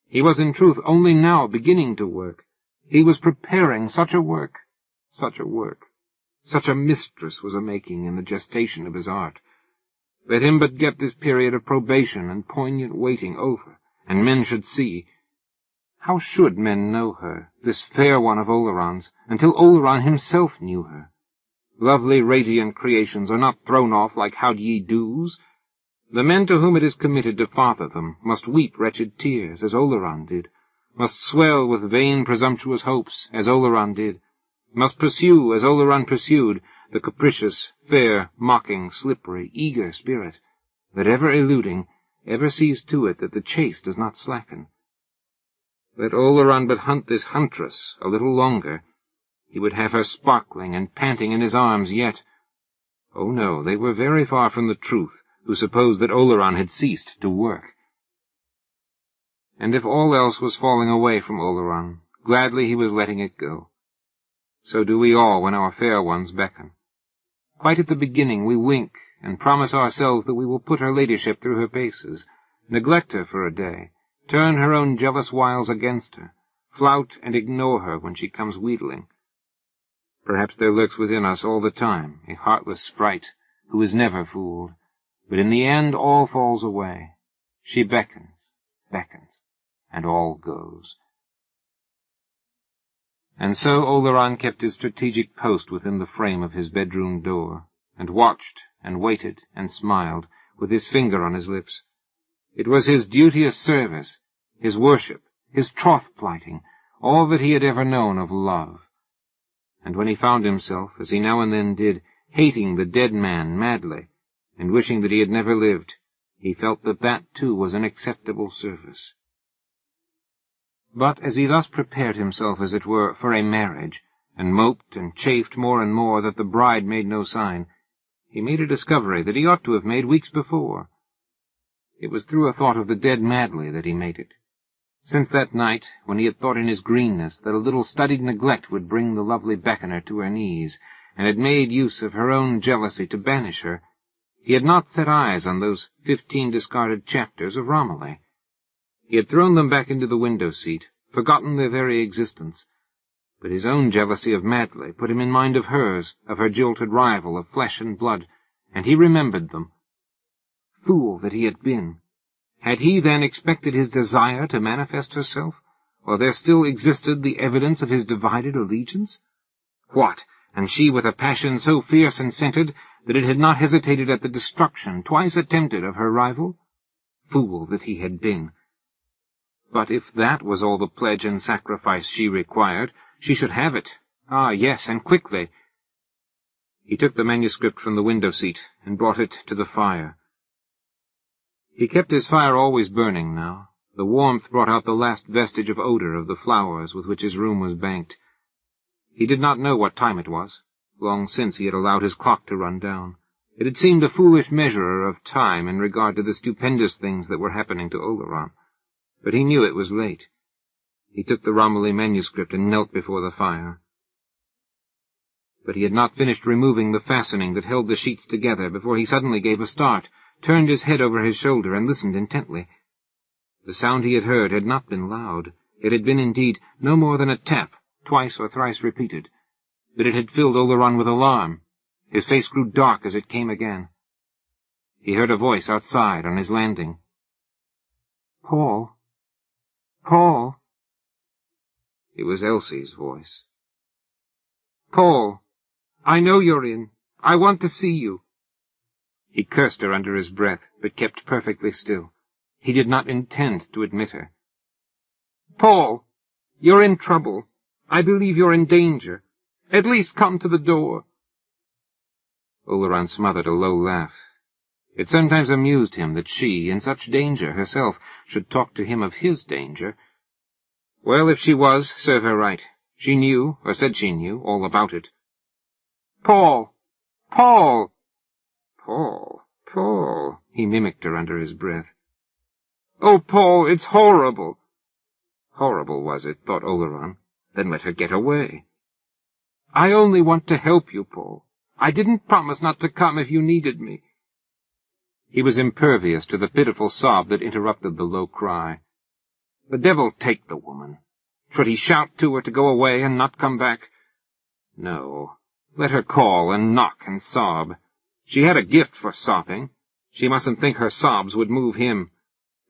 He was in truth only now beginning to work. He was preparing such a work. Such a mistress was a-making in the gestation of his art. Let him but get this period of probation and poignant waiting over, and men should see. How should men know her, this fair one of Oleron's, until Oleron himself knew her? Lovely, radiant creations are not thrown off like how-d'ye-do's. The men to whom it is committed to father them must weep wretched tears, as Oleron did, must swell with vain presumptuous hopes, as Oleron did, must pursue, as Oleron pursued, the capricious, fair, mocking, slippery, eager spirit, that ever eluding, ever sees to it that the chase does not slacken. Let Oleron but hunt this huntress a little longer, he would have her sparkling and panting in his arms yet. Oh no, they were very far from the truth, who supposed that Oleron had ceased to work. And if all else was falling away from Oleron, gladly he was letting it go. So do we all when our fair ones beckon. Quite at the beginning we wink, and promise ourselves that we will put her ladyship through her paces, neglect her for a day, turn her own jealous wiles against her, flout and ignore her when she comes wheedling. Perhaps there lurks within us all the time a heartless sprite who is never fooled, But in the end all falls away. She beckons, and all goes. And so Oleron kept his strategic post within the frame of his bedroom door, and watched, and waited, and smiled, with his finger on his lips. It was his duteous service, his worship, his troth-plighting, all that he had ever known of love. And when he found himself, as he now and then did, hating the dead man madly, and wishing that he had never lived, he felt that that too was an acceptable service. But as he thus prepared himself, as it were, for a marriage, and moped and chafed more and more that the bride made no sign, he made a discovery that he ought to have made weeks before. It was through a thought of the dead madly that he made it. Since that night, when he had thought in his greenness that a little studied neglect would bring the lovely beckoner to her knees, and had made use of her own jealousy to banish her, he had not set eyes on those 15 discarded chapters of Romilly. He had thrown them back into the window-seat, forgotten their very existence, but his own jealousy of Madley put him in mind of hers, of her jilted rival of flesh and blood, and he remembered them. Fool that he had been! Had he then expected his desire to manifest herself, while there still existed the evidence of his divided allegiance? What, and she with a passion so fierce and scented that it had not hesitated at the destruction, twice attempted, of her rival? Fool that he had been! But if that was all the pledge and sacrifice she required, she should have it. Ah, yes, and quickly. He took the manuscript from the window-seat and brought it to the fire. He kept his fire always burning now. The warmth brought out the last vestige of odor of the flowers with which his room was banked. He did not know what time it was. Long since he had allowed his clock to run down. It had seemed a foolish measurer of time in regard to the stupendous things that were happening to Oleron. But he knew it was late. He took the Romilly manuscript and knelt before the fire. But he had not finished removing the fastening that held the sheets together before he suddenly gave a start, turned his head over his shoulder, and listened intently. The sound he had heard had not been loud. It had been, indeed, no more than a tap, twice or thrice repeated. But it had filled Oleron with alarm. His face grew dark as it came again. He heard a voice outside on his landing. "Paul! Paul!" It was Elsie's voice. "Paul! I know you're in. I want to see you." He cursed her under his breath, but kept perfectly still. He did not intend to admit her. "Paul! You're in trouble. I believe you're in danger. At least come to the door." Oleron smothered a low laugh. It sometimes amused him that she, in such danger herself, should talk to him of his danger. Well, if she was, serve her right. She knew, or said she knew, all about it. "Paul! Paul!" "Paul, Paul," he mimicked her under his breath. "Oh, Paul, it's horrible." Horrible, was it, thought Oleron. Then let her get away. "I only want to help you, Paul. I didn't promise not to come if you needed me." He was impervious to the pitiful sob that interrupted the low cry. The devil take the woman. Should he shout to her to go away and not come back? No. Let her call and knock and sob. She had a gift for sobbing. She mustn't think her sobs would move him.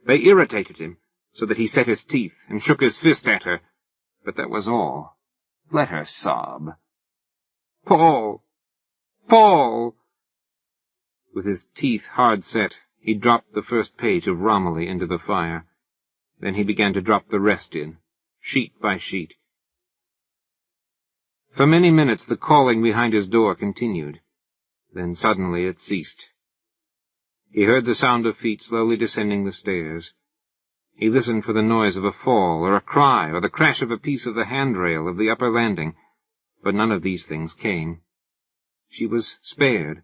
They irritated him, so that he set his teeth and shook his fist at her. But that was all. Let her sob. "Paul! Paul!" With his teeth hard set, he dropped the first page of Romilly into the fire. Then he began to drop the rest in, sheet by sheet. For many minutes the calling behind his door continued. Then suddenly it ceased. He heard the sound of feet slowly descending the stairs. He listened for the noise of a fall, or a cry, or the crash of a piece of the handrail of the upper landing, but none of these things came. She was spared.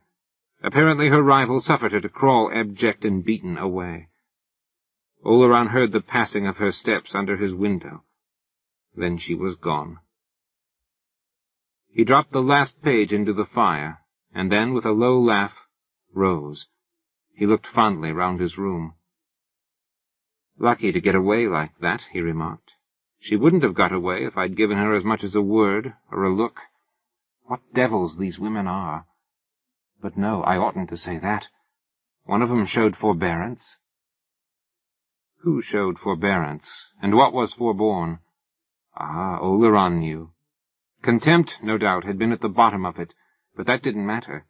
Apparently her rival suffered her to crawl abject and beaten away. Oleron heard the passing of her steps under his window. Then she was gone. He dropped the last page into the fire, and then, with a low laugh, rose. He looked fondly round his room. "Lucky to get away like that," he remarked. "She wouldn't have got away if I'd given her as much as a word or a look. What devils these women are! But no, I oughtn't to say that. One of them showed forbearance. Who showed forbearance, and what was forborne? Ah, Oleron knew. Contempt, no doubt, had been at the bottom of it, but that didn't matter.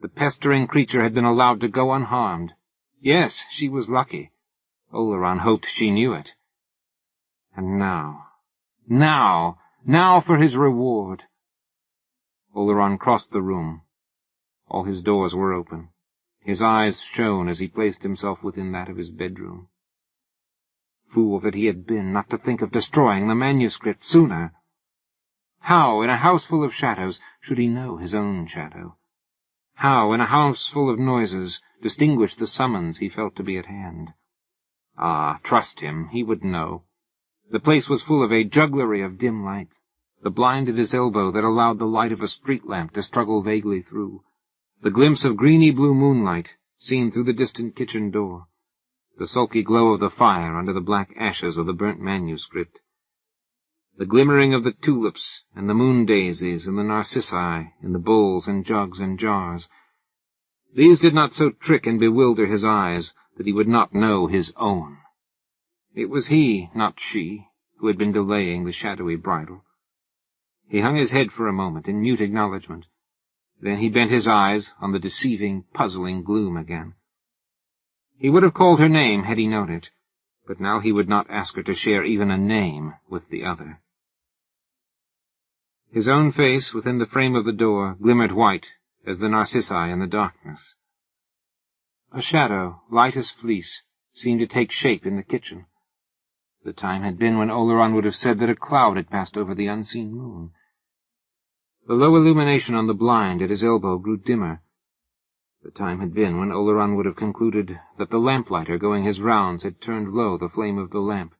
The pestering creature had been allowed to go unharmed. Yes, she was lucky. Oleron hoped she knew it. And now for his reward. Oleron crossed the room. All his doors were open. His eyes shone as he placed himself within that of his bedroom. Fool that he had been not to think of destroying the manuscript sooner. How, in a house full of shadows, should he know his own shadow? How, in a house full of noises, distinguish the summons he felt to be at hand? Ah, trust him, he would know. The place was full of a jugglery of dim lights, the blind at his elbow that allowed the light of a street lamp to struggle vaguely through, the glimpse of greeny-blue moonlight seen through the distant kitchen door, the sulky glow of the fire under the black ashes of the burnt manuscript, the glimmering of the tulips and the moon-daisies and the narcissi in the bowls and jugs and jars. These did not so trick and bewilder his eyes that he would not know his own. It was he, not she, who had been delaying the shadowy bridal. He hung his head for a moment in mute acknowledgment. Then he bent his eyes on the deceiving, puzzling gloom again. He would have called her name had he known it, but now he would not ask her to share even a name with the other. His own face within the frame of the door glimmered white as the narcissi in the darkness. A shadow, light as fleece, seemed to take shape in the kitchen. The time had been when Oleron would have said that a cloud had passed over the unseen moon. The low illumination on the blind at his elbow grew dimmer. The time had been when Oleron would have concluded that the lamplighter going his rounds had turned low the flame of the lamp.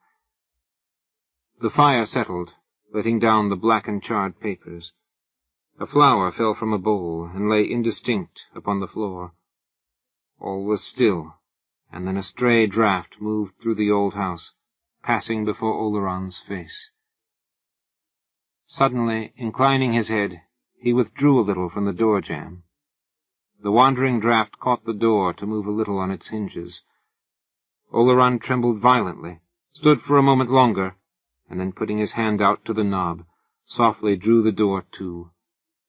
The fire settled, letting down the black and charred papers. A flower fell from a bowl and lay indistinct upon the floor. All was still, and then a stray draught moved through the old house, passing before Oleron's face. Suddenly, inclining his head, he withdrew a little from the door-jamb. The wandering draught caught the door to move a little on its hinges. Oleron trembled violently, stood for a moment longer, and then putting his hand out to the knob, softly drew the door to,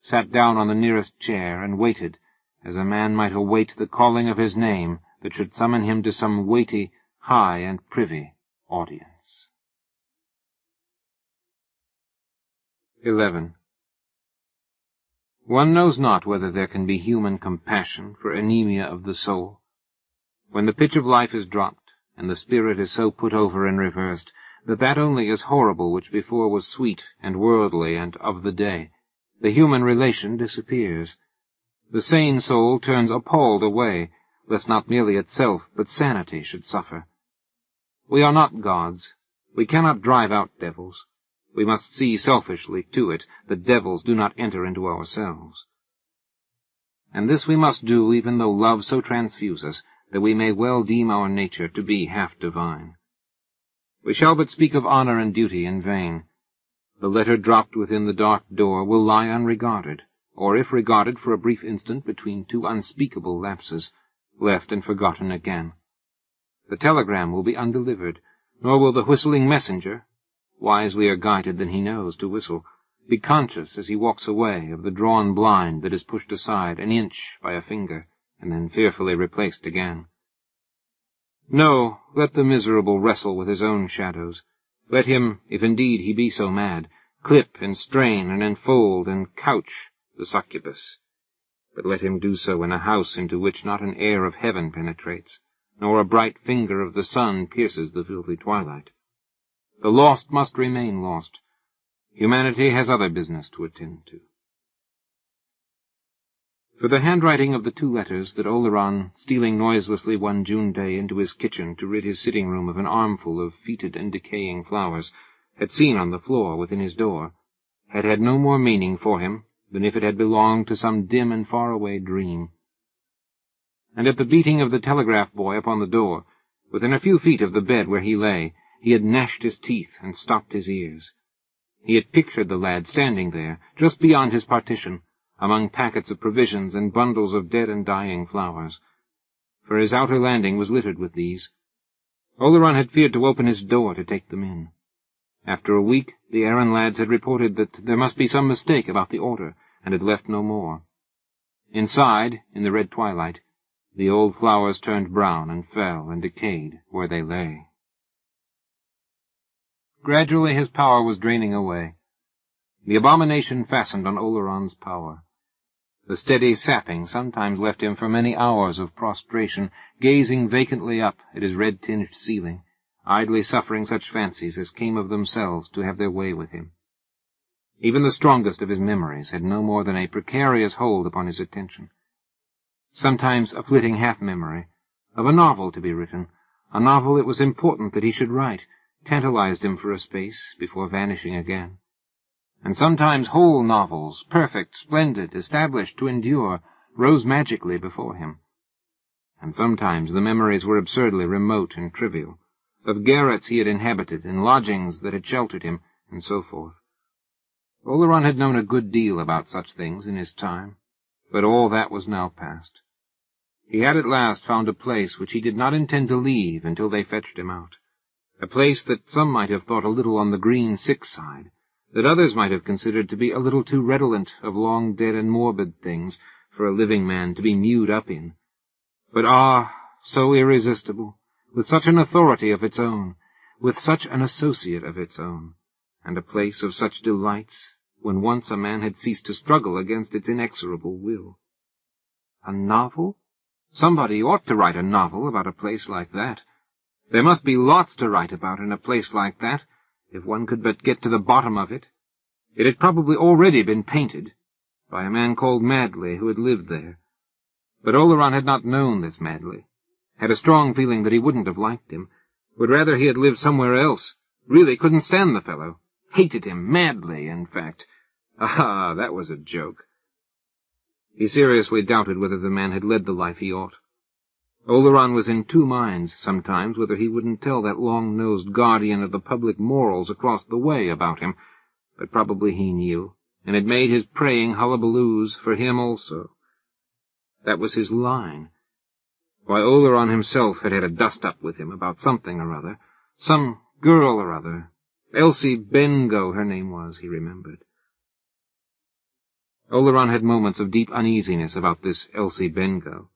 sat down on the nearest chair, and waited, as a man might await the calling of his name that should summon him to some weighty, high and privy audience. 11. One knows not whether there can be human compassion for anemia of the soul. When the pitch of life is dropped, and the spirit is so put over and reversed, that only is horrible which before was sweet and worldly and of the day, the human relation disappears. The sane soul turns appalled away, lest not merely itself, but sanity should suffer. We are not gods. We cannot drive out devils. We must see selfishly to it that devils do not enter into ourselves. And this we must do even though love so transfuse us that we may well deem our nature to be half divine. We shall but speak of honor and duty in vain. The letter dropped within the dark door will lie unregarded, or if regarded for a brief instant between two unspeakable lapses, left and forgotten again. The telegram will be undelivered, nor will the whistling messenger, wiselier guided than he knows to whistle, be conscious as he walks away of the drawn blind that is pushed aside an inch by a finger, and then fearfully replaced again. No, let the miserable wrestle with his own shadows. Let him, if indeed he be so mad, clip and strain and enfold and couch the succubus. But let him do so in a house into which not an air of heaven penetrates, nor a bright finger of the sun pierces the filthy twilight. The lost must remain lost. Humanity has other business to attend to. For the handwriting of the two letters that Oleron, stealing noiselessly one June day into his kitchen to rid his sitting-room of an armful of fetid and decaying flowers, had seen on the floor within his door, had had no more meaning for him than if it had belonged to some dim and far-away dream. And at the beating of the telegraph boy upon the door, within a few feet of the bed where he lay, he had gnashed his teeth and stopped his ears. He had pictured the lad standing there, just beyond his partition, among packets of provisions and bundles of dead and dying flowers. for his outer landing was littered with these. Oleron had feared to open his door to take them in. After a week, the errand lads had reported that there must be some mistake about the order, and had left no more. Inside, in the red twilight, the old flowers turned brown and fell and decayed where they lay. Gradually his power was draining away. The abomination fastened on Oleron's power. The steady sapping sometimes left him for many hours of prostration, gazing vacantly up at his red-tinged ceiling, idly suffering such fancies as came of themselves to have their way with him. Even the strongest of his memories had no more than a precarious hold upon his attention. Sometimes a flitting half-memory of a novel to be written, a novel it was important that he should write, tantalized him for a space before vanishing again. And sometimes whole novels, perfect, splendid, established to endure, rose magically before him. And sometimes the memories were absurdly remote and trivial, of garrets he had inhabited, and lodgings that had sheltered him, and so forth. Oleron had known a good deal about such things in his time, but all that was now past. He had at last found a place which he did not intend to leave until they fetched him out, a place that some might have thought a little on the green sick side, that others might have considered to be a little too redolent of long-dead and morbid things for a living man to be mewed up in. But so irresistible, with such an authority of its own, with such an associate of its own, and a place of such delights, when once a man had ceased to struggle against its inexorable will. A novel? Somebody ought to write a novel about a place like that. There must be lots to write about in a place like that, if one could but get to the bottom of it. It had probably already been painted, by a man called Madley who had lived there. But Oleron had not known this Madley, had a strong feeling that he wouldn't have liked him, would rather he had lived somewhere else, really couldn't stand the fellow, hated him madly, in fact. That was a joke. He seriously doubted whether the man had led the life he ought. Oleron was in two minds sometimes whether he wouldn't tell that long-nosed guardian of the public morals across the way about him, but probably he knew, and had made his praying hullabaloos for him also. That was his line. Why, Oleron himself had had a dust-up with him about something or other, some girl or other. Elsie Bengough, her name was, he remembered. Oleron had moments of deep uneasiness about this Elsie Bengough.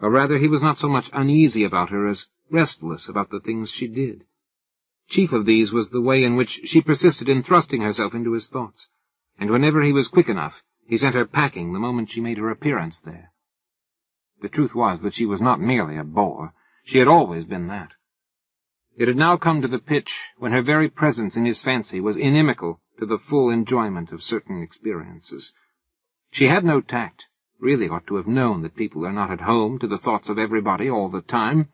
Or rather, he was not so much uneasy about her as restless about the things she did. Chief of these was the way in which she persisted in thrusting herself into his thoughts, and whenever he was quick enough, he sent her packing the moment she made her appearance there. The truth was that she was not merely a bore. She had always been that. It had now come to the pitch when her very presence in his fancy was inimical to the full enjoyment of certain experiences. She had no tact, really ought to have known that people are not at home to the thoughts of everybody all the time,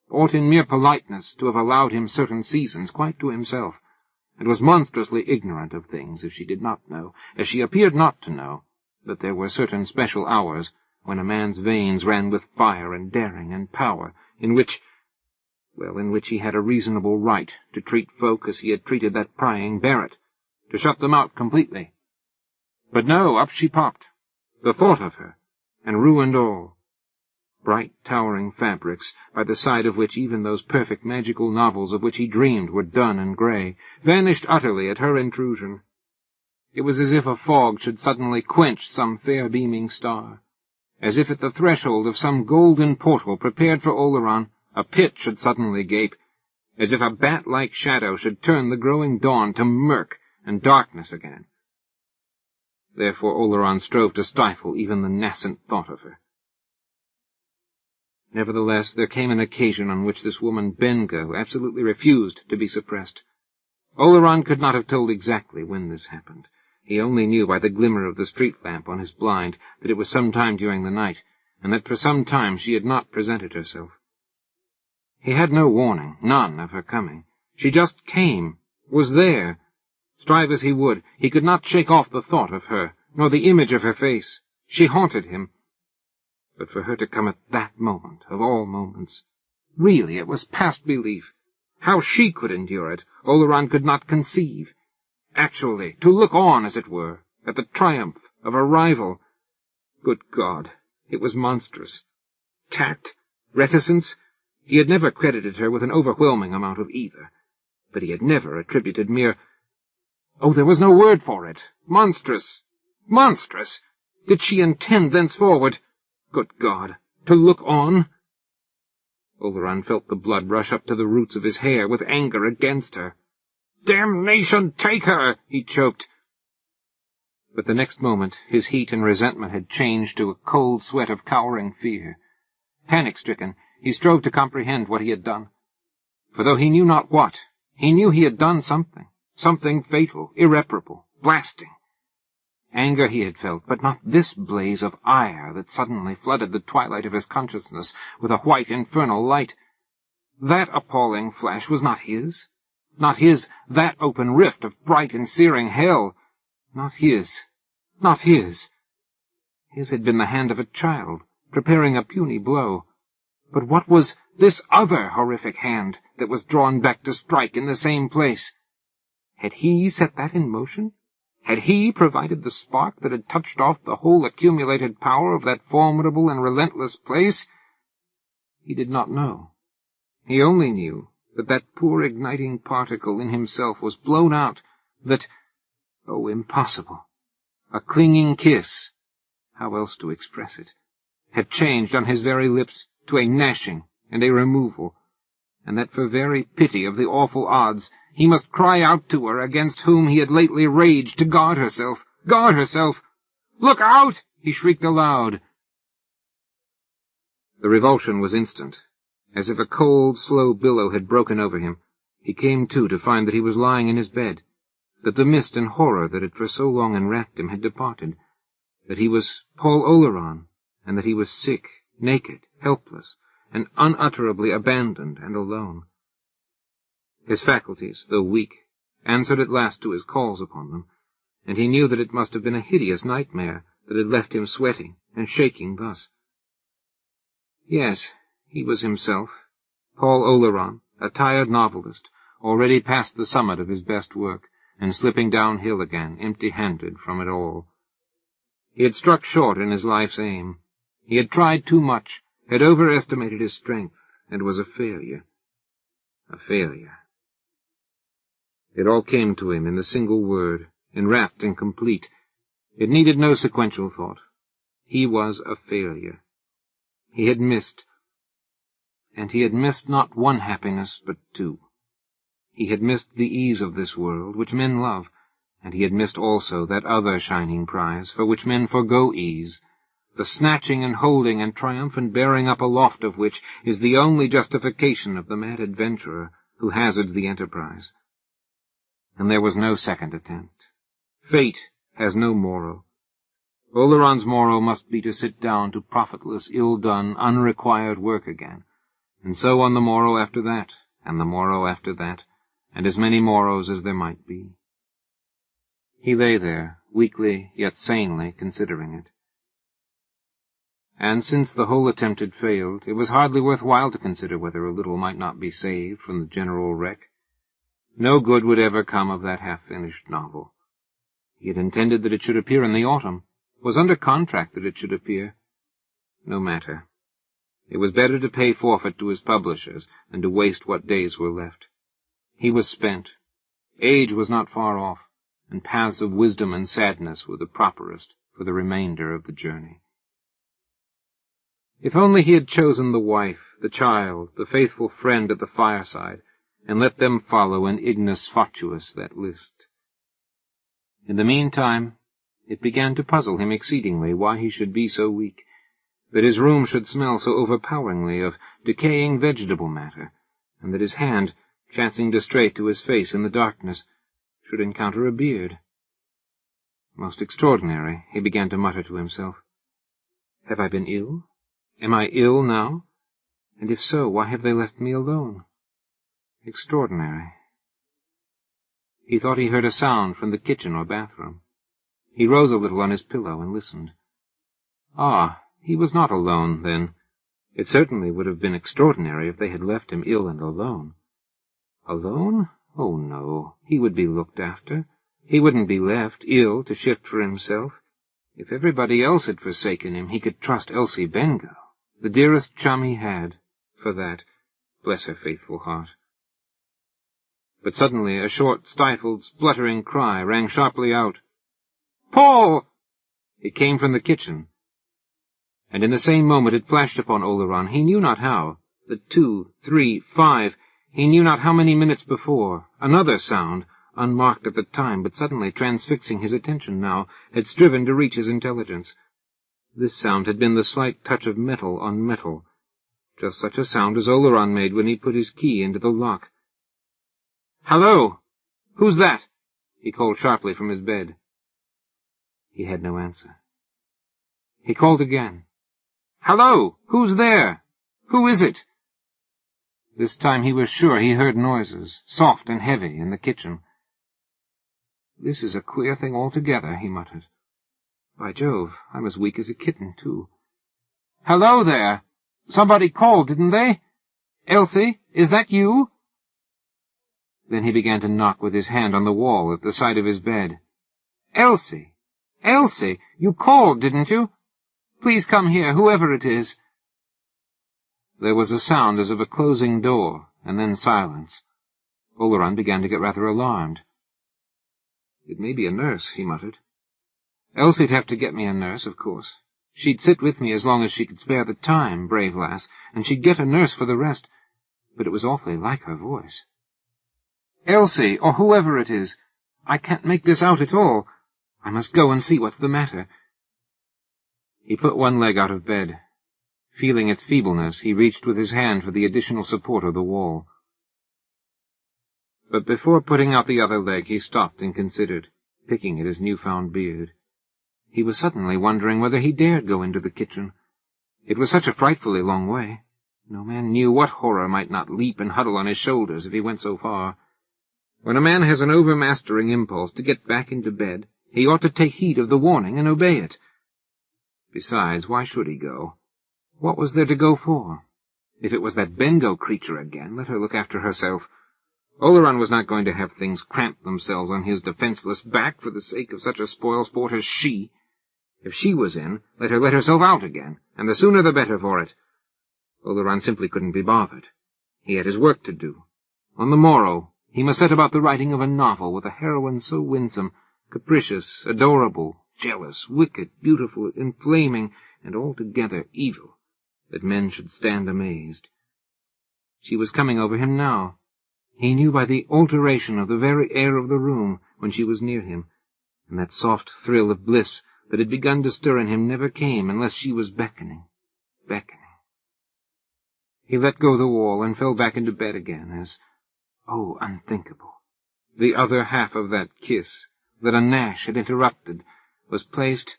ought in mere politeness to have allowed him certain seasons quite to himself, and was monstrously ignorant of things if she did not know, as she appeared not to know, that there were certain special hours when a man's veins ran with fire and daring and power, in which he had a reasonable right to treat folk as he had treated that prying Barrett, to shut them out completely. But no, up she popped, the thought of her, and ruined all. Bright, towering fabrics, by the side of which even those perfect magical novels of which he dreamed were dun and grey, vanished utterly at her intrusion. It was as if a fog should suddenly quench some fair beaming star, as if at the threshold of some golden portal prepared for Oleron a pit should suddenly gape, as if a bat-like shadow should turn the growing dawn to murk and darkness again. Therefore Oleron strove to stifle even the nascent thought of her. Nevertheless, there came an occasion on which this woman Bengough absolutely refused to be suppressed. Oleron could not have told exactly when this happened. He only knew by the glimmer of the street lamp on his blind that it was some time during the night, and that for some time she had not presented herself. He had no warning, none, of her coming. She just came, was there. Strive as he would, he could not shake off the thought of her, nor the image of her face. She haunted him. But for her to come at that moment, of all moments, really, it was past belief. How she could endure it, Oleron could not conceive. Actually, to look on, as it were, at the triumph of a rival. Good God, it was monstrous. Tact? Reticence? He had never credited her with an overwhelming amount of either. But he had never attributed mere... Oh, there was no word for it. Monstrous! Monstrous! Did she intend thenceforward? Good God! To look on? Oleron felt the blood rush up to the roots of his hair with anger against her. "Damnation take her!" he choked. But the next moment his heat and resentment had changed to a cold sweat of cowering fear. Panic-stricken, he strove to comprehend what he had done. For though he knew not what, he knew he had done something fatal, irreparable, blasting. Anger he had felt, but not this blaze of ire that suddenly flooded the twilight of his consciousness with a white infernal light. That appalling flash was not his. Not his, that open rift of bright and searing hell. Not his. Not his. His had been the hand of a child, preparing a puny blow. But what was this other horrific hand that was drawn back to strike in the same place? Had he set that in motion? Had he provided the spark that had touched off the whole accumulated power of that formidable and relentless place? He did not know. He only knew that that poor igniting particle in himself was blown out, that, oh, impossible, a clinging kiss, how else to express it, had changed on his very lips to a gnashing and a removal, and that for very pity of the awful odds he must cry out to her against whom he had lately raged to guard herself. Guard herself! "Look out!" he shrieked aloud. The revulsion was instant. As if a cold, slow billow had broken over him, he came to find that he was lying in his bed, that the mist and horror that had for so long enwrapped him had departed, that he was Paul Oleron, and that he was sick, naked, helpless, and unutterably abandoned and alone. His faculties, though weak, answered at last to his calls upon them, and he knew that it must have been a hideous nightmare that had left him sweating and shaking thus. Yes, he was himself, Paul Oleron, a tired novelist, already past the summit of his best work, and slipping downhill again, empty-handed from it all. He had struck short in his life's aim. He had tried too much, had overestimated his strength, and was a failure. A failure. It all came to him in the single word, enwrapped and complete. It needed no sequential thought. He was a failure. He had missed, and he had missed not one happiness, but two. He had missed the ease of this world, which men love, and he had missed also that other shining prize, for which men forgo ease, the snatching and holding and triumphant bearing up aloft of which is the only justification of the mad adventurer who hazards the enterprise. And there was no second attempt. Fate has no morrow. Oleron's morrow must be to sit down to profitless, ill-done, unrequired work again, and so on the morrow after that, and the morrow after that, and as many morrows as there might be. He lay there, weakly yet sanely considering it. And since the whole attempt had failed, it was hardly worth while to consider whether a little might not be saved from the general wreck. No good would ever come of that half-finished novel. He had intended that it should appear in the autumn, was under contract that it should appear. No matter. It was better to pay forfeit to his publishers than to waste what days were left. He was spent. Age was not far off, and paths of wisdom and sadness were the properest for the remainder of the journey. If only he had chosen the wife, the child, the faithful friend at the fireside, and let them follow in ignis fatuus that list. In the meantime, it began to puzzle him exceedingly why he should be so weak, that his room should smell so overpoweringly of decaying vegetable matter, and that his hand, chancing to stray to his face in the darkness, should encounter a beard. Most extraordinary, he began to mutter to himself. Have I been ill? Am I ill now? And if so, why have they left me alone? Extraordinary. He thought he heard a sound from the kitchen or bathroom. He rose a little on his pillow and listened. Ah, he was not alone, then. It certainly would have been extraordinary if they had left him ill and alone. Alone? Oh, no. He would be looked after. He wouldn't be left, ill, to shift for himself. If everybody else had forsaken him, he could trust Elsie Bengough, the dearest chum he had, for that. Bless her faithful heart. But suddenly a short, stifled, spluttering cry rang sharply out. "Paul!" It came from the kitchen. And in the same moment it flashed upon Oleron, he knew not how, that 2, 3, 5, he knew not how many minutes before, another sound, unmarked at the time, but suddenly transfixing his attention now, had striven to reach his intelligence. This sound had been the slight touch of metal on metal, just such a sound as Oleron made when he put his key into the lock. "Hello! Who's that?" he called sharply from his bed. He had no answer. He called again. "Hello! Who's there? Who is it?" This time he was sure he heard noises, soft and heavy, in the kitchen. "This is a queer thing altogether," he muttered. "By Jove, I'm as weak as a kitten, too. Hello there! Somebody called, didn't they? Elsie, is that you?" Then he began to knock with his hand on the wall at the side of his bed. "Elsie! Elsie! You called, didn't you? Please come here, whoever it is." There was a sound as of a closing door, and then silence. Oleron began to get rather alarmed. "It may be a nurse," he muttered. "Elsie'd have to get me a nurse, of course. She'd sit with me as long as she could spare the time, brave lass, and she'd get a nurse for the rest. But it was awfully like her voice. Elsie, or whoever it is, I can't make this out at all. I must go and see what's the matter." He put one leg out of bed. Feeling its feebleness, he reached with his hand for the additional support of the wall. But before putting out the other leg, he stopped and considered, picking at his new-found beard. He was suddenly wondering whether he dared go into the kitchen. It was such a frightfully long way. No man knew what horror might not leap and huddle on his shoulders if he went so far. When a man has an overmastering impulse to get back into bed, he ought to take heed of the warning and obey it. Besides, why should he go? What was there to go for? If it was that Bengo creature again, let her look after herself. Oleron was not going to have things cramp themselves on his defenseless back for the sake of such a spoil-sport as she. If she was in, let her let herself out again, and the sooner the better for it. Oleron simply couldn't be bothered. He had his work to do. On the morrow, he must set about the writing of a novel with a heroine so winsome, capricious, adorable, jealous, wicked, beautiful, inflaming, and altogether evil, that men should stand amazed. She was coming over him now. He knew by the alteration of the very air of the room when she was near him, and that soft thrill of bliss that had begun to stir in him never came unless she was beckoning. He let go the wall and fell back into bed again as, oh, unthinkable, the other half of that kiss that a gnash had interrupted was placed,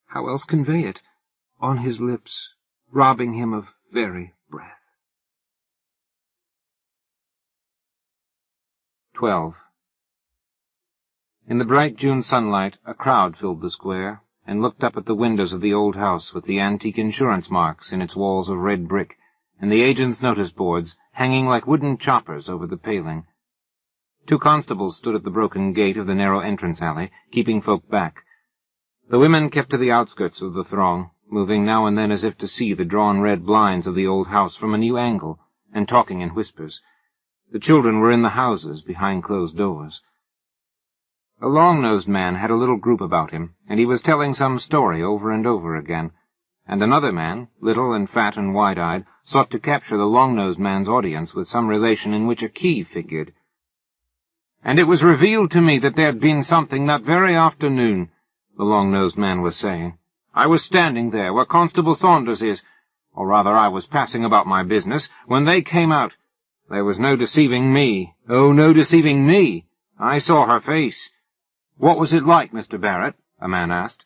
how else convey it, on his lips, robbing him of very breath. 12. In the bright June sunlight, a crowd filled the square, and looked up at the windows of the old house with the antique insurance marks in its walls of red brick, and the agent's notice boards hanging like wooden choppers over the paling. 2 constables stood at the broken gate of the narrow entrance alley, keeping folk back. The women kept to the outskirts of the throng, moving now and then as if to see the drawn red blinds of the old house from a new angle, and talking in whispers. The children were in the houses, behind closed doors. A long-nosed man had a little group about him, and he was telling some story over and over again, and another man, little and fat and wide-eyed, sought to capture the long-nosed man's audience with some relation in which a key figured. "And it was revealed to me that there'd been something that very afternoon," the long-nosed man was saying. "I was standing there where Constable Saunders is, or rather I was passing about my business, when they came out. There was no deceiving me. Oh, no deceiving me. I saw her face." "What was it like, Mr. Barrett?" a man asked.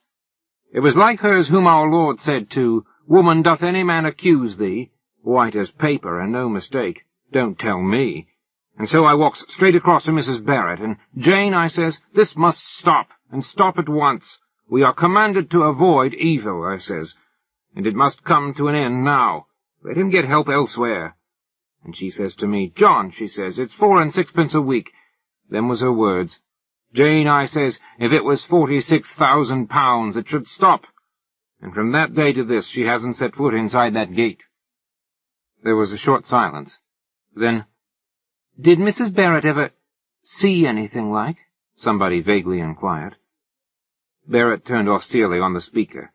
"It was like hers whom our Lord said to, 'Woman, doth any man accuse thee? White as paper, and no mistake. Don't tell me.' And so I walks straight across to Mrs. Barrett, and, 'Jane,' I says, 'this must stop, and stop at once. We are commanded to avoid evil,' I says, 'and it must come to an end now. Let him get help elsewhere.' And she says to me, 'John,' she says, 'it's 4 and 6 a week.' Them was her words. 'Jane,' I says, 'if it was £46,000, it should stop.' And from that day to this she hasn't set foot inside that gate." There was a short silence. Then, "Did Mrs. Barrett ever see anything like?" somebody vaguely inquired. Barrett turned austerely on the speaker.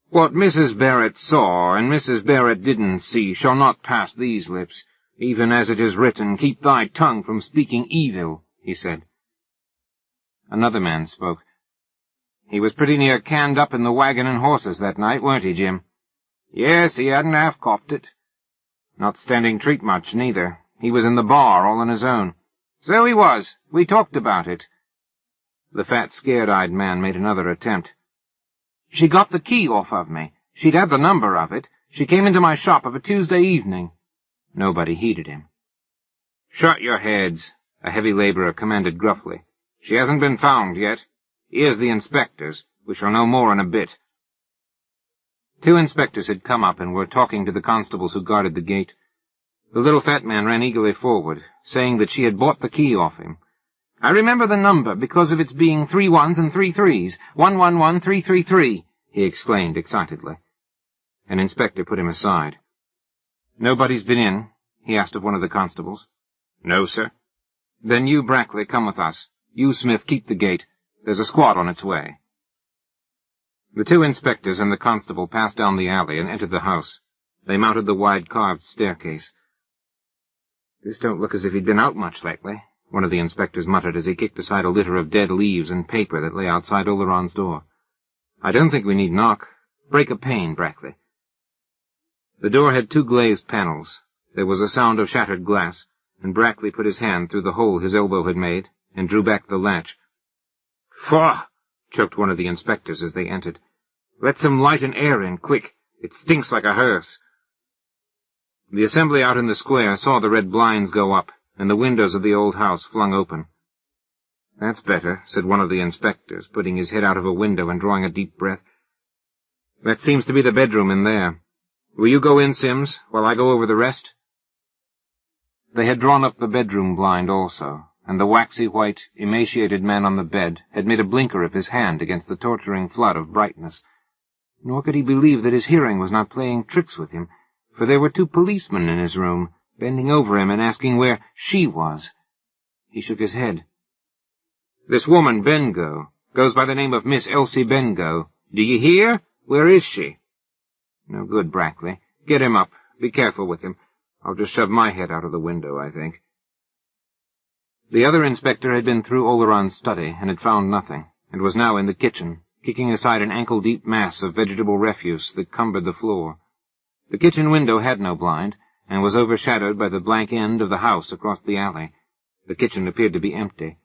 "What Mrs. Barrett saw and Mrs. Barrett didn't see shall not pass these lips, even as it is written, 'Keep thy tongue from speaking evil,'" he said. Another man spoke. "He was pretty near canned up in the wagon and horses that night, weren't he, Jim?" "Yes, he hadn't half copped it." "Not standing treat much, neither. He was in the bar all on his own." "So he was. We talked about it." The fat, scared-eyed man made another attempt. "She got the key off of me. She'd had the number of it. She came into my shop of a Tuesday evening." Nobody heeded him. "Shut your heads," a heavy laborer commanded gruffly. "She hasn't been found yet. Here's the inspectors. We shall know more in a bit." 2 inspectors had come up and were talking to the constables who guarded the gate. The little fat man ran eagerly forward, saying that she had bought the key off him. "I remember the number because of its being 3 1s and 3 3s. 111333, he explained excitedly. An inspector put him aside. "Nobody's been in?" he asked of one of the constables. "No, sir." "Then you, Brackley, come with us. You, Smith, keep the gate. There's a squad on its way." The 2 inspectors and the constable passed down the alley and entered the house. They mounted the wide carved staircase. "This don't look as if he'd been out much lately," one of the inspectors muttered as he kicked aside a litter of dead leaves and paper that lay outside Oleron's door. "I don't think we need knock. Break a pane, Brackley." The door had 2 glazed panels. There was a sound of shattered glass, and Brackley put his hand through the hole his elbow had made and drew back the latch. "Faugh!" choked one of the inspectors as they entered. "Let some light and air in, quick. It stinks like a hearse." The assembly out in the square saw the red blinds go up, and the windows of the old house flung open. "That's better," said one of the inspectors, putting his head out of a window and drawing a deep breath. "That seems to be the bedroom in there. Will you go in, Sims, while I go over the rest?" They had drawn up the bedroom blind also, and the waxy-white, emaciated man on the bed had made a blinker of his hand against the torturing flood of brightness. Nor could he believe that his hearing was not playing tricks with him, for there were 2 policemen in his room, bending over him and asking where she was. He shook his head. "This woman, Bengo, goes by the name of Miss Elsie Bengo. Do you hear? Where is she?" "No good, Brackley. Get him up. Be careful with him. I'll just shove my head out of the window, I think." The other inspector had been through Oleron's study and had found nothing, and was now in the kitchen, kicking aside an ankle-deep mass of vegetable refuse that cumbered the floor. The kitchen window had no blind, and was overshadowed by the blank end of the house across the alley. The kitchen appeared to be empty.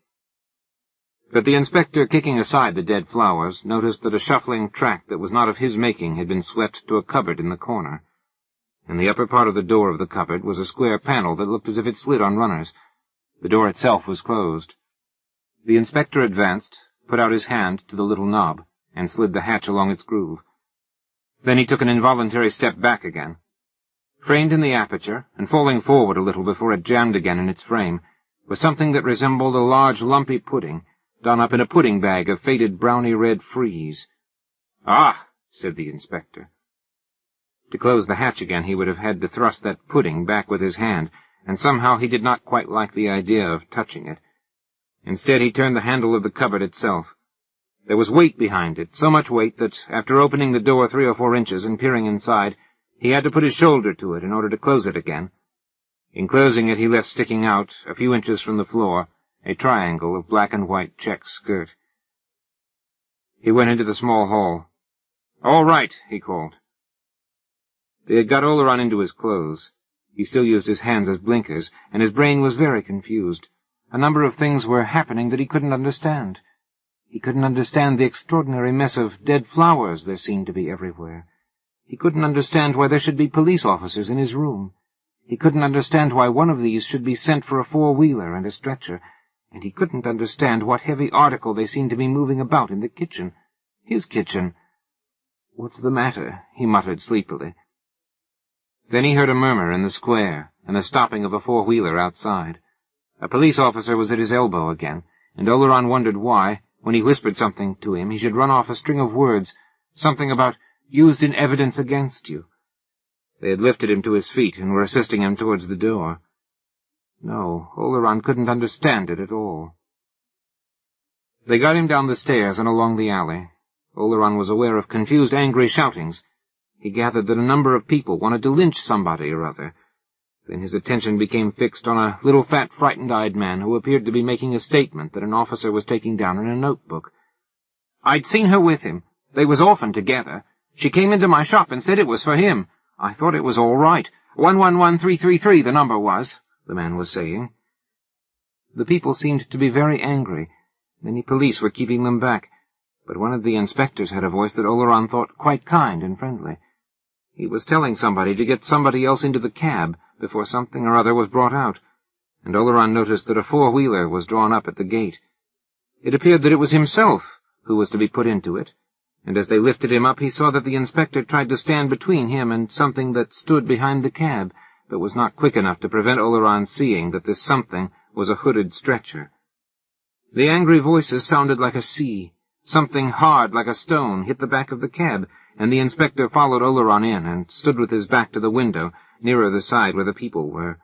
But the inspector, kicking aside the dead flowers, noticed that a shuffling track that was not of his making had been swept to a cupboard in the corner. In the upper part of the door of the cupboard was a square panel that looked as if it slid on runners. The door itself was closed. The inspector advanced, put out his hand to the little knob, and slid the hatch along its groove. Then he took an involuntary step back again. Framed in the aperture, and falling forward a little before it jammed again in its frame, was something that resembled a large lumpy pudding, done up in a pudding bag of faded browny-red frieze. "Ah!" said the inspector. To close the hatch again he would have had to thrust that pudding back with his hand, and somehow he did not quite like the idea of touching it. Instead he turned the handle of the cupboard itself. There was weight behind it, so much weight that, after opening the door 3 or 4 inches and peering inside, he had to put his shoulder to it in order to close it again. In closing it he left sticking out, a few inches from the floor, a triangle of black and white check skirt. He went into the small hall. "All right," he called. They had got Oleron into his clothes. He still used his hands as blinkers, and his brain was very confused. A number of things were happening that he couldn't understand. He couldn't understand the extraordinary mess of dead flowers there seemed to be everywhere. He couldn't understand why there should be police officers in his room. He couldn't understand why one of these should be sent for a 4-wheeler and a stretcher, and he couldn't understand what heavy article they seemed to be moving about in the kitchen. His kitchen. "What's the matter?" he muttered sleepily. Then he heard a murmur in the square, and the stopping of a 4-wheeler outside. A police officer was at his elbow again, and Oleron wondered why, when he whispered something to him, he should run off a string of words, something about "used in evidence against you." They had lifted him to his feet and were assisting him towards the door. No, Oleron couldn't understand it at all. They got him down the stairs and along the alley. Oleron was aware of confused, angry shoutings. He gathered that a number of people wanted to lynch somebody or other. Then his attention became fixed on a little fat, frightened-eyed man who appeared to be making a statement that an officer was taking down in a notebook. "I'd seen her with him. They was often together. She came into my shop and said it was for him. I thought it was all right. 111333 the number was," the man was saying. The people seemed to be very angry. Many police were keeping them back, but one of the inspectors had a voice that Oleron thought quite kind and friendly. He was telling somebody to get somebody else into the cab before something or other was brought out, and Oleron noticed that a four-wheeler was drawn up at the gate. It appeared that it was himself who was to be put into it, and as they lifted him up he saw that the inspector tried to stand between him and something that stood behind the cab, but was not quick enough to prevent Oleron seeing that this something was a hooded stretcher. The angry voices sounded like a sea. Something hard like a stone hit the back of the cab, and the inspector followed Oleron in and stood with his back to the window, nearer the side where the people were.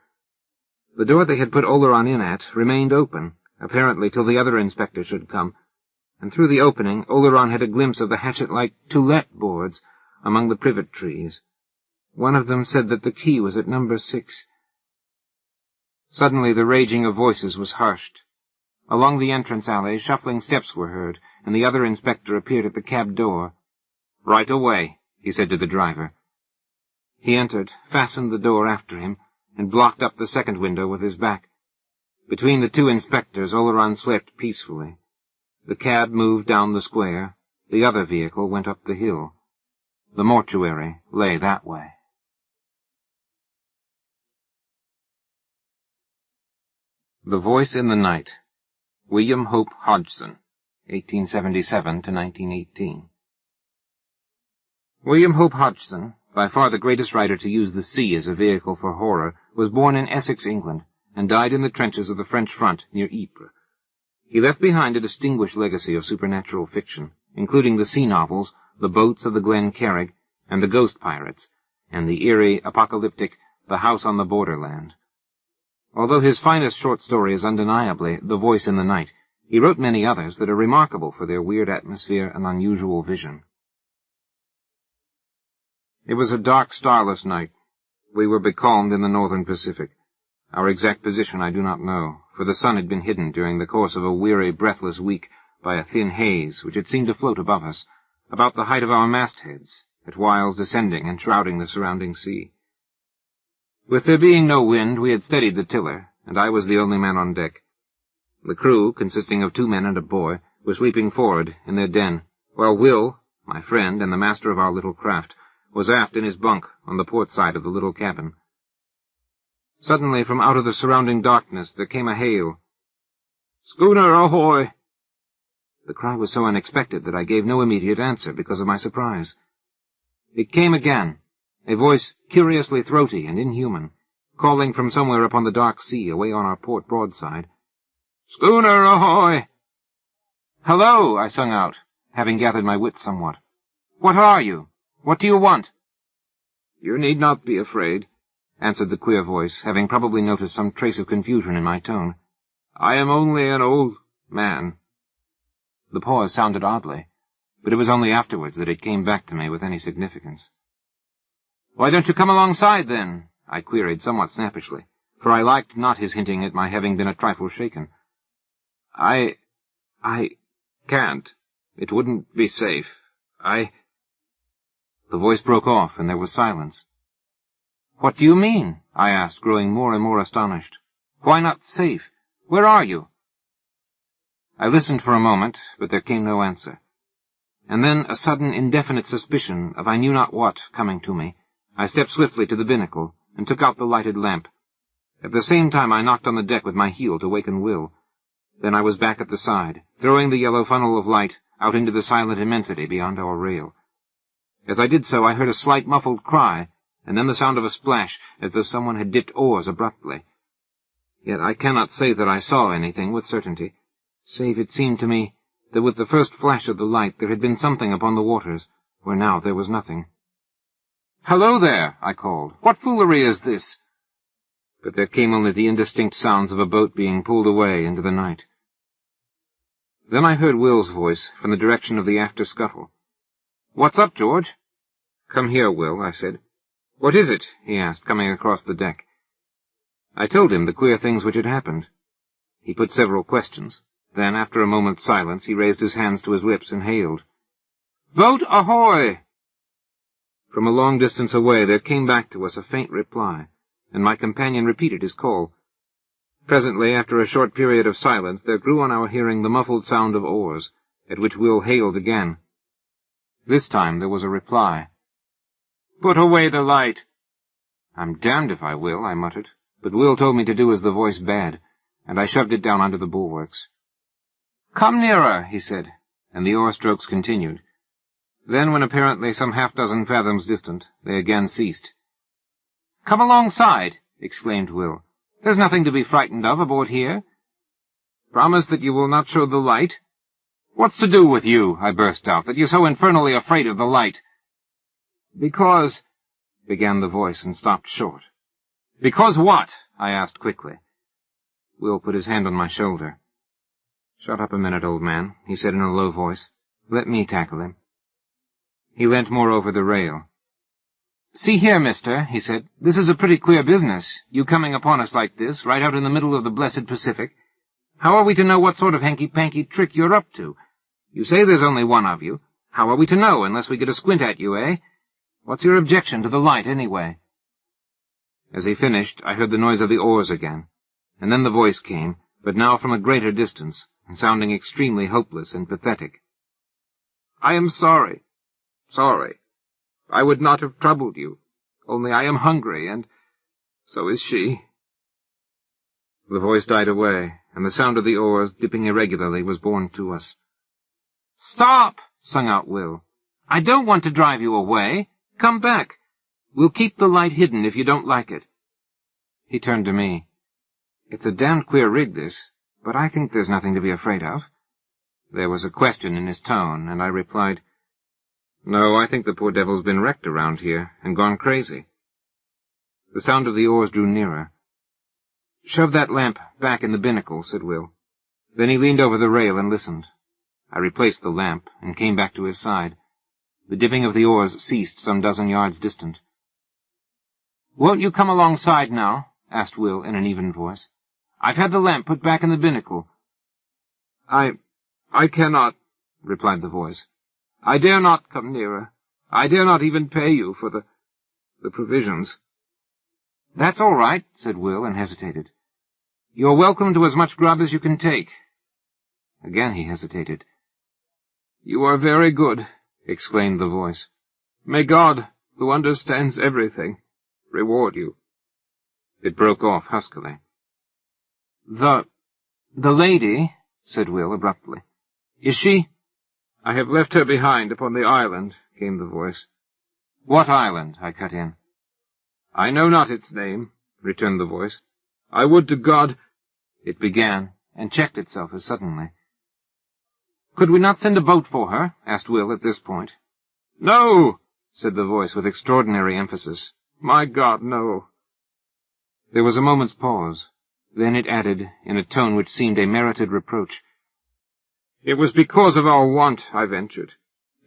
The door they had put Oleron in at remained open, apparently till the other inspector should come, and through the opening Oleron had a glimpse of the hatchet-like "To Let" boards among the privet trees. One of them said that the key was at number 6. Suddenly the raging of voices was hushed. Along the entrance alley shuffling steps were heard, and the other inspector appeared at the cab door. "Right away," he said to the driver. He entered, fastened the door after him, and blocked up the second window with his back. Between the two inspectors Oleron slept peacefully. The cab moved down the square. The other vehicle went up the hill. The mortuary lay that way. The Voice in the Night. William Hope Hodgson, 1877 to 1918. William Hope Hodgson, by far the greatest writer to use the sea as a vehicle for horror, was born in Essex, England, and died in the trenches of the French front near Ypres. He left behind a distinguished legacy of supernatural fiction, including the sea novels, The Boats of the Glen Carrig, and The Ghost Pirates, and the eerie, apocalyptic The House on the Borderland. Although his finest short story is undeniably The Voice in the Night, he wrote many others that are remarkable for their weird atmosphere and unusual vision. It was a dark, starless night. We were becalmed in the northern Pacific. Our exact position I do not know, for the sun had been hidden during the course of a weary, breathless week by a thin haze which had seemed to float above us, about the height of our mastheads, at whiles descending and shrouding the surrounding sea. With there being no wind, we had steadied the tiller, and I was the only man on deck. The crew, consisting of 2 men and a boy, were sleeping forward in their den, while Will, my friend and the master of our little craft, was aft in his bunk on the port side of the little cabin. Suddenly, from out of the surrounding darkness, there came a hail. "Schooner ahoy!" The cry was so unexpected that I gave no immediate answer because of my surprise. It came again, a voice curiously throaty and inhuman, calling from somewhere upon the dark sea away on our port broadside. "Schooner ahoy!" "Hello!" I sung out, having gathered my wits somewhat. "What are you? What do you want?" "You need not be afraid," answered the queer voice, having probably noticed some trace of confusion in my tone. "I am only an old man." The pause sounded oddly, but it was only afterwards that it came back to me with any significance. "Why don't you come alongside, then?" I queried somewhat snappishly, for I liked not his hinting at my having been a trifle shaken. I can't. It wouldn't be safe. The voice broke off, and there was silence. "What do you mean?" I asked, growing more and more astonished. "Why not safe? Where are you?" I listened for a moment, but there came no answer. And then a sudden, indefinite suspicion of I knew not what coming to me, I stepped swiftly to the binnacle and took out the lighted lamp. At the same time I knocked on the deck with my heel to waken Will. Then I was back at the side, throwing the yellow funnel of light out into the silent immensity beyond our rail. As I did so I heard a slight muffled cry, and then the sound of a splash, as though someone had dipped oars abruptly. Yet I cannot say that I saw anything with certainty, save it seemed to me that with the first flash of the light there had been something upon the waters, where now there was nothing. "Hello there," I called. "What foolery is this?" But there came only the indistinct sounds of a boat being pulled away into the night. Then I heard Will's voice from the direction of the after scuttle. "What's up, George?" "Come here, Will," I said. "What is it?" he asked, coming across the deck. I told him the queer things which had happened. He put several questions. Then, after a moment's silence, he raised his hands to his lips and hailed, "Boat ahoy!" From a long distance away there came back to us a faint reply, and my companion repeated his call. Presently, after a short period of silence, there grew on our hearing the muffled sound of oars, at which Will hailed again. This time there was a reply. "Put away the light." "I'm damned if I will," I muttered, but Will told me to do as the voice bade, and I shoved it down under the bulwarks. "Come nearer," he said, and the oar strokes continued. Then, when apparently some half-dozen fathoms distant, they again ceased. "Come alongside," exclaimed Will. "There's nothing to be frightened of aboard here." "Promise that you will not show the light?" "What's to do with you," I burst out, "that you're so infernally afraid of the light?" "Because—" began the voice and stopped short. "Because what?" I asked quickly. Will put his hand on my shoulder. "Shut up a minute, old man," he said in a low voice. "Let me tackle him." He leant more over the rail. "See here, mister," he said, "this is a pretty queer business, you coming upon us like this, right out in the middle of the blessed Pacific. How are we to know what sort of hanky-panky trick you're up to? You say there's only one of you. How are we to know unless we get a squint at you, eh? What's your objection to the light, anyway?" As he finished, I heard the noise of the oars again, and then the voice came, but now from a greater distance, and sounding extremely hopeless and pathetic. "I am sorry. Sorry. I would not have troubled you, only I am hungry, and so is she." The voice died away, and the sound of the oars, dipping irregularly, was borne to us. "Stop!" sung out Will. "I don't want to drive you away. Come back. We'll keep the light hidden if you don't like it." He turned to me. "It's a damned queer rig, this, but I think there's nothing to be afraid of." There was a question in his tone, and I replied, "No, I think the poor devil's been wrecked around here, and gone crazy." The sound of the oars drew nearer. "Shove that lamp back in the binnacle," said Will. Then he leaned over the rail and listened. I replaced the lamp, and came back to his side. The dipping of the oars ceased some dozen yards distant. "Won't you come alongside now?" asked Will in an even voice. "I've had the lamp put back in the binnacle." I cannot," replied the voice. "I dare not come nearer. I dare not even pay you for the provisions." "That's all right," said Will, and hesitated. "You're welcome to as much grub as you can take." Again he hesitated. "You are very good," exclaimed the voice. "May God, who understands everything, reward you." It broke off huskily. The lady," said Will abruptly. "Is she—" "I have left her behind upon the island," came the voice. "What island?" I cut in. "I know not its name," returned the voice. "I would to God—" it began, and checked itself as suddenly. "Could we not send a boat for her?" asked Will at this point. "No," said the voice with extraordinary emphasis. "My God, no." There was a moment's pause. Then it added, in a tone which seemed a merited reproach, "It was because of our want I ventured,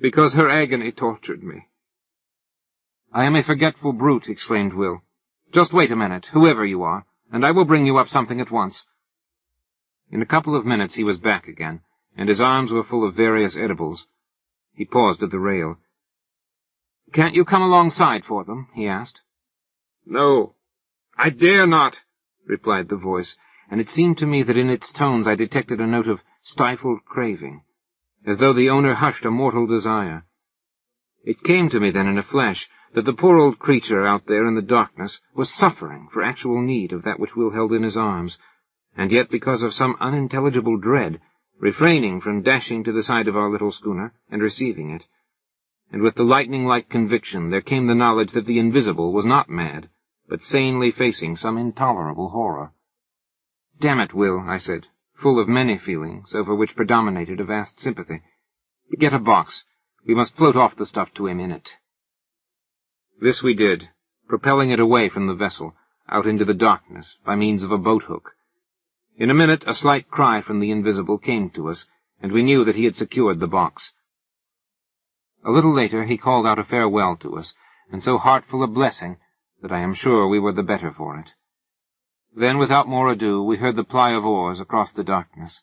because her agony tortured me." "I am a forgetful brute," exclaimed Will. "Just wait a minute, whoever you are, and I will bring you up something at once." In a couple of minutes he was back again, and his arms were full of various edibles. He paused at the rail. "Can't you come alongside for them?" he asked. "No, I dare not," replied the voice, and it seemed to me that in its tones I detected a note of stifled craving, as though the owner hushed a mortal desire. It came to me then in a flash that the poor old creature out there in the darkness was suffering for actual need of that which Will held in his arms, and yet because of some unintelligible dread, refraining from dashing to the side of our little schooner and receiving it. And with the lightning-like conviction there came the knowledge that the invisible was not mad, but sanely facing some intolerable horror. "Damn it, Will," I said, full of many feelings, over which predominated a vast sympathy. "Get a box. We must float off the stuff to him in it." This we did, propelling it away from the vessel, out into the darkness, by means of a boat-hook. In a minute, a slight cry from the invisible came to us, and we knew that he had secured the box. A little later he called out a farewell to us, and so heartful a blessing that I am sure we were the better for it. Then, without more ado, we heard the ply of oars across the darkness.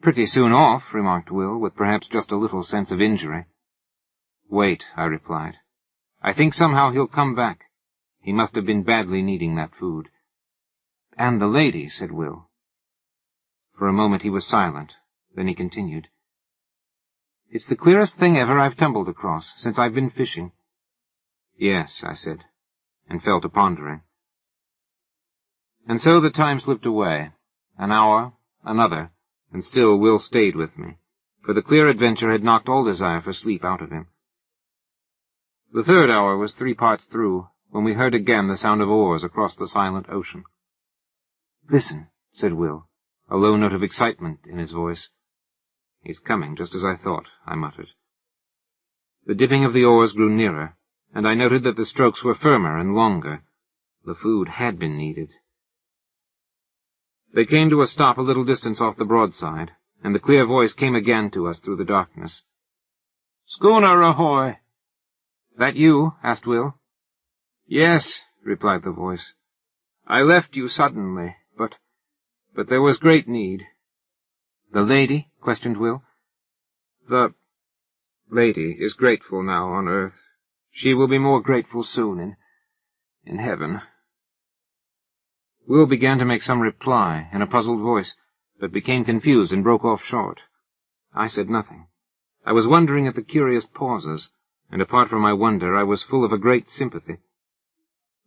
"Pretty soon off," remarked Will, with perhaps just a little sense of injury. "Wait," I replied. "I think somehow he'll come back. He must have been badly needing that food." "And the lady," said Will. For a moment he was silent. Then he continued. "It's the queerest thing ever I've tumbled across, since I've been fishing." "Yes," I said, and fell to pondering. And so the time slipped away. An hour, another, and still Will stayed with me, for the queer adventure had knocked all desire for sleep out of him. The third hour was 3 parts through, when we heard again the sound of oars across the silent ocean. "Listen," said Will, a low note of excitement in his voice. "He's coming, just as I thought," I muttered. The dipping of the oars grew nearer, and I noted that the strokes were firmer and longer. The food had been needed. They came to a stop a little distance off the broadside, and the queer voice came again to us through the darkness. "Schooner ahoy!" "That you?" asked Will. "Yes," replied the voice. "I left you suddenly, but there was great need." "The lady?" questioned Will. "The lady is grateful now on earth. She will be more grateful soon in heaven." Will began to make some reply in a puzzled voice, but became confused and broke off short. I said nothing. I was wondering at the curious pauses, and apart from my wonder, I was full of a great sympathy.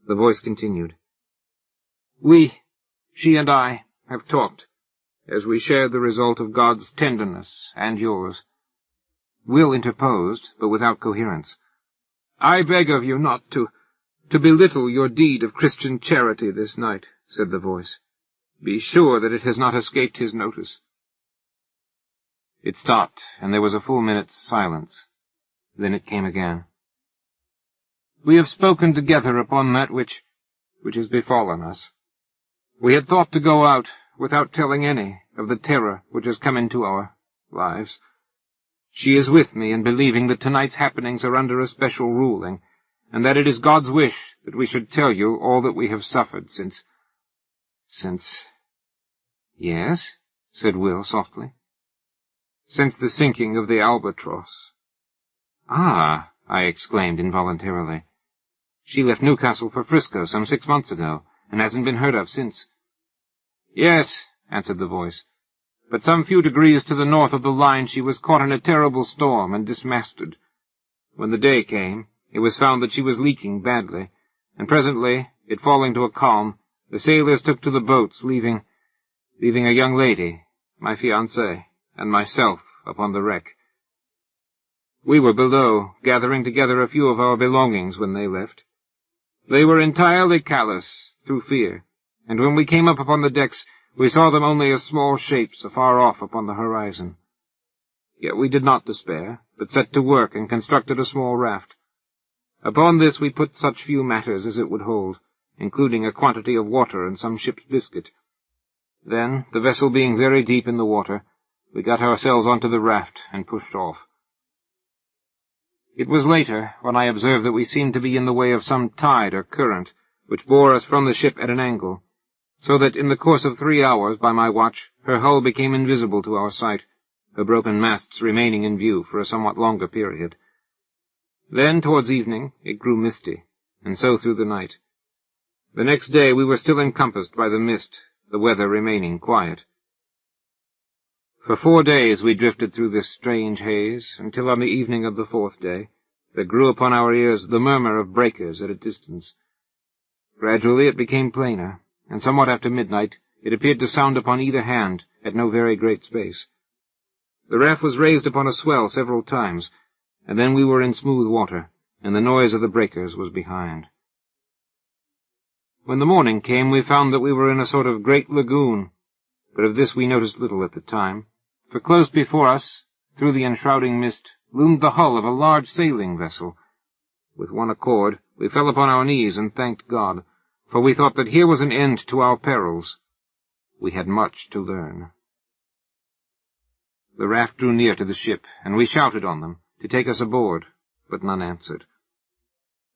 The voice continued. She and I, have talked, as we shared the result of God's tenderness and yours." Will interposed, but without coherence. "I beg of you not to belittle your deed of Christian charity this night," said the voice. "Be sure that it has not escaped his notice." It stopped, and there was a full minute's silence. Then it came again. "We have spoken together upon that which has befallen us. We had thought to go out without telling any of the terror which has come into our lives. She is with me in believing that tonight's happenings are under a special ruling, and that it is God's wish that we should tell you all that we have suffered since— "Yes?" said Will softly. "Since the sinking of the Albatross." "Ah!" I exclaimed involuntarily. "She left Newcastle for Frisco some 6 months ago, and hasn't been heard of since." "Yes," answered the voice, "but some few degrees to the north of the line she was caught in a terrible storm and dismasted. When the day came, it was found that she was leaking badly, and presently, it falling to a calm, the sailors took to the boats, leaving a young lady, my fiancée, and myself upon the wreck. We were below, gathering together a few of our belongings when they left. They were entirely callous, through fear, and when we came up upon the decks, we saw them only as small shapes afar off upon the horizon. Yet we did not despair, but set to work and constructed a small raft. Upon this we put such few matters as it would hold, including a quantity of water and some ship's biscuit. Then, the vessel being very deep in the water, we got ourselves onto the raft and pushed off. It was later, when I observed that we seemed to be in the way of some tide or current, which bore us from the ship at an angle, so that in the course of 3 hours, by my watch, her hull became invisible to our sight, her broken masts remaining in view for a somewhat longer period. Then, towards evening, it grew misty, and so through the night. The next day we were still encompassed by the mist, the weather remaining quiet. For 4 days we drifted through this strange haze, until on the evening of the 4th day there grew upon our ears the murmur of breakers at a distance. Gradually it became plainer, and somewhat after midnight it appeared to sound upon either hand at no very great space. The raft was raised upon a swell several times, and then we were in smooth water, and the noise of the breakers was behind. When the morning came, we found that we were in a sort of great lagoon, but of this we noticed little at the time, for close before us, through the enshrouding mist, loomed the hull of a large sailing vessel. With one accord, we fell upon our knees and thanked God, for we thought that here was an end to our perils. We had much to learn. The raft drew near to the ship, and we shouted on them to take us aboard, but none answered.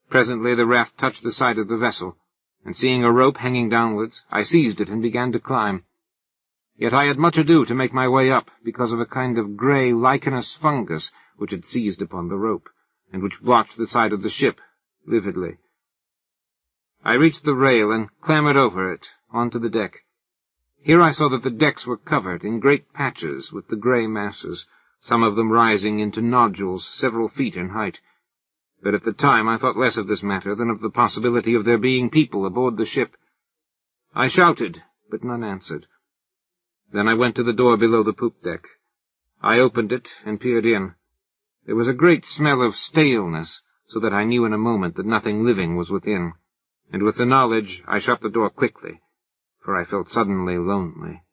Presently the raft touched the side of the vessel, and seeing a rope hanging downwards, I seized it and began to climb. Yet I had much ado to make my way up, because of a kind of grey lichenous fungus which had seized upon the rope, and which blotched the side of the ship lividly. I reached the rail and clambered over it onto the deck. Here I saw that the decks were covered in great patches with the grey masses, some of them rising into nodules several feet in height. But at the time I thought less of this matter than of the possibility of there being people aboard the ship. I shouted, but none answered. Then I went to the door below the poop deck. I opened it and peered in. There was a great smell of staleness, so that I knew in a moment that nothing living was within, and with the knowledge I shut the door quickly, for I felt suddenly lonely.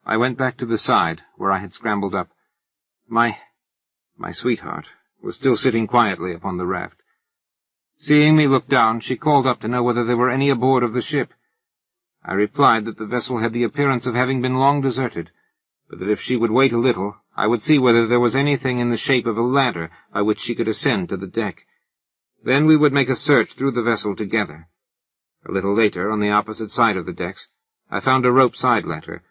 I went back to the side, where I had scrambled up. My sweetheart was still sitting quietly upon the raft. Seeing me look down, she called up to know whether there were any aboard of the ship. I replied that the vessel had the appearance of having been long deserted, but that if she would wait a little, I would see whether there was anything in the shape of a ladder by which she could ascend to the deck. Then we would make a search through the vessel together. A little later, on the opposite side of the decks, I found a rope side ladder.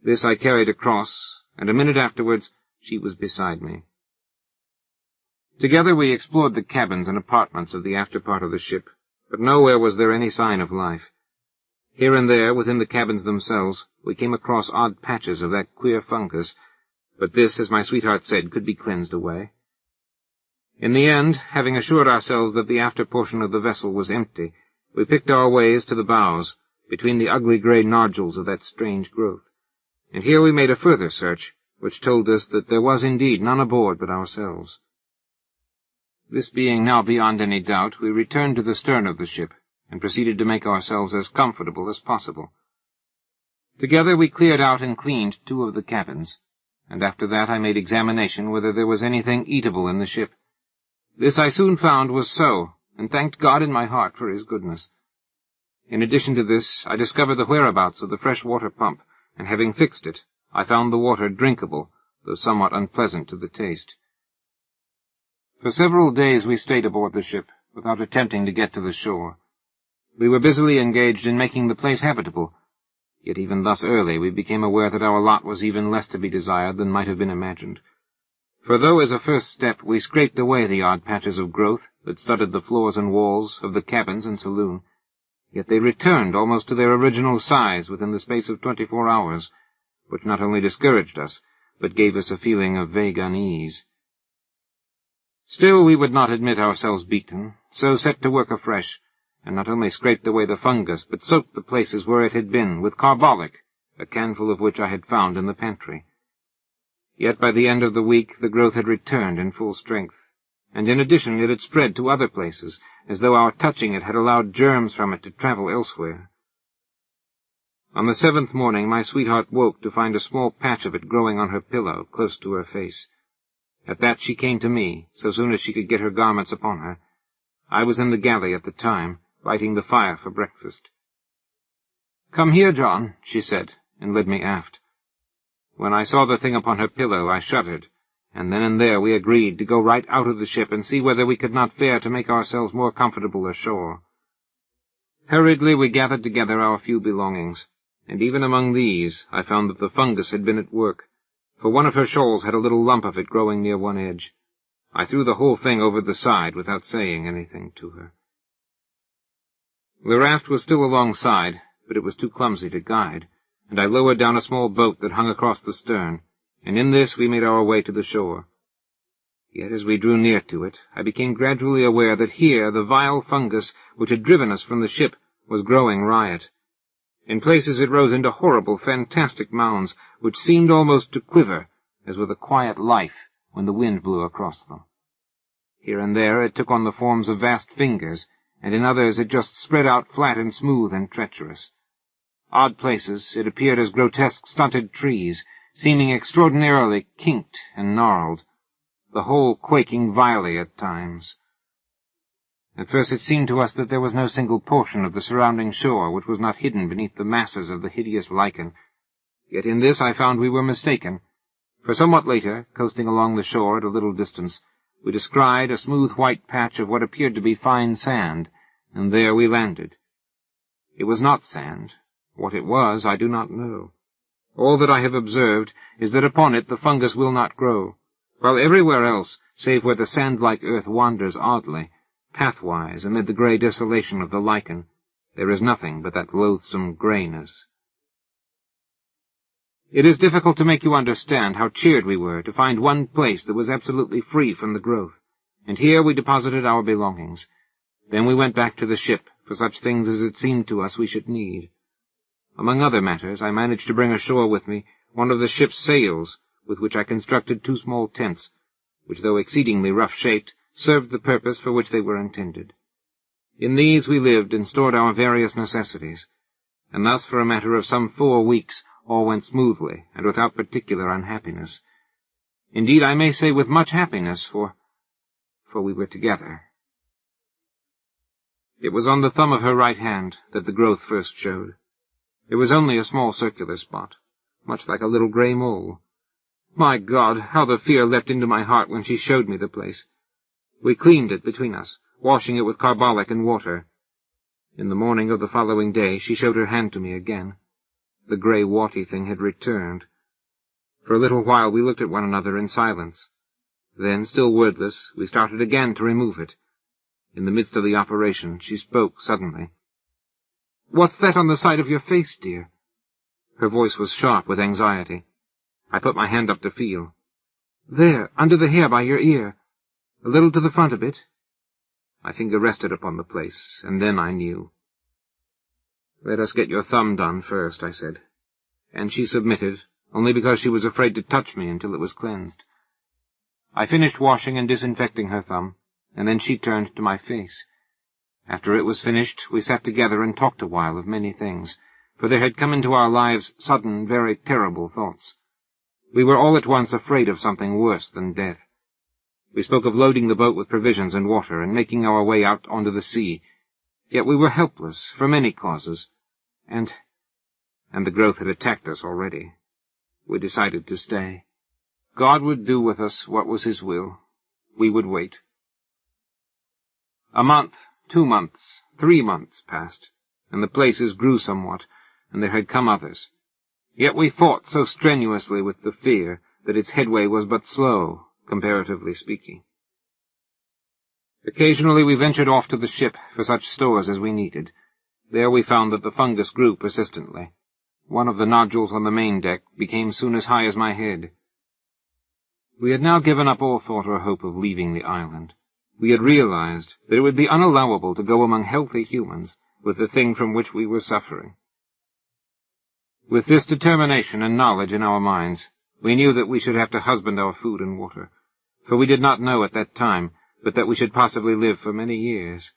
This I carried across, and a minute afterwards she was beside me. Together we explored the cabins and apartments of the after part of the ship, but nowhere was there any sign of life. Here and there, within the cabins themselves, we came across odd patches of that queer fungus, but this, as my sweetheart said, could be cleansed away. In the end, having assured ourselves that the after portion of the vessel was empty, we picked our ways to the bows, between the ugly grey nodules of that strange growth, and here we made a further search, which told us that there was indeed none aboard but ourselves. This being now beyond any doubt, we returned to the stern of the ship, and proceeded to make ourselves as comfortable as possible. Together we cleared out and cleaned 2 of the cabins, and after that I made examination whether there was anything eatable in the ship. This I soon found was so, and thanked God in my heart for his goodness. In addition to this, I discovered the whereabouts of the fresh water pump, and having fixed it, I found the water drinkable, though somewhat unpleasant to the taste. For several days we stayed aboard the ship, without attempting to get to the shore. We were busily engaged in making the place habitable, yet even thus early we became aware that our lot was even less to be desired than might have been imagined. For though as a first step we scraped away the odd patches of growth that studded the floors and walls of the cabins and saloon, yet they returned almost to their original size within the space of 24 hours, which not only discouraged us, but gave us a feeling of vague unease. Still we would not admit ourselves beaten, so set to work afresh, and not only scraped away the fungus, but soaked the places where it had been with carbolic, a canful of which I had found in the pantry. Yet by the end of the week the growth had returned in full strength, and in addition it had spread to other places, as though our touching it had allowed germs from it to travel elsewhere. On the 7th morning my sweetheart woke to find a small patch of it growing on her pillow, close to her face. At that she came to me, so soon as she could get her garments upon her. I was in the galley at the time, lighting the fire for breakfast. "Come here, John," she said, and led me aft. When I saw the thing upon her pillow, I shuddered, and then and there we agreed to go right out of the ship and see whether we could not fare to make ourselves more comfortable ashore. Hurriedly we gathered together our few belongings, and even among these I found that the fungus had been at work, for one of her shawls had a little lump of it growing near one edge. I threw the whole thing over the side without saying anything to her. The raft was still alongside, but it was too clumsy to guide, and I lowered down a small boat that hung across the stern, and in this we made our way to the shore. Yet as we drew near to it, I became gradually aware that here the vile fungus which had driven us from the ship was growing riot. In places it rose into horrible, fantastic mounds, which seemed almost to quiver, as with a quiet life, when the wind blew across them. Here and there it took on the forms of vast fingers, and in others it just spread out flat and smooth and treacherous. Odd places it appeared as grotesque stunted trees, seeming extraordinarily kinked and gnarled, the whole quaking vilely at times. At first it seemed to us that there was no single portion of the surrounding shore which was not hidden beneath the masses of the hideous lichen. Yet in this I found we were mistaken, for somewhat later, coasting along the shore at a little distance, we descried a smooth white patch of what appeared to be fine sand, and there we landed. It was not sand. What it was, I do not know. All that I have observed is that upon it the fungus will not grow, while everywhere else, save where the sand-like earth wanders oddly, pathwise amid the grey desolation of the lichen, there is nothing but that loathsome greyness. It is difficult to make you understand how cheered we were to find one place that was absolutely free from the growth, and here we deposited our belongings. Then we went back to the ship for such things as it seemed to us we should need. Among other matters, I managed to bring ashore with me one of the ship's sails, with which I constructed 2 small tents, which, though exceedingly rough-shaped, served the purpose for which they were intended. In these we lived and stored our various necessities, and thus for a matter of some 4 weeks all went smoothly and without particular unhappiness. Indeed, I may say with much happiness, for we were together. It was on the thumb of her right hand that the growth first showed. It was only a small circular spot, much like a little grey mole. My God, how the fear leapt into my heart when she showed me the place. We cleaned it between us, washing it with carbolic and water. In the morning of the following day she showed her hand to me again. The grey warty thing had returned. For a little while we looked at one another in silence. Then, still wordless, we started again to remove it. In the midst of the operation, she spoke suddenly. "What's that on the side of your face, dear?" Her voice was sharp with anxiety. I put my hand up to feel. "There, under the hair by your ear. A little to the front a bit." My finger rested upon the place, and then I knew. "Let us get your thumb done first," I said. And she submitted, only because she was afraid to touch me until it was cleansed. I finished washing and disinfecting her thumb, and then she turned to my face. After it was finished, we sat together and talked a while of many things, for there had come into our lives sudden, very terrible thoughts. We were all at once afraid of something worse than death. We spoke of loading the boat with provisions and water and making our way out onto the sea, yet we were helpless for many causes, and the growth had attacked us already. We decided to stay. God would do with us what was his will. We would wait. A month, 2 months, 3 months passed, and the places grew somewhat, and there had come others. Yet we fought so strenuously with the fear that its headway was but slow, comparatively speaking. Occasionally we ventured off to the ship for such stores as we needed. There we found that the fungus grew persistently. One of the nodules on the main deck became soon as high as my head. We had now given up all thought or hope of leaving the island. We had realized that it would be unallowable to go among healthy humans with the thing from which we were suffering. With this determination and knowledge in our minds, we knew that we should have to husband our food and water, for we did not know at that time but that we should possibly live for many years.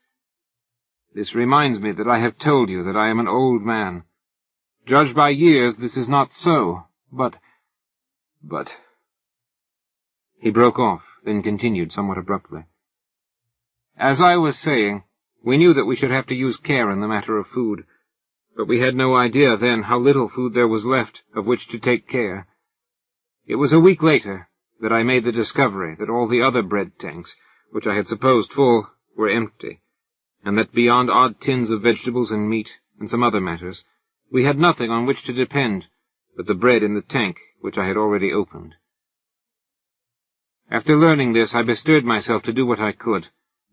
This reminds me that I have told you that I am an old man. Judged by years, this is not so, but... He broke off, then continued somewhat abruptly. As I was saying, we knew that we should have to use care in the matter of food, but we had no idea then how little food there was left of which to take care. It was a week later that I made the discovery that all the other bread tanks, which I had supposed full, were empty, and that beyond odd tins of vegetables and meat and some other matters, we had nothing on which to depend but the bread in the tank which I had already opened. After learning this, I bestirred myself to do what I could,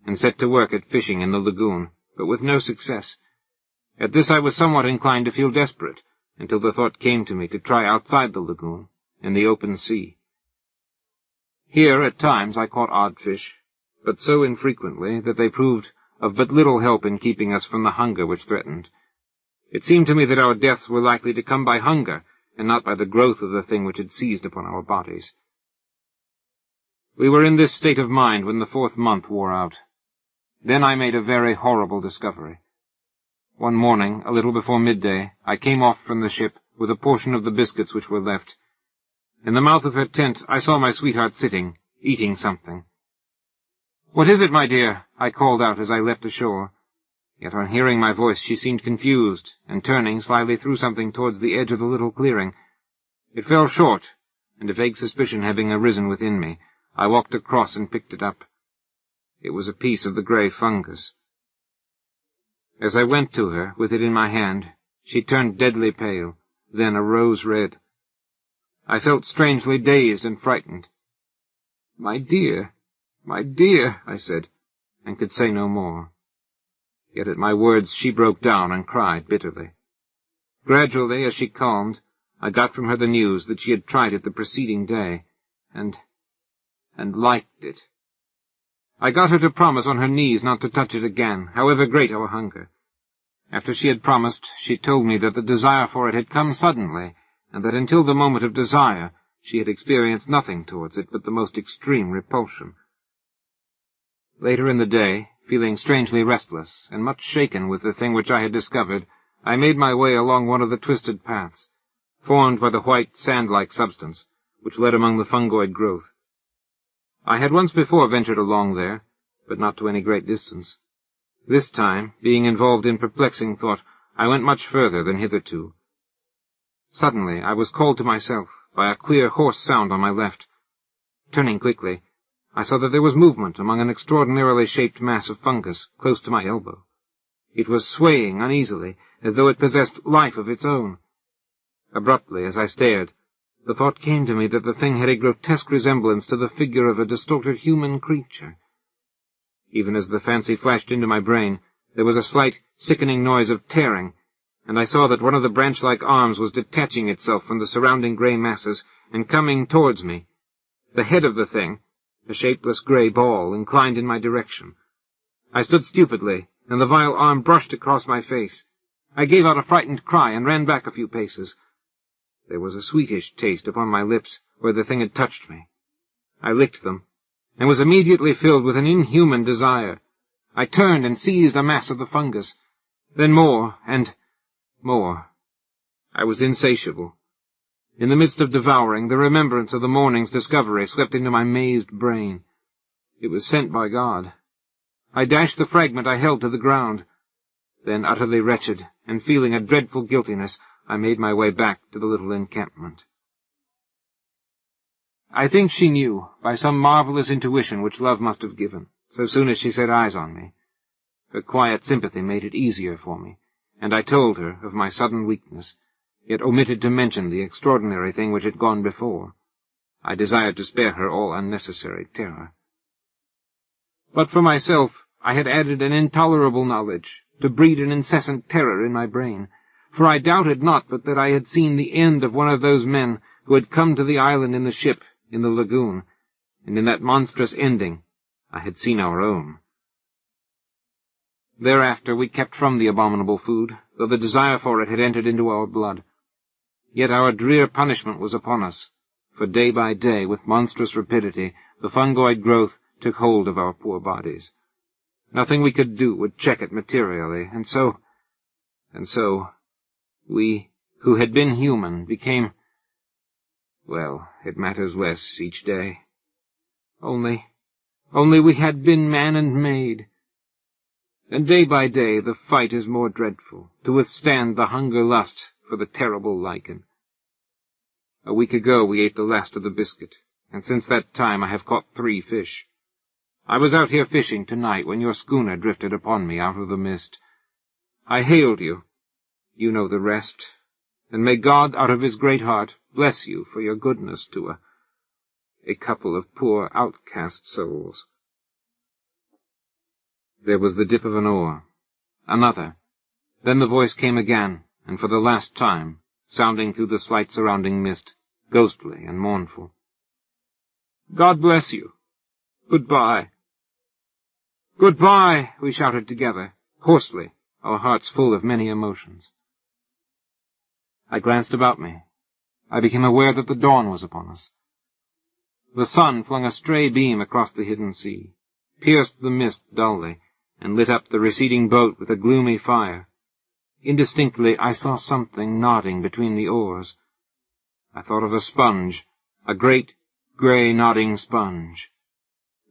and set to work at fishing in the lagoon, but with no success. At this I was somewhat inclined to feel desperate, until the thought came to me to try outside the lagoon, in the open sea. Here, at times, I caught odd fish, but so infrequently that they proved of but little help in keeping us from the hunger which threatened. It seemed to me that our deaths were likely to come by hunger, and not by the growth of the thing which had seized upon our bodies. We were in this state of mind when the 4th month wore out. Then I made a very horrible discovery. One morning, a little before midday, I came off from the ship with a portion of the biscuits which were left. In the mouth of her tent I saw my sweetheart sitting, eating something. "What is it, my dear?" I called out as I leapt ashore. Yet on hearing my voice she seemed confused, and turning slyly threw something towards the edge of the little clearing. It fell short, and a vague suspicion having arisen within me, I walked across and picked it up. It was a piece of the grey fungus. As I went to her, with it in my hand, she turned deadly pale, then a rose red. I felt strangely dazed and frightened. "My dear, I said, and could say no more. Yet at my words she broke down and cried bitterly. Gradually, as she calmed, I got from her the news that she had tried it the preceding day, and liked it. I got her to promise on her knees not to touch it again, however great our hunger. After she had promised, she told me that the desire for it had come suddenly, and that until the moment of desire she had experienced nothing towards it but the most extreme repulsion. Later in the day, feeling strangely restless, and much shaken with the thing which I had discovered, I made my way along one of the twisted paths, formed by the white, sand-like substance, which led among the fungoid growth. I had once before ventured along there, but not to any great distance. This time, being involved in perplexing thought, I went much further than hitherto. Suddenly I was called to myself by a queer, hoarse sound on my left. Turning quickly, I saw that there was movement among an extraordinarily shaped mass of fungus close to my elbow. It was swaying uneasily, as though it possessed life of its own. Abruptly, as I stared, the thought came to me that the thing had a grotesque resemblance to the figure of a distorted human creature. Even as the fancy flashed into my brain, there was a slight, sickening noise of tearing, and I saw that one of the branch-like arms was detaching itself from the surrounding grey masses and coming towards me. The head of the thing, a shapeless grey ball, inclined in my direction. I stood stupidly, and the vile arm brushed across my face. I gave out a frightened cry and ran back a few paces. There was a sweetish taste upon my lips where the thing had touched me. I licked them, and was immediately filled with an inhuman desire. I turned and seized a mass of the fungus. Then more, and more. I was insatiable. In the midst of devouring, the remembrance of the morning's discovery swept into my mazed brain. It was sent by God. I dashed the fragment I held to the ground. Then, utterly wretched, and feeling a dreadful guiltiness, I made my way back to the little encampment. I think she knew, by some marvelous intuition which love must have given, so soon as she set eyes on me. Her quiet sympathy made it easier for me, and I told her of my sudden weakness, yet omitted to mention the extraordinary thing which had gone before. I desired to spare her all unnecessary terror. But for myself, I had added an intolerable knowledge, to breed an incessant terror in my brain, for I doubted not but that I had seen the end of one of those men who had come to the island in the ship, in the lagoon, and in that monstrous ending I had seen our own. Thereafter we kept from the abominable food, though the desire for it had entered into our blood. Yet our drear punishment was upon us, for day by day, with monstrous rapidity, the fungoid growth took hold of our poor bodies. Nothing we could do would check it materially, and so, we, who had been human, became, well, it matters less each day. Only we had been man and maid. And day by day the fight is more dreadful, to withstand the hunger-lust for the terrible lichen. A week ago we ate the last of the biscuit, and since that time I have caught 3 fish. I was out here fishing tonight when your schooner drifted upon me out of the mist. I hailed you. You know the rest, and may God, out of his great heart, bless you for your goodness to a couple of poor outcast souls. There was the dip of an oar. Another. Then the voice came again, and for the last time, sounding through the slight surrounding mist, ghostly and mournful. God bless you. Goodbye. Goodbye, we shouted together, hoarsely, our hearts full of many emotions. I glanced about me. I became aware that the dawn was upon us. The sun flung a stray beam across the hidden sea, pierced the mist dully, and lit up the receding boat with a gloomy fire. Indistinctly I saw something nodding between the oars. I thought of a sponge, a great, grey, nodding sponge.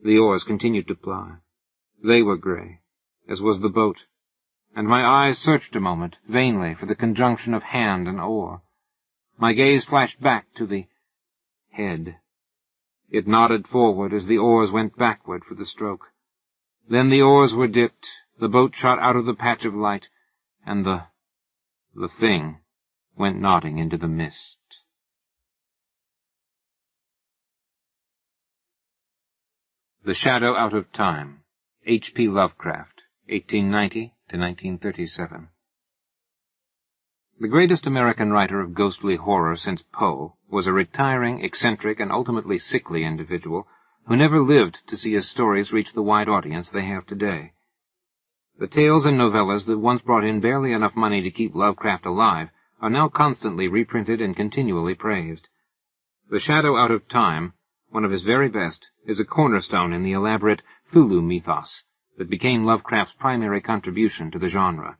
The oars continued to ply. They were gray, as was the boat, and my eyes searched a moment, vainly, for the conjunction of hand and oar. My gaze flashed back to the head. It nodded forward as the oars went backward for the stroke. Then the oars were dipped, the boat shot out of the patch of light, and the thing went nodding into the mist. The Shadow Out of Time, H.P. Lovecraft, 1890 to 1937. The greatest American writer of ghostly horror since Poe was a retiring, eccentric, and ultimately sickly individual who never lived to see his stories reach the wide audience they have today. The tales and novellas that once brought in barely enough money to keep Lovecraft alive are now constantly reprinted and continually praised. The Shadow Out of Time, one of his very best, is a cornerstone in the elaborate Cthulhu mythos that became Lovecraft's primary contribution to the genre.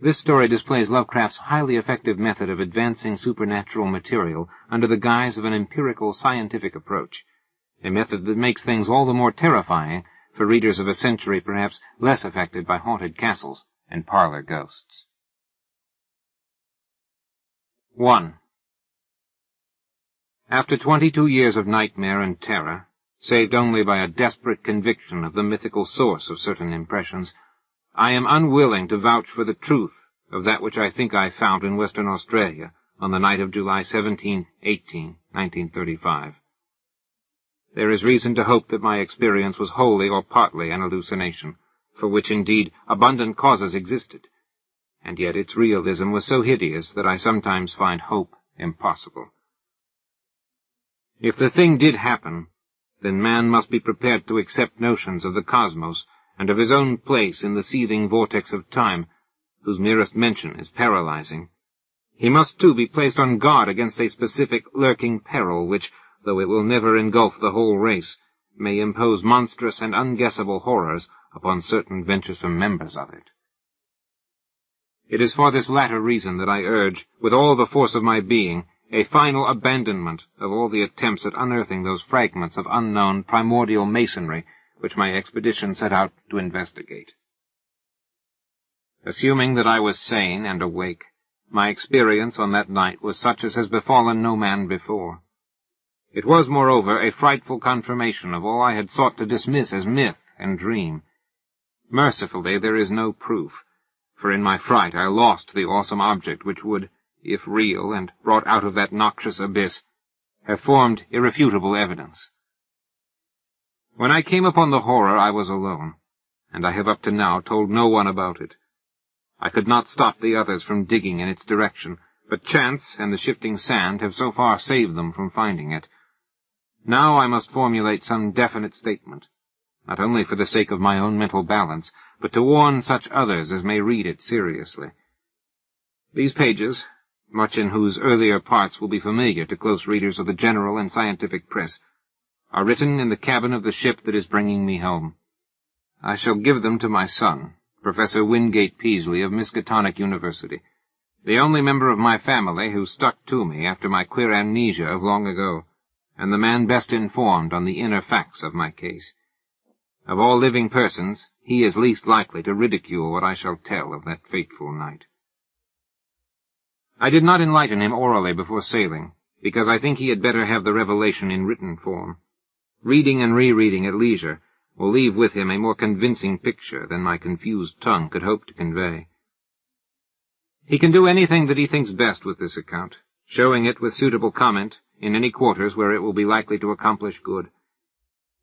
This story displays Lovecraft's highly effective method of advancing supernatural material under the guise of an empirical scientific approach, a method that makes things all the more terrifying for readers of a century perhaps less affected by haunted castles and parlor ghosts. 1. After 22 years of nightmare and terror, saved only by a desperate conviction of the mythical source of certain impressions, I am unwilling to vouch for the truth of that which I think I found in Western Australia on the night of July 17, 18, 1935. There is reason to hope that my experience was wholly or partly an hallucination, for which indeed abundant causes existed, and yet its realism was so hideous that I sometimes find hope impossible. If the thing did happen, then man must be prepared to accept notions of the cosmos and of his own place in the seething vortex of time, whose merest mention is paralyzing. He must, too, be placed on guard against a specific lurking peril which, though it will never engulf the whole race, may impose monstrous and unguessable horrors upon certain venturesome members of it. It is for this latter reason that I urge, with all the force of my being, a final abandonment of all the attempts at unearthing those fragments of unknown primordial masonry which my expedition set out to investigate. Assuming that I was sane and awake, my experience on that night was such as has befallen no man before. It was, moreover, a frightful confirmation of all I had sought to dismiss as myth and dream. Mercifully, there is no proof, for in my fright I lost the awesome object which would, if real and brought out of that noxious abyss, have formed irrefutable evidence. When I came upon the horror, I was alone, and I have up to now told no one about it. I could not stop the others from digging in its direction, but chance and the shifting sand have so far saved them from finding it. Now I must formulate some definite statement, not only for the sake of my own mental balance, but to warn such others as may read it seriously. These pages, much in whose earlier parts will be familiar to close readers of the general and scientific press, are written in the cabin of the ship that is bringing me home. I shall give them to my son, Professor Wingate Peaslee of Miskatonic University, the only member of my family who stuck to me after my queer amnesia of long ago, and the man best informed on the inner facts of my case. Of all living persons, he is least likely to ridicule what I shall tell of that fateful night. I did not enlighten him orally before sailing, because I think he had better have the revelation in written form. Reading and rereading at leisure will leave with him a more convincing picture than my confused tongue could hope to convey. He can do anything that he thinks best with this account, showing it with suitable comment in any quarters where it will be likely to accomplish good.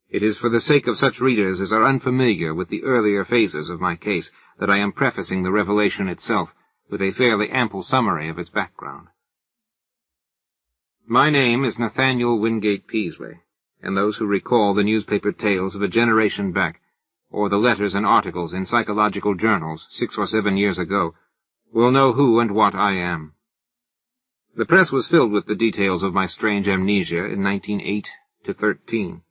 It is for the sake of such readers as are unfamiliar with the earlier phases of my case that I am prefacing the revelation itself with a fairly ample summary of its background. My name is Nathaniel Wingate Peaslee, and those who recall the newspaper tales of a generation back, or the letters and articles in psychological journals 6 or 7 years ago, will know who and what I am. The press was filled with the details of my strange amnesia in 1908 to 13,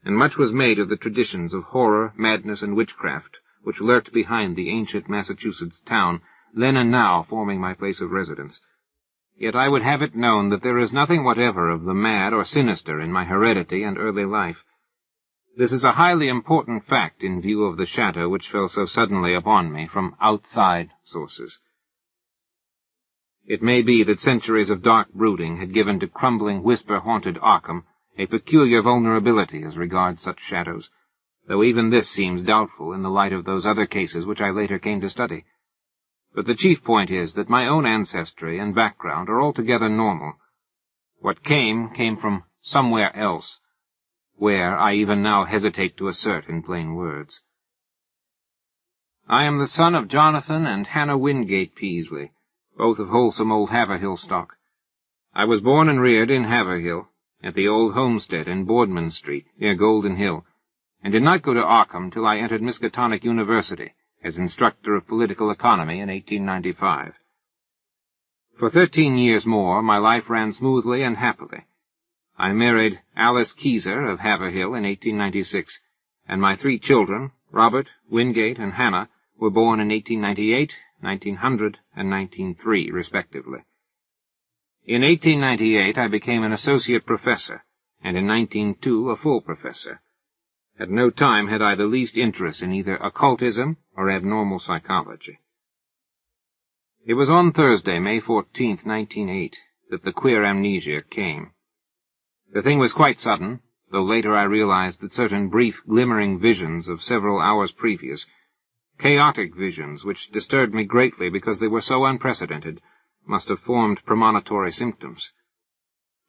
and much was made of the traditions of horror, madness, and witchcraft which lurked behind the ancient Massachusetts town, then and now forming my place of residence. Yet I would have it known that there is nothing whatever of the mad or sinister in my heredity and early life. This is a highly important fact in view of the shadow which fell so suddenly upon me from outside sources. It may be that centuries of dark brooding had given to crumbling, whisper-haunted Arkham a peculiar vulnerability as regards such shadows, though even this seems doubtful in the light of those other cases which I later came to study. But the chief point is that my own ancestry and background are altogether normal. What came from somewhere else, where I even now hesitate to assert in plain words. I am the son of Jonathan and Hannah Wingate Peasley, both of wholesome old Haverhill stock. I was born and reared in Haverhill, at the old homestead in Boardman Street, near Golden Hill, and did not go to Arkham till I entered Miskatonic University as instructor of political economy in 1895. For 13 years more, my life ran smoothly and happily. I married Alice Keyser of Haverhill in 1896, and my 3 children, Robert, Wingate, and Hannah, were born in 1898, 1900, and 1903, respectively. In 1898 I became an associate professor, and in 1902 a full professor. At no time had I the least interest in either occultism or abnormal psychology. It was on Thursday, May 14th, 1908, that the queer amnesia came. The thing was quite sudden, though later I realized that certain brief, glimmering visions of several hours previous, chaotic visions which disturbed me greatly because they were so unprecedented, must have formed premonitory symptoms.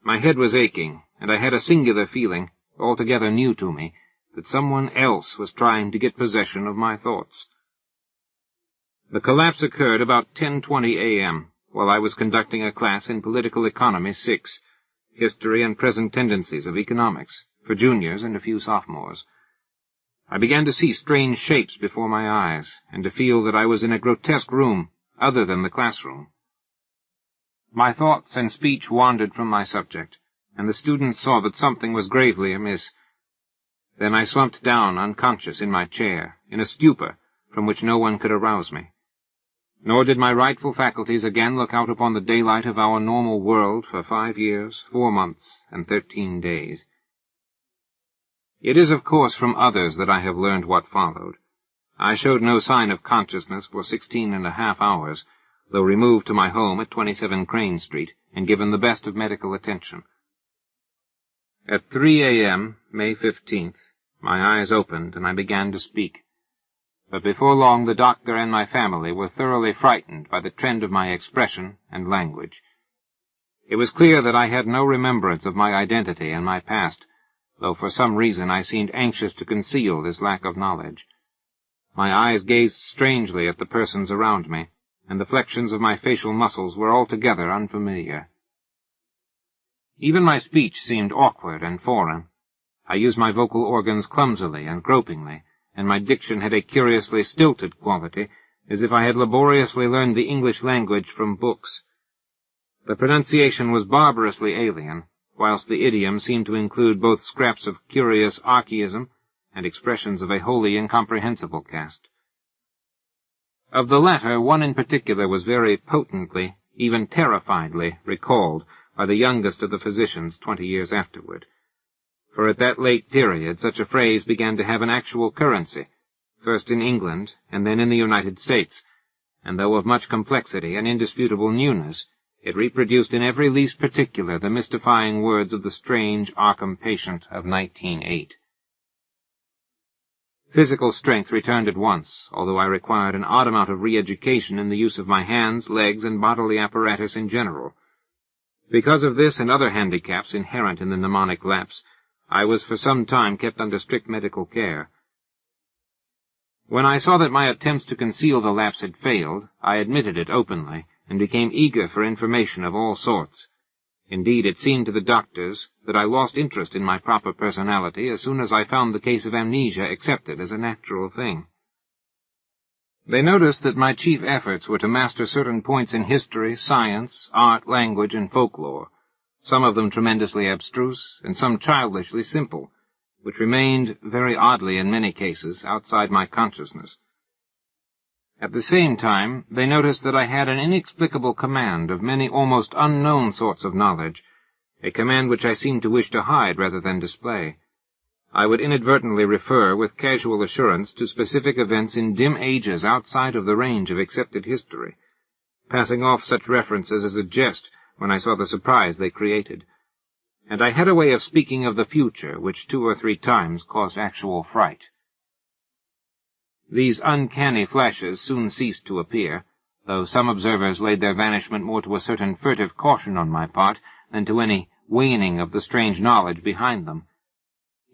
My head was aching, and I had a singular feeling, altogether new to me, that someone else was trying to get possession of my thoughts. The collapse occurred about 10:20 a.m., while I was conducting a class in Political Economy 6, History and Present Tendencies of Economics, for juniors and a few sophomores. I began to see strange shapes before my eyes, and to feel that I was in a grotesque room other than the classroom. My thoughts and speech wandered from my subject, and the students saw that something was gravely amiss. Then I slumped down unconscious in my chair, in a stupor from which no one could arouse me. Nor did my rightful faculties again look out upon the daylight of our normal world for 5 years, 4 months, and 13 days. It is, of course, from others that I have learned what followed. I showed no sign of consciousness for 16.5 hours, though removed to my home at 27 Crane Street and given the best of medical attention. At 3 a.m., May 15th, my eyes opened and I began to speak. But before long the doctor and my family were thoroughly frightened by the trend of my expression and language. It was clear that I had no remembrance of my identity and my past, though for some reason I seemed anxious to conceal this lack of knowledge. My eyes gazed strangely at the persons around me, and the flexions of my facial muscles were altogether unfamiliar. Even my speech seemed awkward and foreign. I used my vocal organs clumsily and gropingly, and my diction had a curiously stilted quality, as if I had laboriously learned the English language from books. The pronunciation was barbarously alien, whilst the idiom seemed to include both scraps of curious archaism and expressions of a wholly incomprehensible cast. Of the latter, one in particular was very potently, even terrifiedly, recalled by the youngest of the physicians 20 years afterward. For at that late period such a phrase began to have an actual currency, first in England and then in the United States, and though of much complexity and indisputable newness, it reproduced in every least particular the mystifying words of the strange Arkham patient of 1908. Physical strength returned at once, although I required an odd amount of re-education in the use of my hands, legs, and bodily apparatus in general. Because of this and other handicaps inherent in the mnemonic lapse, I was for some time kept under strict medical care. When I saw that my attempts to conceal the lapse had failed, I admitted it openly, and became eager for information of all sorts. Indeed, it seemed to the doctors that I lost interest in my proper personality as soon as I found the case of amnesia accepted as a natural thing. They noticed that my chief efforts were to master certain points in history, science, art, language, and folklore, some of them tremendously abstruse, and some childishly simple, which remained, very oddly in many cases, outside my consciousness. At the same time, they noticed that I had an inexplicable command of many almost unknown sorts of knowledge, a command which I seemed to wish to hide rather than display. I would inadvertently refer with casual assurance to specific events in dim ages outside of the range of accepted history, passing off such references as a jest when I saw the surprise they created. And I had a way of speaking of the future which 2 or 3 times caused actual fright. These uncanny flashes soon ceased to appear, though some observers laid their vanishment more to a certain furtive caution on my part than to any waning of the strange knowledge behind them.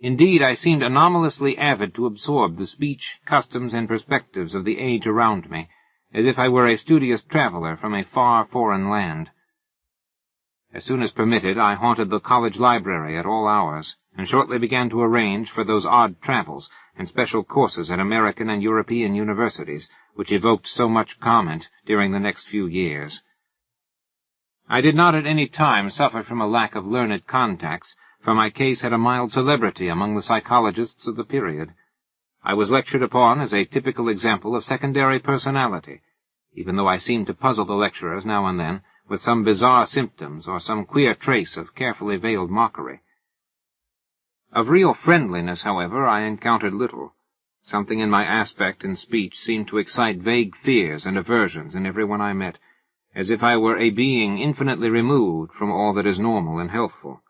Indeed, I seemed anomalously avid to absorb the speech, customs, and perspectives of the age around me, as if I were a studious traveler from a far foreign land. As soon as permitted, I haunted the college library at all hours, and shortly began to arrange for those odd travels and special courses at American and European universities, which evoked so much comment during the next few years. I did not at any time suffer from a lack of learned contacts, for my case had a mild celebrity among the psychologists of the period. I was lectured upon as a typical example of secondary personality, even though I seemed to puzzle the lecturers now and then with some bizarre symptoms or some queer trace of carefully veiled mockery. Of real friendliness, however, I encountered little. Something in my aspect and speech seemed to excite vague fears and aversions in everyone I met, as if I were a being infinitely removed from all that is normal and healthful.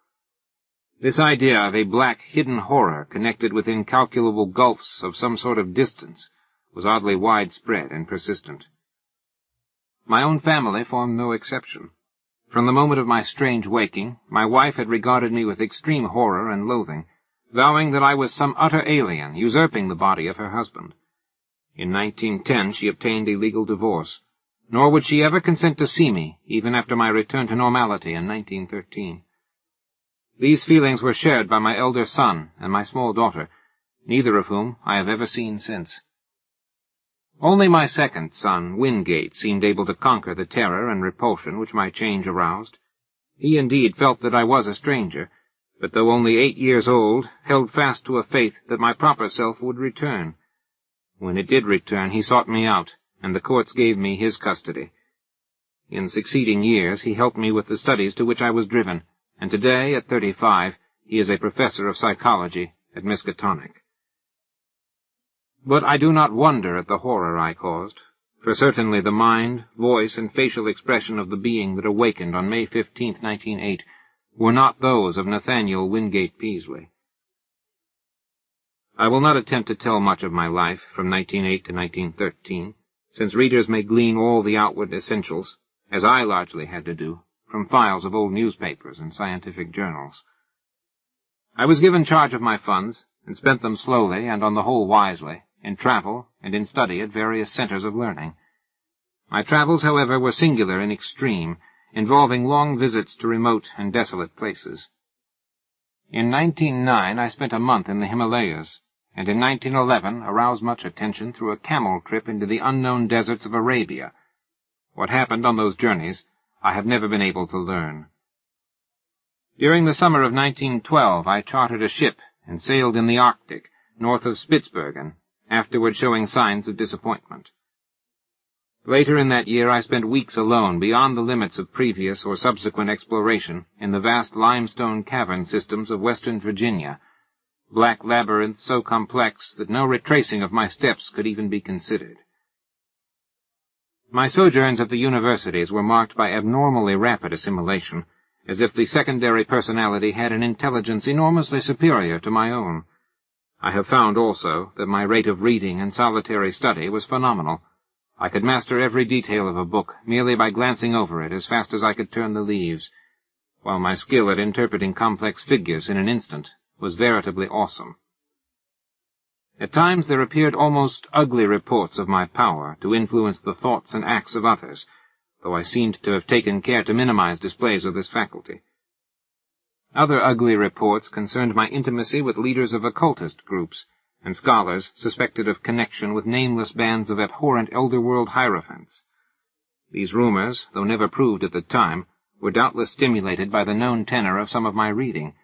This idea of a black hidden horror connected with incalculable gulfs of some sort of distance was oddly widespread and persistent. My own family formed no exception. From the moment of my strange waking, my wife had regarded me with extreme horror and loathing, vowing that I was some utter alien, usurping the body of her husband. In 1910 she obtained a legal divorce, nor would she ever consent to see me, even after my return to normality in 1913. These feelings were shared by my elder son and my small daughter, neither of whom I have ever seen since. Only my second son, Wingate, seemed able to conquer the terror and repulsion which my change aroused. He indeed felt that I was a stranger, but though only 8 years old, held fast to a faith that my proper self would return. When it did return, he sought me out, and the courts gave me his custody. In succeeding years, he helped me with the studies to which I was driven, and today, at 35, he is a professor of psychology at Miskatonic. But I do not wonder at the horror I caused, for certainly the mind, voice, and facial expression of the being that awakened on May 15, 1908, were not those of Nathaniel Wingate Peaslee. I will not attempt to tell much of my life from 1908 to 1913, since readers may glean all the outward essentials, as I largely had to do, from files of old newspapers and scientific journals. I was given charge of my funds, and spent them slowly and on the whole wisely, in travel and in study at various centers of learning. My travels, however, were singular in extreme, involving long visits to remote and desolate places. In 1909 I spent a month in the Himalayas, and in 1911 aroused much attention through a camel trip into the unknown deserts of Arabia. What happened on those journeys I have never been able to learn. During the summer of 1912 I chartered a ship and sailed in the Arctic, north of Spitzbergen, afterward showing signs of disappointment. Later in that year I spent weeks alone beyond the limits of previous or subsequent exploration in the vast limestone cavern systems of western Virginia, black labyrinths so complex that no retracing of my steps could even be considered. My sojourns at the universities were marked by abnormally rapid assimilation, as if the secondary personality had an intelligence enormously superior to my own. I have found, also, that my rate of reading and solitary study was phenomenal. I could master every detail of a book merely by glancing over it as fast as I could turn the leaves, while my skill at interpreting complex figures in an instant was veritably awesome. At times there appeared almost ugly reports of my power to influence the thoughts and acts of others, though I seemed to have taken care to minimize displays of this faculty. Other ugly reports concerned my intimacy with leaders of occultist groups, and scholars suspected of connection with nameless bands of abhorrent elder-world hierophants. These rumors, though never proved at the time, were doubtless stimulated by the known tenor of some of my reading,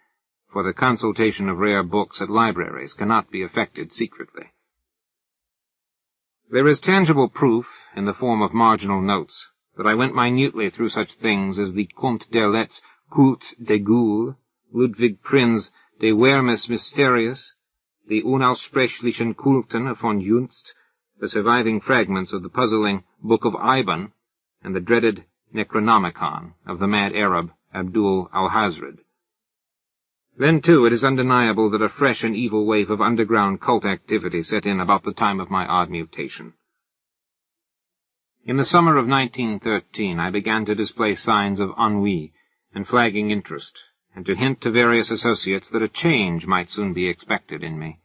for the consultation of rare books at libraries cannot be effected secretly. There is tangible proof, in the form of marginal notes, that I went minutely through such things as the Comte d'Erlet's Culte des Goules, Ludwig Prin's De Vermis Mysterius, the Unaussprechlichen Kulten von Junst, the surviving fragments of the puzzling Book of Iban, and the dreaded Necronomicon of the mad Arab Abdul al-Hazred. Then, too, it is undeniable that a fresh and evil wave of underground cult activity set in about the time of my odd mutation. In the summer of 1913, I began to display signs of ennui and flagging interest, and to hint to various associates that a change might soon be expected in me.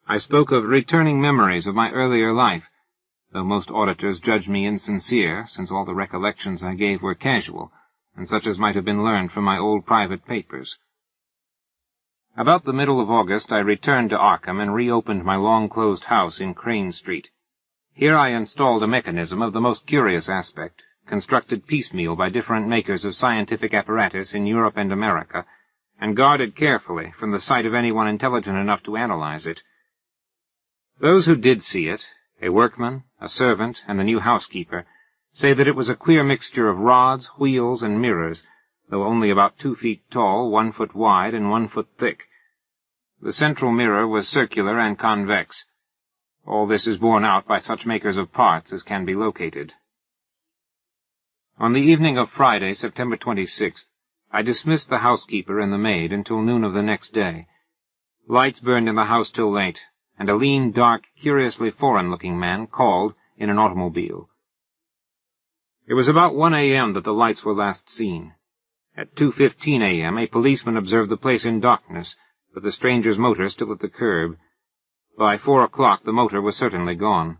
I spoke of returning memories of my earlier life, though most auditors judged me insincere, since all the recollections I gave were casual, and such as might have been learned from my old private papers. About the middle of August I returned to Arkham and reopened my long-closed house in Crane Street. Here I installed a mechanism of the most curious aspect, constructed piecemeal by different makers of scientific apparatus in Europe and America, and guarded carefully from the sight of anyone intelligent enough to analyze it. Those who did see it, a workman, a servant, and the new housekeeper, say that it was a queer mixture of rods, wheels, and mirrors, though only about 2 feet tall, 1 foot wide, and 1 foot thick. The central mirror was circular and convex. All this is borne out by such makers of parts as can be located. On the evening of Friday, September 26th, I dismissed the housekeeper and the maid until noon of the next day. Lights burned in the house till late, and a lean, dark, curiously foreign-looking man called in an automobile. It was about 1 a.m. that the lights were last seen. At 2:15 a.m. a policeman observed the place in darkness, with the stranger's motor still at the curb. By 4 o'clock the motor was certainly gone.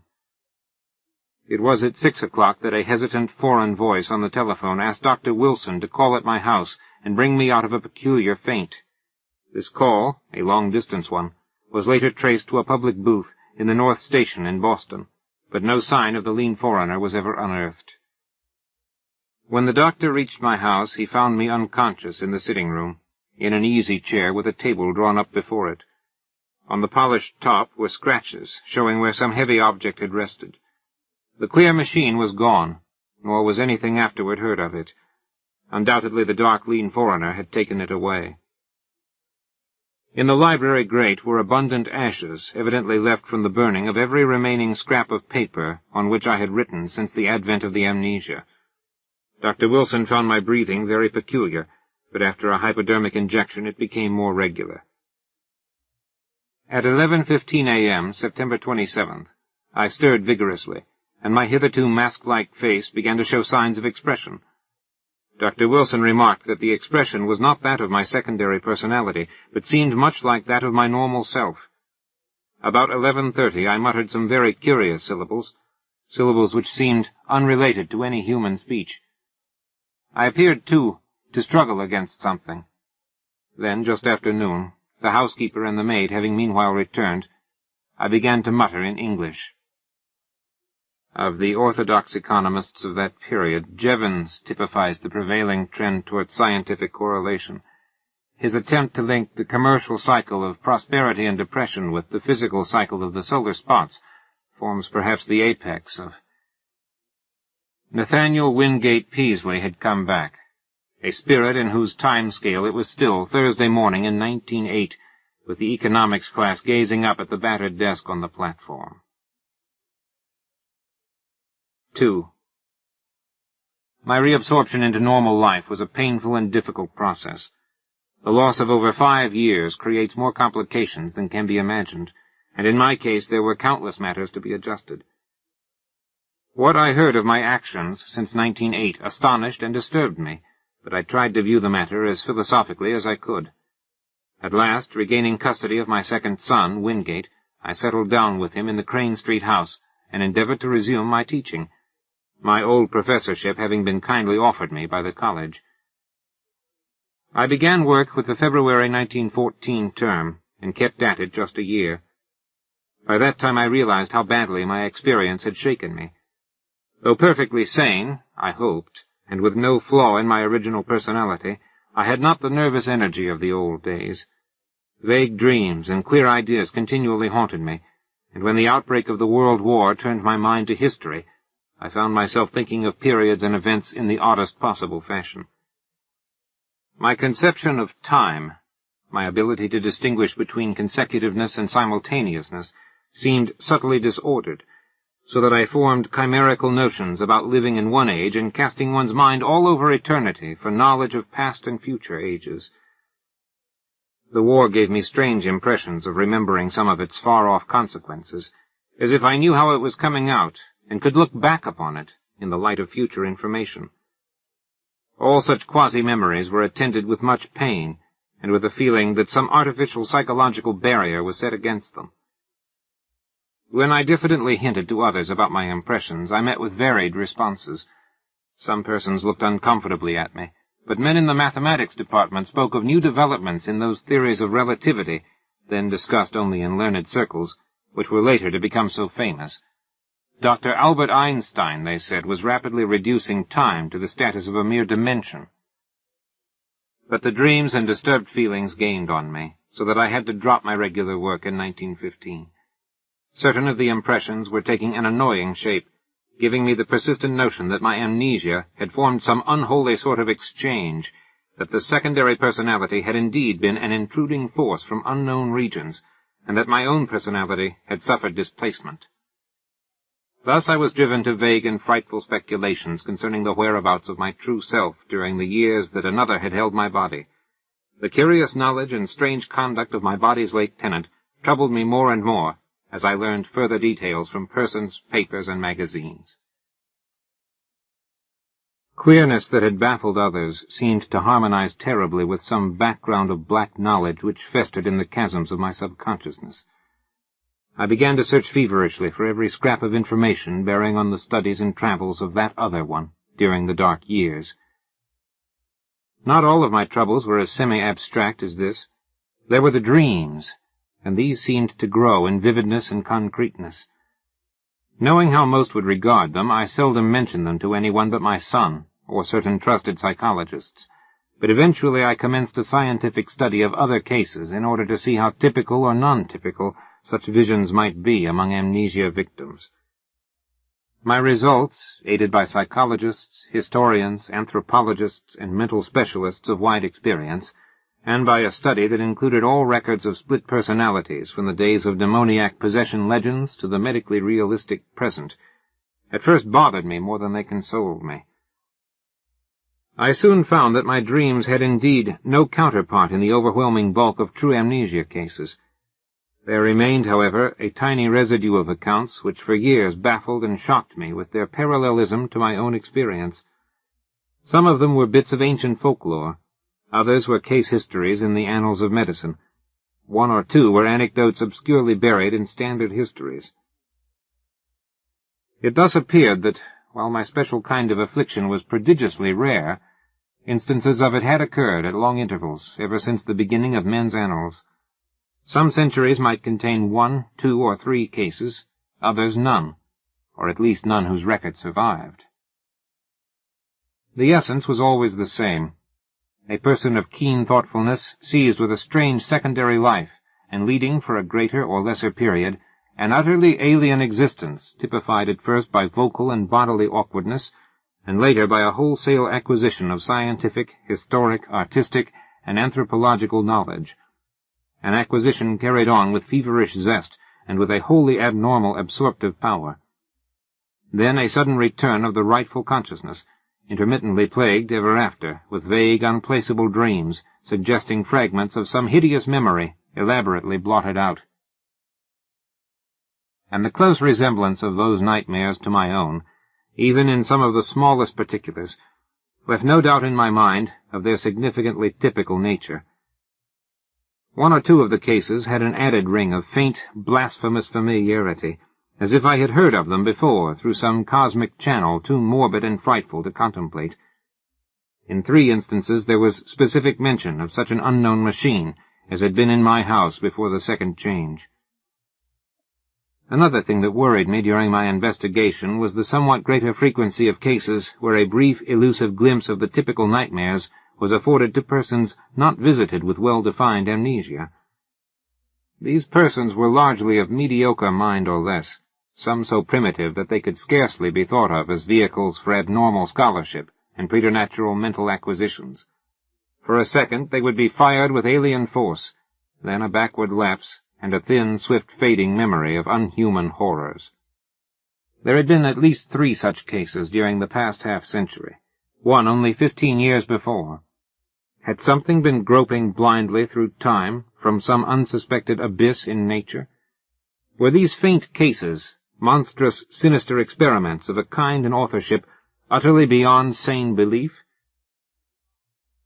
It was at 6 o'clock that a hesitant foreign voice on the telephone asked Dr. Wilson to call at my house and bring me out of a peculiar faint. This call, a long-distance one, was later traced to a public booth in the North Station in Boston, but no sign of the lean foreigner was ever unearthed. When the doctor reached my house, he found me unconscious in the sitting-room, in an easy chair with a table drawn up before it. On the polished top were scratches, showing where some heavy object had rested. The clear machine was gone, nor was anything afterward heard of it. Undoubtedly the dark, lean foreigner had taken it away. In the library grate were abundant ashes, evidently left from the burning of every remaining scrap of paper on which I had written since the advent of the amnesia. Dr. Wilson found my breathing very peculiar, but after a hypodermic injection it became more regular. At 11:15 a.m., September 27th, I stirred vigorously, and my hitherto mask-like face began to show signs of expression. Dr. Wilson remarked that the expression was not that of my secondary personality, but seemed much like that of my normal self. About 11:30 I muttered some very curious syllables which seemed unrelated to any human speech. I appeared, too, to struggle against something. Then, just after noon, the housekeeper and the maid having meanwhile returned, I began to mutter in English. Of the orthodox economists of that period, Jevons typifies the prevailing trend toward scientific correlation. His attempt to link the commercial cycle of prosperity and depression with the physical cycle of the solar spots forms perhaps the apex of... Nathaniel Wingate Peaslee had come back, a spirit in whose time scale it was still Thursday morning in 1908, with the economics class gazing up at the battered desk on the platform. 2. My reabsorption into normal life was a painful and difficult process. The loss of over 5 years creates more complications than can be imagined, and in my case there were countless matters to be adjusted. What I heard of my actions since 1908 astonished and disturbed me, but I tried to view the matter as philosophically as I could. At last, regaining custody of my second son, Wingate, I settled down with him in the Crane Street house and endeavored to resume my teaching, my old professorship having been kindly offered me by the college. I began work with the February 1914 term, and kept at it just a year. By that time I realized how badly my experience had shaken me. Though perfectly sane, I hoped, and with no flaw in my original personality, I had not the nervous energy of the old days. Vague dreams and queer ideas continually haunted me, and when the outbreak of the World War turned my mind to history, I found myself thinking of periods and events in the oddest possible fashion. My conception of time my ability to distinguish between consecutiveness and simultaneousness, seemed subtly disordered, so that I formed chimerical notions about living in one age and casting one's mind all over eternity for knowledge of past and future ages. The war gave me strange impressions of remembering some of its far-off consequences, as if I knew how it was coming out, and could look back upon it in the light of future information. All such quasi-memories were attended with much pain, and with a feeling that some artificial psychological barrier was set against them. When I diffidently hinted to others about my impressions, I met with varied responses. Some persons looked uncomfortably at me, but men in the mathematics department spoke of new developments in those theories of relativity, then discussed only in learned circles, which were later to become so famous. Dr. Albert Einstein, they said, was rapidly reducing time to the status of a mere dimension. But the dreams and disturbed feelings gained on me, so that I had to drop my regular work in 1915. Certain of the impressions were taking an annoying shape, giving me the persistent notion that my amnesia had formed some unholy sort of exchange, that the secondary personality had indeed been an intruding force from unknown regions, and that my own personality had suffered displacement. Thus I was driven to vague and frightful speculations concerning the whereabouts of my true self during the years that another had held my body. The curious knowledge and strange conduct of my body's late tenant troubled me more and more, as I learned further details from persons, papers, and magazines. Queerness that had baffled others seemed to harmonize terribly with some background of black knowledge which festered in the chasms of my subconsciousness. I began to search feverishly for every scrap of information bearing on the studies and travels of that other one during the dark years. Not all of my troubles were as semi-abstract as this. There were the dreams, and these seemed to grow in vividness and concreteness. Knowing how most would regard them, I seldom mentioned them to anyone but my son, or certain trusted psychologists, but eventually I commenced a scientific study of other cases in order to see how typical or non-typical such visions might be among amnesia victims. My results, aided by psychologists, historians, anthropologists, and mental specialists of wide experience, and by a study that included all records of split personalities from the days of demoniac possession legends to the medically realistic present, at first bothered me more than they consoled me. I soon found that my dreams had indeed no counterpart in the overwhelming bulk of true amnesia cases. There remained, however, a tiny residue of accounts which for years baffled and shocked me with their parallelism to my own experience. Some of them were bits of ancient folklore. Others were case histories in the annals of medicine. One or two were anecdotes obscurely buried in standard histories. It thus appeared that, while my special kind of affliction was prodigiously rare, instances of it had occurred at long intervals ever since the beginning of men's annals. Some centuries might contain 1, 2, or 3 cases, others none, or at least none whose record survived. The essence was always the same. A person of keen thoughtfulness, seized with a strange secondary life, and leading for a greater or lesser period an utterly alien existence, typified at first by vocal and bodily awkwardness, and later by a wholesale acquisition of scientific, historic, artistic, and anthropological knowledge, an acquisition carried on with feverish zest and with a wholly abnormal absorptive power. Then a sudden return of the rightful consciousness, intermittently plagued ever after with vague, unplaceable dreams, suggesting fragments of some hideous memory, elaborately blotted out. And the close resemblance of those nightmares to my own, even in some of the smallest particulars, left no doubt in my mind of their significantly typical nature. 1 or 2 of the cases had an added ring of faint, blasphemous familiarity, as if I had heard of them before through some cosmic channel too morbid and frightful to contemplate. In 3 instances there was specific mention of such an unknown machine as had been in my house before the second change. Another thing that worried me during my investigation was the somewhat greater frequency of cases where a brief, elusive glimpse of the typical nightmares was afforded to persons not visited with well-defined amnesia. These persons were largely of mediocre mind or less, some so primitive that they could scarcely be thought of as vehicles for abnormal scholarship and preternatural mental acquisitions. For a second they would be fired with alien force, then a backward lapse, and a thin, swift fading memory of unhuman horrors. There had been at least 3 such cases during the past half-century, one only 15 years before. Had something been groping blindly through time from some unsuspected abyss in nature? Were these faint cases, monstrous, sinister experiments of a kind and authorship utterly beyond sane belief?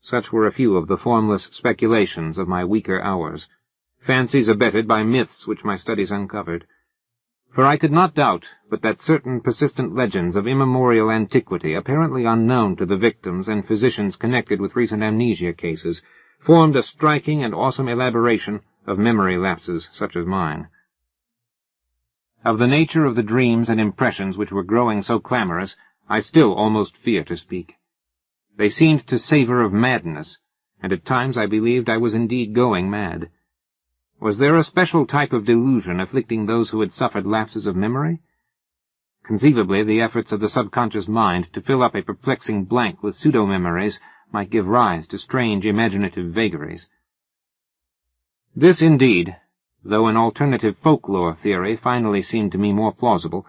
Such were a few of the formless speculations of my weaker hours, fancies abetted by myths which my studies uncovered. For I could not doubt but that certain persistent legends of immemorial antiquity, apparently unknown to the victims and physicians connected with recent amnesia cases, formed a striking and awesome elaboration of memory lapses such as mine. Of the nature of the dreams and impressions which were growing so clamorous, I still almost fear to speak. They seemed to savor of madness, and at times I believed I was indeed going mad. Was there a special type of delusion afflicting those who had suffered lapses of memory? Conceivably, the efforts of the subconscious mind to fill up a perplexing blank with pseudo-memories might give rise to strange imaginative vagaries. This, indeed, though an alternative folklore theory finally seemed to me more plausible,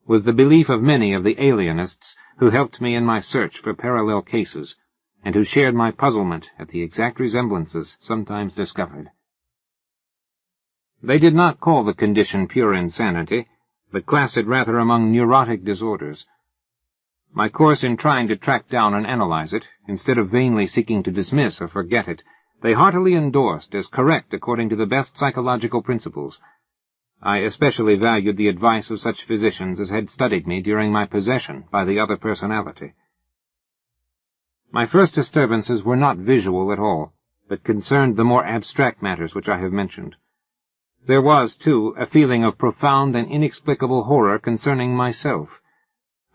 was the belief of many of the alienists who helped me in my search for parallel cases, and who shared my puzzlement at the exact resemblances sometimes discovered. They did not call the condition pure insanity, but classed it rather among neurotic disorders. My course in trying to track down and analyze it, instead of vainly seeking to dismiss or forget it, they heartily endorsed as correct according to the best psychological principles. I especially valued the advice of such physicians as had studied me during my possession by the other personality. My first disturbances were not visual at all, but concerned the more abstract matters which I have mentioned. There was, too, a feeling of profound and inexplicable horror concerning myself.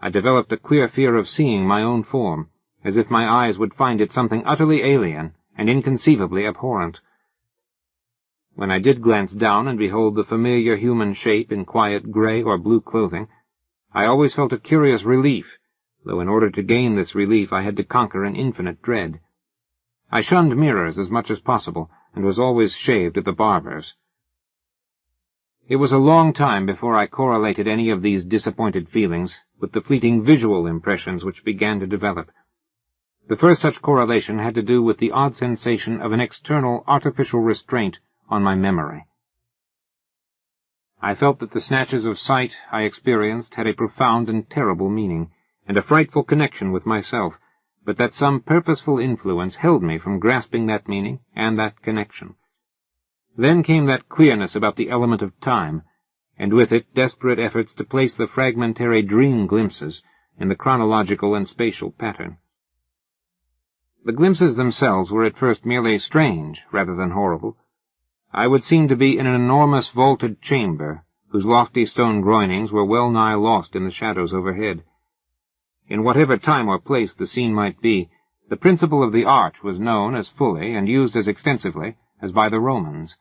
I developed a queer fear of seeing my own form, as if my eyes would find it something utterly alien and inconceivably abhorrent. When I did glance down and behold the familiar human shape in quiet gray or blue clothing, I always felt a curious relief, though in order to gain this relief I had to conquer an infinite dread. I shunned mirrors as much as possible, and was always shaved at the barber's. It was a long time before I correlated any of these disappointed feelings with the fleeting visual impressions which began to develop. The first such correlation had to do with the odd sensation of an external artificial restraint on my memory. I felt that the snatches of sight I experienced had a profound and terrible meaning, and a frightful connection with myself, but that some purposeful influence held me from grasping that meaning and that connection. Then came that queerness about the element of time, and with it desperate efforts to place the fragmentary dream glimpses in the chronological and spatial pattern. The glimpses themselves were at first merely strange rather than horrible. I would seem to be in an enormous vaulted chamber, whose lofty stone groinings were well nigh lost in the shadows overhead. In whatever time or place the scene might be, the principle of the arch was known as fully and used as extensively as by the Romans.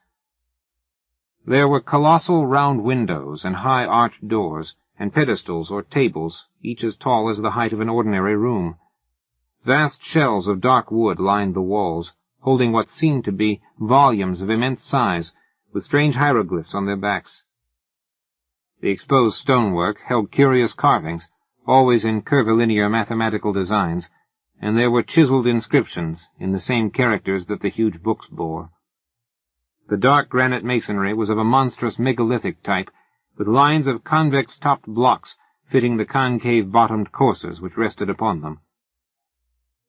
There were colossal round windows and high arched doors, and pedestals or tables, each as tall as the height of an ordinary room. Vast shelves of dark wood lined the walls, holding what seemed to be volumes of immense size, with strange hieroglyphs on their backs. The exposed stonework held curious carvings, always in curvilinear mathematical designs, and there were chiseled inscriptions in the same characters that the huge books bore. The dark granite masonry was of a monstrous megalithic type, with lines of convex-topped blocks fitting the concave-bottomed coursers which rested upon them.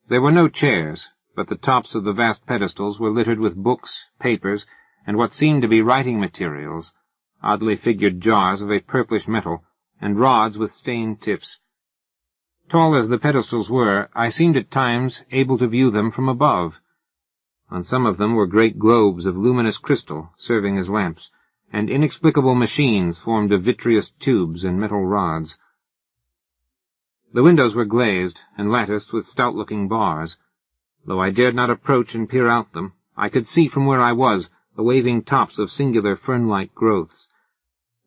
There were no chairs, but the tops of the vast pedestals were littered with books, papers, and what seemed to be writing materials, oddly figured jars of a purplish metal, and rods with stained tips. Tall as the pedestals were, I seemed at times able to view them from above. On some of them were great globes of luminous crystal serving as lamps, and inexplicable machines formed of vitreous tubes and metal rods. The windows were glazed and latticed with stout-looking bars. Though I dared not approach and peer out them, I could see from where I was the waving tops of singular fern-like growths.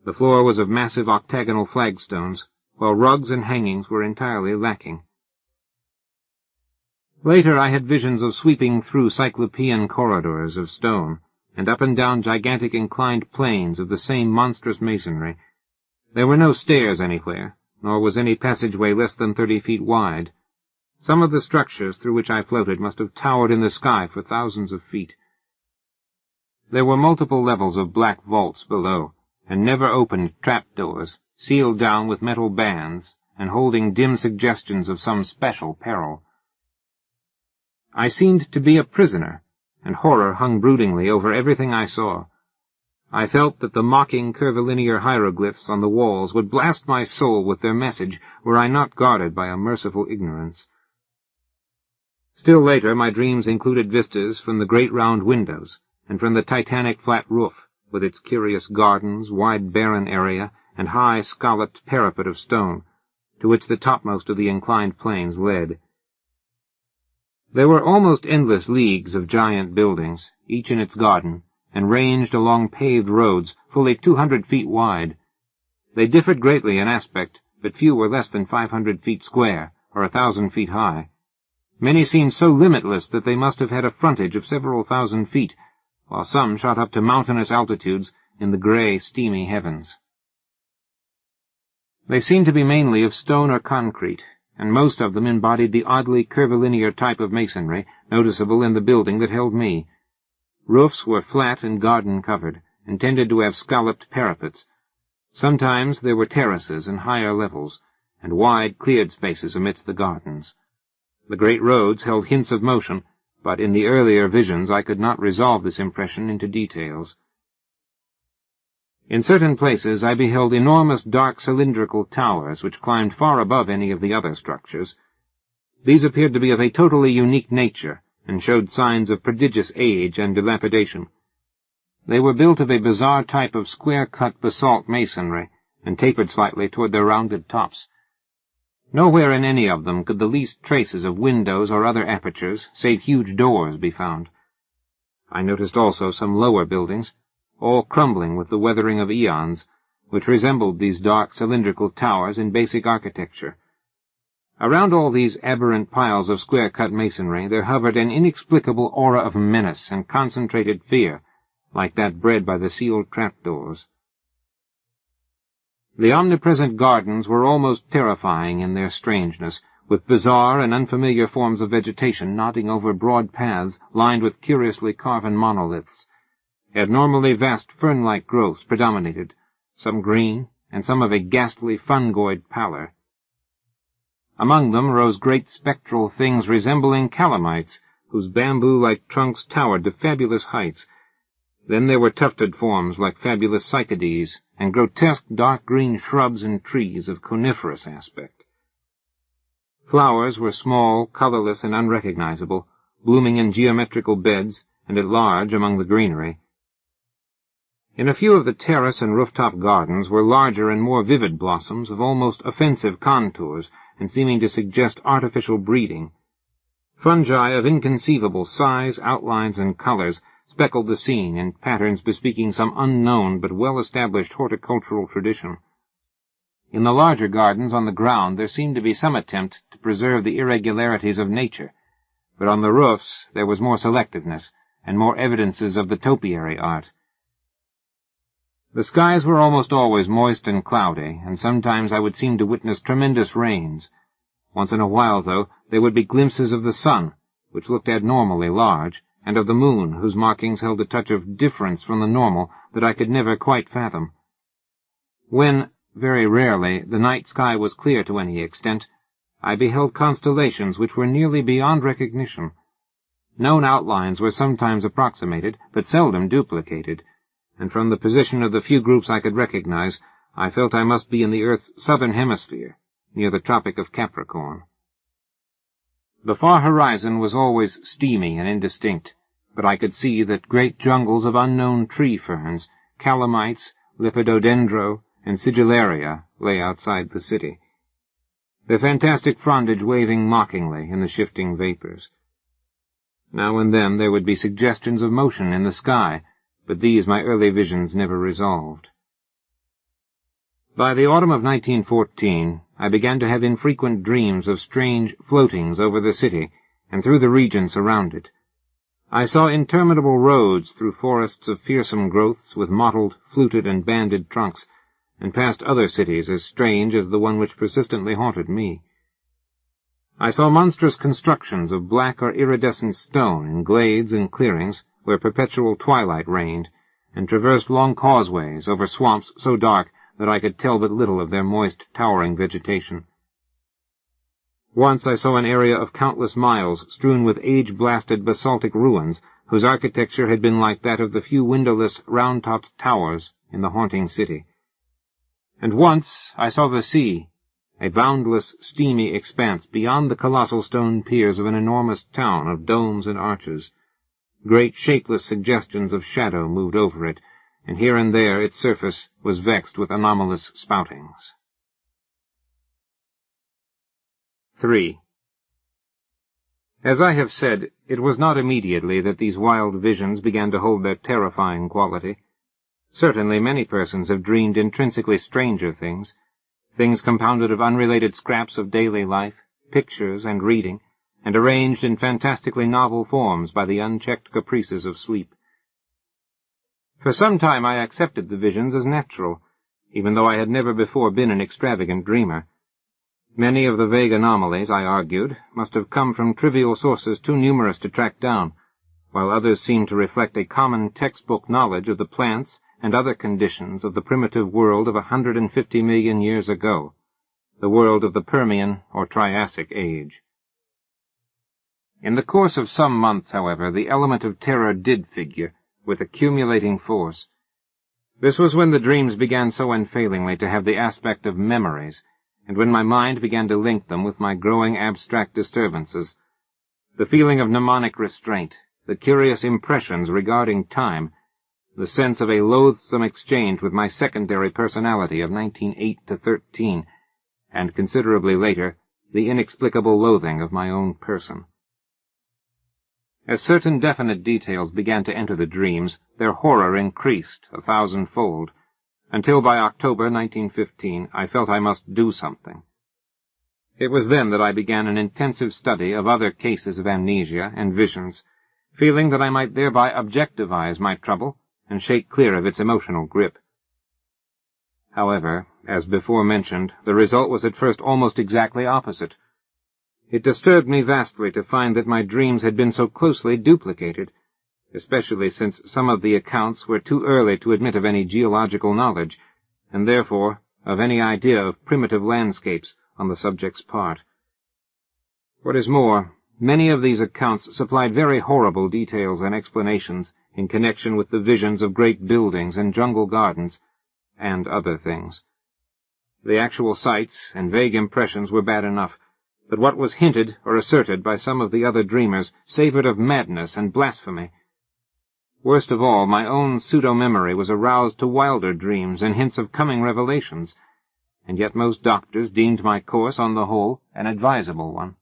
The floor was of massive octagonal flagstones, while rugs and hangings were entirely lacking. Later I had visions of sweeping through cyclopean corridors of stone, and up and down gigantic inclined planes of the same monstrous masonry. There were no stairs anywhere, nor was any passageway less than 30 feet wide. Some of the structures through which I floated must have towered in the sky for thousands of feet. There were multiple levels of black vaults below, and never-opened trapdoors, sealed down with metal bands, and holding dim suggestions of some special peril. I seemed to be a prisoner, and horror hung broodingly over everything I saw. I felt that the mocking curvilinear hieroglyphs on the walls would blast my soul with their message were I not guarded by a merciful ignorance. Still later, my dreams included vistas from the great round windows, and from the titanic flat roof, with its curious gardens, wide barren area, and high scalloped parapet of stone, to which the topmost of the inclined planes led. There were almost endless leagues of giant buildings, each in its garden, and ranged along paved roads fully 200 feet wide. They differed greatly in aspect, but few were less than 500 feet square, or 1,000 feet high. Many seemed so limitless that they must have had a frontage of several thousand feet, while some shot up to mountainous altitudes in the gray, steamy heavens. They seemed to be mainly of stone or concrete, and most of them embodied the oddly curvilinear type of masonry noticeable in the building that held me. Roofs were flat and garden-covered, and tended to have scalloped parapets. Sometimes there were terraces and higher levels, and wide, cleared spaces amidst the gardens. The great roads held hints of motion, but in the earlier visions I could not resolve this impression into details. In certain places I beheld enormous dark cylindrical towers which climbed far above any of the other structures. These appeared to be of a totally unique nature, and showed signs of prodigious age and dilapidation. They were built of a bizarre type of square-cut basalt masonry, and tapered slightly toward their rounded tops. Nowhere in any of them could the least traces of windows or other apertures, save huge doors, be found. I noticed also some lower buildings, all crumbling with the weathering of eons, which resembled these dark cylindrical towers in basic architecture. Around all these aberrant piles of square-cut masonry there hovered an inexplicable aura of menace and concentrated fear, like that bred by the sealed trapdoors. The omnipresent gardens were almost terrifying in their strangeness, with bizarre and unfamiliar forms of vegetation nodding over broad paths lined with curiously carven monoliths. Abnormally vast fern-like growths predominated, some green, and some of a ghastly fungoid pallor. Among them rose great spectral things resembling calamites, whose bamboo-like trunks towered to fabulous heights. Then there were tufted forms like fabulous cycades, and grotesque dark green shrubs and trees of coniferous aspect. Flowers were small, colorless, and unrecognizable, blooming in geometrical beds, and at large among the greenery. In a few of the terrace and rooftop gardens were larger and more vivid blossoms of almost offensive contours, and seeming to suggest artificial breeding. Fungi of inconceivable size, outlines, and colors speckled the scene in patterns bespeaking some unknown but well-established horticultural tradition. In the larger gardens on the ground there seemed to be some attempt to preserve the irregularities of nature, but on the roofs there was more selectiveness, and more evidences of the topiary art. The skies were almost always moist and cloudy, and sometimes I would seem to witness tremendous rains. Once in a while, though, there would be glimpses of the sun, which looked abnormally large, and of the moon, whose markings held a touch of difference from the normal that I could never quite fathom. When, very rarely, the night sky was clear to any extent, I beheld constellations which were nearly beyond recognition. Known outlines were sometimes approximated, but seldom duplicated, and from the position of the few groups I could recognize, I felt I must be in the Earth's southern hemisphere, near the Tropic of Capricorn. The far horizon was always steamy and indistinct, but I could see that great jungles of unknown tree ferns, calamites, lepidodendro, and sigillaria lay outside the city, their fantastic frondage waving mockingly in the shifting vapors. Now and then there would be suggestions of motion in the sky, but these my early visions never resolved. By the autumn of 1914, I began to have infrequent dreams of strange floatings over the city, and through the regions around it. I saw interminable roads through forests of fearsome growths with mottled, fluted, and banded trunks, and past other cities as strange as the one which persistently haunted me. I saw monstrous constructions of black or iridescent stone in glades and clearings where perpetual twilight reigned, and traversed long causeways over swamps so dark that I could tell but little of their moist, towering vegetation. Once I saw an area of countless miles strewn with age-blasted basaltic ruins, whose architecture had been like that of the few windowless, round-topped towers in the haunting city. And once I saw the sea, a boundless, steamy expanse beyond the colossal stone piers of an enormous town of domes and arches. Great shapeless suggestions of shadow moved over it, and here and there its surface was vexed with anomalous spoutings. 3. As I have said, it was not immediately that these wild visions began to hold their terrifying quality. Certainly many persons have dreamed intrinsically stranger things, things compounded of unrelated scraps of daily life, pictures and reading, and arranged in fantastically novel forms by the unchecked caprices of sleep. For some time I accepted the visions as natural, even though I had never before been an extravagant dreamer. Many of the vague anomalies, I argued, must have come from trivial sources too numerous to track down, while others seemed to reflect a common textbook knowledge of the plants and other conditions of the primitive world of 150 million years ago, the world of the Permian or Triassic age. In the course of some months, however, the element of terror did figure, with accumulating force. This was when the dreams began so unfailingly to have the aspect of memories, and when my mind began to link them with my growing abstract disturbances. The feeling of mnemonic restraint, the curious impressions regarding time, the sense of a loathsome exchange with my secondary personality of 1908 to 13, and considerably later, the inexplicable loathing of my own person. As certain definite details began to enter the dreams, their horror increased 1,000-fold, until by October 1915 I felt I must do something. It was then that I began an intensive study of other cases of amnesia and visions, feeling that I might thereby objectivize my trouble and shake clear of its emotional grip. However, as before mentioned, the result was at first almost exactly opposite. It disturbed me vastly to find that my dreams had been so closely duplicated, especially since some of the accounts were too early to admit of any geological knowledge, and therefore of any idea of primitive landscapes on the subject's part. What is more, many of these accounts supplied very horrible details and explanations in connection with the visions of great buildings and jungle gardens, and other things. The actual sights and vague impressions were bad enough, but what was hinted or asserted by some of the other dreamers savored of madness and blasphemy. Worst of all, my own pseudo-memory was aroused to wilder dreams and hints of coming revelations, and yet most doctors deemed my course, on the whole, an advisable one.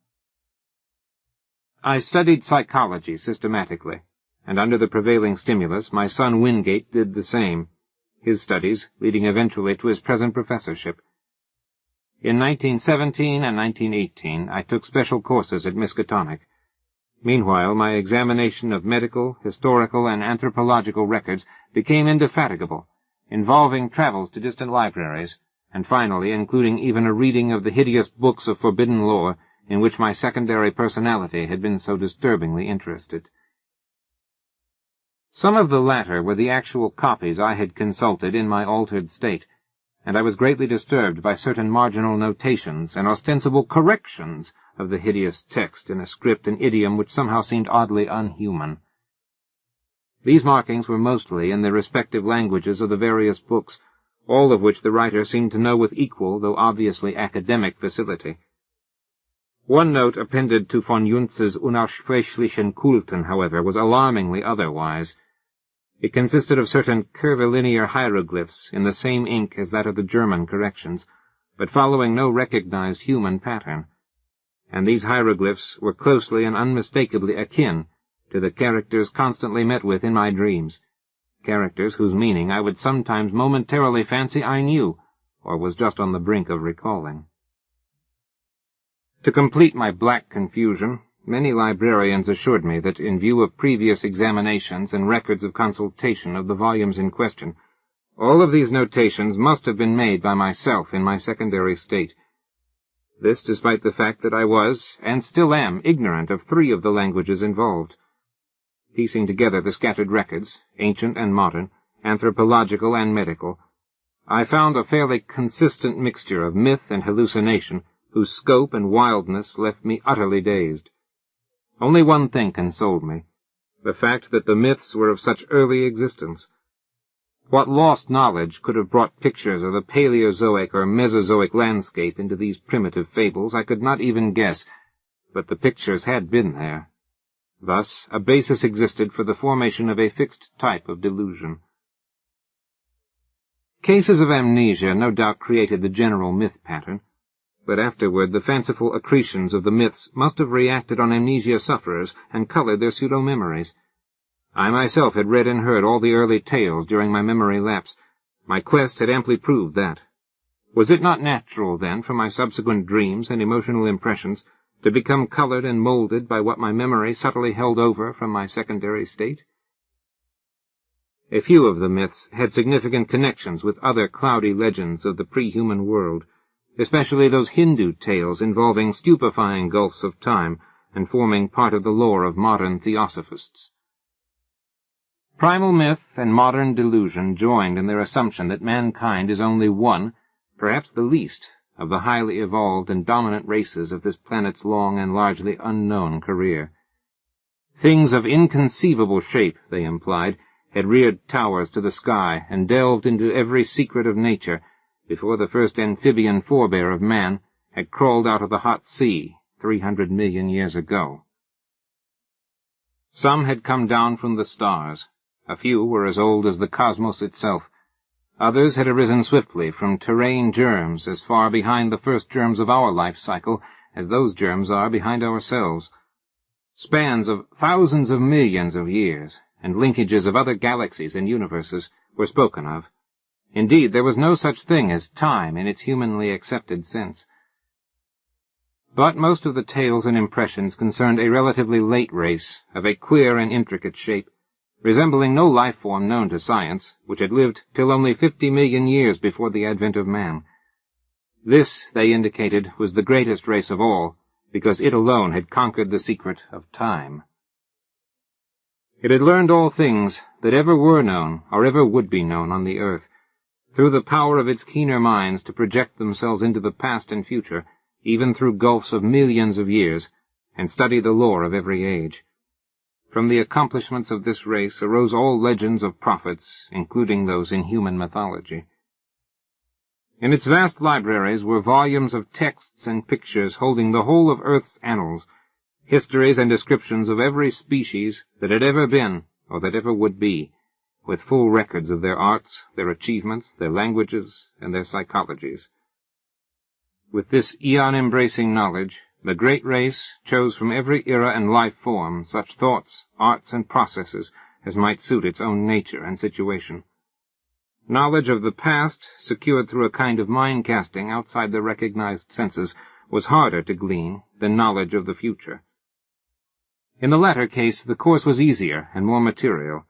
I studied psychology systematically, and under the prevailing stimulus, my son Wingate did the same, his studies leading eventually to his present professorship. In 1917 and 1918, I took special courses at Miskatonic. Meanwhile, my examination of medical, historical, and anthropological records became indefatigable, involving travels to distant libraries, and finally including even a reading of the hideous books of forbidden lore in which my secondary personality had been so disturbingly interested. Some of the latter were the actual copies I had consulted in my altered state, and I was greatly disturbed by certain marginal notations and ostensible corrections of the hideous text in a script and idiom which somehow seemed oddly unhuman. These markings were mostly in the respective languages of the various books, all of which the writer seemed to know with equal, though obviously academic, facility. One note appended to von Juntz's Unaussprechlichen Kulten, however, was alarmingly otherwise. It consisted of certain curvilinear hieroglyphs in the same ink as that of the German corrections, but following no recognized human pattern, and these hieroglyphs were closely and unmistakably akin to the characters constantly met with in my dreams, characters whose meaning I would sometimes momentarily fancy I knew, or was just on the brink of recalling. To complete my black confusion, many librarians assured me that, in view of previous examinations and records of consultation of the volumes in question, all of these notations must have been made by myself in my secondary state. This despite the fact that I was, and still am, ignorant of 3 of the languages involved. Piecing together the scattered records, ancient and modern, anthropological and medical, I found a fairly consistent mixture of myth and hallucination, whose scope and wildness left me utterly dazed. Only one thing consoled me, the fact that the myths were of such early existence. What lost knowledge could have brought pictures of the Paleozoic or Mesozoic landscape into these primitive fables I could not even guess, but the pictures had been there. Thus, a basis existed for the formation of a fixed type of delusion. Cases of amnesia no doubt created the general myth pattern, but afterward the fanciful accretions of the myths must have reacted on amnesia sufferers and colored their pseudo-memories. I myself had read and heard all the early tales during my memory lapse. My quest had amply proved that. Was it not natural, then, for my subsequent dreams and emotional impressions to become colored and molded by what my memory subtly held over from my secondary state? A few of the myths had significant connections with other cloudy legends of the pre-human world, especially those Hindu tales involving stupefying gulfs of time and forming part of the lore of modern theosophists. Primal myth and modern delusion joined in their assumption that mankind is only one, perhaps the least, of the highly evolved and dominant races of this planet's long and largely unknown career. Things of inconceivable shape, they implied, had reared towers to the sky and delved into every secret of nature before the first amphibian forebear of man had crawled out of the hot sea 300 million years ago. Some had come down from the stars. A few were as old as the cosmos itself. Others had arisen swiftly from terrain germs as far behind the first germs of our life cycle as those germs are behind ourselves. Spans of thousands of millions of years and linkages of other galaxies and universes were spoken of. Indeed, there was no such thing as time in its humanly accepted sense. But most of the tales and impressions concerned a relatively late race of a queer and intricate shape, resembling no life form known to science, which had lived till only 50 million years before the advent of man. This, they indicated, was the greatest race of all, because it alone had conquered the secret of time. It had learned all things that ever were known or ever would be known on the earth, through the power of its keener minds to project themselves into the past and future, even through gulfs of millions of years, and study the lore of every age. From the accomplishments of this race arose all legends of prophets, including those in human mythology. In its vast libraries were volumes of texts and pictures holding the whole of Earth's annals, histories and descriptions of every species that had ever been or that ever would be, with full records of their arts, their achievements, their languages, and their psychologies. With this eon-embracing knowledge, the great race chose from every era and life form such thoughts, arts, and processes as might suit its own nature and situation. Knowledge of the past, secured through a kind of mind-casting outside the recognized senses, was harder to glean than knowledge of the future. In the latter case, the course was easier and more material.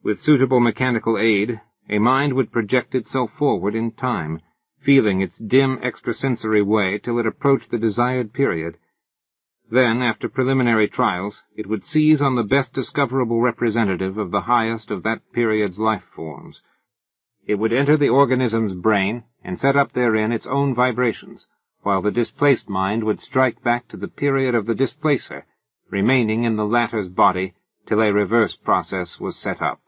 With suitable mechanical aid, a mind would project itself forward in time, feeling its dim extrasensory way till it approached the desired period. Then, after preliminary trials, it would seize on the best discoverable representative of the highest of that period's life forms. It would enter the organism's brain and set up therein its own vibrations, while the displaced mind would strike back to the period of the displacer, remaining in the latter's body till a reverse process was set up.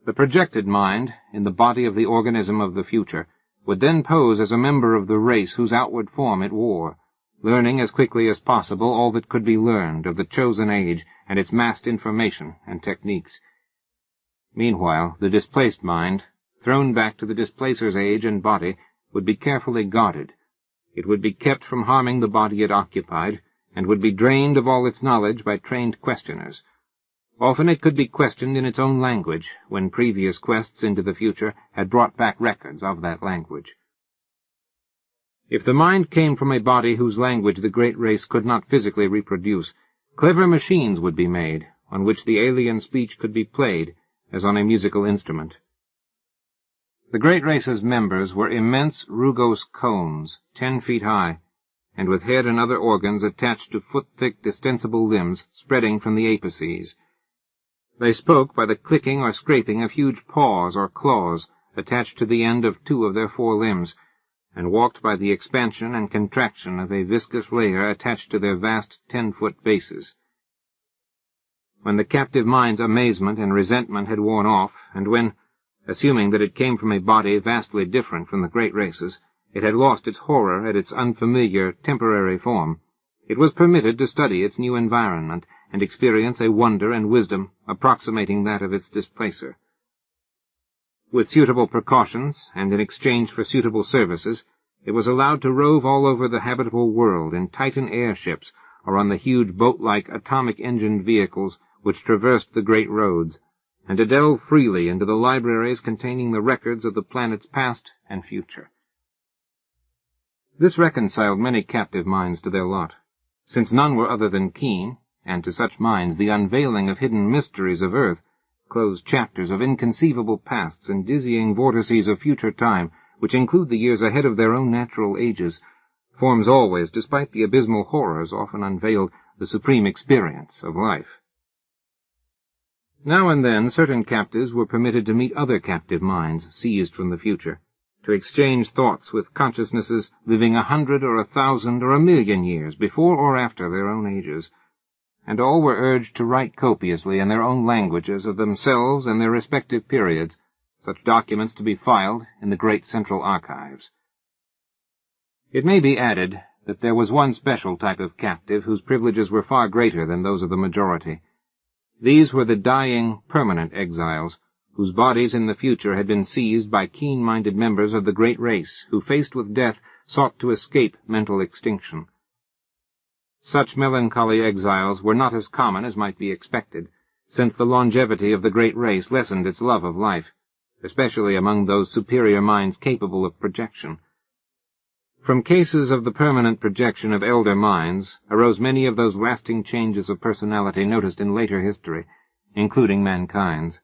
The projected mind, in the body of the organism of the future, would then pose as a member of the race whose outward form it wore, learning as quickly as possible all that could be learned of the chosen age and its massed information and techniques. Meanwhile, the displaced mind, thrown back to the displacer's age and body, would be carefully guarded. It would be kept from harming the body it occupied, and would be drained of all its knowledge by trained questioners. Often it could be questioned in its own language, when previous quests into the future had brought back records of that language. If the mind came from a body whose language the great race could not physically reproduce, clever machines would be made, on which the alien speech could be played, as on a musical instrument. The great race's members were immense rugose cones, 10 feet high, and with head and other organs attached to foot-thick distensible limbs spreading from the apices. They spoke by the clicking or scraping of huge paws or claws attached to the end of 2 of their 4 limbs, and walked by the expansion and contraction of a viscous layer attached to their vast 10-foot bases. When the captive mind's amazement and resentment had worn off, and when, assuming that it came from a body vastly different from the great race's, it had lost its horror at its unfamiliar, temporary form, it was permitted to study its new environment and experience a wonder and wisdom approximating that of its displacer. With suitable precautions, and in exchange for suitable services, it was allowed to rove all over the habitable world in Titan airships or on the huge boat-like atomic-engined vehicles which traversed the great roads, and to delve freely into the libraries containing the records of the planet's past and future. This reconciled many captive minds to their lot, since none were other than keen, and to such minds the unveiling of hidden mysteries of Earth, closed chapters of inconceivable pasts and dizzying vortices of future time, which include the years ahead of their own natural ages, forms always, despite the abysmal horrors often unveiled, the supreme experience of life. Now and then certain captives were permitted to meet other captive minds seized from the future, to exchange thoughts with consciousnesses living 100 or 1,000 or 1,000,000 years before or after their own ages, and all were urged to write copiously in their own languages of themselves and their respective periods, such documents to be filed in the great central archives. It may be added that there was one special type of captive whose privileges were far greater than those of the majority. These were the dying, permanent exiles, whose bodies in the future had been seized by keen-minded members of the great race who, faced with death, sought to escape mental extinction. Such melancholy exiles were not as common as might be expected, since the longevity of the great race lessened its love of life, especially among those superior minds capable of projection. From cases of the permanent projection of elder minds arose many of those lasting changes of personality noticed in later history, including mankind's.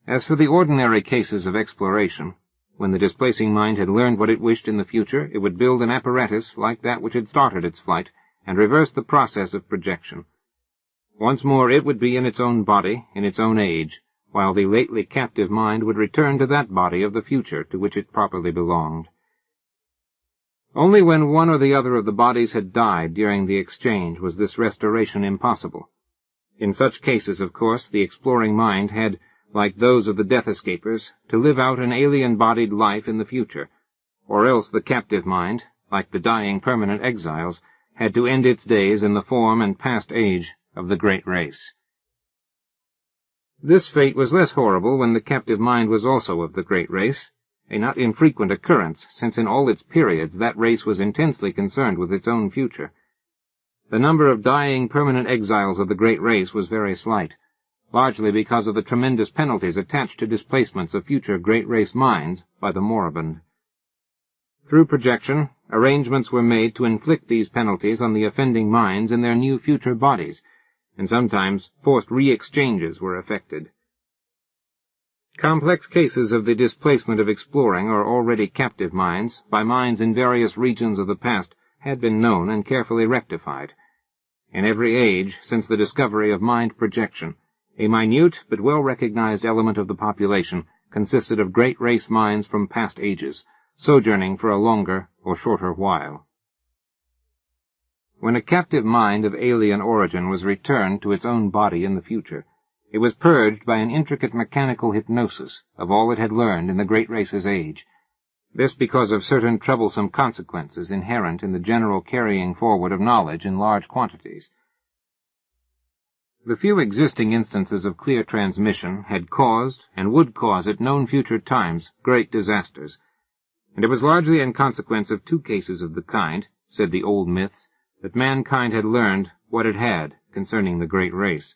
As for the ordinary cases of exploration, when the displacing mind had learned what it wished in the future, it would build an apparatus like that which had started its flight, and reverse the process of projection. Once more it would be in its own body, in its own age, while the lately captive mind would return to that body of the future to which it properly belonged. Only when one or the other of the bodies had died during the exchange was this restoration impossible. In such cases, of course, the exploring mind had, like those of the death-escapers, to live out an alien-bodied life in the future, or else the captive mind, like the dying permanent exiles, had to end its days in the form and past age of the great race. This fate was less horrible when the captive mind was also of the great race, a not infrequent occurrence, since in all its periods that race was intensely concerned with its own future. The number of dying permanent exiles of the great race was very slight, largely because of the tremendous penalties attached to displacements of future great race minds by the moribund. Through projection, arrangements were made to inflict these penalties on the offending minds in their new future bodies, and sometimes forced re-exchanges were effected. Complex cases of the displacement of exploring or already captive minds by minds in various regions of the past had been known and carefully rectified. In every age, since the discovery of mind projection, a minute but well-recognized element of the population consisted of great race minds from past ages, sojourning for a longer or shorter while. When a captive mind of alien origin was returned to its own body in the future, it was purged by an intricate mechanical hypnosis of all it had learned in the great race's age, this because of certain troublesome consequences inherent in the general carrying forward of knowledge in large quantities. The few existing instances of clear transmission had caused, and would cause at known future times, great disasters, and it was largely in consequence of 2 cases of the kind, said the old myths, that mankind had learned what it had concerning the great race.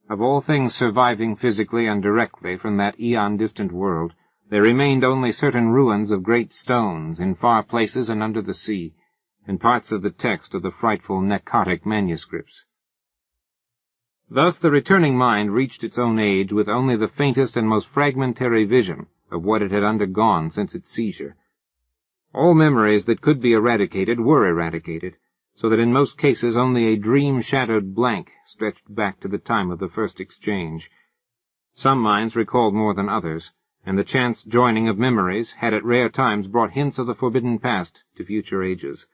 Of all things surviving physically and directly from that eon-distant world, there remained only certain ruins of great stones in far places and under the sea, and parts of the text of the frightful necrotic manuscripts. Thus the returning mind reached its own age with only the faintest and most fragmentary vision of what it had undergone since its seizure. All memories that could be eradicated were eradicated, so that in most cases only a dream-shadowed blank stretched back to the time of the first exchange. Some minds recalled more than others, and the chance joining of memories had at rare times brought hints of the forbidden past to future ages.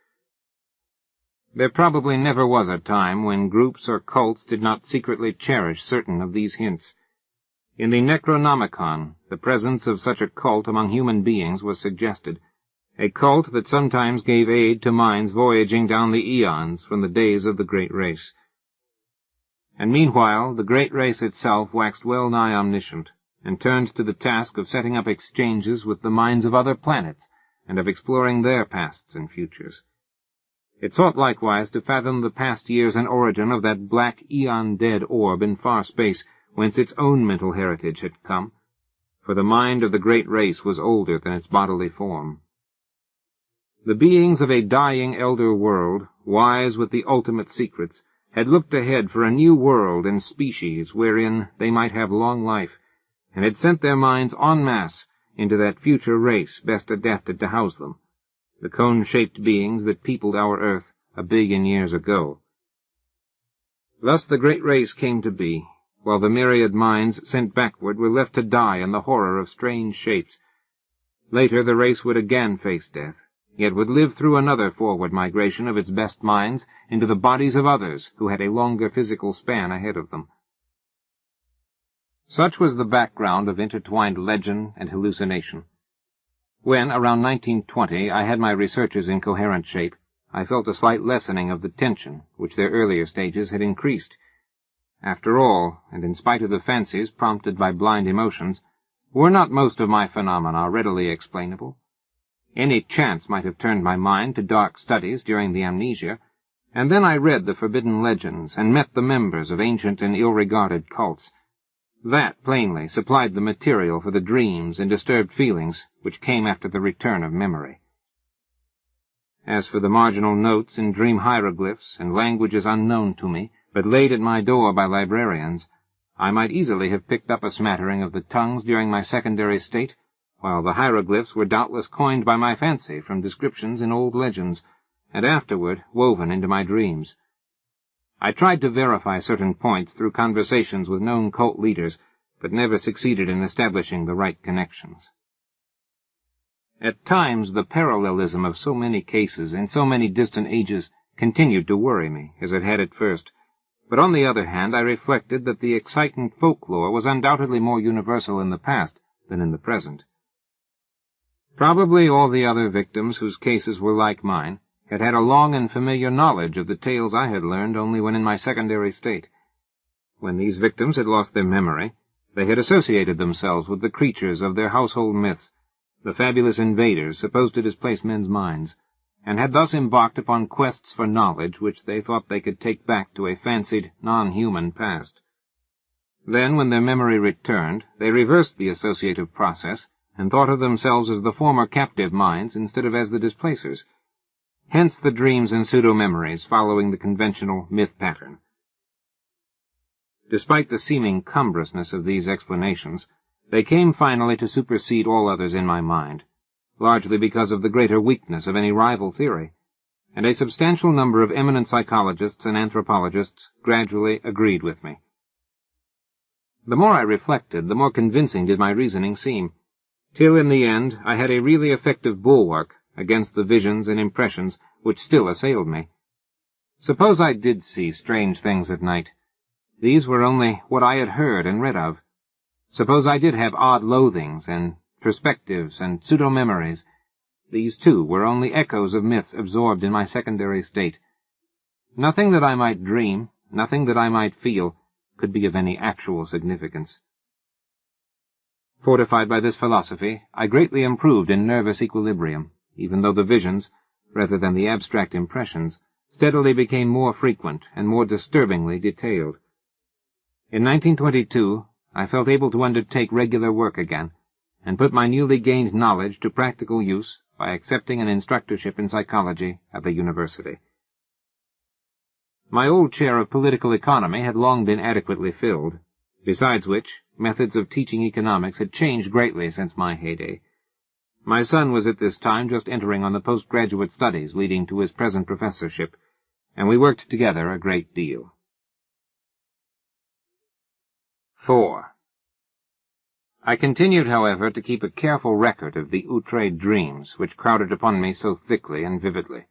There probably never was a time when groups or cults did not secretly cherish certain of these hints. In the Necronomicon, the presence of such a cult among human beings was suggested, a cult that sometimes gave aid to minds voyaging down the eons from the days of the Great Race. And meanwhile the Great Race itself waxed well-nigh omniscient, and turned to the task of setting up exchanges with the minds of other planets, and of exploring their pasts and futures. It sought likewise to fathom the past years and origin of that black eon-dead orb in far space, whence its own mental heritage had come, for the mind of the Great Race was older than its bodily form. The beings of a dying elder world, wise with the ultimate secrets, had looked ahead for a new world and species wherein they might have long life, and had sent their minds en masse into that future race best adapted to house them, the cone-shaped beings that peopled our earth 1 billion years ago. Thus the Great Race came to be, while the myriad minds sent backward were left to die in the horror of strange shapes. Later the race would again face death, yet would live through another forward migration of its best minds into the bodies of others who had a longer physical span ahead of them. Such was the background of intertwined legend and hallucination. When, around 1920, I had my researches in coherent shape, I felt a slight lessening of the tension which their earlier stages had increased. After all, and in spite of the fancies prompted by blind emotions, were not most of my phenomena readily explainable? Any chance might have turned my mind to dark studies during the amnesia, and then I read the forbidden legends and met the members of ancient and ill-regarded cults. That, plainly, supplied the material for the dreams and disturbed feelings which came after the return of memory. As for the marginal notes in dream hieroglyphs and languages unknown to me, but laid at my door by librarians, I might easily have picked up a smattering of the tongues during my secondary state, while the hieroglyphs were doubtless coined by my fancy from descriptions in old legends, and afterward woven into my dreams. I tried to verify certain points through conversations with known cult leaders, but never succeeded in establishing the right connections. At times the parallelism of so many cases in so many distant ages continued to worry me, as it had at first, but on the other hand I reflected that the excitant folklore was undoubtedly more universal in the past than in the present. Probably all the other victims whose cases were like mine had had a long and familiar knowledge of the tales I had learned only when in my secondary state. When these victims had lost their memory, they had associated themselves with the creatures of their household myths, the fabulous invaders supposed to displace men's minds, and had thus embarked upon quests for knowledge which they thought they could take back to a fancied, non-human past. Then, when their memory returned, they reversed the associative process and thought of themselves as the former captive minds instead of as the displacers. Hence the dreams and pseudo-memories following the conventional myth pattern. Despite the seeming cumbrousness of these explanations, they came finally to supersede all others in my mind, largely because of the greater weakness of any rival theory, and a substantial number of eminent psychologists and anthropologists gradually agreed with me. The more I reflected, the more convincing did my reasoning seem, till in the end I had a really effective bulwark against the visions and impressions which still assailed me. Suppose I did see strange things at night. These were only what I had heard and read of. Suppose I did have odd loathings and perspectives and pseudo-memories. These, too, were only echoes of myths absorbed in my secondary state. Nothing that I might dream, nothing that I might feel, could be of any actual significance. Fortified by this philosophy, I greatly improved in nervous equilibrium, even though the visions, rather than the abstract impressions, steadily became more frequent and more disturbingly detailed. In 1922, I felt able to undertake regular work again, and put my newly gained knowledge to practical use by accepting an instructorship in psychology at the university. My old chair of political economy had long been adequately filled, besides which, methods of teaching economics had changed greatly since my heyday. My son was at this time just entering on the postgraduate studies leading to his present professorship, and we worked together a great deal. 4. I continued, however, to keep a careful record of the outre dreams which crowded upon me so thickly and vividly.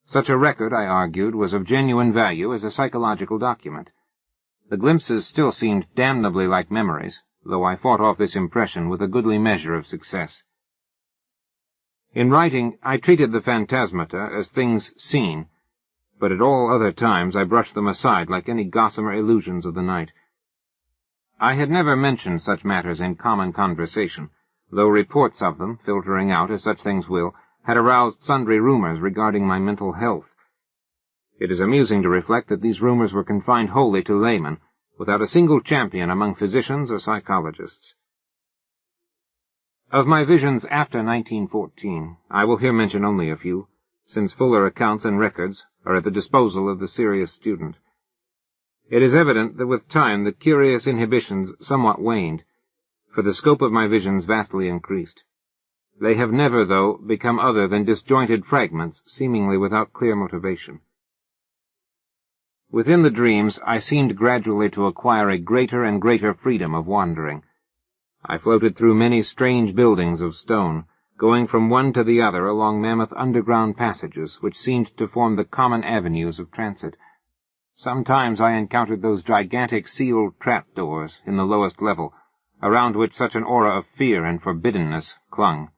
Such a record, I argued, was of genuine value as a psychological document. The glimpses still seemed damnably like memories, though I fought off this impression with a goodly measure of success. In writing, I treated the phantasmata as things seen, but at all other times I brushed them aside like any gossamer illusions of the night. I had never mentioned such matters in common conversation, though reports of them, filtering out as such things will, had aroused sundry rumors regarding my mental health. It is amusing to reflect that these rumors were confined wholly to laymen, without a single champion among physicians or psychologists. Of my visions after 1914, I will here mention only a few, since fuller accounts and records are at the disposal of the serious student. It is evident that with time the curious inhibitions somewhat waned, for the scope of my visions vastly increased. They have never, though, become other than disjointed fragments, seemingly without clear motivation. Within the dreams, I seemed gradually to acquire a greater and greater freedom of wandering. I floated through many strange buildings of stone, going from one to the other along mammoth underground passages which seemed to form the common avenues of transit. Sometimes I encountered those gigantic sealed trapdoors in the lowest level, around which such an aura of fear and forbiddenness clung.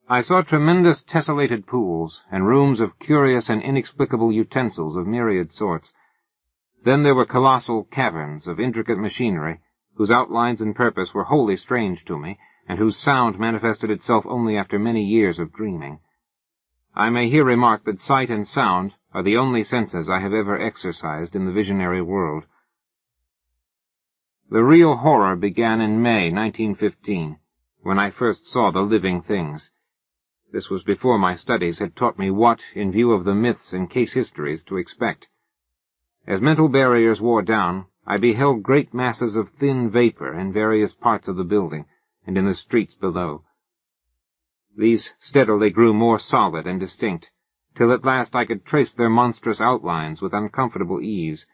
I saw tremendous tessellated pools, and rooms of curious and inexplicable utensils of myriad sorts. Then there were colossal caverns of intricate machinery, whose outlines and purpose were wholly strange to me, and whose sound manifested itself only after many years of dreaming. I may here remark that sight and sound are the only senses I have ever exercised in the visionary world. The real horror began in May 1915, when I first saw the living things. This was before my studies had taught me what, in view of the myths and case histories, to expect. As mental barriers wore down, I beheld great masses of thin vapor in various parts of the building and in the streets below. These steadily grew more solid and distinct, till at last I could trace their monstrous outlines with uncomfortable ease.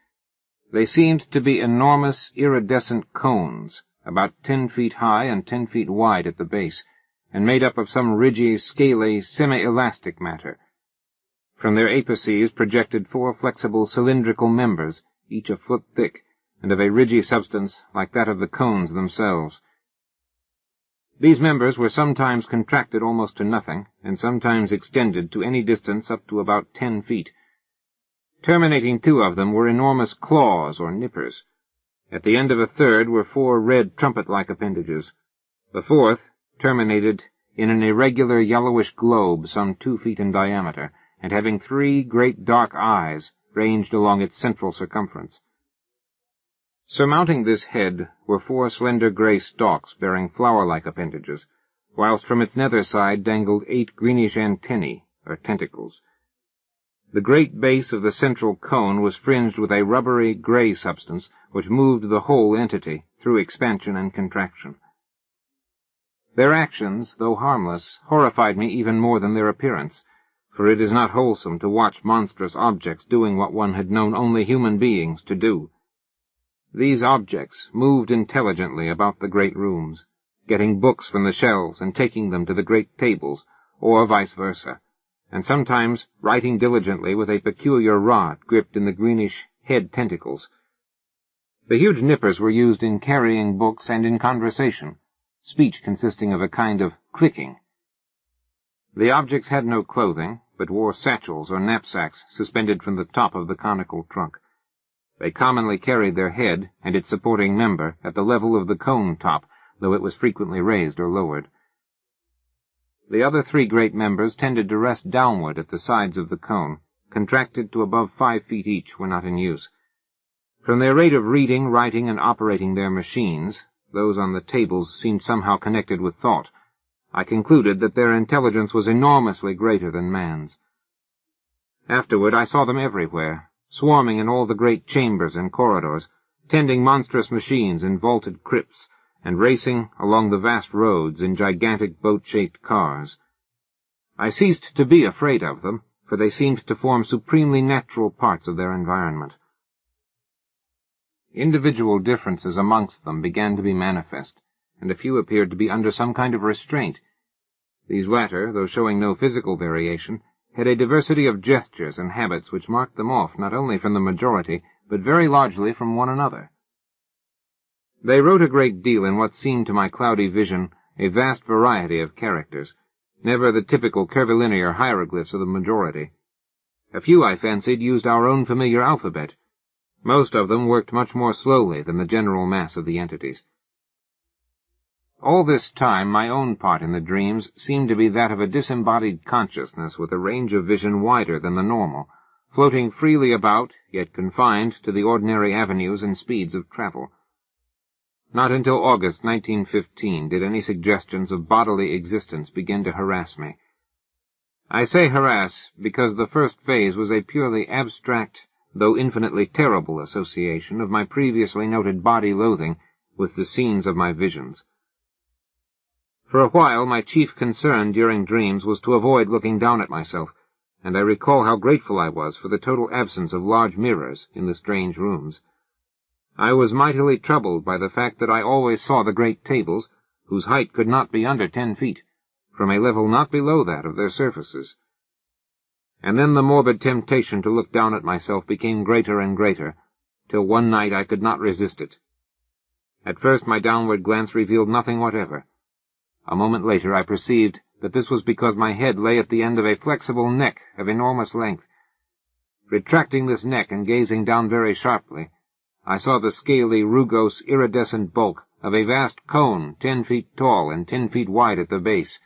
They seemed to be enormous iridescent cones, about 10 feet high and 10 feet wide at the base, and made up of some ridgy, scaly, semi-elastic matter. From their apices projected 4 flexible cylindrical members, each a foot thick, and of a ridgy substance like that of the cones themselves. These members were sometimes contracted almost to nothing, and sometimes extended to any distance up to about 10 feet. Terminating 2 of them were enormous claws or nippers. At the end of a third were 4 red trumpet-like appendages. The 4th terminated in an irregular yellowish globe some 2 feet in diameter, and having 3 great dark eyes ranged along its central circumference. Surmounting this head were 4 slender gray stalks bearing flower-like appendages, whilst from its nether side dangled 8 greenish antennae, or tentacles. The great base of the central cone was fringed with a rubbery gray substance which moved the whole entity through expansion and contraction. Their actions, though harmless, horrified me even more than their appearance, for it is not wholesome to watch monstrous objects doing what one had known only human beings to do. These objects moved intelligently about the great rooms, getting books from the shelves and taking them to the great tables, or vice versa, and sometimes writing diligently with a peculiar rod gripped in the greenish head tentacles. The huge nippers were used in carrying books and in conversation, speech consisting of a kind of clicking. The objects had no clothing, but wore satchels or knapsacks suspended from the top of the conical trunk. They commonly carried their head and its supporting member at the level of the cone top, though it was frequently raised or lowered. The other 3 great members tended to rest downward at the sides of the cone, contracted to above 5 feet each when not in use. From their rate of reading, writing, and operating their machines, Those on the tables seemed somehow connected with thought. I concluded that their intelligence was enormously greater than man's. Afterward I saw them everywhere, swarming in all the great chambers and corridors, tending monstrous machines in vaulted crypts, and racing along the vast roads in gigantic boat-shaped cars. I ceased to be afraid of them, for they seemed to form supremely natural parts of their environment. Individual differences amongst them began to be manifest, and a few appeared to be under some kind of restraint. These latter, though showing no physical variation, had a diversity of gestures and habits which marked them off not only from the majority, but very largely from one another. They wrote a great deal in what seemed to my cloudy vision a vast variety of characters, never the typical curvilinear hieroglyphs of the majority. A few, I fancied, used our own familiar alphabet. Most of them worked much more slowly than the general mass of the entities. All this time my own part in the dreams seemed to be that of a disembodied consciousness with a range of vision wider than the normal, floating freely about, yet confined to the ordinary avenues and speeds of travel. Not until August 1915 did any suggestions of bodily existence begin to harass me. I say harass because the first phase was a purely abstract, though infinitely terrible association of my previously noted body loathing with the scenes of my visions. For a while my chief concern during dreams was to avoid looking down at myself, and I recall how grateful I was for the total absence of large mirrors in the strange rooms. I was mightily troubled by the fact that I always saw the great tables, whose height could not be under 10 feet, from a level not below that of their surfaces. And then the morbid temptation to look down at myself became greater and greater, till one night I could not resist it. At first my downward glance revealed nothing whatever. A moment later I perceived that this was because my head lay at the end of a flexible neck of enormous length. Retracting this neck and gazing down very sharply, I saw the scaly, rugose, iridescent bulk of a vast cone 10 feet tall and 10 feet wide at the base.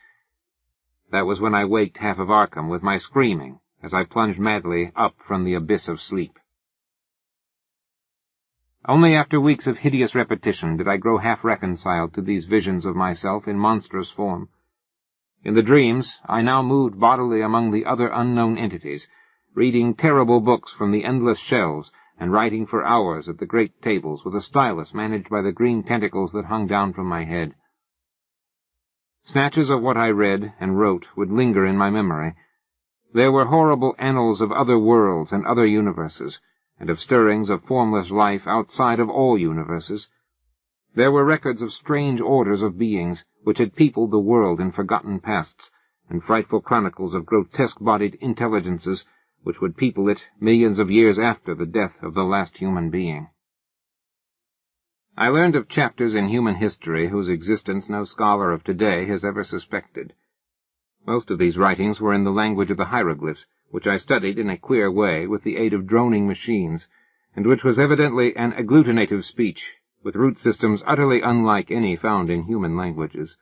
That was when I waked half of Arkham with my screaming, as I plunged madly up from the abyss of sleep. Only after weeks of hideous repetition did I grow half reconciled to these visions of myself in monstrous form. In the dreams, I now moved bodily among the other unknown entities, reading terrible books from the endless shelves, and writing for hours at the great tables with a stylus managed by the green tentacles that hung down from my head. Snatches of what I read and wrote would linger in my memory. There were horrible annals of other worlds and other universes, and of stirrings of formless life outside of all universes. There were records of strange orders of beings which had peopled the world in forgotten pasts, and frightful chronicles of grotesque-bodied intelligences which would people it millions of years after the death of the last human being. I learned of chapters in human history whose existence no scholar of today has ever suspected. Most of these writings were in the language of the hieroglyphs, which I studied in a queer way with the aid of droning machines, and which was evidently an agglutinative speech, with root systems utterly unlike any found in human languages.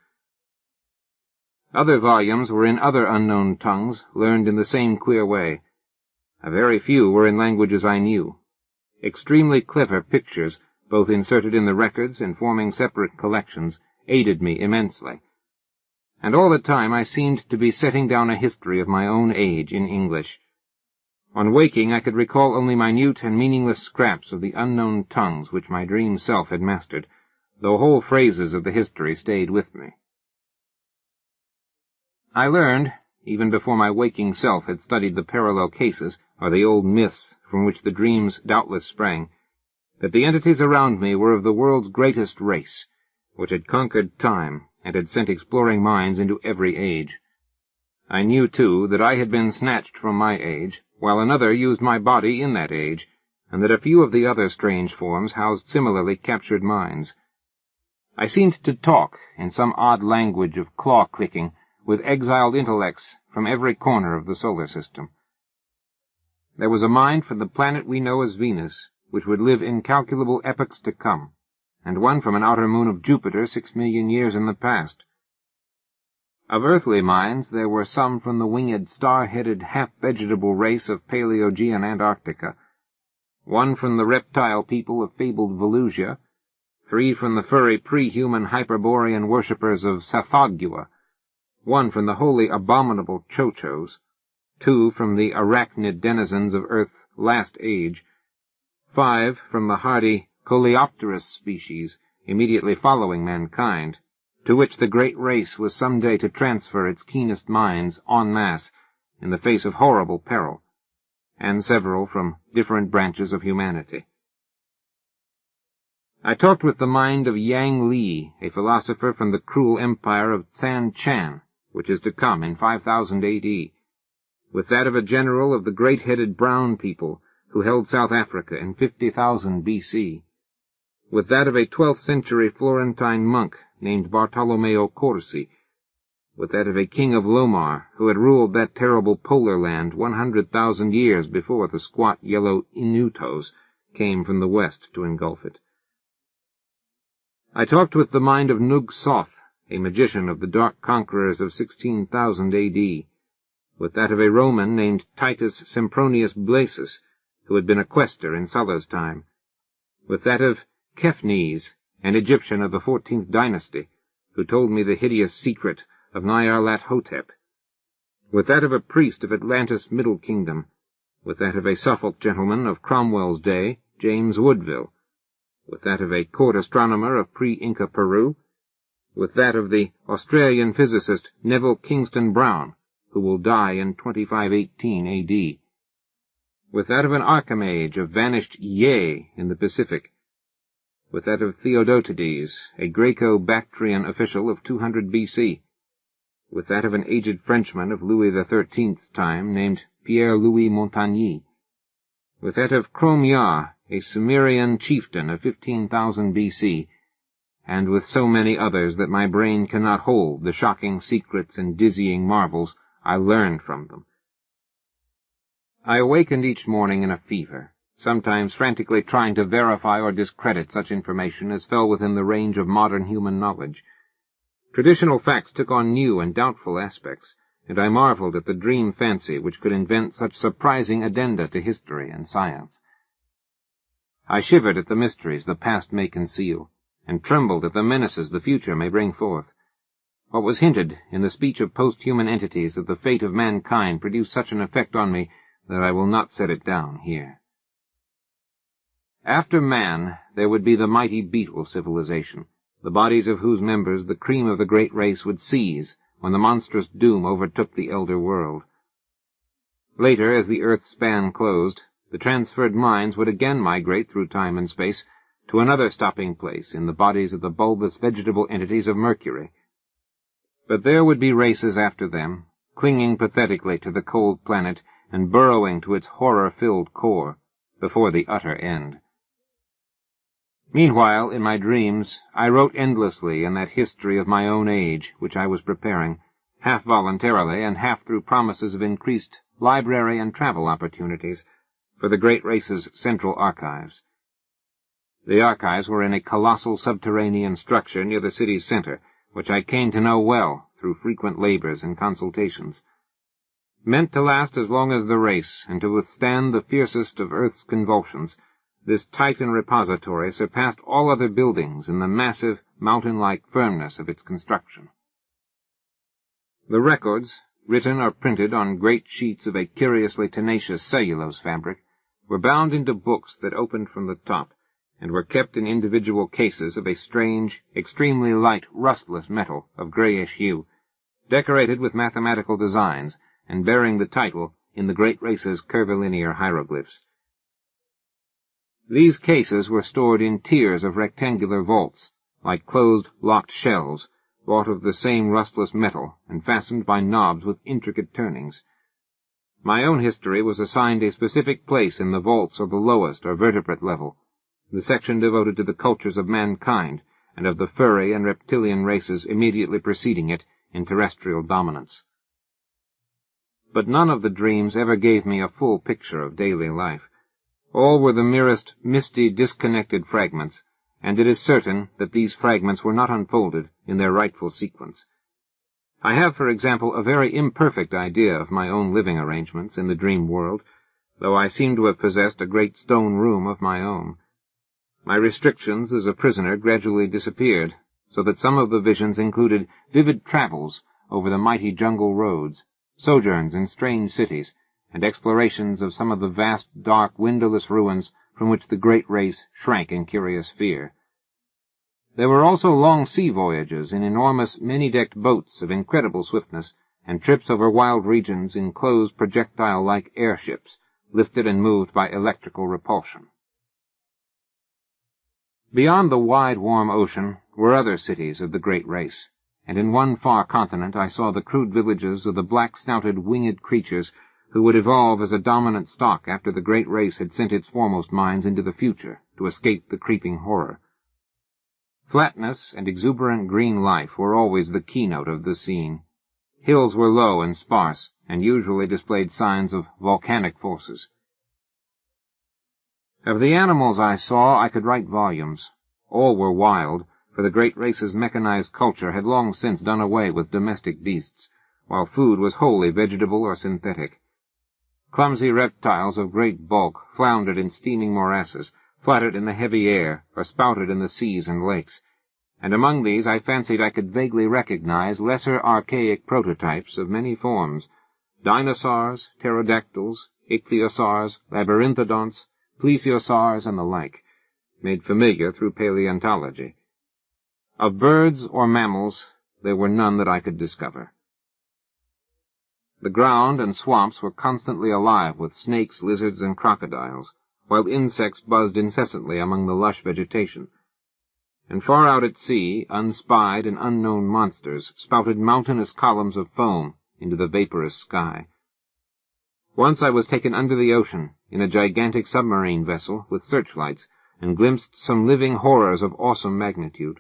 Other volumes were in other unknown tongues, learned in the same queer way. A very few were in languages I knew. Extremely clever pictures, both inserted in the records and forming separate collections, aided me immensely. And all the time I seemed to be setting down a history of my own age in English. On waking I could recall only minute and meaningless scraps of the unknown tongues which my dream self had mastered, though whole phrases of the history stayed with me. I learned, even before my waking self had studied the parallel cases, or the old myths from which the dreams doubtless sprang, that the entities around me were of the world's greatest race, which had conquered time and had sent exploring minds into every age. I knew, too, that I had been snatched from my age, while another used my body in that age, and that a few of the other strange forms housed similarly captured minds. I seemed to talk, in some odd language of claw-clicking, with exiled intellects from every corner of the solar system. There was a mind from the planet we know as Venus, which would live incalculable epochs to come, and one from an outer moon of Jupiter 6 million years in the past. Of earthly minds there were some from the winged, star-headed, half-vegetable race of Paleogean Antarctica, one from the reptile people of fabled Volusia, 3 from the furry pre-human Hyperborean worshippers of Sathagua, 1 from the wholly abominable Chochos, 2 from the arachnid denizens of Earth's last age, 5 from the hardy Coleopterous species immediately following mankind, to which the great race was some day to transfer its keenest minds en masse in the face of horrible peril, and several from different branches of humanity. I talked with the mind of Yang Li, a philosopher from the cruel empire of San Chan, which is to come in 5000 A.D., with that of a general of the great-headed brown people who held South Africa in 50,000 B.C., with that of a 12th century Florentine monk named Bartolomeo Corsi, with that of a king of Lomar who had ruled that terrible polar land 100,000 years before the squat yellow Inutos came from the west to engulf it. I talked with the mind of Nug Soth, a magician of the dark conquerors of 16,000 A.D., with that of a Roman named Titus Sempronius Blasus, who had been a quaestor in Sulla's time, with that of Kepnes, an Egyptian of the 14th dynasty, who told me the hideous secret of Nyarlathotep, with that of a priest of Atlantis' Middle Kingdom, with that of a Suffolk gentleman of Cromwell's day, James Woodville, with that of a court astronomer of pre-Inca Peru, with that of the Australian physicist Neville Kingston Brown, who will die in 2518 A.D., with that of an Archimage of vanished Ye in the Pacific, with that of Theodotides, a Greco-Bactrian official of 200 B.C., with that of an aged Frenchman of Louis XIII's time named Pierre-Louis Montagny, with that of Cromia, a Sumerian chieftain of 15,000 B.C., and with so many others that my brain cannot hold the shocking secrets and dizzying marvels I learned from them. I awakened each morning in a fever, sometimes frantically trying to verify or discredit such information as fell within the range of modern human knowledge. Traditional facts took on new and doubtful aspects, and I marveled at the dream fancy which could invent such surprising addenda to history and science. I shivered at the mysteries the past may conceal, and trembled at the menaces the future may bring forth. What was hinted in the speech of post-human entities of the fate of mankind produced such an effect on me that I will not set it down here. After man, there would be the mighty beetle civilization, the bodies of whose members the cream of the great race would seize when the monstrous doom overtook the elder world. Later, as the earth's span closed, the transferred minds would again migrate through time and space to another stopping place in the bodies of the bulbous vegetable entities of Mercury. But there would be races after them, clinging pathetically to the cold planet and burrowing to its horror-filled core before the utter end. Meanwhile, in my dreams, I wrote endlessly in that history of my own age which I was preparing, half voluntarily and half through promises of increased library and travel opportunities for the great race's central archives. The archives were in a colossal subterranean structure near the city's center, which I came to know well through frequent labors and consultations. Meant to last as long as the race and to withstand the fiercest of Earth's convulsions, this Titan repository surpassed all other buildings in the massive, mountain-like firmness of its construction. The records, written or printed on great sheets of a curiously tenacious cellulose fabric, were bound into books that opened from the top, and were kept in individual cases of a strange, extremely light, rustless metal of grayish hue, decorated with mathematical designs, and bearing the title in the great race's curvilinear hieroglyphs. These cases were stored in tiers of rectangular vaults, like closed, locked shelves, wrought of the same rustless metal and fastened by knobs with intricate turnings. My own history was assigned a specific place in the vaults of the lowest or vertebrate level, the section devoted to the cultures of mankind and of the furry and reptilian races immediately preceding it in terrestrial dominance. But none of the dreams ever gave me a full picture of daily life. All were the merest misty, disconnected fragments, and it is certain that these fragments were not unfolded in their rightful sequence. I have, for example, a very imperfect idea of my own living arrangements in the dream world, though I seem to have possessed a great stone room of my own. My restrictions as a prisoner gradually disappeared, so that some of the visions included vivid travels over the mighty jungle roads, sojourns in strange cities, and explorations of some of the vast, dark, windowless ruins from which the great race shrank in curious fear. There were also long sea voyages in enormous, many-decked boats of incredible swiftness, and trips over wild regions in closed projectile-like airships, lifted and moved by electrical repulsion. Beyond the wide, warm ocean were other cities of the great race, and in one far continent I saw the crude villages of the black-snouted, winged creatures who would evolve as a dominant stock after the great race had sent its foremost minds into the future to escape the creeping horror. Flatness and exuberant green life were always the keynote of the scene. Hills were low and sparse, and usually displayed signs of volcanic forces. Of the animals I saw, I could write volumes. All were wild, for the great race's mechanized culture had long since done away with domestic beasts, while food was wholly vegetable or synthetic. Clumsy reptiles of great bulk floundered in steaming morasses, fluttered in the heavy air, or spouted in the seas and lakes, and among these I fancied I could vaguely recognize lesser archaic prototypes of many forms: dinosaurs, pterodactyls, ichthyosaurs, labyrinthodonts, plesiosaurs, and the like, made familiar through paleontology. Of birds or mammals, there were none that I could discover. The ground and swamps were constantly alive with snakes, lizards, and crocodiles, while insects buzzed incessantly among the lush vegetation. And far out at sea, unspied and unknown monsters spouted mountainous columns of foam into the vaporous sky. Once I was taken under the ocean in a gigantic submarine vessel with searchlights, and glimpsed some living horrors of awesome magnitude.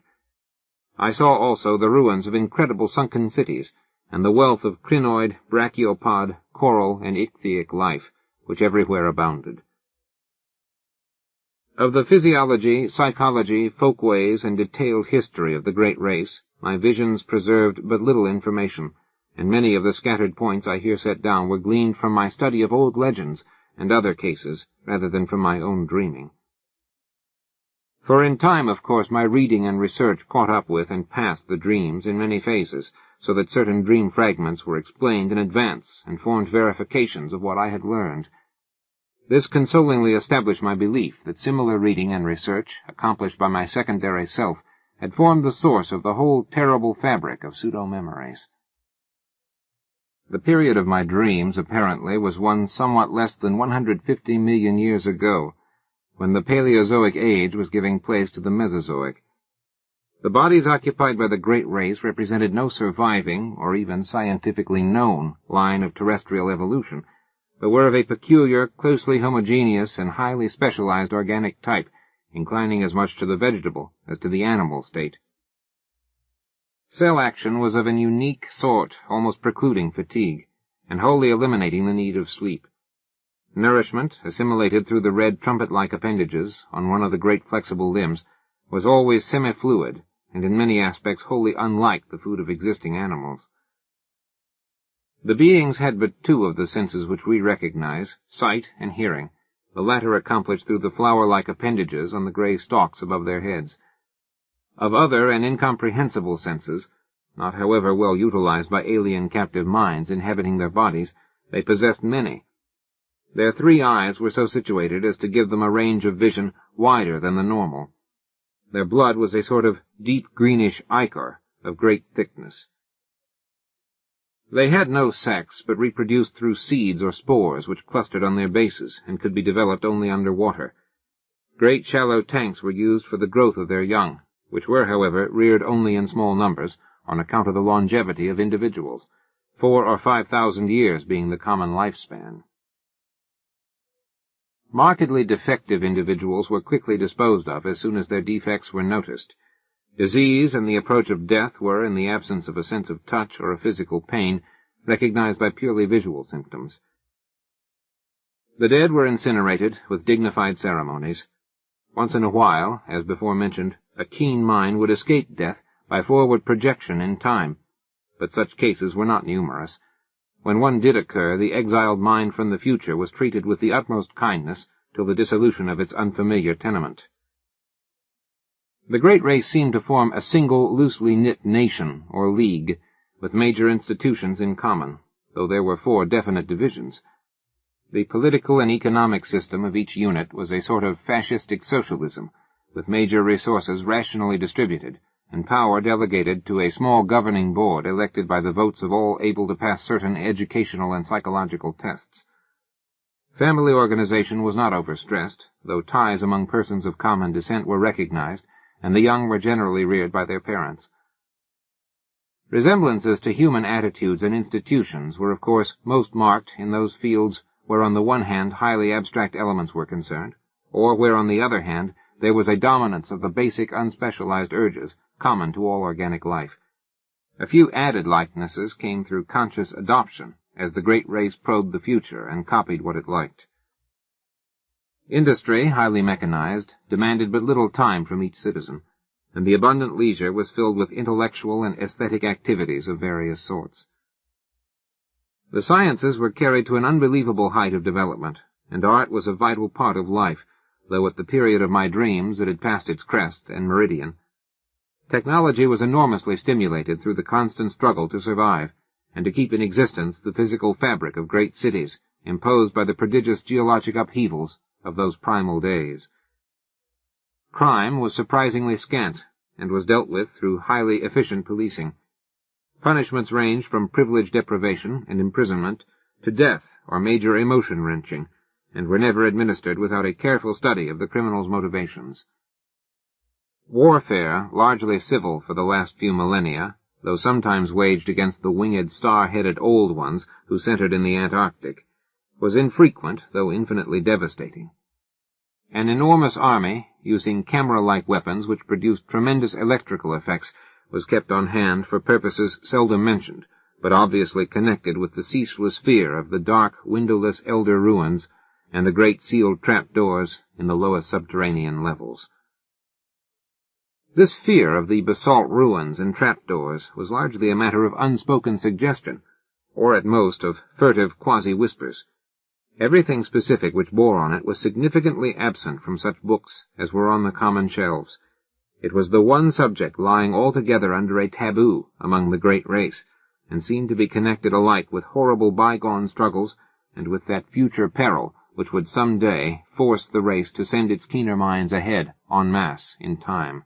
I saw also the ruins of incredible sunken cities, and the wealth of crinoid, brachiopod, coral, and ichthytic life, which everywhere abounded. Of the physiology, psychology, folkways, and detailed history of the great race, my visions preserved but little information, and many of the scattered points I here set down were gleaned from my study of old legends and other cases, rather than from my own dreaming. For in time, of course, my reading and research caught up with and passed the dreams in many phases, so that certain dream fragments were explained in advance and formed verifications of what I had learned. This consolingly established my belief that similar reading and research, accomplished by my secondary self, had formed the source of the whole terrible fabric of pseudo-memories. The period of my dreams, apparently, was one somewhat less than 150 million years ago, when the Paleozoic age was giving place to the Mesozoic. The bodies occupied by the great race represented no surviving, or even scientifically known, line of terrestrial evolution, but were of a peculiar, closely homogeneous, and highly specialized organic type, inclining as much to the vegetable as to the animal state. Cell action was of an unique sort, almost precluding fatigue, and wholly eliminating the need of sleep. Nourishment, assimilated through the red trumpet-like appendages on one of the great flexible limbs, was always semi-fluid, and in many aspects wholly unlike the food of existing animals. The beings had but two of the senses which we recognize, sight and hearing, the latter accomplished through the flower-like appendages on the gray stalks above their heads. Of other and incomprehensible senses, not however well utilized by alien captive minds inhabiting their bodies, they possessed many. Their 3 eyes were so situated as to give them a range of vision wider than the normal. Their blood was a sort of deep greenish ichor of great thickness. They had no sex, but reproduced through seeds or spores which clustered on their bases and could be developed only under water. Great shallow tanks were used for the growth of their young, which were, however, reared only in small numbers on account of the longevity of individuals, 4,000 or 5,000 years being the common lifespan. Markedly defective individuals were quickly disposed of as soon as their defects were noticed. Disease and the approach of death were, in the absence of a sense of touch or of physical pain, recognized by purely visual symptoms. The dead were incinerated with dignified ceremonies. Once in a while, as before mentioned, a keen mind would escape death by forward projection in time, but such cases were not numerous. When one did occur, the exiled mind from the future was treated with the utmost kindness till the dissolution of its unfamiliar tenement. The great race seemed to form a single, loosely knit nation, or league, with major institutions in common, though there were 4 definite divisions. The political and economic system of each unit was a sort of fascistic socialism, with major resources rationally distributed, and power delegated to a small governing board elected by the votes of all able to pass certain educational and psychological tests. Family organization was not overstressed, though ties among persons of common descent were recognized, and the young were generally reared by their parents. Resemblances to human attitudes and institutions were of course most marked in those fields where on the one hand highly abstract elements were concerned, or where on the other hand there was a dominance of the basic unspecialized urges common to all organic life. A few added likenesses came through conscious adoption, as the great race probed the future and copied what it liked. Industry, highly mechanized, demanded but little time from each citizen, and the abundant leisure was filled with intellectual and aesthetic activities of various sorts. The sciences were carried to an unbelievable height of development, and art was a vital part of life, though at the period of my dreams it had passed its crest and meridian. Technology was enormously stimulated through the constant struggle to survive, and to keep in existence the physical fabric of great cities, imposed by the prodigious geologic upheavals of those primal days. Crime was surprisingly scant, and was dealt with through highly efficient policing. Punishments ranged from privilege deprivation and imprisonment to death or major emotion-wrenching, and were never administered without a careful study of the criminal's motivations. Warfare, largely civil for the last few millennia, though sometimes waged against the winged, star-headed old ones who centered in the Antarctic, was infrequent, though infinitely devastating. An enormous army, using camera-like weapons which produced tremendous electrical effects, was kept on hand for purposes seldom mentioned, but obviously connected with the ceaseless fear of the dark, windowless elder ruins and the great sealed trap-doors in the lowest subterranean levels. This fear of the basalt ruins and trapdoors was largely a matter of unspoken suggestion, or at most of furtive quasi-whispers. Everything specific which bore on it was significantly absent from such books as were on the common shelves. It was the one subject lying altogether under a taboo among the great race, and seemed to be connected alike with horrible bygone struggles and with that future peril which would some day force the race to send its keener minds ahead en masse in time.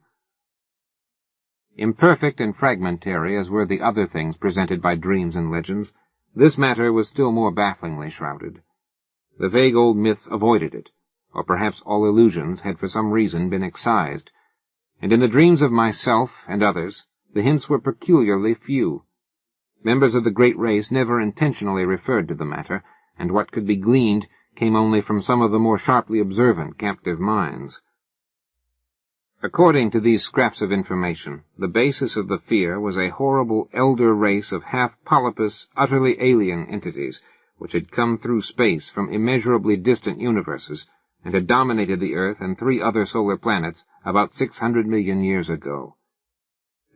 Imperfect and fragmentary as were the other things presented by dreams and legends, this matter was still more bafflingly shrouded. The vague old myths avoided it, or perhaps all illusions had for some reason been excised, and in the dreams of myself and others the hints were peculiarly few. Members of the great race never intentionally referred to the matter, and what could be gleaned came only from some of the more sharply observant captive minds. According to these scraps of information, the basis of the fear was a horrible elder race of half-polypous, utterly alien entities, which had come through space from immeasurably distant universes, and had dominated the Earth and 3 other solar planets about 600 million years ago.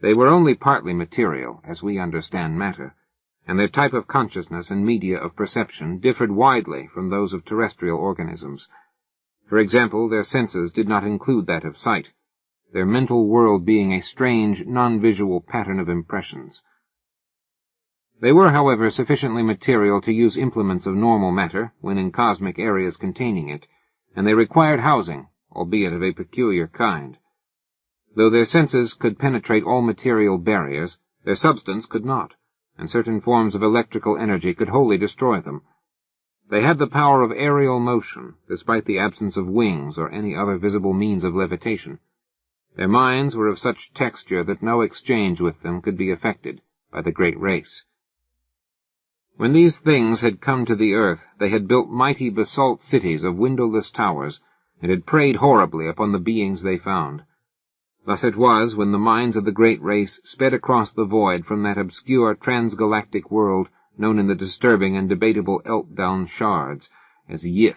They were only partly material, as we understand matter, and their type of consciousness and media of perception differed widely from those of terrestrial organisms. For example, their senses did not include that of sight, their mental world being a strange, non-visual pattern of impressions. They were, however, sufficiently material to use implements of normal matter when in cosmic areas containing it, and they required housing, albeit of a peculiar kind. Though their senses could penetrate all material barriers, their substance could not, and certain forms of electrical energy could wholly destroy them. They had the power of aerial motion, despite the absence of wings or any other visible means of levitation. Their minds were of such texture that no exchange with them could be effected by the great race. When these things had come to the earth, they had built mighty basalt cities of windowless towers, and had preyed horribly upon the beings they found. Thus it was when the minds of the great race sped across the void from that obscure transgalactic world known in the disturbing and debatable Eltdown shards as Yith.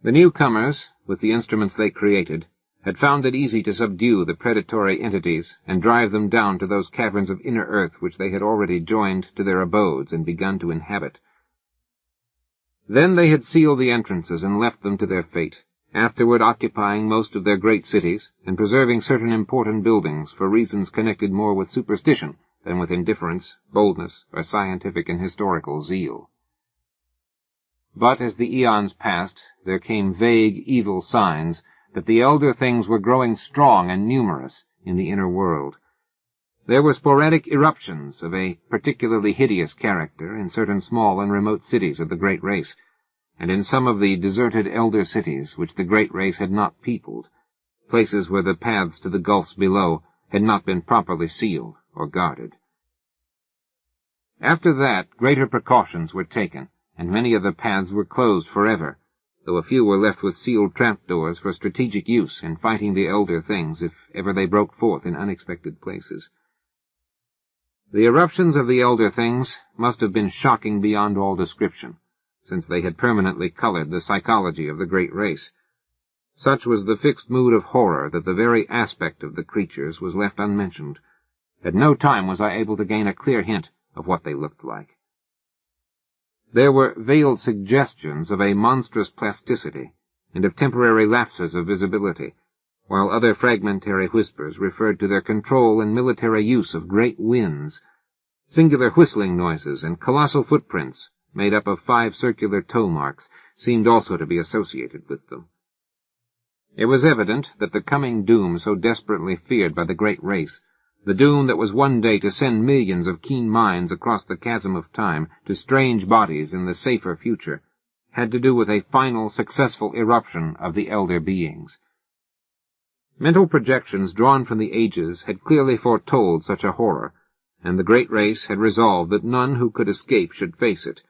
The newcomers, with the instruments they created, had found it easy to subdue the predatory entities and drive them down to those caverns of inner earth which they had already joined to their abodes and begun to inhabit. Then they had sealed the entrances and left them to their fate, afterward occupying most of their great cities and preserving certain important buildings for reasons connected more with superstition than with indifference, boldness, or scientific and historical zeal. But as the eons passed, there came vague, evil signs that the elder things were growing strong and numerous in the inner world. There were sporadic eruptions of a particularly hideous character in certain small and remote cities of the great race, and in some of the deserted elder cities which the great race had not peopled, places where the paths to the gulfs below had not been properly sealed or guarded. After that, greater precautions were taken, and many of the paths were closed forever, though a few were left with sealed trapdoors for strategic use in fighting the elder things if ever they broke forth in unexpected places. The eruptions of the elder things must have been shocking beyond all description, since they had permanently colored the psychology of the great race. Such was the fixed mood of horror that the very aspect of the creatures was left unmentioned. At no time was I able to gain a clear hint of what they looked like. There were veiled suggestions of a monstrous plasticity and of temporary lapses of visibility, while other fragmentary whispers referred to their control and military use of great winds. Singular whistling noises and colossal footprints, made up of 5 circular toe marks, seemed also to be associated with them. It was evident that the coming doom so desperately feared by the great race, the doom that was one day to send millions of keen minds across the chasm of time to strange bodies in the safer future, had to do with a final, successful eruption of the elder beings. Mental projections drawn from the ages had clearly foretold such a horror, and the great race had resolved that none who could escape should face it,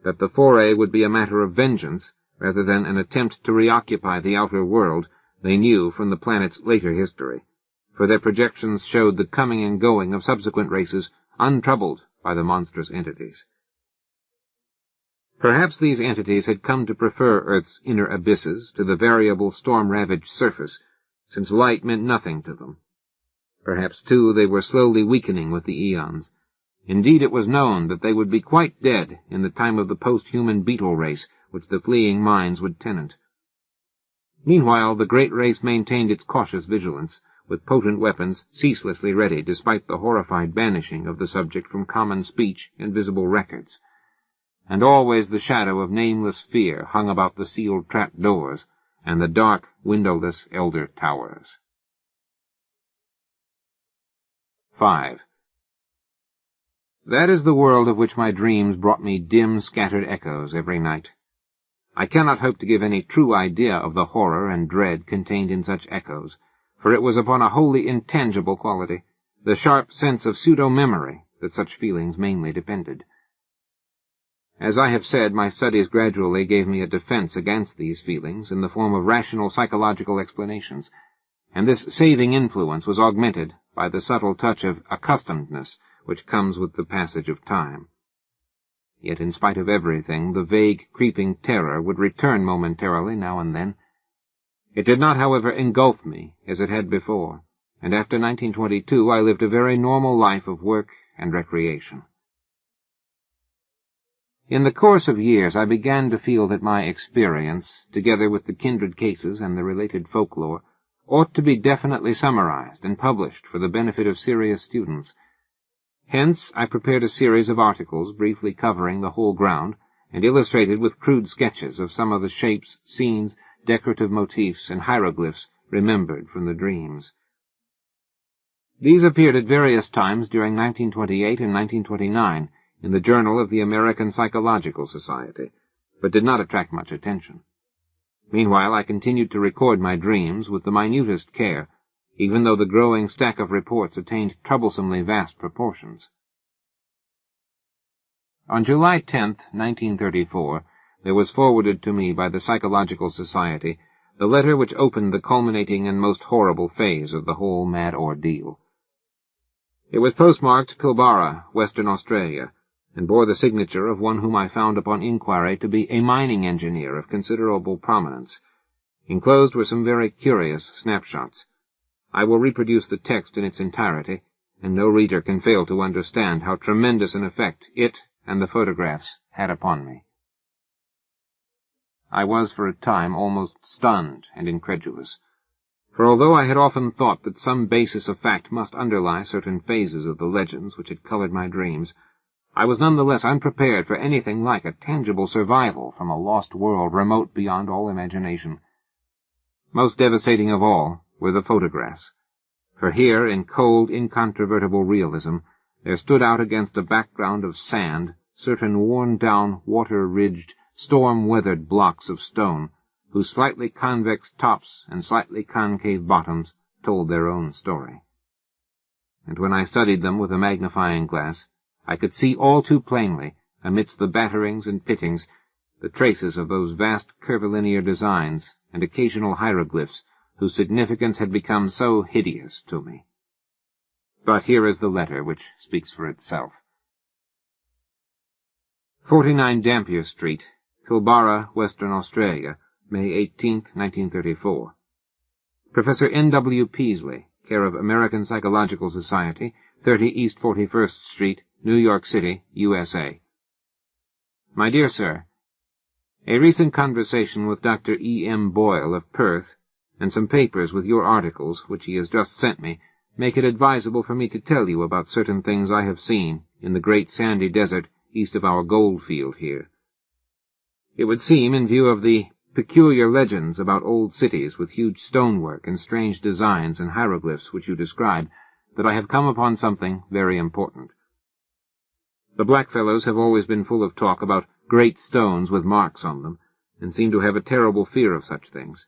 that the foray would be a matter of vengeance rather than an attempt to reoccupy the outer world they knew from the planet's later history, for their projections showed the coming and going of subsequent races untroubled by the monstrous entities. Perhaps these entities had come to prefer Earth's inner abysses to the variable storm-ravaged surface, since light meant nothing to them. Perhaps, too, they were slowly weakening with the eons. Indeed, it was known that they would be quite dead in the time of the post-human beetle race which the fleeing minds would tenant. Meanwhile, the great race maintained its cautious vigilance, with potent weapons ceaselessly ready despite the horrified banishing of the subject from common speech and visible records. And always the shadow of nameless fear hung about the sealed trap-doors and the dark, windowless elder towers. 5. That is the world of which my dreams brought me dim, scattered echoes every night. I cannot hope to give any true idea of the horror and dread contained in such echoes, for it was upon a wholly intangible quality, the sharp sense of pseudo-memory, that such feelings mainly depended. As I have said, my studies gradually gave me a defense against these feelings in the form of rational psychological explanations, and this saving influence was augmented by the subtle touch of accustomedness which comes with the passage of time. Yet in spite of everything, the vague, creeping terror would return momentarily now and then. It did not, however, engulf me as it had before, and after 1922 I lived a very normal life of work and recreation. In the course of years I began to feel that my experience, together with the kindred cases and the related folklore, ought to be definitely summarized and published for the benefit of serious students. Hence I prepared a series of articles briefly covering the whole ground, and illustrated with crude sketches of some of the shapes, scenes, decorative motifs, and hieroglyphs remembered from the dreams. These appeared at various times during 1928 and 1929 in the Journal of the American Psychological Society, but did not attract much attention. Meanwhile, I continued to record my dreams with the minutest care, even though the growing stack of reports attained troublesomely vast proportions. On July 10th, 1934, there was forwarded to me by the Psychological Society the letter which opened the culminating and most horrible phase of the whole mad ordeal. It was postmarked Pilbara, Western Australia, and bore the signature of one whom I found upon inquiry to be a mining engineer of considerable prominence. Enclosed were some very curious snapshots. I will reproduce the text in its entirety, and no reader can fail to understand how tremendous an effect it and the photographs had upon me. I was for a time almost stunned and incredulous. For although I had often thought that some basis of fact must underlie certain phases of the legends which had colored my dreams, I was none the less unprepared for anything like a tangible survival from a lost world remote beyond all imagination. Most devastating of all were the photographs, for here, in cold, incontrovertible realism, there stood out against a background of sand certain worn-down, water-ridged, storm-weathered blocks of stone, whose slightly convex tops and slightly concave bottoms told their own story. And when I studied them with a magnifying glass, I could see all too plainly, amidst the batterings and pittings, the traces of those vast curvilinear designs and occasional hieroglyphs whose significance had become so hideous to me. But here is the letter which speaks for itself. 49 Dampier Street, Kilbarra, Western Australia, May 18, 1934. Professor N.W. Peasley, care of American Psychological Society, 30 East 41st Street, New York City, USA. My dear Sir, a recent conversation with Dr. E. M. Boyle of Perth, and some papers with your articles, which he has just sent me, make it advisable for me to tell you about certain things I have seen in the great sandy desert east of our gold field here. It would seem, in view of the peculiar legends about old cities with huge stonework and strange designs and hieroglyphs which you describe, that I have come upon something very important. The blackfellows have always been full of talk about great stones with marks on them, and seem to have a terrible fear of such things.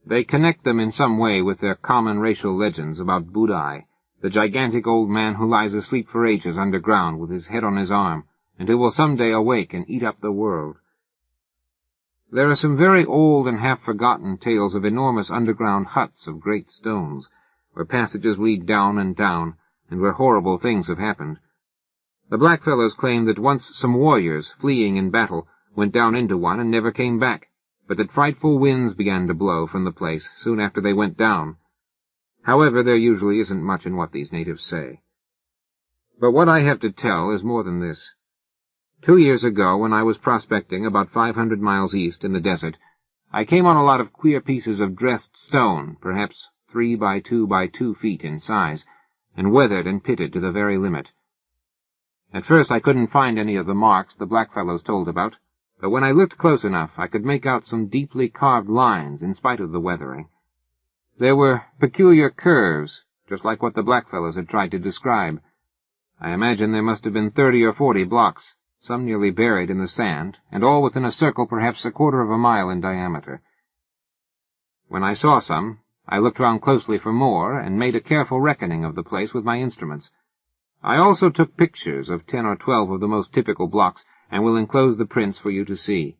They connect them in some way with their common racial legends about Budai, the gigantic old man who lies asleep for ages underground with his head on his arm, and who will some day awake and eat up the world. There are some very old and half-forgotten tales of enormous underground huts of great stones, where passages lead down and down, and where horrible things have happened. The blackfellows claim that once some warriors, fleeing in battle, went down into one and never came back, but that frightful winds began to blow from the place soon after they went down. However, there usually isn't much in what these natives say. But what I have to tell is more than this. 2 years ago, when I was prospecting about 500 miles east in the desert, I came on a lot of queer pieces of dressed stone, perhaps 3 by 2 by 2 feet in size, and weathered and pitted to the very limit. At first I couldn't find any of the marks the blackfellows told about, but when I looked close enough I could make out some deeply carved lines in spite of the weathering. There were peculiar curves, just like what the blackfellows had tried to describe. I imagine there must have been 30 or 40 blocks, some nearly buried in the sand, and all within a circle perhaps 1/4 of a mile in diameter. When I saw some, I looked round closely for more, and made a careful reckoning of the place with my instruments. I also took pictures of 10 or 12 of the most typical blocks, and will enclose the prints for you to see.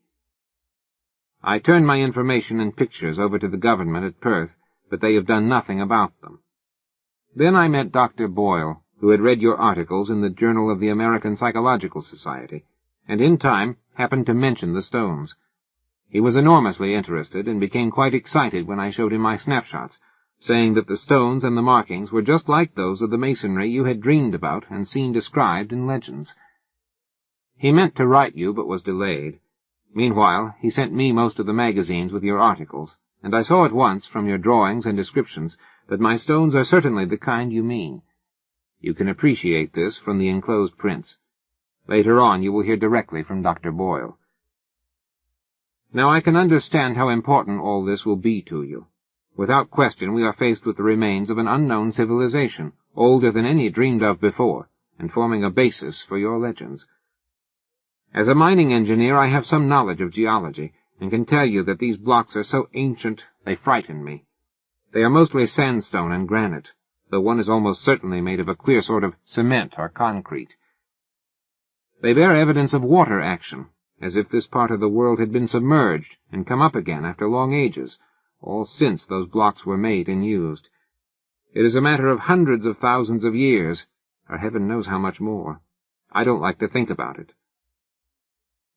I turned my information and pictures over to the government at Perth, but they have done nothing about them. Then I met Dr. Boyle, who had read your articles in the Journal of the American Psychological Society, and in time happened to mention the stones. He was enormously interested, and became quite excited when I showed him my snapshots, saying that the stones and the markings were just like those of the masonry you had dreamed about and seen described in legends. He meant to write you, but was delayed. Meanwhile, he sent me most of the magazines with your articles, and I saw at once, from your drawings and descriptions, that my stones are certainly the kind you mean. You can appreciate this from the enclosed prints. Later on you will hear directly from Dr. Boyle. Now I can understand how important all this will be to you. Without question we are faced with the remains of an unknown civilization, older than any dreamed of before, and forming a basis for your legends. As a mining engineer I have some knowledge of geology, and can tell you that these blocks are so ancient they frighten me. They are mostly sandstone and granite, though one is almost certainly made of a queer sort of cement or concrete. They bear evidence of water action, as if this part of the world had been submerged and come up again after long ages, all since those blocks were made and used. It is a matter of hundreds of thousands of years, or heaven knows how much more. I don't like to think about it.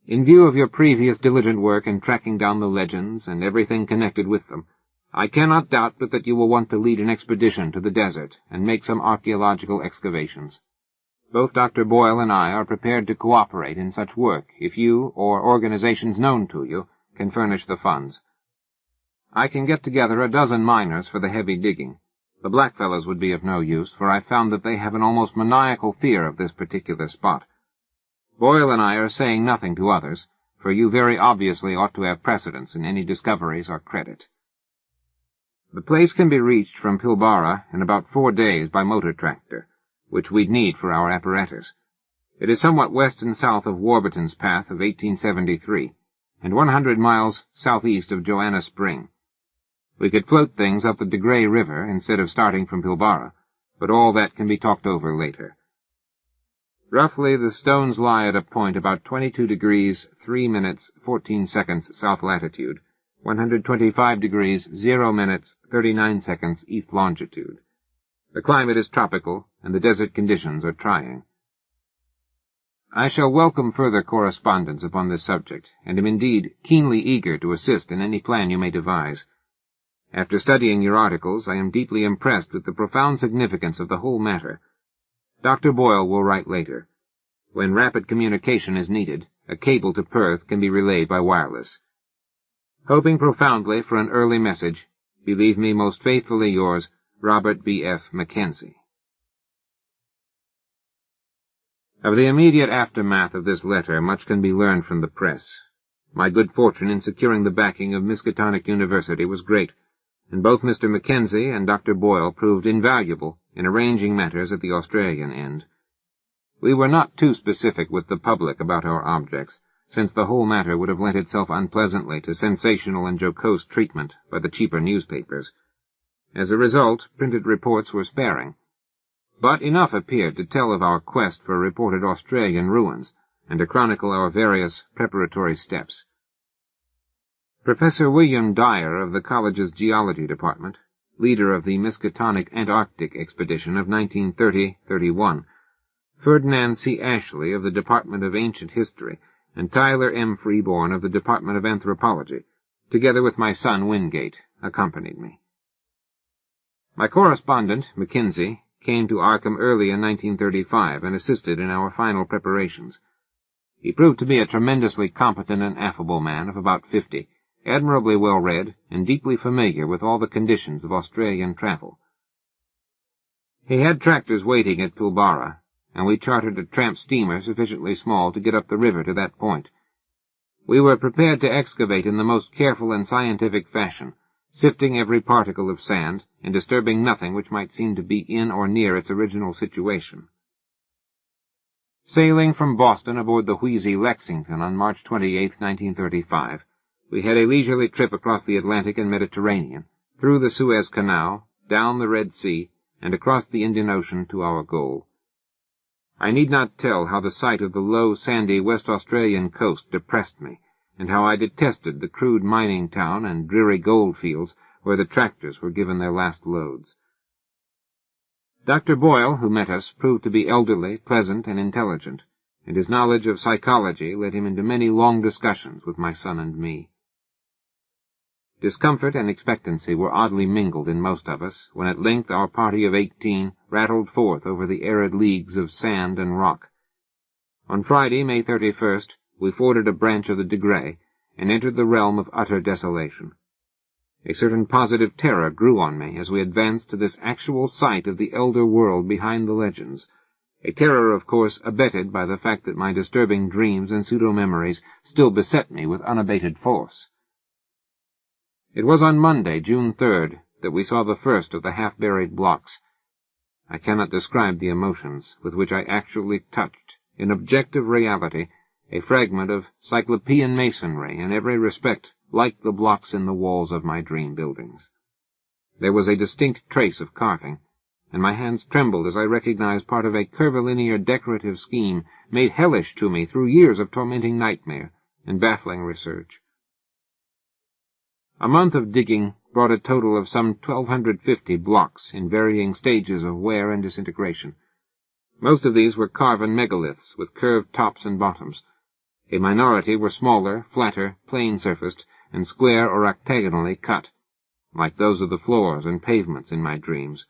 In view of your previous diligent work in tracking down the legends and everything connected with them, I cannot doubt but that you will want to lead an expedition to the desert and make some archaeological excavations. Both Dr. Boyle and I are prepared to cooperate in such work if you, or organizations known to you, can furnish the funds. I can get together a dozen miners for the heavy digging. The blackfellows would be of no use, for I found that they have an almost maniacal fear of this particular spot. Boyle and I are saying nothing to others, for you very obviously ought to have precedence in any discoveries or credit. The place can be reached from Pilbara in about 4 days by motor tractor, which we'd need for our apparatus. It is somewhat west and south of Warburton's path of 1873, and 100 miles southeast of Joanna Spring. We could float things up the De Grey River instead of starting from Pilbara, but all that can be talked over later. Roughly, the stones lie at a point about 22 degrees 3 minutes 14 seconds south latitude, 125 degrees 0 minutes 39 seconds east longitude. The climate is tropical, and the desert conditions are trying. I shall welcome further correspondence upon this subject, and am indeed keenly eager to assist in any plan you may devise. After studying your articles, I am deeply impressed with the profound significance of the whole matter. Dr. Boyle will write later. When rapid communication is needed, a cable to Perth can be relayed by wireless. Hoping profoundly for an early message, believe me most faithfully yours, Robert B. F. Mackenzie. Of the immediate aftermath of this letter, much can be learned from the press. My good fortune in securing the backing of Miskatonic University was great, and both Mr. Mackenzie and Dr. Boyle proved invaluable in arranging matters at the Australian end. We were not too specific with the public about our objects, since the whole matter would have lent itself unpleasantly to sensational and jocose treatment by the cheaper newspapers. As a result, printed reports were sparing. But enough appeared to tell of our quest for reported Australian ruins, and to chronicle our various preparatory steps. Professor William Dyer of the college's geology department, leader of the Miskatonic Antarctic expedition of 1930-31, Ferdinand C. Ashley of the Department of Ancient History, and Tyler M. Freeborn of the Department of Anthropology, together with my son Wingate, accompanied me. My correspondent, Mackenzie, came to Arkham early in 1935 and assisted in our final preparations. He proved to be a tremendously competent and affable man of about 50, admirably well-read, and deeply familiar with all the conditions of Australian travel. He had tractors waiting at Pilbara, and we chartered a tramp steamer sufficiently small to get up the river to that point. We were prepared to excavate in the most careful and scientific fashion, sifting every particle of sand, and disturbing nothing which might seem to be in or near its original situation. Sailing from Boston aboard the wheezy Lexington on March 28, 1935, we had a leisurely trip across the Atlantic and Mediterranean, through the Suez Canal, down the Red Sea, and across the Indian Ocean to our goal. I need not tell how the sight of the low, sandy West Australian coast depressed me, and how I detested the crude mining town and dreary gold fields where the tractors were given their last loads. Dr. Boyle, who met us, proved to be elderly, pleasant, and intelligent, and his knowledge of psychology led him into many long discussions with my son and me. Discomfort and expectancy were oddly mingled in most of us, when at length our party of 18 rattled forth over the arid leagues of sand and rock. On Friday, May 31st, we forded a branch of the De Grey, and entered the realm of utter desolation. A certain positive terror grew on me as we advanced to this actual sight of the elder world behind the legends, a terror, of course, abetted by the fact that my disturbing dreams and pseudo-memories still beset me with unabated force. It was on Monday, June 3rd, that we saw the first of the half-buried blocks. I cannot describe the emotions with which I actually touched, in objective reality, a fragment of Cyclopean masonry in every respect like the blocks in the walls of my dream buildings. There was a distinct trace of carving, and my hands trembled as I recognized part of a curvilinear decorative scheme made hellish to me through years of tormenting nightmare and baffling research. A month of digging brought a total of some 1,250 blocks in varying stages of wear and disintegration. Most of these were carven megaliths with curved tops and bottoms. A minority were smaller, flatter, plain-surfaced, and square or octagonally cut, like those of the floors and pavements in my dreams,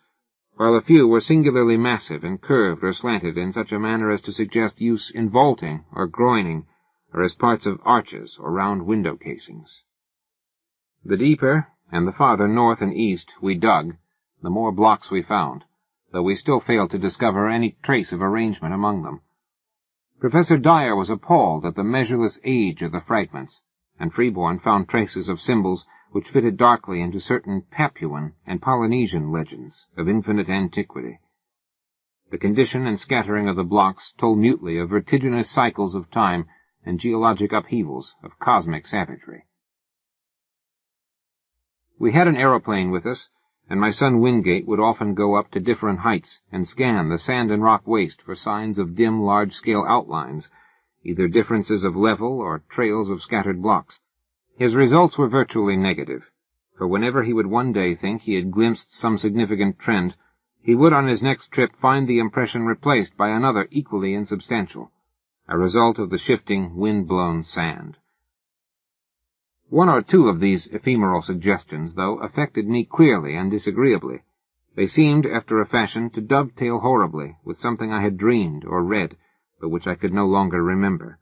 while a few were singularly massive and curved or slanted in such a manner as to suggest use in vaulting or groining, or as parts of arches or round window casings. The deeper, and the farther north and east we dug, the more blocks we found, though we still failed to discover any trace of arrangement among them. Professor Dyer was appalled at the measureless age of the fragments, and Freeborn found traces of symbols which fitted darkly into certain Papuan and Polynesian legends of infinite antiquity. The condition and scattering of the blocks told mutely of vertiginous cycles of time and geologic upheavals of cosmic savagery. We had an aeroplane with us, and my son Wingate would often go up to different heights and scan the sand and rock waste for signs of dim, large-scale outlines, either differences of level or trails of scattered blocks. His results were virtually negative, for whenever he would one day think he had glimpsed some significant trend, he would on his next trip find the impression replaced by another equally insubstantial, a result of the shifting, wind-blown sand. One or two of these ephemeral suggestions, though, affected me queerly and disagreeably. They seemed, after a fashion, to dovetail horribly with something I had dreamed or read, but which I could no longer remember.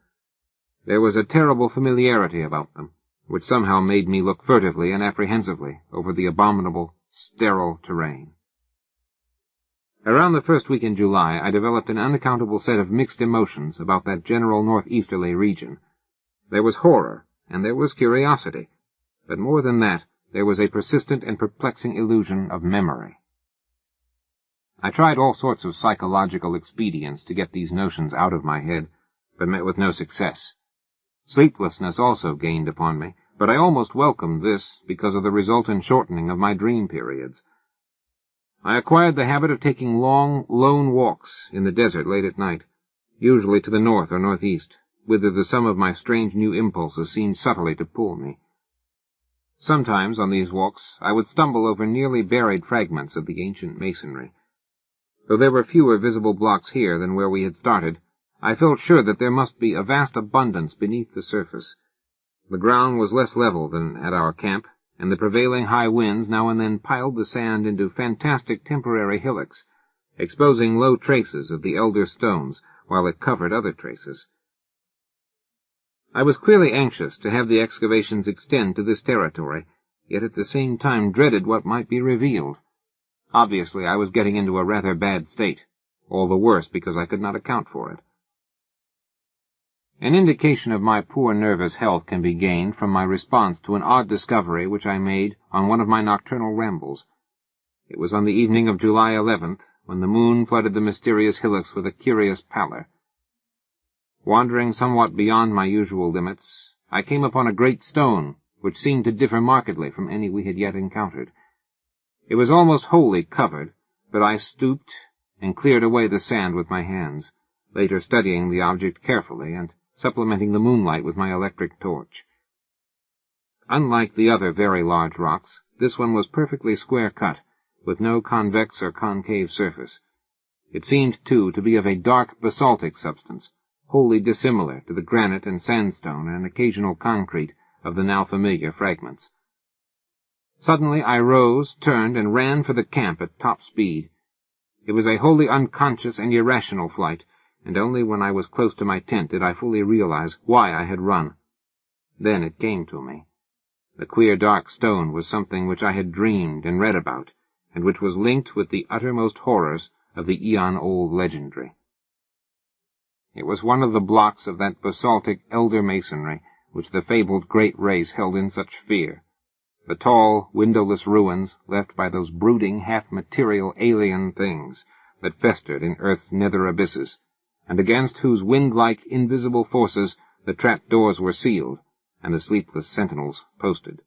There was a terrible familiarity about them, which somehow made me look furtively and apprehensively over the abominable, sterile terrain. Around the first week in July, I developed an unaccountable set of mixed emotions about that general northeasterly region. There was horror, and there was curiosity, but more than that, there was a persistent and perplexing illusion of memory. I tried all sorts of psychological expedients to get these notions out of my head, but met with no success. Sleeplessness also gained upon me, but I almost welcomed this because of the resultant shortening of my dream periods. I acquired the habit of taking long, lone walks in the desert late at night, usually to the north or northeast, whither the sum of my strange new impulses seemed subtly to pull me. Sometimes, on these walks, I would stumble over nearly buried fragments of the ancient masonry. Though there were fewer visible blocks here than where we had started, I felt sure that there must be a vast abundance beneath the surface. The ground was less level than at our camp, and the prevailing high winds now and then piled the sand into fantastic temporary hillocks, exposing low traces of the elder stones, while it covered other traces. I was clearly anxious to have the excavations extend to this territory, yet at the same time dreaded what might be revealed. Obviously, I was getting into a rather bad state, all the worse because I could not account for it. An indication of my poor nervous health can be gained from my response to an odd discovery which I made on one of my nocturnal rambles. It was on the evening of July 11th, when the moon flooded the mysterious hillocks with a curious pallor. Wandering somewhat beyond my usual limits, I came upon a great stone which seemed to differ markedly from any we had yet encountered. It was almost wholly covered, but I stooped and cleared away the sand with my hands, later studying the object carefully and supplementing the moonlight with my electric torch. Unlike the other very large rocks, this one was perfectly square-cut, with no convex or concave surface. It seemed, too, to be of a dark basaltic substance, wholly dissimilar to the granite and sandstone and occasional concrete of the now familiar fragments. Suddenly I rose, turned, and ran for the camp at top speed. It was a wholly unconscious and irrational flight, and only when I was close to my tent did I fully realize why I had run. Then it came to me. The queer dark stone was something which I had dreamed and read about, and which was linked with the uttermost horrors of the eon-old legendary. It was one of the blocks of that basaltic elder masonry which the fabled great race held in such fear, the tall, windowless ruins left by those brooding, half-material alien things that festered in earth's nether abysses, and against whose wind-like invisible forces the trap-doors were sealed and the sleepless sentinels posted.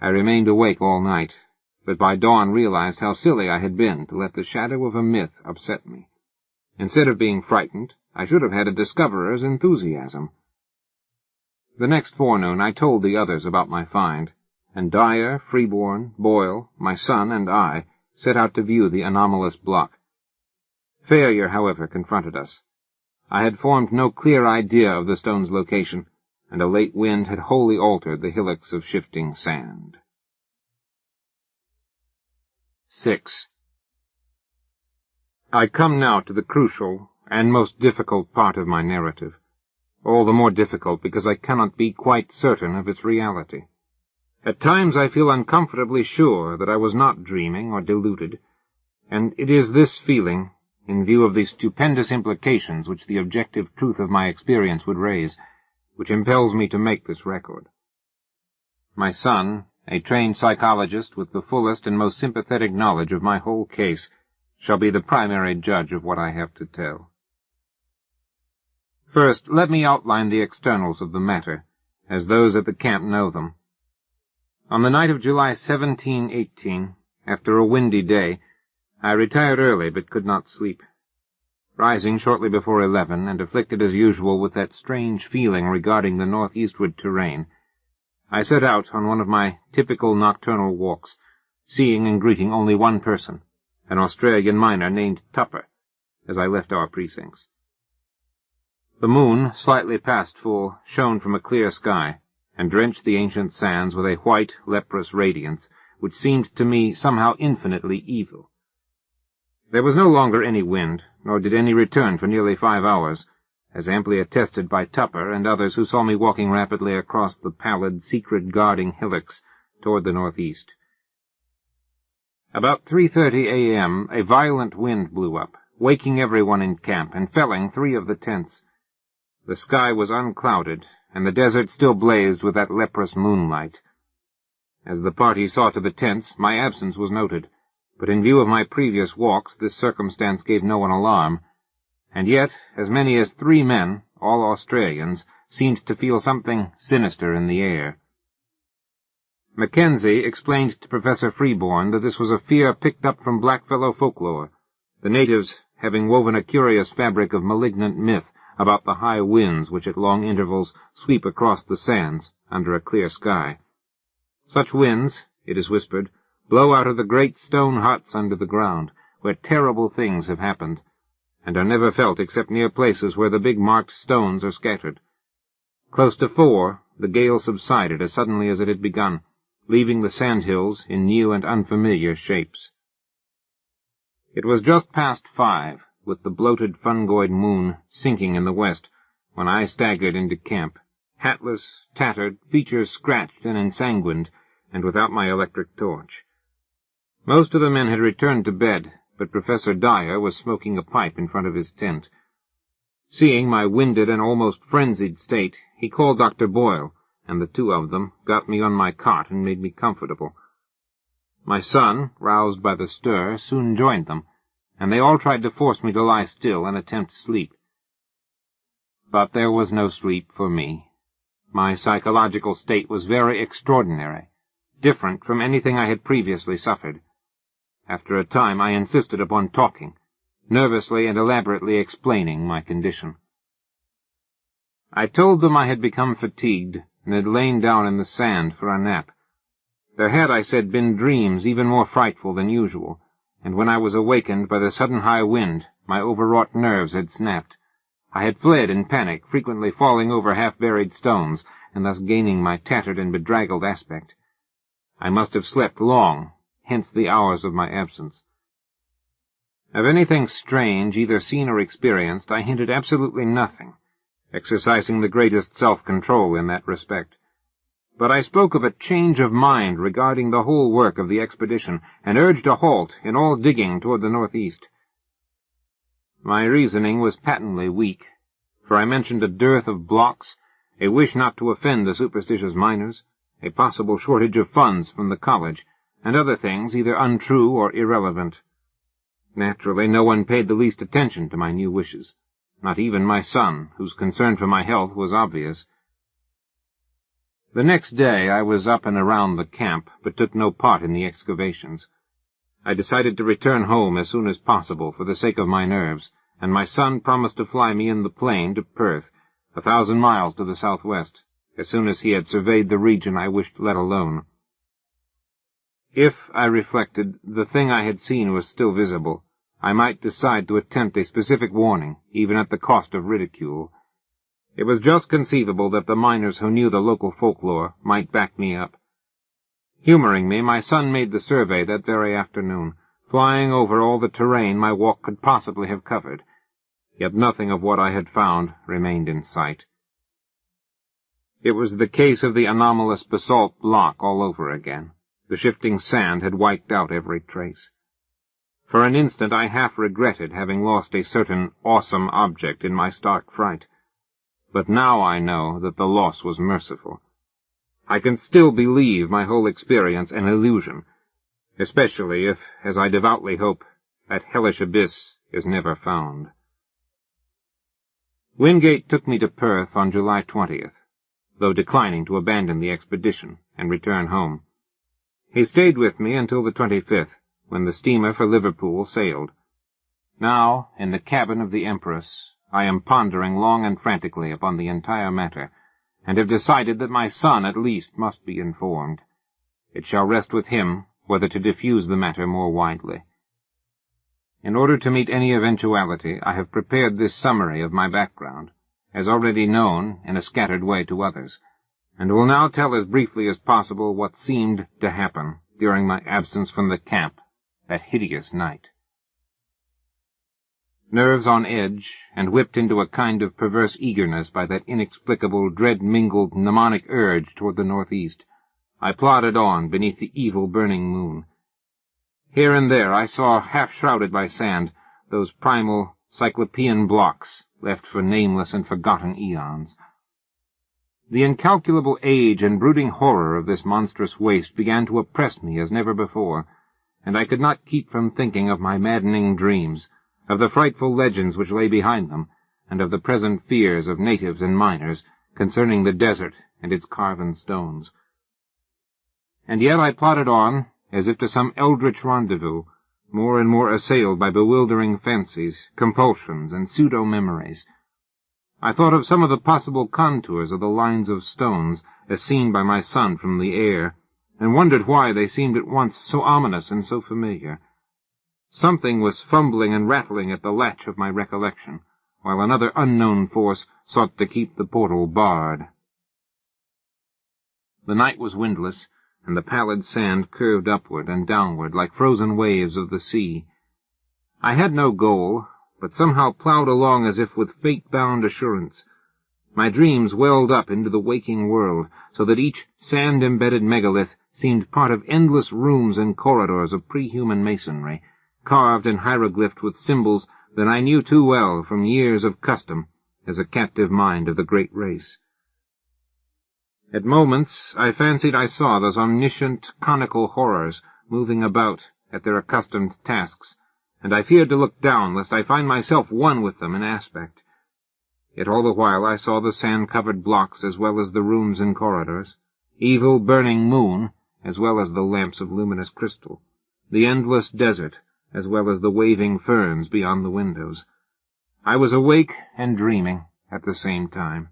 I remained awake all night, but by dawn realized how silly I had been to let the shadow of a myth upset me. Instead of being frightened, I should have had a discoverer's enthusiasm. The next forenoon I told the others about my find, and Dyer, Freeborn, Boyle, my son, and I set out to view the anomalous block. Failure, however, confronted us. I had formed no clear idea of the stone's location, and a late wind had wholly altered the hillocks of shifting sand. 6. I come now to the crucial and most difficult part of my narrative. all the more difficult because I cannot be quite certain of its reality. At times I feel uncomfortably sure that I was not dreaming or deluded, and it is this feeling, in view of the stupendous implications which the objective truth of my experience would raise, which impels me to make this record. My son, a trained psychologist with the fullest and most sympathetic knowledge of my whole case, shall be the primary judge of what I have to tell. First, let me outline the externals of the matter, as those at the camp know them. On the night of July 1718, after a windy day, I retired early but could not sleep. Rising shortly before 11, and afflicted as usual with that strange feeling regarding the northeastward terrain, I set out on one of my typical nocturnal walks, seeing and greeting only one person, an Australian miner named Tupper, as I left our precincts. The moon, slightly past full, shone from a clear sky, and drenched the ancient sands with a white, leprous radiance, which seemed to me somehow infinitely evil. There was no longer any wind, nor did any return for nearly 5 hours, as amply attested by Tupper and others who saw me walking rapidly across the pallid, secret-guarding hillocks toward the northeast. About 3:30 a.m. a violent wind blew up, waking everyone in camp and felling 3 of the tents. The sky was unclouded, and the desert still blazed with that leprous moonlight. As the party saw to the tents, my absence was noted, but in view of my previous walks this circumstance gave no one alarm, and yet as many as 3 men, all Australians, seemed to feel something sinister in the air. Mackenzie explained to Professor Freeborn that this was a fear picked up from blackfellow folklore, the natives having woven a curious fabric of malignant myth about the high winds which at long intervals sweep across the sands under a clear sky. Such winds, it is whispered, blow out of the great stone huts under the ground, where terrible things have happened, and are never felt except near places where the big marked stones are scattered. Close to 4, the gale subsided as suddenly as it had begun, leaving the sandhills in new and unfamiliar shapes. It was just past 5, with the bloated fungoid moon sinking in the west, when I staggered into camp, hatless, tattered, features scratched and ensanguined, and without my electric torch. Most of the men had returned to bed, but Professor Dyer was smoking a pipe in front of his tent. Seeing my winded and almost frenzied state, he called Dr. Boyle, and the 2 of them got me on my cot and made me comfortable. My son, roused by the stir, soon joined them, and they all tried to force me to lie still and attempt sleep. But there was no sleep for me. My psychological state was very extraordinary, different from anything I had previously suffered. After a time I insisted upon talking, nervously and elaborately explaining my condition. I told them I had become fatigued and had lain down in the sand for a nap. There had, I said, been dreams even more frightful than usual, and when I was awakened by the sudden high wind, my overwrought nerves had snapped. I had fled in panic, frequently falling over half-buried stones, and thus gaining my tattered and bedraggled aspect. I must have slept long, hence the hours of my absence. Of anything strange, either seen or experienced, I hinted absolutely nothing, exercising the greatest self-control in that respect. But I spoke of a change of mind regarding the whole work of the expedition, and urged a halt in all digging toward the northeast. My reasoning was patently weak, for I mentioned a dearth of blocks, a wish not to offend the superstitious miners, a possible shortage of funds from the college, and other things either untrue or irrelevant. Naturally, no one paid the least attention to my new wishes, not even my son, whose concern for my health was obvious. The next day I was up and around the camp, but took no part in the excavations. I decided to return home as soon as possible for the sake of my nerves, and my son promised to fly me in the plane to Perth, 1,000 miles to the southwest, as soon as he had surveyed the region I wished let alone. If, I reflected, the thing I had seen was still visible, I might decide to attempt a specific warning, even at the cost of ridicule. It was just conceivable that the miners who knew the local folklore might back me up. Humoring me, my son made the survey that very afternoon, flying over all the terrain my walk could possibly have covered. Yet nothing of what I had found remained in sight. It was the case of the anomalous basalt block all over again. The shifting sand had wiped out every trace. For an instant I half regretted having lost a certain awesome object in my stark fright. But now I know that the loss was merciful. I can still believe my whole experience an illusion, especially if, as I devoutly hope, that hellish abyss is never found. Wingate took me to Perth on July 20th, though declining to abandon the expedition and return home. He stayed with me until the 25th, when the steamer for Liverpool sailed. Now, in the cabin of the Empress, I am pondering long and frantically upon the entire matter, and have decided that my son at least must be informed. It shall rest with him whether to diffuse the matter more widely. In order to meet any eventuality, I have prepared this summary of my background, as already known in a scattered way to others, and will now tell as briefly as possible what seemed to happen during my absence from the camp that hideous night. Nerves on edge, and whipped into a kind of perverse eagerness by that inexplicable, dread-mingled mnemonic urge toward the northeast, I plodded on beneath the evil burning moon. Here and there I saw, half-shrouded by sand, those primal cyclopean blocks left for nameless and forgotten eons. The incalculable age and brooding horror of this monstrous waste began to oppress me as never before, and I could not keep from thinking of my maddening dreams, of the frightful legends which lay behind them, and of the present fears of natives and miners concerning the desert and its carven stones. And yet I plodded on, as if to some eldritch rendezvous, more and more assailed by bewildering fancies, compulsions, and pseudo-memories. I thought of some of the possible contours of the lines of stones, as seen by my son from the air, and wondered why they seemed at once so ominous and so familiar. Something was fumbling and rattling at the latch of my recollection, while another unknown force sought to keep the portal barred. The night was windless, and the pallid sand curved upward and downward like frozen waves of the sea. I had no goal, but somehow ploughed along as if with fate-bound assurance. My dreams welled up into the waking world, so that each sand-embedded megalith seemed part of endless rooms and corridors of pre-human masonry, carved and hieroglyphed with symbols that I knew too well from years of custom as a captive mind of the great race. At moments I fancied I saw those omniscient, conical horrors moving about at their accustomed tasks, and I feared to look down lest I find myself one with them in aspect. Yet all the while I saw the sand-covered blocks as well as the rooms and corridors, evil burning moon as well as the lamps of luminous crystal, the endless desert as well as the waving ferns beyond the windows. I was awake and dreaming at the same time.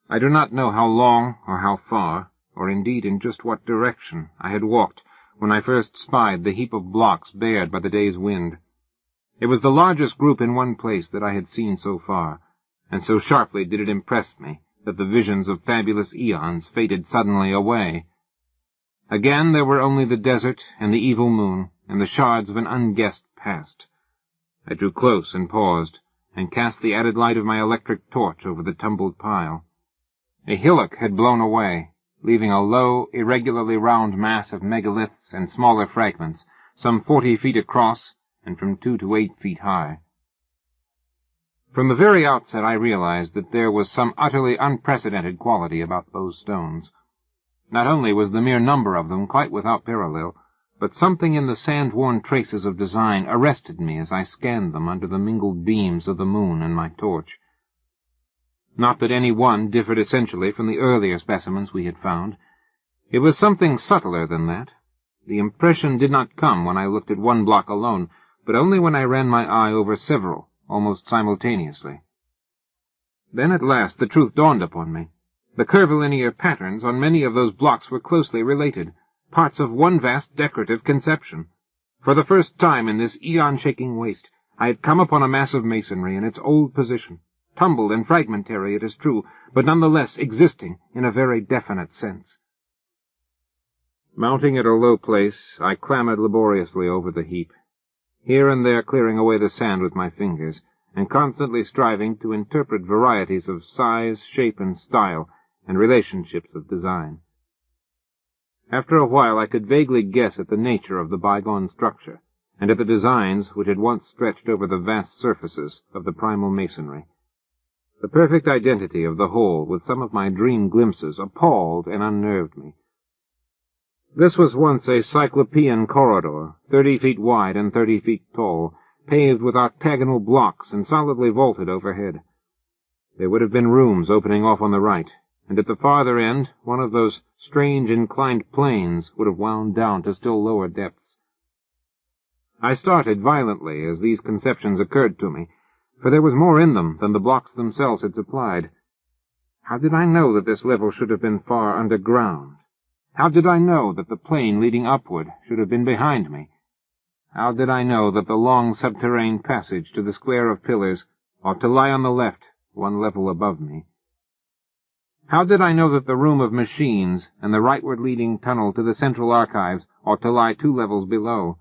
I do not know how long or how far, or indeed in just what direction, I had walked when I first spied the heap of blocks bared by the day's wind. It was the largest group in one place that I had seen so far, and so sharply did it impress me that the visions of fabulous eons faded suddenly away. Again there were only the desert and the evil moon and the shards of an unguessed past. I drew close and paused, and cast the added light of my electric torch over the tumbled pile. A hillock had blown away, leaving a low, irregularly round mass of megaliths and smaller fragments, some 40 feet across and from 2 to 8 feet high. From the very outset I realized that there was some utterly unprecedented quality about those stones. Not only was the mere number of them quite without parallel, but something in the sand-worn traces of design arrested me as I scanned them under the mingled beams of the moon and my torch. Not that any one differed essentially from the earlier specimens we had found. It was something subtler than that. The impression did not come when I looked at one block alone, but only when I ran my eye over several, almost simultaneously. Then at last the truth dawned upon me. The curvilinear patterns on many of those blocks were closely related, parts of one vast decorative conception. For the first time in this eon-shaking waste, I had come upon a mass of masonry in its old position, tumbled and fragmentary, it is true, but nonetheless existing in a very definite sense. Mounting at a low place, I clambered laboriously over the heap, here and there clearing away the sand with my fingers, and constantly striving to interpret varieties of size, shape, and style, and relationships of design. After a while I could vaguely guess at the nature of the bygone structure, and at the designs which had once stretched over the vast surfaces of the primal masonry. The perfect identity of the whole with some of my dream glimpses appalled and unnerved me. This was once a cyclopean corridor, 30 feet wide and 30 feet tall, paved with octagonal blocks and solidly vaulted overhead. There would have been rooms opening off on the right, and at the farther end one of those strange inclined planes would have wound down to still lower depths. I started violently as these conceptions occurred to me, for there was more in them than the blocks themselves had supplied. How did I know that this level should have been far underground? How did I know that the plane leading upward should have been behind me? How did I know that the long subterranean passage to the square of pillars ought to lie on the left, one level above me? How did I know that the room of machines and the rightward leading tunnel to the central archives ought to lie 2 levels below?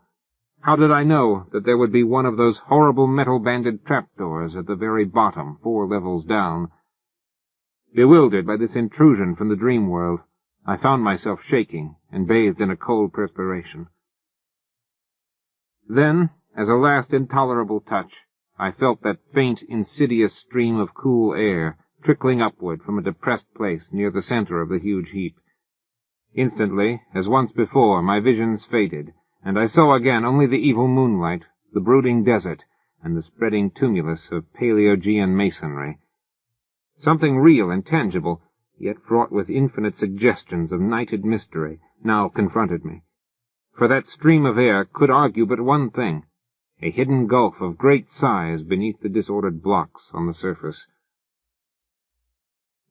How did I know that there would be one of those horrible metal-banded trapdoors at the very bottom, 4 levels down? Bewildered by this intrusion from the dream world, I found myself shaking and bathed in a cold perspiration. Then, as a last intolerable touch, I felt that faint, insidious stream of cool air trickling upward from a depressed place near the center of the huge heap. Instantly, as once before, my visions faded, and I saw again only the evil moonlight, the brooding desert, and the spreading tumulus of Paleogean masonry. Something real and tangible, yet fraught with infinite suggestions of nighted mystery, now confronted me. For that stream of air could argue but one thing, a hidden gulf of great size beneath the disordered blocks on the surface.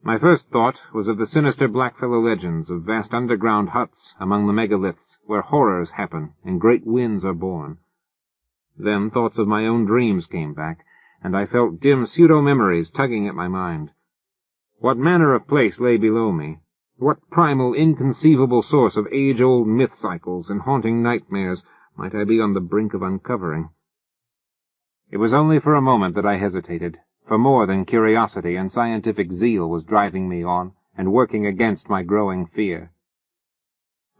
My first thought was of the sinister blackfellow legends of vast underground huts among the megaliths, where horrors happen and great winds are born. Then thoughts of my own dreams came back, and I felt dim pseudo-memories tugging at my mind. What manner of place lay below me? What primal, inconceivable source of age-old myth cycles and haunting nightmares might I be on the brink of uncovering? It was only for a moment that I hesitated, for more than curiosity and scientific zeal was driving me on and working against my growing fear.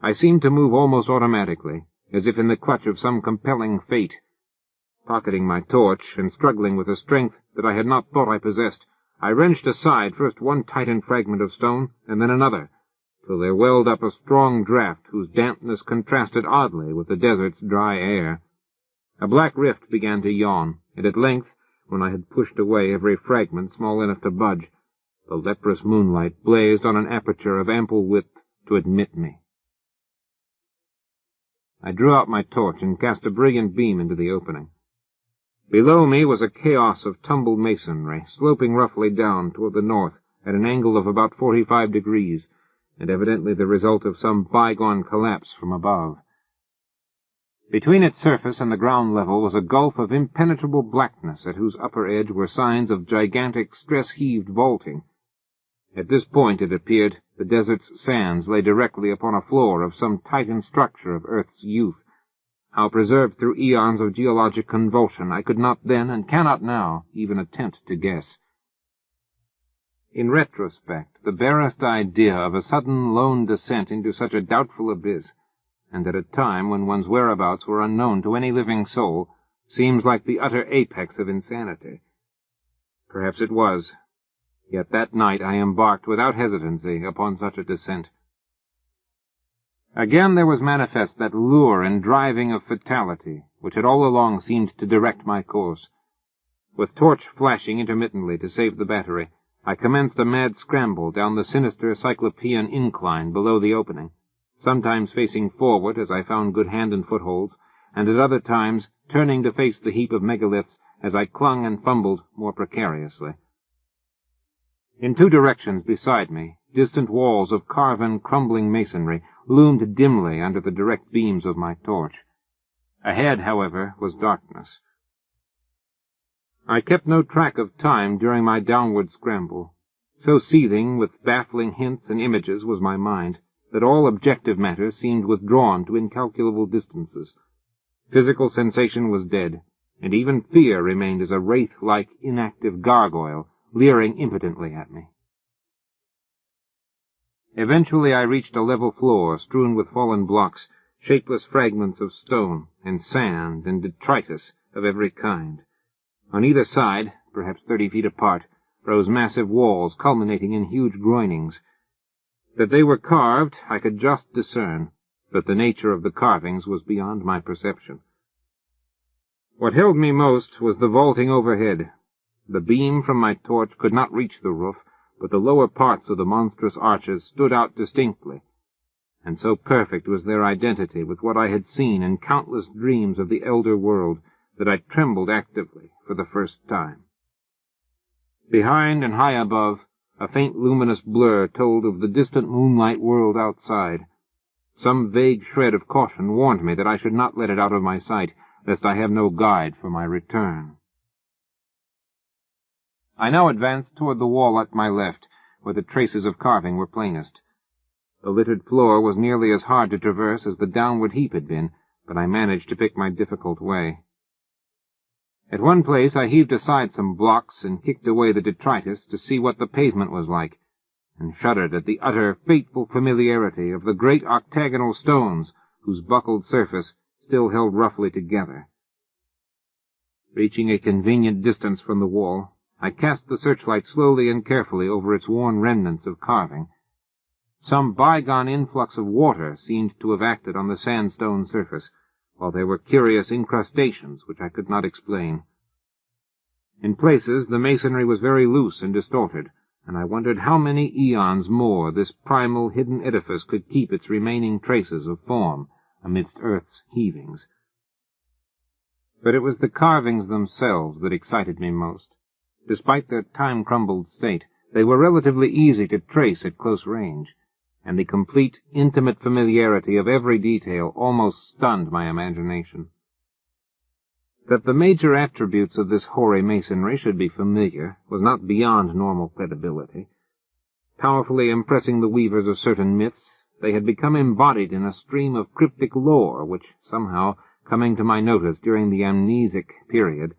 I seemed to move almost automatically, as if in the clutch of some compelling fate. Pocketing my torch and struggling with a strength that I had not thought I possessed, I wrenched aside first one tightened fragment of stone and then another, till there welled up a strong draught whose dampness contrasted oddly with the desert's dry air. A black rift began to yawn, and at length, when I had pushed away every fragment small enough to budge, the leprous moonlight blazed on an aperture of ample width to admit me. I drew out my torch and cast a brilliant beam into the opening. Below me was a chaos of tumbled masonry, sloping roughly down toward the north at an angle of about 45 degrees, and evidently the result of some bygone collapse from above. Between its surface and the ground level was a gulf of impenetrable blackness at whose upper edge were signs of gigantic stress-heaved vaulting. At this point, it appeared, the desert's sands lay directly upon a floor of some titan structure of Earth's youth. How preserved through eons of geologic convulsion I could not then, and cannot now, even attempt to guess. In retrospect, the barest idea of a sudden lone descent into such a doubtful abyss, and at a time when one's whereabouts were unknown to any living soul, seems like the utter apex of insanity. Perhaps it was. Yet that night I embarked without hesitancy upon such a descent. Again there was manifest that lure and driving of fatality, which had all along seemed to direct my course. With torch flashing intermittently to save the battery, I commenced a mad scramble down the sinister cyclopean incline below the opening, sometimes facing forward as I found good hand and footholds, and at other times turning to face the heap of megaliths as I clung and fumbled more precariously. In 2 directions beside me, distant walls of carven, crumbling masonry loomed dimly under the direct beams of my torch. Ahead, however, was darkness. I kept no track of time during my downward scramble. So seething with baffling hints and images was my mind, that all objective matter seemed withdrawn to incalculable distances. Physical sensation was dead, and even fear remained as a wraith-like, inactive gargoyle, leering impotently at me. Eventually I reached a level floor strewn with fallen blocks, shapeless fragments of stone, and sand, and detritus of every kind. On either side, perhaps 30 feet apart, rose massive walls culminating in huge groinings. That they were carved I could just discern, but the nature of the carvings was beyond my perception. What held me most was the vaulting overhead. The beam from my torch could not reach the roof, but the lower parts of the monstrous arches stood out distinctly, and so perfect was their identity with what I had seen in countless dreams of the elder world that I trembled actively for the first time. Behind and high above, a faint luminous blur told of the distant moonlight world outside. Some vague shred of caution warned me that I should not let it out of my sight, lest I have no guide for my return. I now advanced toward the wall at my left, where the traces of carving were plainest. The littered floor was nearly as hard to traverse as the downward heap had been, but I managed to pick my difficult way. At one place I heaved aside some blocks and kicked away the detritus to see what the pavement was like, and shuddered at the utter, fateful familiarity of the great octagonal stones whose buckled surface still held roughly together. Reaching a convenient distance from the wall, I cast the searchlight slowly and carefully over its worn remnants of carving. Some bygone influx of water seemed to have acted on the sandstone surface, while there were curious incrustations which I could not explain. In places the masonry was very loose and distorted, and I wondered how many eons more this primal hidden edifice could keep its remaining traces of form amidst earth's heavings. But it was the carvings themselves that excited me most. Despite their time-crumbled state, they were relatively easy to trace at close range, and the complete, intimate familiarity of every detail almost stunned my imagination. That the major attributes of this hoary masonry should be familiar was not beyond normal credibility. Powerfully impressing the weavers of certain myths, they had become embodied in a stream of cryptic lore which, somehow, coming to my notice during the amnesic period,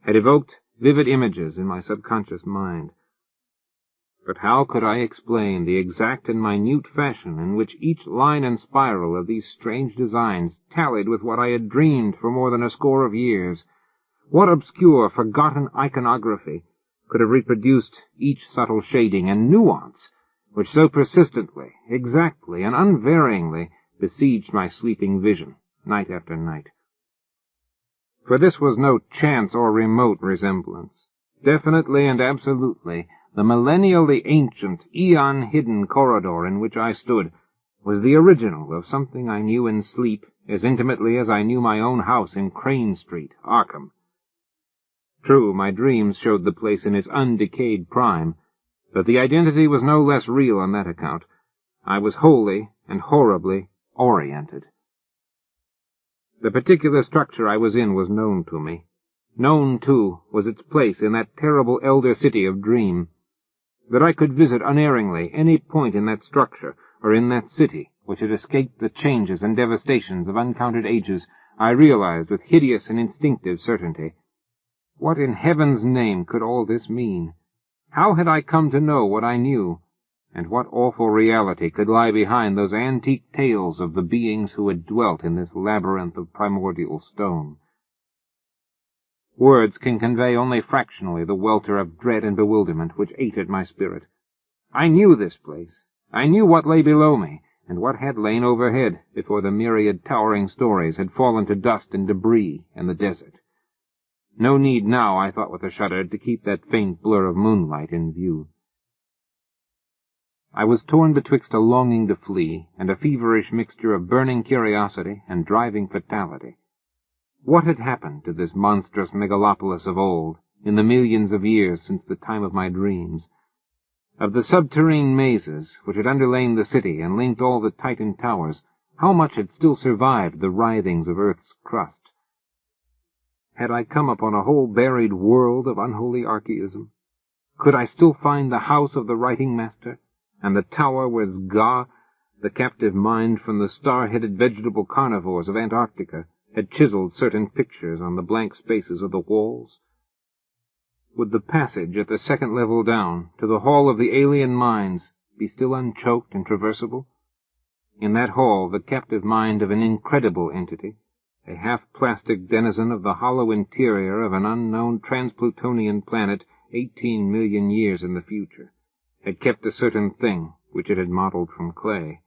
had evoked vivid images in my subconscious mind. But how could I explain the exact and minute fashion in which each line and spiral of these strange designs tallied with what I had dreamed for more than a score of years? What obscure, forgotten iconography could have reproduced each subtle shading and nuance which so persistently, exactly, and unvaryingly besieged my sleeping vision, night after night? For this was no chance or remote resemblance. Definitely and absolutely, the millennially ancient, eon-hidden corridor in which I stood was the original of something I knew in sleep as intimately as I knew my own house in Crane Street, Arkham. True, my dreams showed the place in its undecayed prime, but the identity was no less real on that account. I was wholly and horribly oriented. The particular structure I was in was known to me. Known, too, was its place in that terrible elder city of dream. That I could visit unerringly any point in that structure, or in that city, which had escaped the changes and devastations of uncounted ages, I realized with hideous and instinctive certainty. What in heaven's name could all this mean? How had I come to know what I knew? And what awful reality could lie behind those antique tales of the beings who had dwelt in this labyrinth of primordial stone? Words can convey only fractionally the welter of dread and bewilderment which ate at my spirit. I knew this place. I knew what lay below me, and what had lain overhead before the myriad towering stories had fallen to dust and debris in the desert. No need now, I thought with a shudder, to keep that faint blur of moonlight in view. I was torn betwixt a longing to flee and a feverish mixture of burning curiosity and driving fatality. What had happened to this monstrous megalopolis of old, in the millions of years since the time of my dreams? Of the subterrane mazes which had underlain the city and linked all the Titan towers, how much had still survived the writhings of Earth's crust? Had I come upon a whole buried world of unholy archaism? Could I still find the house of the writing master, and the tower where Zga, the captive mind from the star-headed vegetable carnivores of Antarctica, had chiseled certain pictures on the blank spaces of the walls? Would the passage at the second level down, to the hall of the alien minds, be still unchoked and traversable? In that hall, the captive mind of an incredible entity, a half-plastic denizen of the hollow interior of an unknown trans-Plutonian planet 18 million years in the future, had kept a certain thing which it had modeled from clay.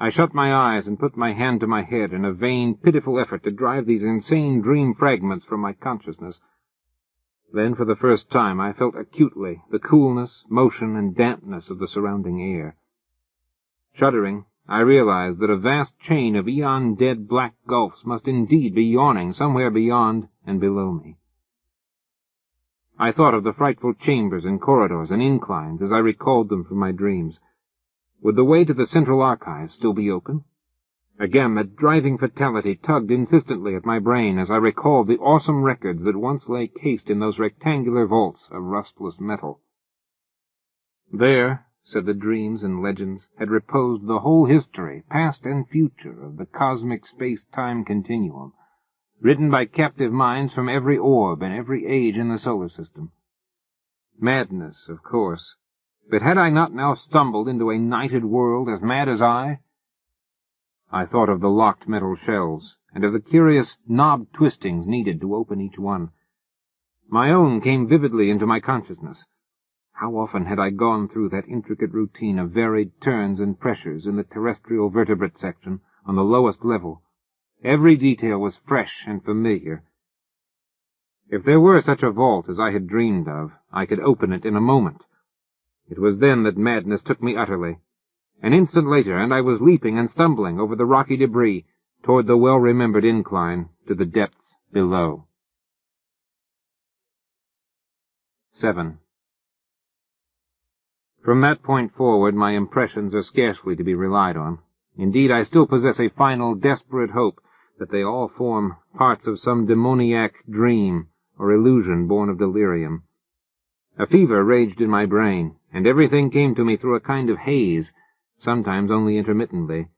I shut my eyes and put my hand to my head in a vain, pitiful effort to drive these insane dream fragments from my consciousness. Then, for the first time, I felt acutely the coolness, motion, and dampness of the surrounding air. Shuddering, I realized that a vast chain of eon-dead black gulfs must indeed be yawning somewhere beyond and below me. I thought of the frightful chambers and corridors and inclines as I recalled them from my dreams. Would the way to the Central Archives still be open? Again, that driving fatality tugged insistently at my brain as I recalled the awesome records that once lay cased in those rectangular vaults of rustless metal. There, said the dreams and legends, had reposed the whole history, past and future, of the cosmic space-time continuum, written by captive minds from every orb and every age in the solar system. Madness, of course. But had I not now stumbled into a nighted world as mad as I? I thought of the locked metal shelves, and of the curious knob twistings needed to open each one. My own came vividly into my consciousness. How often had I gone through that intricate routine of varied turns and pressures in the terrestrial vertebrate section on the lowest level. Every detail was fresh and familiar. If there were such a vault as I had dreamed of, I could open it in a moment. It was then that madness took me utterly. An instant later, and I was leaping and stumbling over the rocky debris toward the well-remembered incline to the depths below. 7. From that point forward, my impressions are scarcely to be relied on. Indeed, I still possess a final, desperate hope that they all form parts of some demoniac dream or illusion born of delirium. A fever raged in my brain, and everything came to me through a kind of haze, sometimes only intermittently.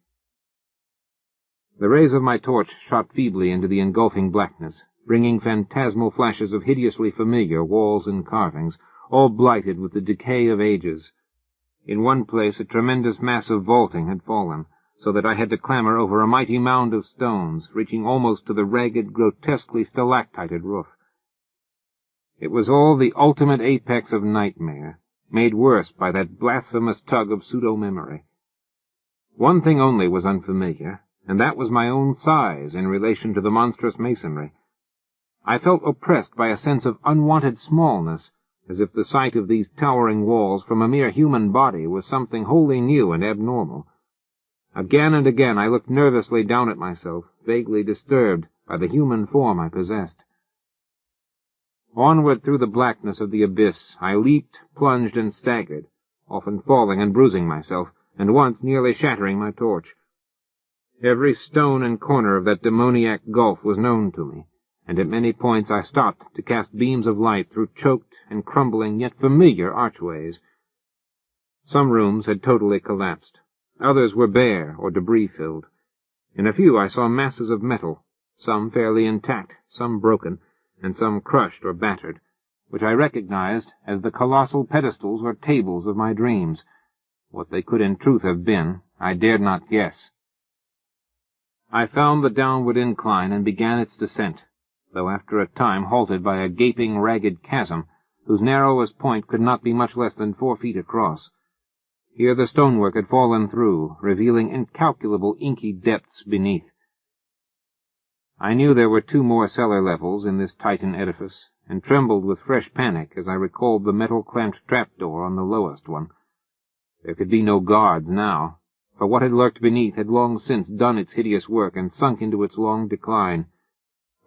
The rays of my torch shot feebly into the engulfing blackness, bringing phantasmal flashes of hideously familiar walls and carvings, all blighted with the decay of ages. In one place a tremendous mass of vaulting had fallen, so that I had to clamber over a mighty mound of stones, reaching almost to the ragged, grotesquely stalactited roof. It was all the ultimate apex of nightmare, made worse by that blasphemous tug of pseudo-memory. One thing only was unfamiliar, and that was my own size in relation to the monstrous masonry. I felt oppressed by a sense of unwanted smallness, as if the sight of these towering walls from a mere human body was something wholly new and abnormal. Again and again I looked nervously down at myself, vaguely disturbed by the human form I possessed. Onward through the blackness of the abyss I leaped, plunged, and staggered, often falling and bruising myself, and once nearly shattering my torch. Every stone and corner of that demoniac gulf was known to me, and at many points I stopped to cast beams of light through choked and crumbling yet familiar archways. Some rooms had totally collapsed. Others were bare or debris-filled. In a few I saw masses of metal, some fairly intact, some broken, and some crushed or battered, which I recognized as the colossal pedestals or tables of my dreams. What they could in truth have been, I dared not guess. I found the downward incline and began its descent, though after a time halted by a gaping, ragged chasm, whose narrowest point could not be much less than 4 feet across. Here the stonework had fallen through, revealing incalculable inky depths beneath. I knew there were 2 more cellar levels in this Titan edifice, and trembled with fresh panic as I recalled the metal-clamped trapdoor on the lowest one. There could be no guards now, for what had lurked beneath had long since done its hideous work and sunk into its long decline.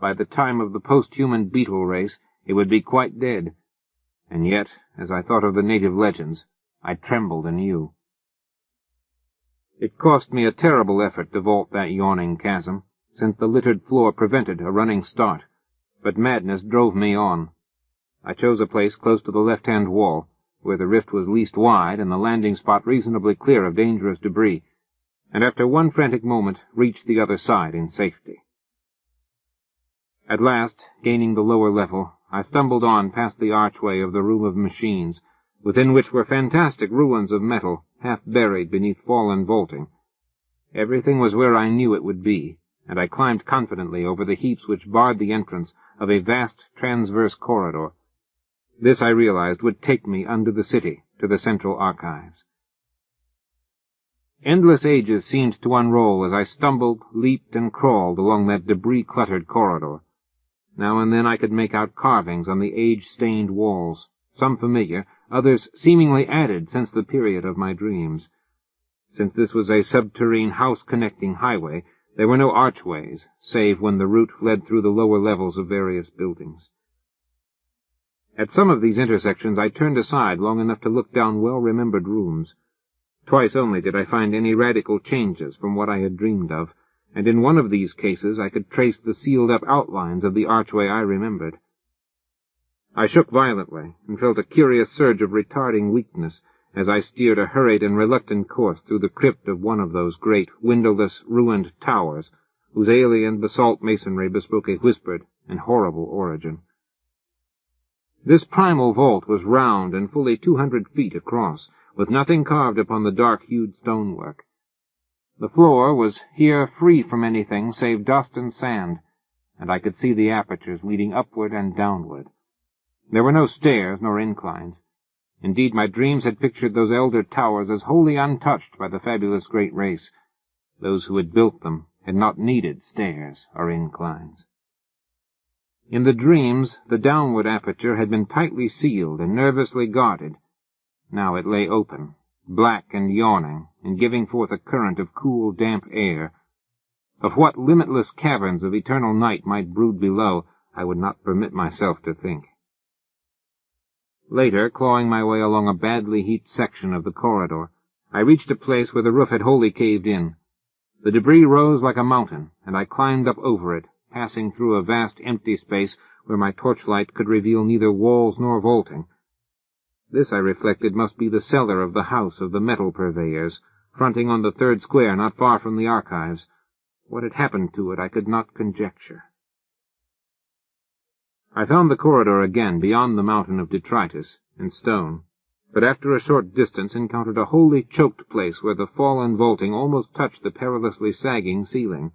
By the time of the post-human beetle race, it would be quite dead. And yet, as I thought of the native legends, I trembled anew. It cost me a terrible effort to vault that yawning chasm, since the littered floor prevented a running start, but madness drove me on. I chose a place close to the left-hand wall, where the rift was least wide and the landing spot reasonably clear of dangerous debris, and after one frantic moment reached the other side in safety. At last, gaining the lower level, I stumbled on past the archway of the room of machines, within which were fantastic ruins of metal, half buried beneath fallen vaulting. Everything was where I knew it would be, and I climbed confidently over the heaps which barred the entrance of a vast transverse corridor. This, I realized, would take me under the city to the central archives. Endless ages seemed to unroll as I stumbled, leaped, and crawled along that debris-cluttered corridor. Now and then I could make out carvings on the age-stained walls, some familiar, others seemingly added since the period of my dreams. Since this was a subterrane house-connecting highway, there were no archways, save when the route led through the lower levels of various buildings. At some of these intersections I turned aside long enough to look down well-remembered rooms. Twice only did I find any radical changes from what I had dreamed of, and in one of these cases I could trace the sealed-up outlines of the archway I remembered. I shook violently, and felt a curious surge of retarding weakness as I steered a hurried and reluctant course through the crypt of one of those great, windowless, ruined towers, whose alien basalt masonry bespoke a whispered and horrible origin. This primal vault was round and fully 200 feet across, with nothing carved upon the dark-hued stonework. The floor was here free from anything save dust and sand, and I could see the apertures leading upward and downward. There were no stairs nor inclines. Indeed, my dreams had pictured those elder towers as wholly untouched by the fabulous great race. Those who had built them had not needed stairs or inclines. In the dreams, the downward aperture had been tightly sealed and nervously guarded. Now it lay open, black and yawning, and giving forth a current of cool, damp air. Of what limitless caverns of eternal night might brood below, I would not permit myself to think. Later, clawing my way along a badly heaped section of the corridor, I reached a place where the roof had wholly caved in. The debris rose like a mountain, and I climbed up over it, passing through a vast empty space where my torchlight could reveal neither walls nor vaulting. This, I reflected, must be the cellar of the house of the metal purveyors, fronting on the third square not far from the archives. What had happened to it I could not conjecture. I found the corridor again beyond the mountain of detritus and stone, but after a short distance encountered a wholly choked place where the fallen vaulting almost touched the perilously sagging ceiling.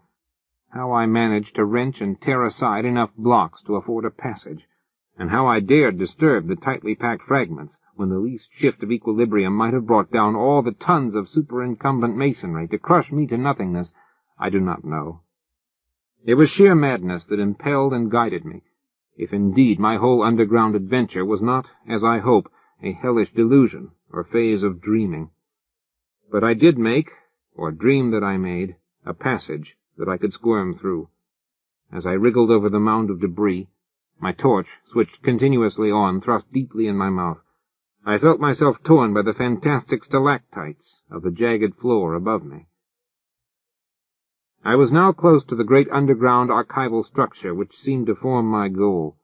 How I managed to wrench and tear aside enough blocks to afford a passage, and how I dared disturb the tightly packed fragments when the least shift of equilibrium might have brought down all the tons of superincumbent masonry to crush me to nothingness, I do not know. It was sheer madness that impelled and guided me, if indeed my whole underground adventure was not, as I hope, a hellish delusion or phase of dreaming. But I did make, or dream that I made, a passage that I could squirm through. As I wriggled over the mound of debris, my torch, switched continuously on, thrust deeply in my mouth. I felt myself torn by the fantastic stalactites of the jagged floor above me. I was now close to the great underground archival structure which seemed to form my goal.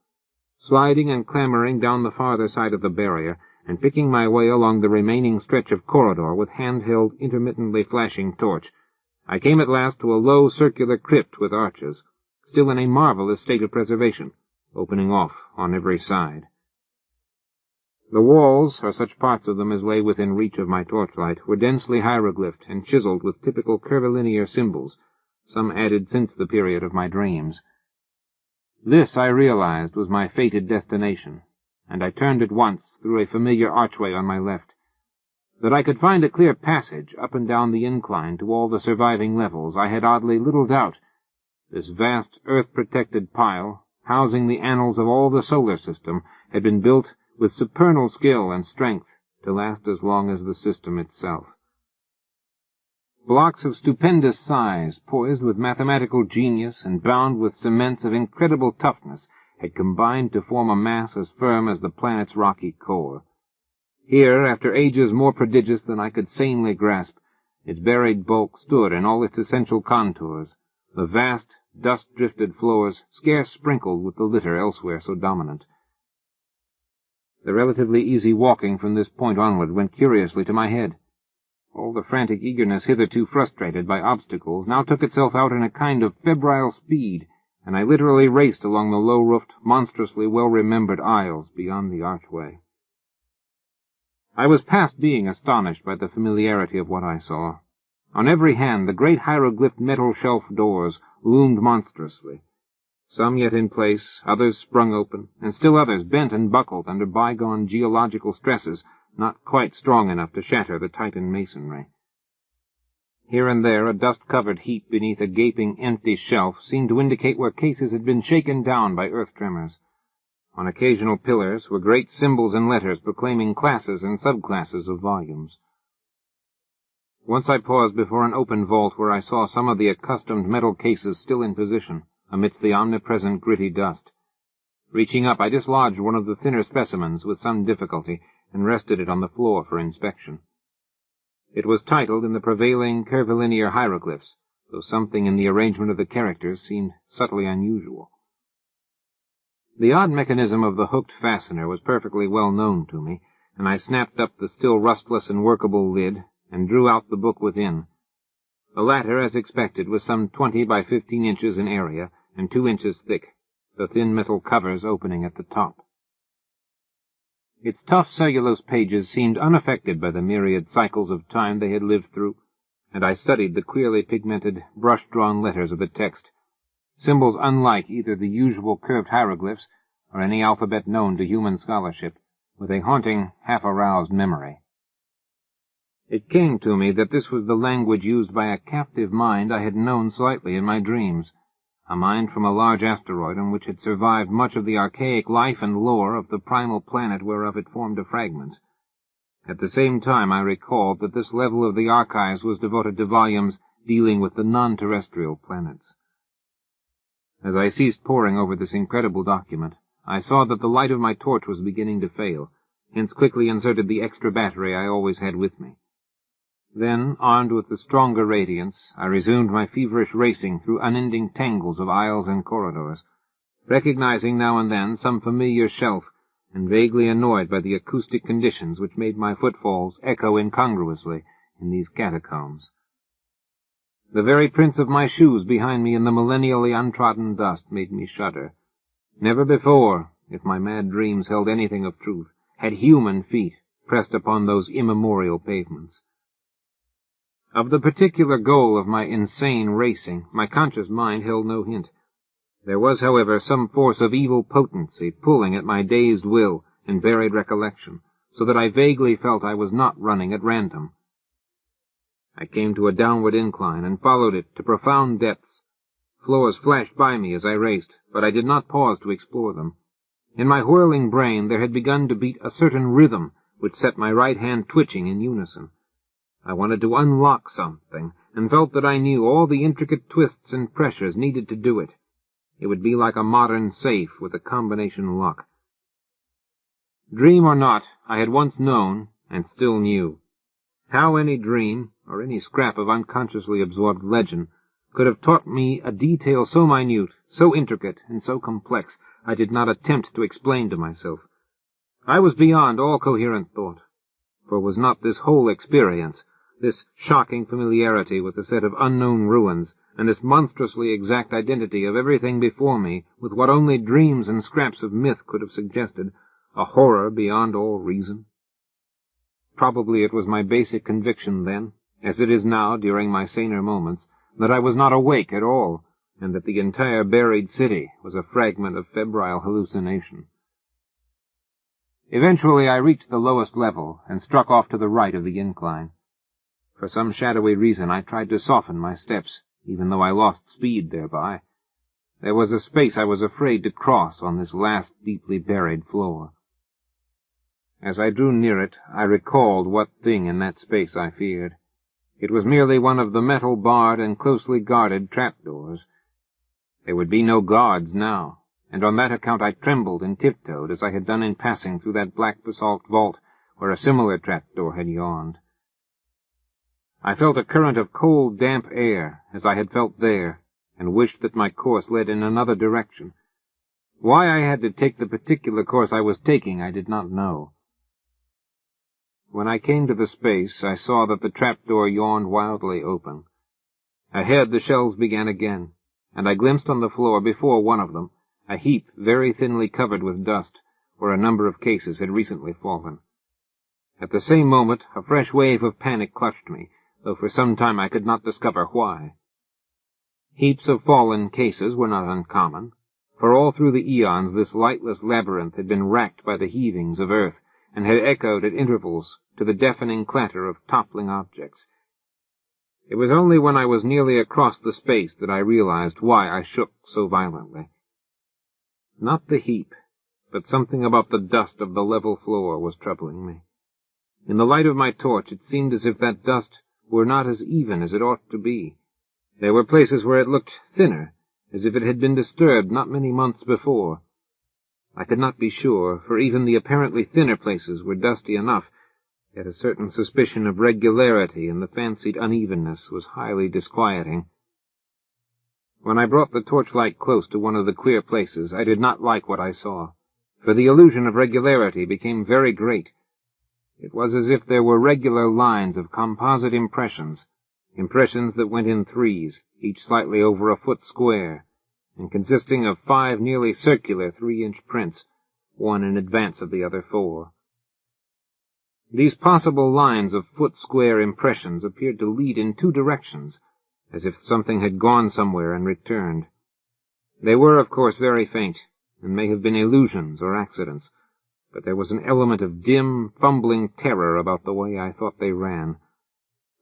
Sliding and clambering down the farther side of the barrier, and picking my way along the remaining stretch of corridor with hand-held, intermittently flashing torch, I came at last to a low circular crypt with arches, still in a marvelous state of preservation, opening off on every side. The walls, or such parts of them as lay within reach of my torchlight, were densely hieroglyphed and chiseled with typical curvilinear symbols, some added since the period of my dreams. This, I realized, was my fated destination, and I turned at once through a familiar archway on my left. That I could find a clear passage up and down the incline to all the surviving levels, I had oddly little doubt. This vast earth-protected pile, housing the annals of all the solar system, had been built with supernal skill and strength to last as long as the system itself. Blocks of stupendous size, poised with mathematical genius and bound with cements of incredible toughness, had combined to form a mass as firm as the planet's rocky core. Here, after ages more prodigious than I could sanely grasp, its buried bulk stood in all its essential contours, the vast, dust-drifted floors scarce sprinkled with the litter elsewhere so dominant. The relatively easy walking from this point onward went curiously to my head. All the frantic eagerness hitherto frustrated by obstacles now took itself out in a kind of febrile speed, and I literally raced along the low-roofed, monstrously well-remembered aisles beyond the archway. I was past being astonished by the familiarity of what I saw. On every hand the great hieroglyphed metal shelf doors loomed monstrously, some yet in place, others sprung open, and still others bent and buckled under bygone geological stresses not quite strong enough to shatter the Titan masonry. Here and there a dust-covered heap beneath a gaping, empty shelf seemed to indicate where cases had been shaken down by earth tremors. On occasional pillars were great symbols and letters proclaiming classes and subclasses of volumes. Once I paused before an open vault where I saw some of the accustomed metal cases still in position, amidst the omnipresent gritty dust. Reaching up, I dislodged one of the thinner specimens with some difficulty and rested it on the floor for inspection. It was titled in the prevailing curvilinear hieroglyphs, though something in the arrangement of the characters seemed subtly unusual. The odd mechanism of the hooked fastener was perfectly well known to me, and I snapped up the still rustless and workable lid and drew out the book within. The latter, as expected, was some 20 by 15 inches in area and 2 inches thick, the thin metal covers opening at the top. Its tough cellulose pages seemed unaffected by the myriad cycles of time they had lived through, and I studied the queerly pigmented, brush-drawn letters of the text, symbols unlike either the usual curved hieroglyphs or any alphabet known to human scholarship, with a haunting, half-aroused memory. It came to me that this was the language used by a captive mind I had known slightly in my dreams, a mind from a large asteroid on which had survived much of the archaic life and lore of the primal planet whereof it formed a fragment. At the same time I recalled that this level of the archives was devoted to volumes dealing with the non-terrestrial planets. As I ceased poring over this incredible document, I saw that the light of my torch was beginning to fail, hence quickly inserted the extra battery I always had with me. Then, armed with the stronger radiance, I resumed my feverish racing through unending tangles of aisles and corridors, recognizing now and then some familiar shelf, and vaguely annoyed by the acoustic conditions which made my footfalls echo incongruously in these catacombs. The very prints of my shoes behind me in the millennially untrodden dust made me shudder. Never before, if my mad dreams held anything of truth, had human feet pressed upon those immemorial pavements. Of the particular goal of my insane racing, my conscious mind held no hint. There was, however, some force of evil potency pulling at my dazed will and buried recollection, so that I vaguely felt I was not running at random. I came to a downward incline and followed it to profound depths. Floors flashed by me as I raced, but I did not pause to explore them. In my whirling brain there had begun to beat a certain rhythm which set my right hand twitching in unison. I wanted to unlock something, and felt that I knew all the intricate twists and pressures needed to do it. It would be like a modern safe with a combination lock. Dream or not, I had once known, and still knew. How any dream, or any scrap of unconsciously absorbed legend, could have taught me a detail so minute, so intricate, and so complex, I did not attempt to explain to myself. I was beyond all coherent thought, for was not this whole experience, this shocking familiarity with a set of unknown ruins, and this monstrously exact identity of everything before me with what only dreams and scraps of myth could have suggested, a horror beyond all reason? Probably it was my basic conviction then, as it is now during my saner moments, that I was not awake at all, and that the entire buried city was a fragment of febrile hallucination. Eventually I reached the lowest level and struck off to the right of the incline. For some shadowy reason I tried to soften my steps, even though I lost speed thereby. There was a space I was afraid to cross on this last deeply buried floor. As I drew near it, I recalled what thing in that space I feared. It was merely one of the metal-barred and closely guarded trapdoors. There would be no guards now, and on that account I trembled and tiptoed as I had done in passing through that black basalt vault where a similar trapdoor had yawned. I felt a current of cold, damp air, as I had felt there, and wished that my course led in another direction. Why I had to take the particular course I was taking I did not know. When I came to the space, I saw that the trapdoor yawned wildly open. Ahead, the shelves began again, and I glimpsed on the floor before one of them a heap very thinly covered with dust, where a number of cases had recently fallen. At the same moment, a fresh wave of panic clutched me, though for some time I could not discover why. Heaps of fallen cases were not uncommon, for all through the eons this lightless labyrinth had been racked by the heavings of earth, and had echoed at intervals to the deafening clatter of toppling objects. It was only when I was nearly across the space that I realized why I shook so violently. Not the heap, but something about the dust of the level floor was troubling me. In the light of my torch it seemed as if that dust were not as even as it ought to be. There were places where it looked thinner, as if it had been disturbed not many months before. I could not be sure, for even the apparently thinner places were dusty enough, yet a certain suspicion of regularity in the fancied unevenness was highly disquieting. When I brought the torchlight close to one of the queer places, I did not like what I saw, for the illusion of regularity became very great. It was as if there were regular lines of composite impressions that went in threes, each slightly over a foot square, and consisting of 5 nearly circular 3-inch prints, one in advance of the other 4. These possible lines of foot-square impressions appeared to lead in 2 directions, as if something had gone somewhere and returned. They were, of course, very faint, and may have been illusions or accidents, but there was an element of dim, fumbling terror about the way I thought they ran.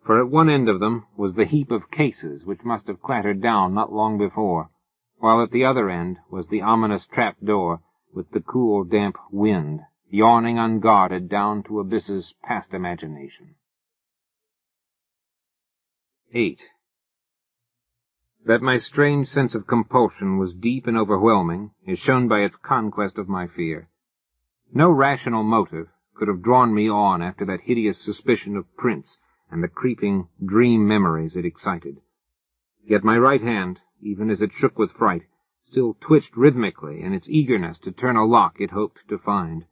For at one end of them was the heap of cases which must have clattered down not long before, while at the other end was the ominous trap-door with the cool, damp wind, yawning unguarded down to abysses past imagination. 8. That my strange sense of compulsion was deep and overwhelming is shown by its conquest of my fear. No rational motive could have drawn me on after that hideous suspicion of prints and the creeping dream memories it excited. Yet my right hand, even as it shook with fright, still twitched rhythmically in its eagerness to turn a lock it hoped to find.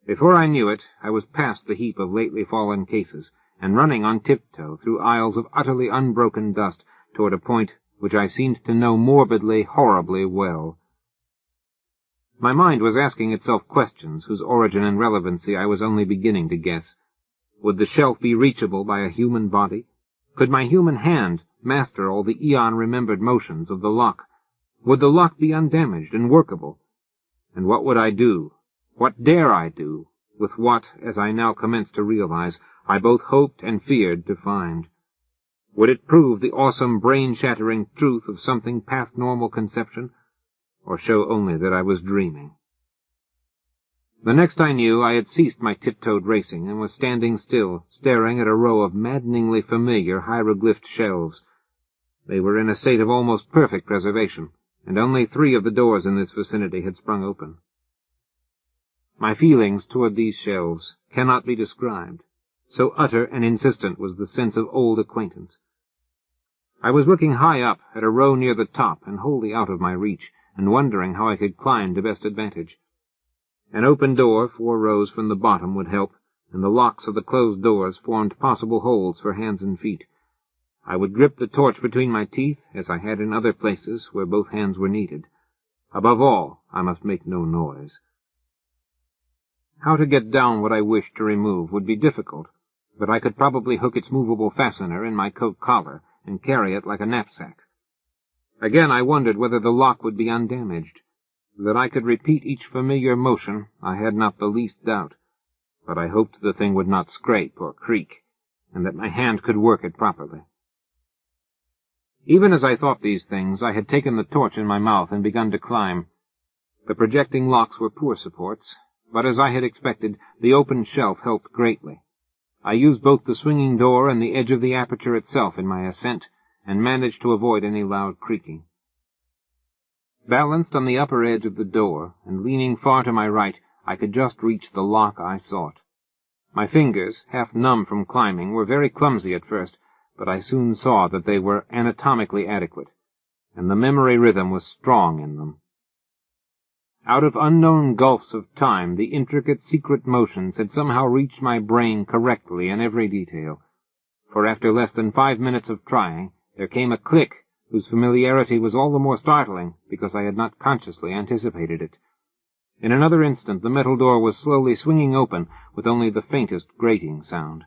Before I knew it, I was past the heap of lately fallen cases, and running on tiptoe through aisles of utterly unbroken dust toward a point which I seemed to know morbidly, horribly well. My mind was asking itself questions whose origin and relevancy I was only beginning to guess. Would the shelf be reachable by a human body? Could my human hand master all the eon-remembered motions of the lock? Would the lock be undamaged and workable? And what would I do? What dare I do with what, as I now commenced to realize, I both hoped and feared to find? Would it prove the awesome brain-shattering truth of something past normal conception, or show only that I was dreaming? The next I knew, I had ceased my tiptoed racing and was standing still, staring at a row of maddeningly familiar hieroglyphed shelves. They were in a state of almost perfect preservation, and only 3 of the doors in this vicinity had sprung open. My feelings toward these shelves cannot be described, so utter and insistent was the sense of old acquaintance. I was looking high up at a row near the top and wholly out of my reach, and wondering how I could climb to best advantage. An open door 4 rows from the bottom would help, and the locks of the closed doors formed possible holds for hands and feet. I would grip the torch between my teeth, as I had in other places where both hands were needed. Above all, I must make no noise. How to get down what I wished to remove would be difficult, but I could probably hook its movable fastener in my coat collar and carry it like a knapsack. Again I wondered whether the lock would be undamaged. That I could repeat each familiar motion I had not the least doubt, but I hoped the thing would not scrape or creak, and that my hand could work it properly. Even as I thought these things, I had taken the torch in my mouth and begun to climb. The projecting locks were poor supports, but as I had expected, the open shelf helped greatly. I used both the swinging door and the edge of the aperture itself in my ascent, and managed to avoid any loud creaking. Balanced on the upper edge of the door, and leaning far to my right, I could just reach the lock I sought. My fingers, half numb from climbing, were very clumsy at first, but I soon saw that they were anatomically adequate, and the memory rhythm was strong in them. Out of unknown gulfs of time, the intricate secret motions had somehow reached my brain correctly in every detail, for after less than 5 minutes of trying, there came a click whose familiarity was all the more startling because I had not consciously anticipated it. In another instant the metal door was slowly swinging open with only the faintest grating sound.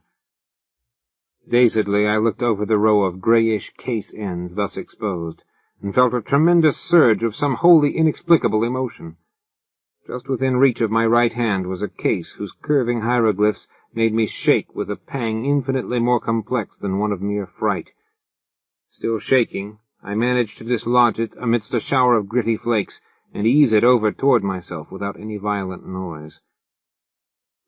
Dazedly I looked over the row of grayish case ends thus exposed, and felt a tremendous surge of some wholly inexplicable emotion. Just within reach of my right hand was a case whose curving hieroglyphs made me shake with a pang infinitely more complex than one of mere fright. Still shaking, I managed to dislodge it amidst a shower of gritty flakes, and ease it over toward myself without any violent noise.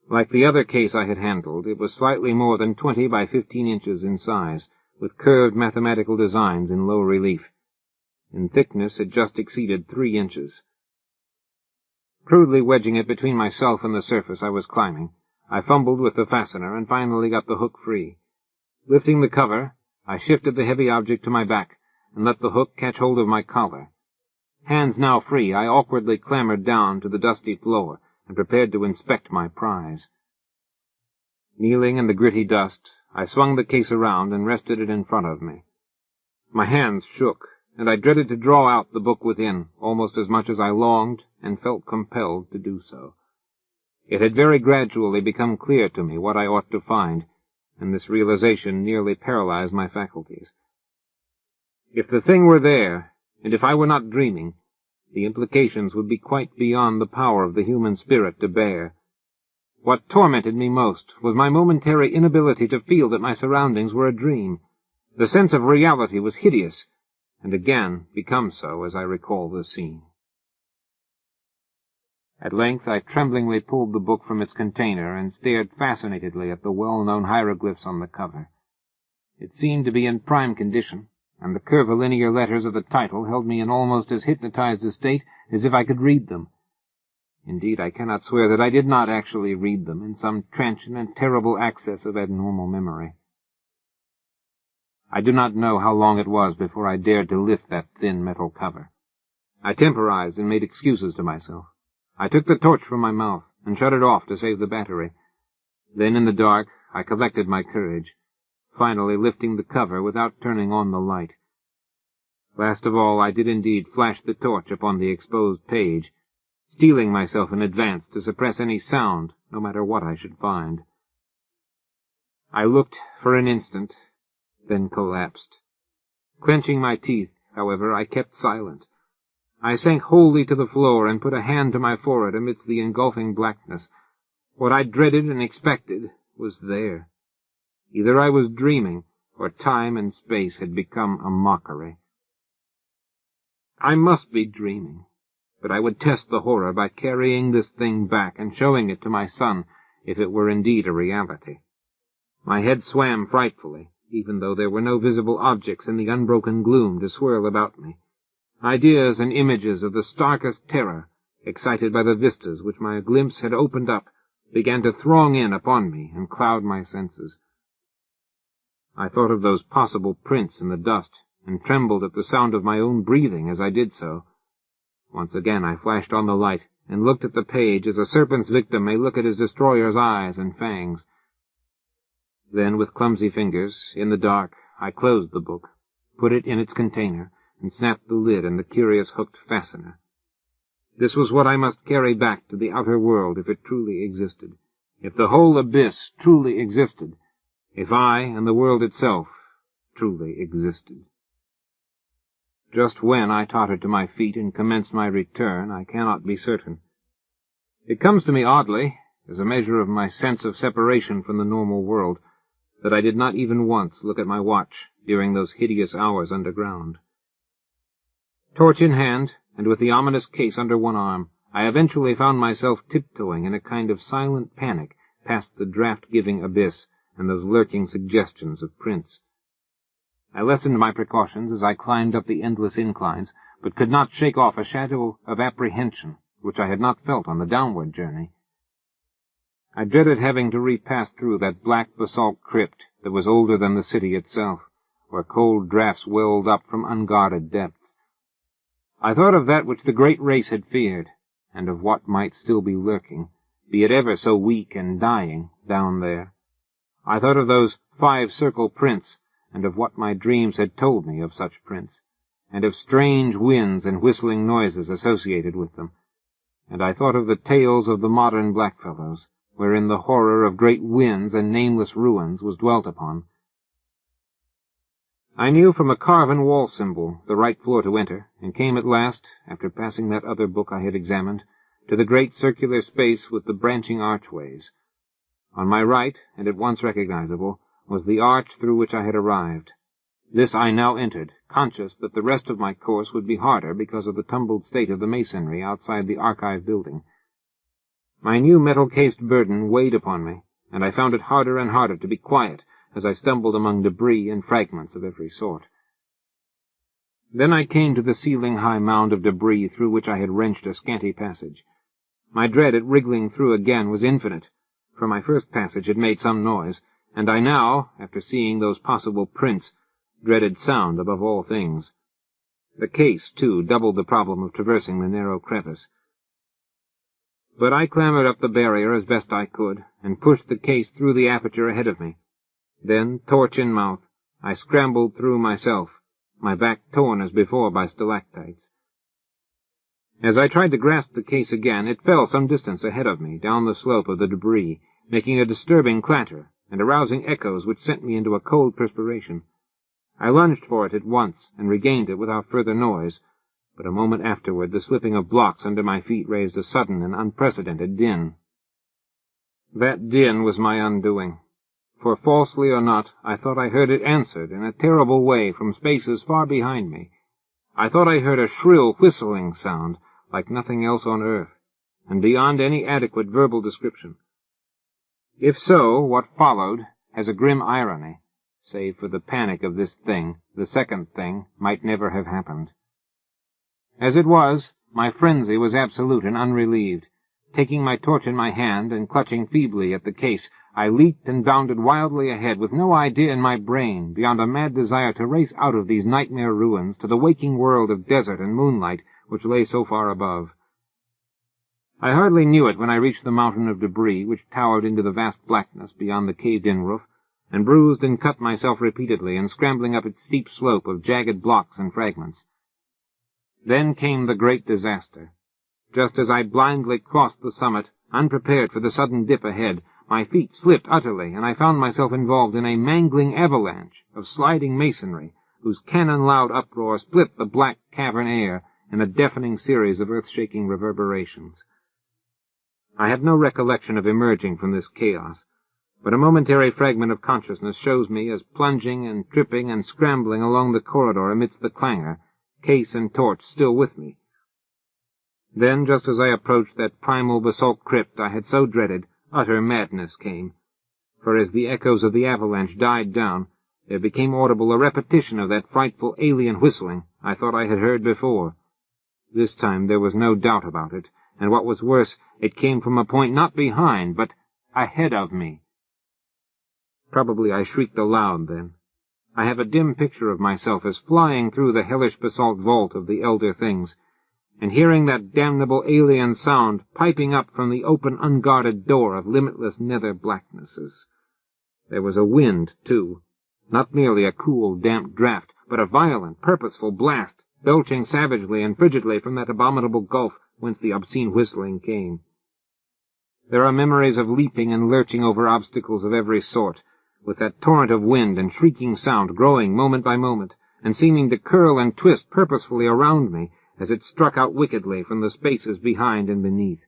Like the other case I had handled, it was slightly more than 20 by 15 inches in size, with curved mathematical designs in low relief. In thickness it just exceeded 3 inches. Crudely wedging it between myself and the surface I was climbing, I fumbled with the fastener and finally got the hook free. Lifting the cover, I shifted the heavy object to my back and let the hook catch hold of my collar. Hands now free, I awkwardly clambered down to the dusty floor and prepared to inspect my prize. Kneeling in the gritty dust, I swung the case around and rested it in front of me. My hands shook, and I dreaded to draw out the book within almost as much as I longed and felt compelled to do so. It had very gradually become clear to me what I ought to find, and this realization nearly paralyzed my faculties. If the thing were there, and if I were not dreaming, the implications would be quite beyond the power of the human spirit to bear. What tormented me most was my momentary inability to feel that my surroundings were a dream. The sense of reality was hideous, and again becomes so as I recall the scene. At length I tremblingly pulled the book from its container and stared fascinatedly at the well-known hieroglyphs on the cover. It seemed to be in prime condition, and the curvilinear letters of the title held me in almost as hypnotized a state as if I could read them. Indeed, I cannot swear that I did not actually read them in some transient and terrible access of abnormal memory. I do not know how long it was before I dared to lift that thin metal cover. I temporized and made excuses to myself. I took the torch from my mouth and shut it off to save the battery. Then, in the dark, I collected my courage, finally lifting the cover without turning on the light. Last of all, I did indeed flash the torch upon the exposed page, steeling myself in advance to suppress any sound, no matter what I should find. I looked for an instant, then collapsed. Clenching my teeth, however, I kept silent. I sank wholly to the floor and put a hand to my forehead amidst the engulfing blackness. What I dreaded and expected was there. Either I was dreaming, or time and space had become a mockery. I must be dreaming, but I would test the horror by carrying this thing back and showing it to my son, if it were indeed a reality. My head swam frightfully, even though there were no visible objects in the unbroken gloom to swirl about me. Ideas and images of the starkest terror, excited by the vistas which my glimpse had opened up, began to throng in upon me and cloud my senses. I thought of those possible prints in the dust, and trembled at the sound of my own breathing as I did so. Once again I flashed on the light, and looked at the page as a serpent's victim may look at his destroyer's eyes and fangs. Then, with clumsy fingers, in the dark, I closed the book, put it in its container, and snapped the lid and the curious hooked fastener. This was what I must carry back to the outer world if it truly existed, if the whole abyss truly existed, if I and the world itself truly existed. Just when I tottered to my feet and commenced my return, I cannot be certain. It comes to me oddly, as a measure of my sense of separation from the normal world, that I did not even once look at my watch during those hideous hours underground. Torch in hand, and with the ominous case under one arm, I eventually found myself tiptoeing in a kind of silent panic past the draft-giving abyss and those lurking suggestions of prints. I lessened my precautions as I climbed up the endless inclines, but could not shake off a shadow of apprehension which I had not felt on the downward journey. I dreaded having to repass through that black basalt crypt that was older than the city itself, where cold draughts welled up from unguarded depths. I thought of that which the great race had feared, and of what might still be lurking, be it ever so weak and dying, down there. I thought of those 5-circle prints, and of what my dreams had told me of such prints, and of strange winds and whistling noises associated with them. And I thought of the tales of the modern blackfellows, wherein the horror of great winds and nameless ruins was dwelt upon. I knew from a carven wall symbol the right floor to enter, and came at last, after passing that other book I had examined, to the great circular space with the branching archways. On my right, and at once recognizable, was the arch through which I had arrived. This I now entered, conscious that the rest of my course would be harder because of the tumbled state of the masonry outside the archive building. My new metal-cased burden weighed upon me, and I found it harder and harder to be quiet as I stumbled among debris and fragments of every sort. Then I came to the ceiling-high mound of debris through which I had wrenched a scanty passage. My dread at wriggling through again was infinite, for my first passage had made some noise, and I now, after seeing those possible prints, dreaded sound above all things. The case, too, doubled the problem of traversing the narrow crevice. But I clambered up the barrier as best I could, and pushed the case through the aperture ahead of me. Then, torch in mouth, I scrambled through myself, my back torn as before by stalactites. As I tried to grasp the case again, it fell some distance ahead of me, down the slope of the debris, making a disturbing clatter, and arousing echoes which sent me into a cold perspiration. I lunged for it at once, and regained it without further noise, but a moment afterward the slipping of blocks under my feet raised a sudden and unprecedented din. That din was my undoing. For falsely or not, I thought I heard it answered in a terrible way from spaces far behind me. I thought I heard a shrill whistling sound, like nothing else on earth, and beyond any adequate verbal description. If so, what followed has a grim irony. Save for the panic of this thing, the second thing might never have happened. As it was, my frenzy was absolute and unrelieved. Taking my torch in my hand and clutching feebly at the case, I leaped and bounded wildly ahead with no idea in my brain beyond a mad desire to race out of these nightmare ruins to the waking world of desert and moonlight which lay so far above. I hardly knew it when I reached the mountain of debris which towered into the vast blackness beyond the caved-in roof, and bruised and cut myself repeatedly in scrambling up its steep slope of jagged blocks and fragments. Then came the great disaster. Just as I blindly crossed the summit, unprepared for the sudden dip ahead, my feet slipped utterly, and I found myself involved in a mangling avalanche of sliding masonry, whose cannon-loud uproar split the black cavern air in a deafening series of earth-shaking reverberations. I have no recollection of emerging from this chaos, but a momentary fragment of consciousness shows me as plunging and tripping and scrambling along the corridor amidst the clangor, case and torch still with me. Then, just as I approached that primal basalt crypt I had so dreaded, utter madness came, for as the echoes of the avalanche died down, there became audible a repetition of that frightful alien whistling I thought I had heard before. This time there was no doubt about it, and what was worse, it came from a point not behind, but ahead of me. Probably I shrieked aloud then. I have a dim picture of myself as flying through the hellish basalt vault of the elder things, and hearing that damnable alien sound piping up from the open, unguarded door of limitless nether blacknesses. There was a wind, too, not merely a cool, damp draught, but a violent, purposeful blast, belching savagely and frigidly from that abominable gulf whence the obscene whistling came. There are memories of leaping and lurching over obstacles of every sort, with that torrent of wind and shrieking sound growing moment by moment, and seeming to curl and twist purposefully around me as it struck out wickedly from the spaces behind and beneath.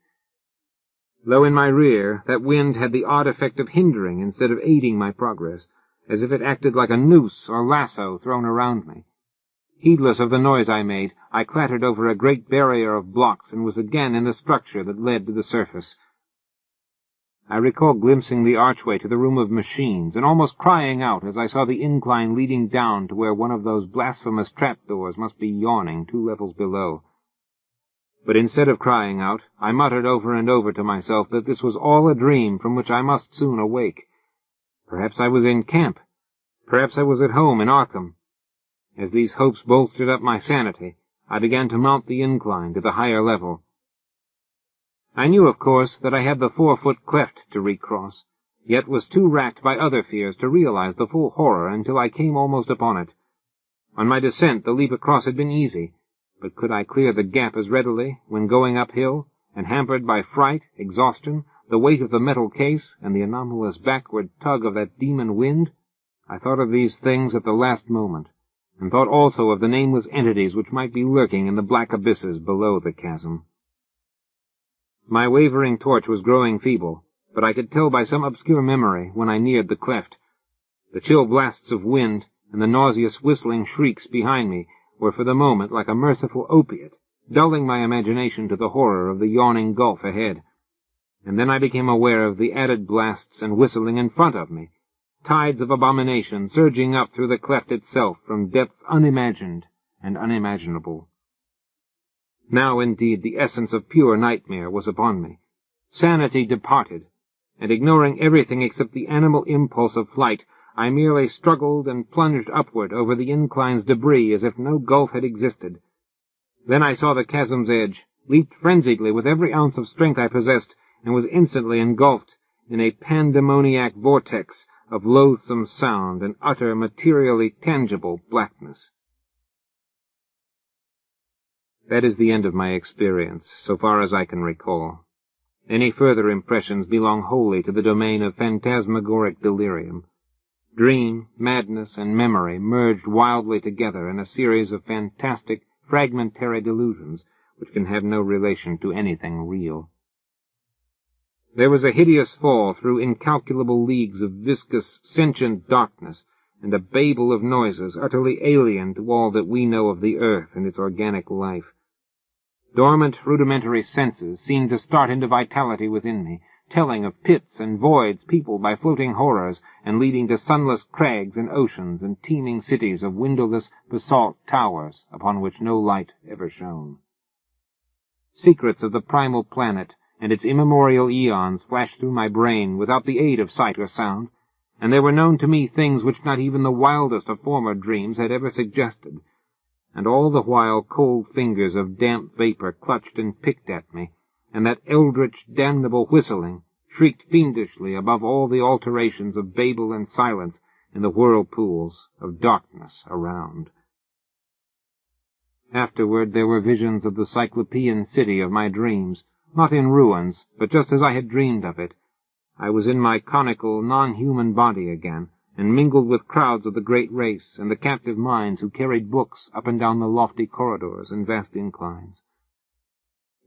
Though in my rear, that wind had the odd effect of hindering instead of aiding my progress, as if it acted like a noose or lasso thrown around me. Heedless of the noise I made, I clattered over a great barrier of blocks and was again in the structure that led to the surface. I recall glimpsing the archway to the room of machines, and almost crying out as I saw the incline leading down to where one of those blasphemous trapdoors must be yawning 2 levels below. But instead of crying out, I muttered over and over to myself that this was all a dream from which I must soon awake. Perhaps I was in camp. Perhaps I was at home in Arkham. As these hopes bolstered up my sanity, I began to mount the incline to the higher level. I knew, of course, that I had the 4-foot cleft to recross, yet was too racked by other fears to realize the full horror until I came almost upon it. On my descent, the leap across had been easy, but could I clear the gap as readily when going uphill, and hampered by fright, exhaustion, the weight of the metal case, and the anomalous backward tug of that demon wind? I thought of these things at the last moment, and thought also of the nameless entities which might be lurking in the black abysses below the chasm. My wavering torch was growing feeble, but I could tell by some obscure memory when I neared the cleft. The chill blasts of wind and the nauseous whistling shrieks behind me were for the moment like a merciful opiate, dulling my imagination to the horror of the yawning gulf ahead. And then I became aware of the added blasts and whistling in front of me, tides of abomination surging up through the cleft itself from depths unimagined and unimaginable. Now, indeed, the essence of pure nightmare was upon me. Sanity departed, and ignoring everything except the animal impulse of flight, I merely struggled and plunged upward over the incline's debris as if no gulf had existed. Then I saw the chasm's edge, leaped frenziedly with every ounce of strength I possessed, and was instantly engulfed in a pandemoniac vortex of loathsome sound and utter, materially tangible blackness. That is the end of my experience, so far as I can recall. Any further impressions belong wholly to the domain of phantasmagoric delirium. Dream, madness, and memory merged wildly together in a series of fantastic, fragmentary delusions which can have no relation to anything real. There was a hideous fall through incalculable leagues of viscous, sentient darkness, and a babel of noises utterly alien to all that we know of the earth and its organic life. Dormant, rudimentary senses seemed to start into vitality within me, telling of pits and voids peopled by floating horrors, and leading to sunless crags and oceans and teeming cities of windowless basalt towers upon which no light ever shone. Secrets of the primal planet and its immemorial eons flashed through my brain without the aid of sight or sound, and there were known to me things which not even the wildest of former dreams had ever suggested, and all the while cold fingers of damp vapor clutched and picked at me, and that eldritch, damnable whistling shrieked fiendishly above all the alterations of babel and silence in the whirlpools of darkness around. Afterward there were visions of the Cyclopean city of my dreams, not in ruins, but just as I had dreamed of it. I was in my conical, non-human body again, and mingled with crowds of the great race and the captive minds who carried books up and down the lofty corridors and vast inclines.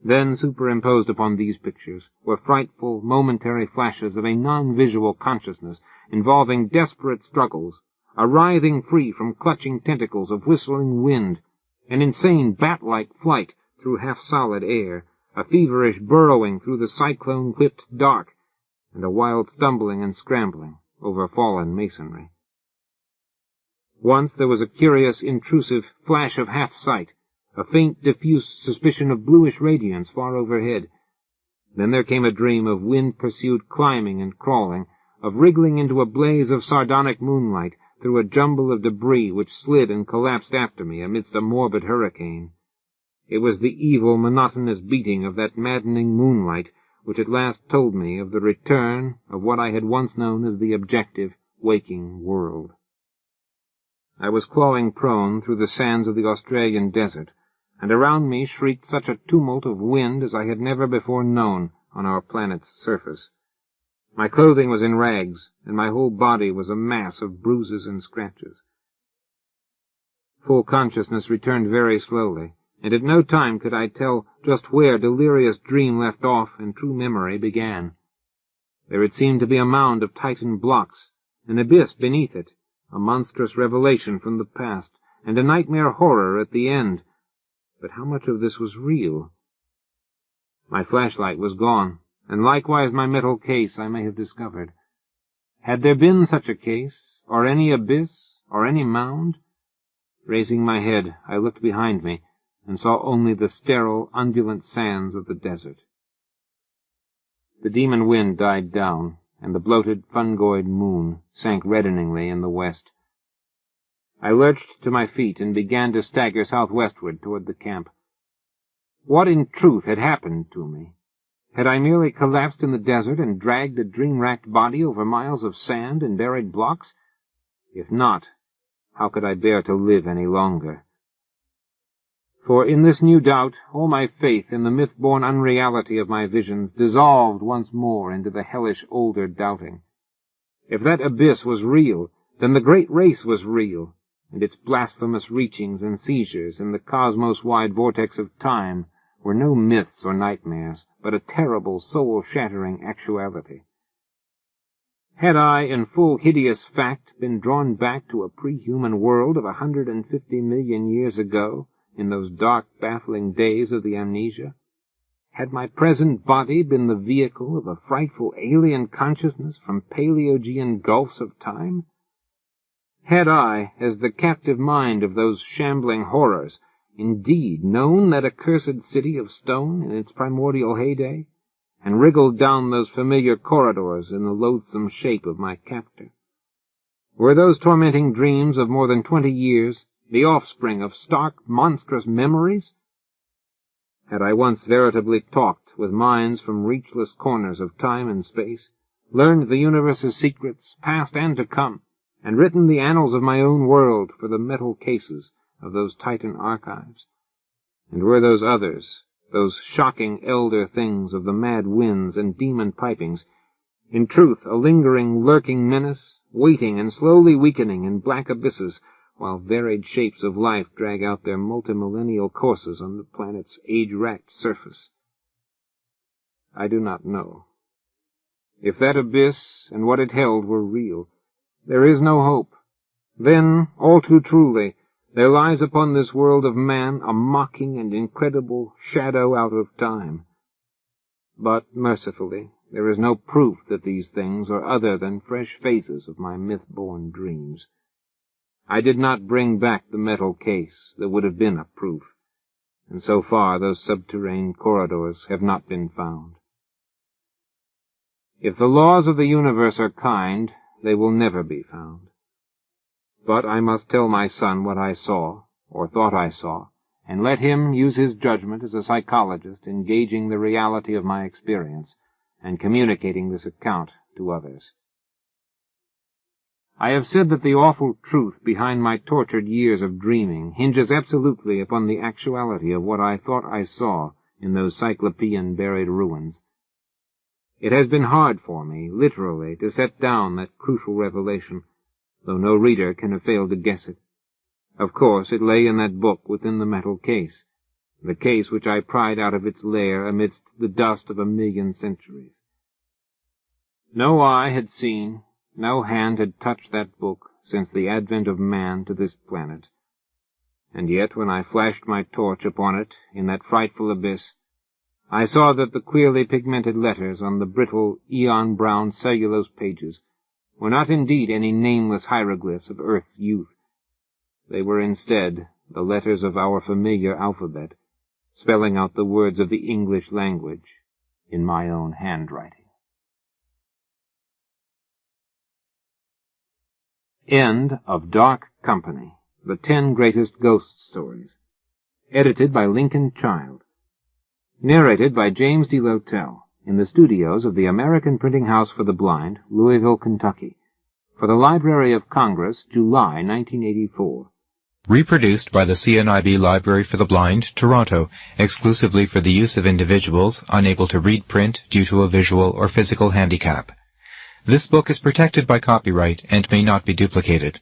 Then, superimposed upon these pictures, were frightful, momentary flashes of a non-visual consciousness involving desperate struggles, a writhing free from clutching tentacles of whistling wind, an insane bat-like flight through half-solid air, a feverish burrowing through the cyclone-whipped dark, and a wild stumbling and scrambling over fallen masonry. Once there was a curious, intrusive flash of half-sight, a faint, diffuse suspicion of bluish radiance far overhead. Then there came a dream of wind-pursued climbing and crawling, of wriggling into a blaze of sardonic moonlight through a jumble of debris which slid and collapsed after me amidst a morbid hurricane. It was the evil, monotonous beating of that maddening moonlight which at last told me of the return of what I had once known as the objective, waking world. I was clawing prone through the sands of the Australian desert, and around me shrieked such a tumult of wind as I had never before known on our planet's surface. My clothing was in rags, and my whole body was a mass of bruises and scratches. Full consciousness returned very slowly, and at no time could I tell just where delirious dream left off and true memory began. There had seemed to be a mound of tightened blocks, an abyss beneath it, a monstrous revelation from the past, and a nightmare horror at the end. But how much of this was real? My flashlight was gone, and likewise my metal case I may have discovered. Had there been such a case, or any abyss, or any mound? Raising my head, I looked behind me, and saw only the sterile, undulant sands of the desert. The demon wind died down, and the bloated, fungoid moon sank reddeningly in the west. I lurched to my feet and began to stagger southwestward toward the camp. What in truth had happened to me? Had I merely collapsed in the desert and dragged a dream-racked body over miles of sand and buried blocks? If not, how could I bear to live any longer? For in this new doubt, all my faith in the myth-born unreality of my visions dissolved once more into the hellish older doubting. If that abyss was real, then the great race was real, and its blasphemous reachings and seizures in the cosmos-wide vortex of time were no myths or nightmares, but a terrible, soul-shattering actuality. Had I, in full hideous fact, been drawn back to a pre-human world of 150 million years ago, in those dark, baffling days of the amnesia? Had my present body been the vehicle of a frightful alien consciousness from Paleogean gulfs of time? Had I, as the captive mind of those shambling horrors, indeed known that accursed city of stone in its primordial heyday, and wriggled down those familiar corridors in the loathsome shape of my captor? Were those tormenting dreams of more than 20 years the offspring of stark, monstrous memories? Had I once veritably talked with minds from reachless corners of time and space, learned the universe's secrets, past and to come, and written the annals of my own world for the metal cases of those Titan archives? And were those others, those shocking elder things of the mad winds and demon pipings, in truth a lingering, lurking menace, waiting and slowly weakening in black abysses, while varied shapes of life drag out their multimillennial courses on the planet's age-racked surface? I do not know. If that abyss and what it held were real, there is no hope. Then, all too truly, there lies upon this world of man a mocking and incredible shadow out of time. But, mercifully, there is no proof that these things are other than fresh phases of my myth-born dreams. I did not bring back the metal case that would have been a proof, and so far those subterranean corridors have not been found. If the laws of the universe are kind, they will never be found. But I must tell my son what I saw, or thought I saw, and let him use his judgment as a psychologist in gauging the reality of my experience and communicating this account to others. I have said that the awful truth behind my tortured years of dreaming hinges absolutely upon the actuality of what I thought I saw in those Cyclopean buried ruins. It has been hard for me, literally, to set down that crucial revelation, though no reader can have failed to guess it. Of course, it lay in that book within the metal case, the case which I pried out of its lair amidst the dust of 1,000,000 centuries. No eye had seen, no hand had touched that book since the advent of man to this planet. And yet, when I flashed my torch upon it in that frightful abyss, I saw that the queerly pigmented letters on the brittle, eon-brown cellulose pages were not indeed any nameless hieroglyphs of Earth's youth. They were instead the letters of our familiar alphabet, spelling out the words of the English language in my own handwriting. End of Dark Company, The 10 Greatest Ghost Stories. Edited by Lincoln Child. Narrated by James DeLotel, in the studios of the American Printing House for the Blind, Louisville, Kentucky, for the Library of Congress, July 1984. Reproduced by the CNIB Library for the Blind, Toronto, exclusively for the use of individuals unable to read print due to a visual or physical handicap. This book is protected by copyright and may not be duplicated.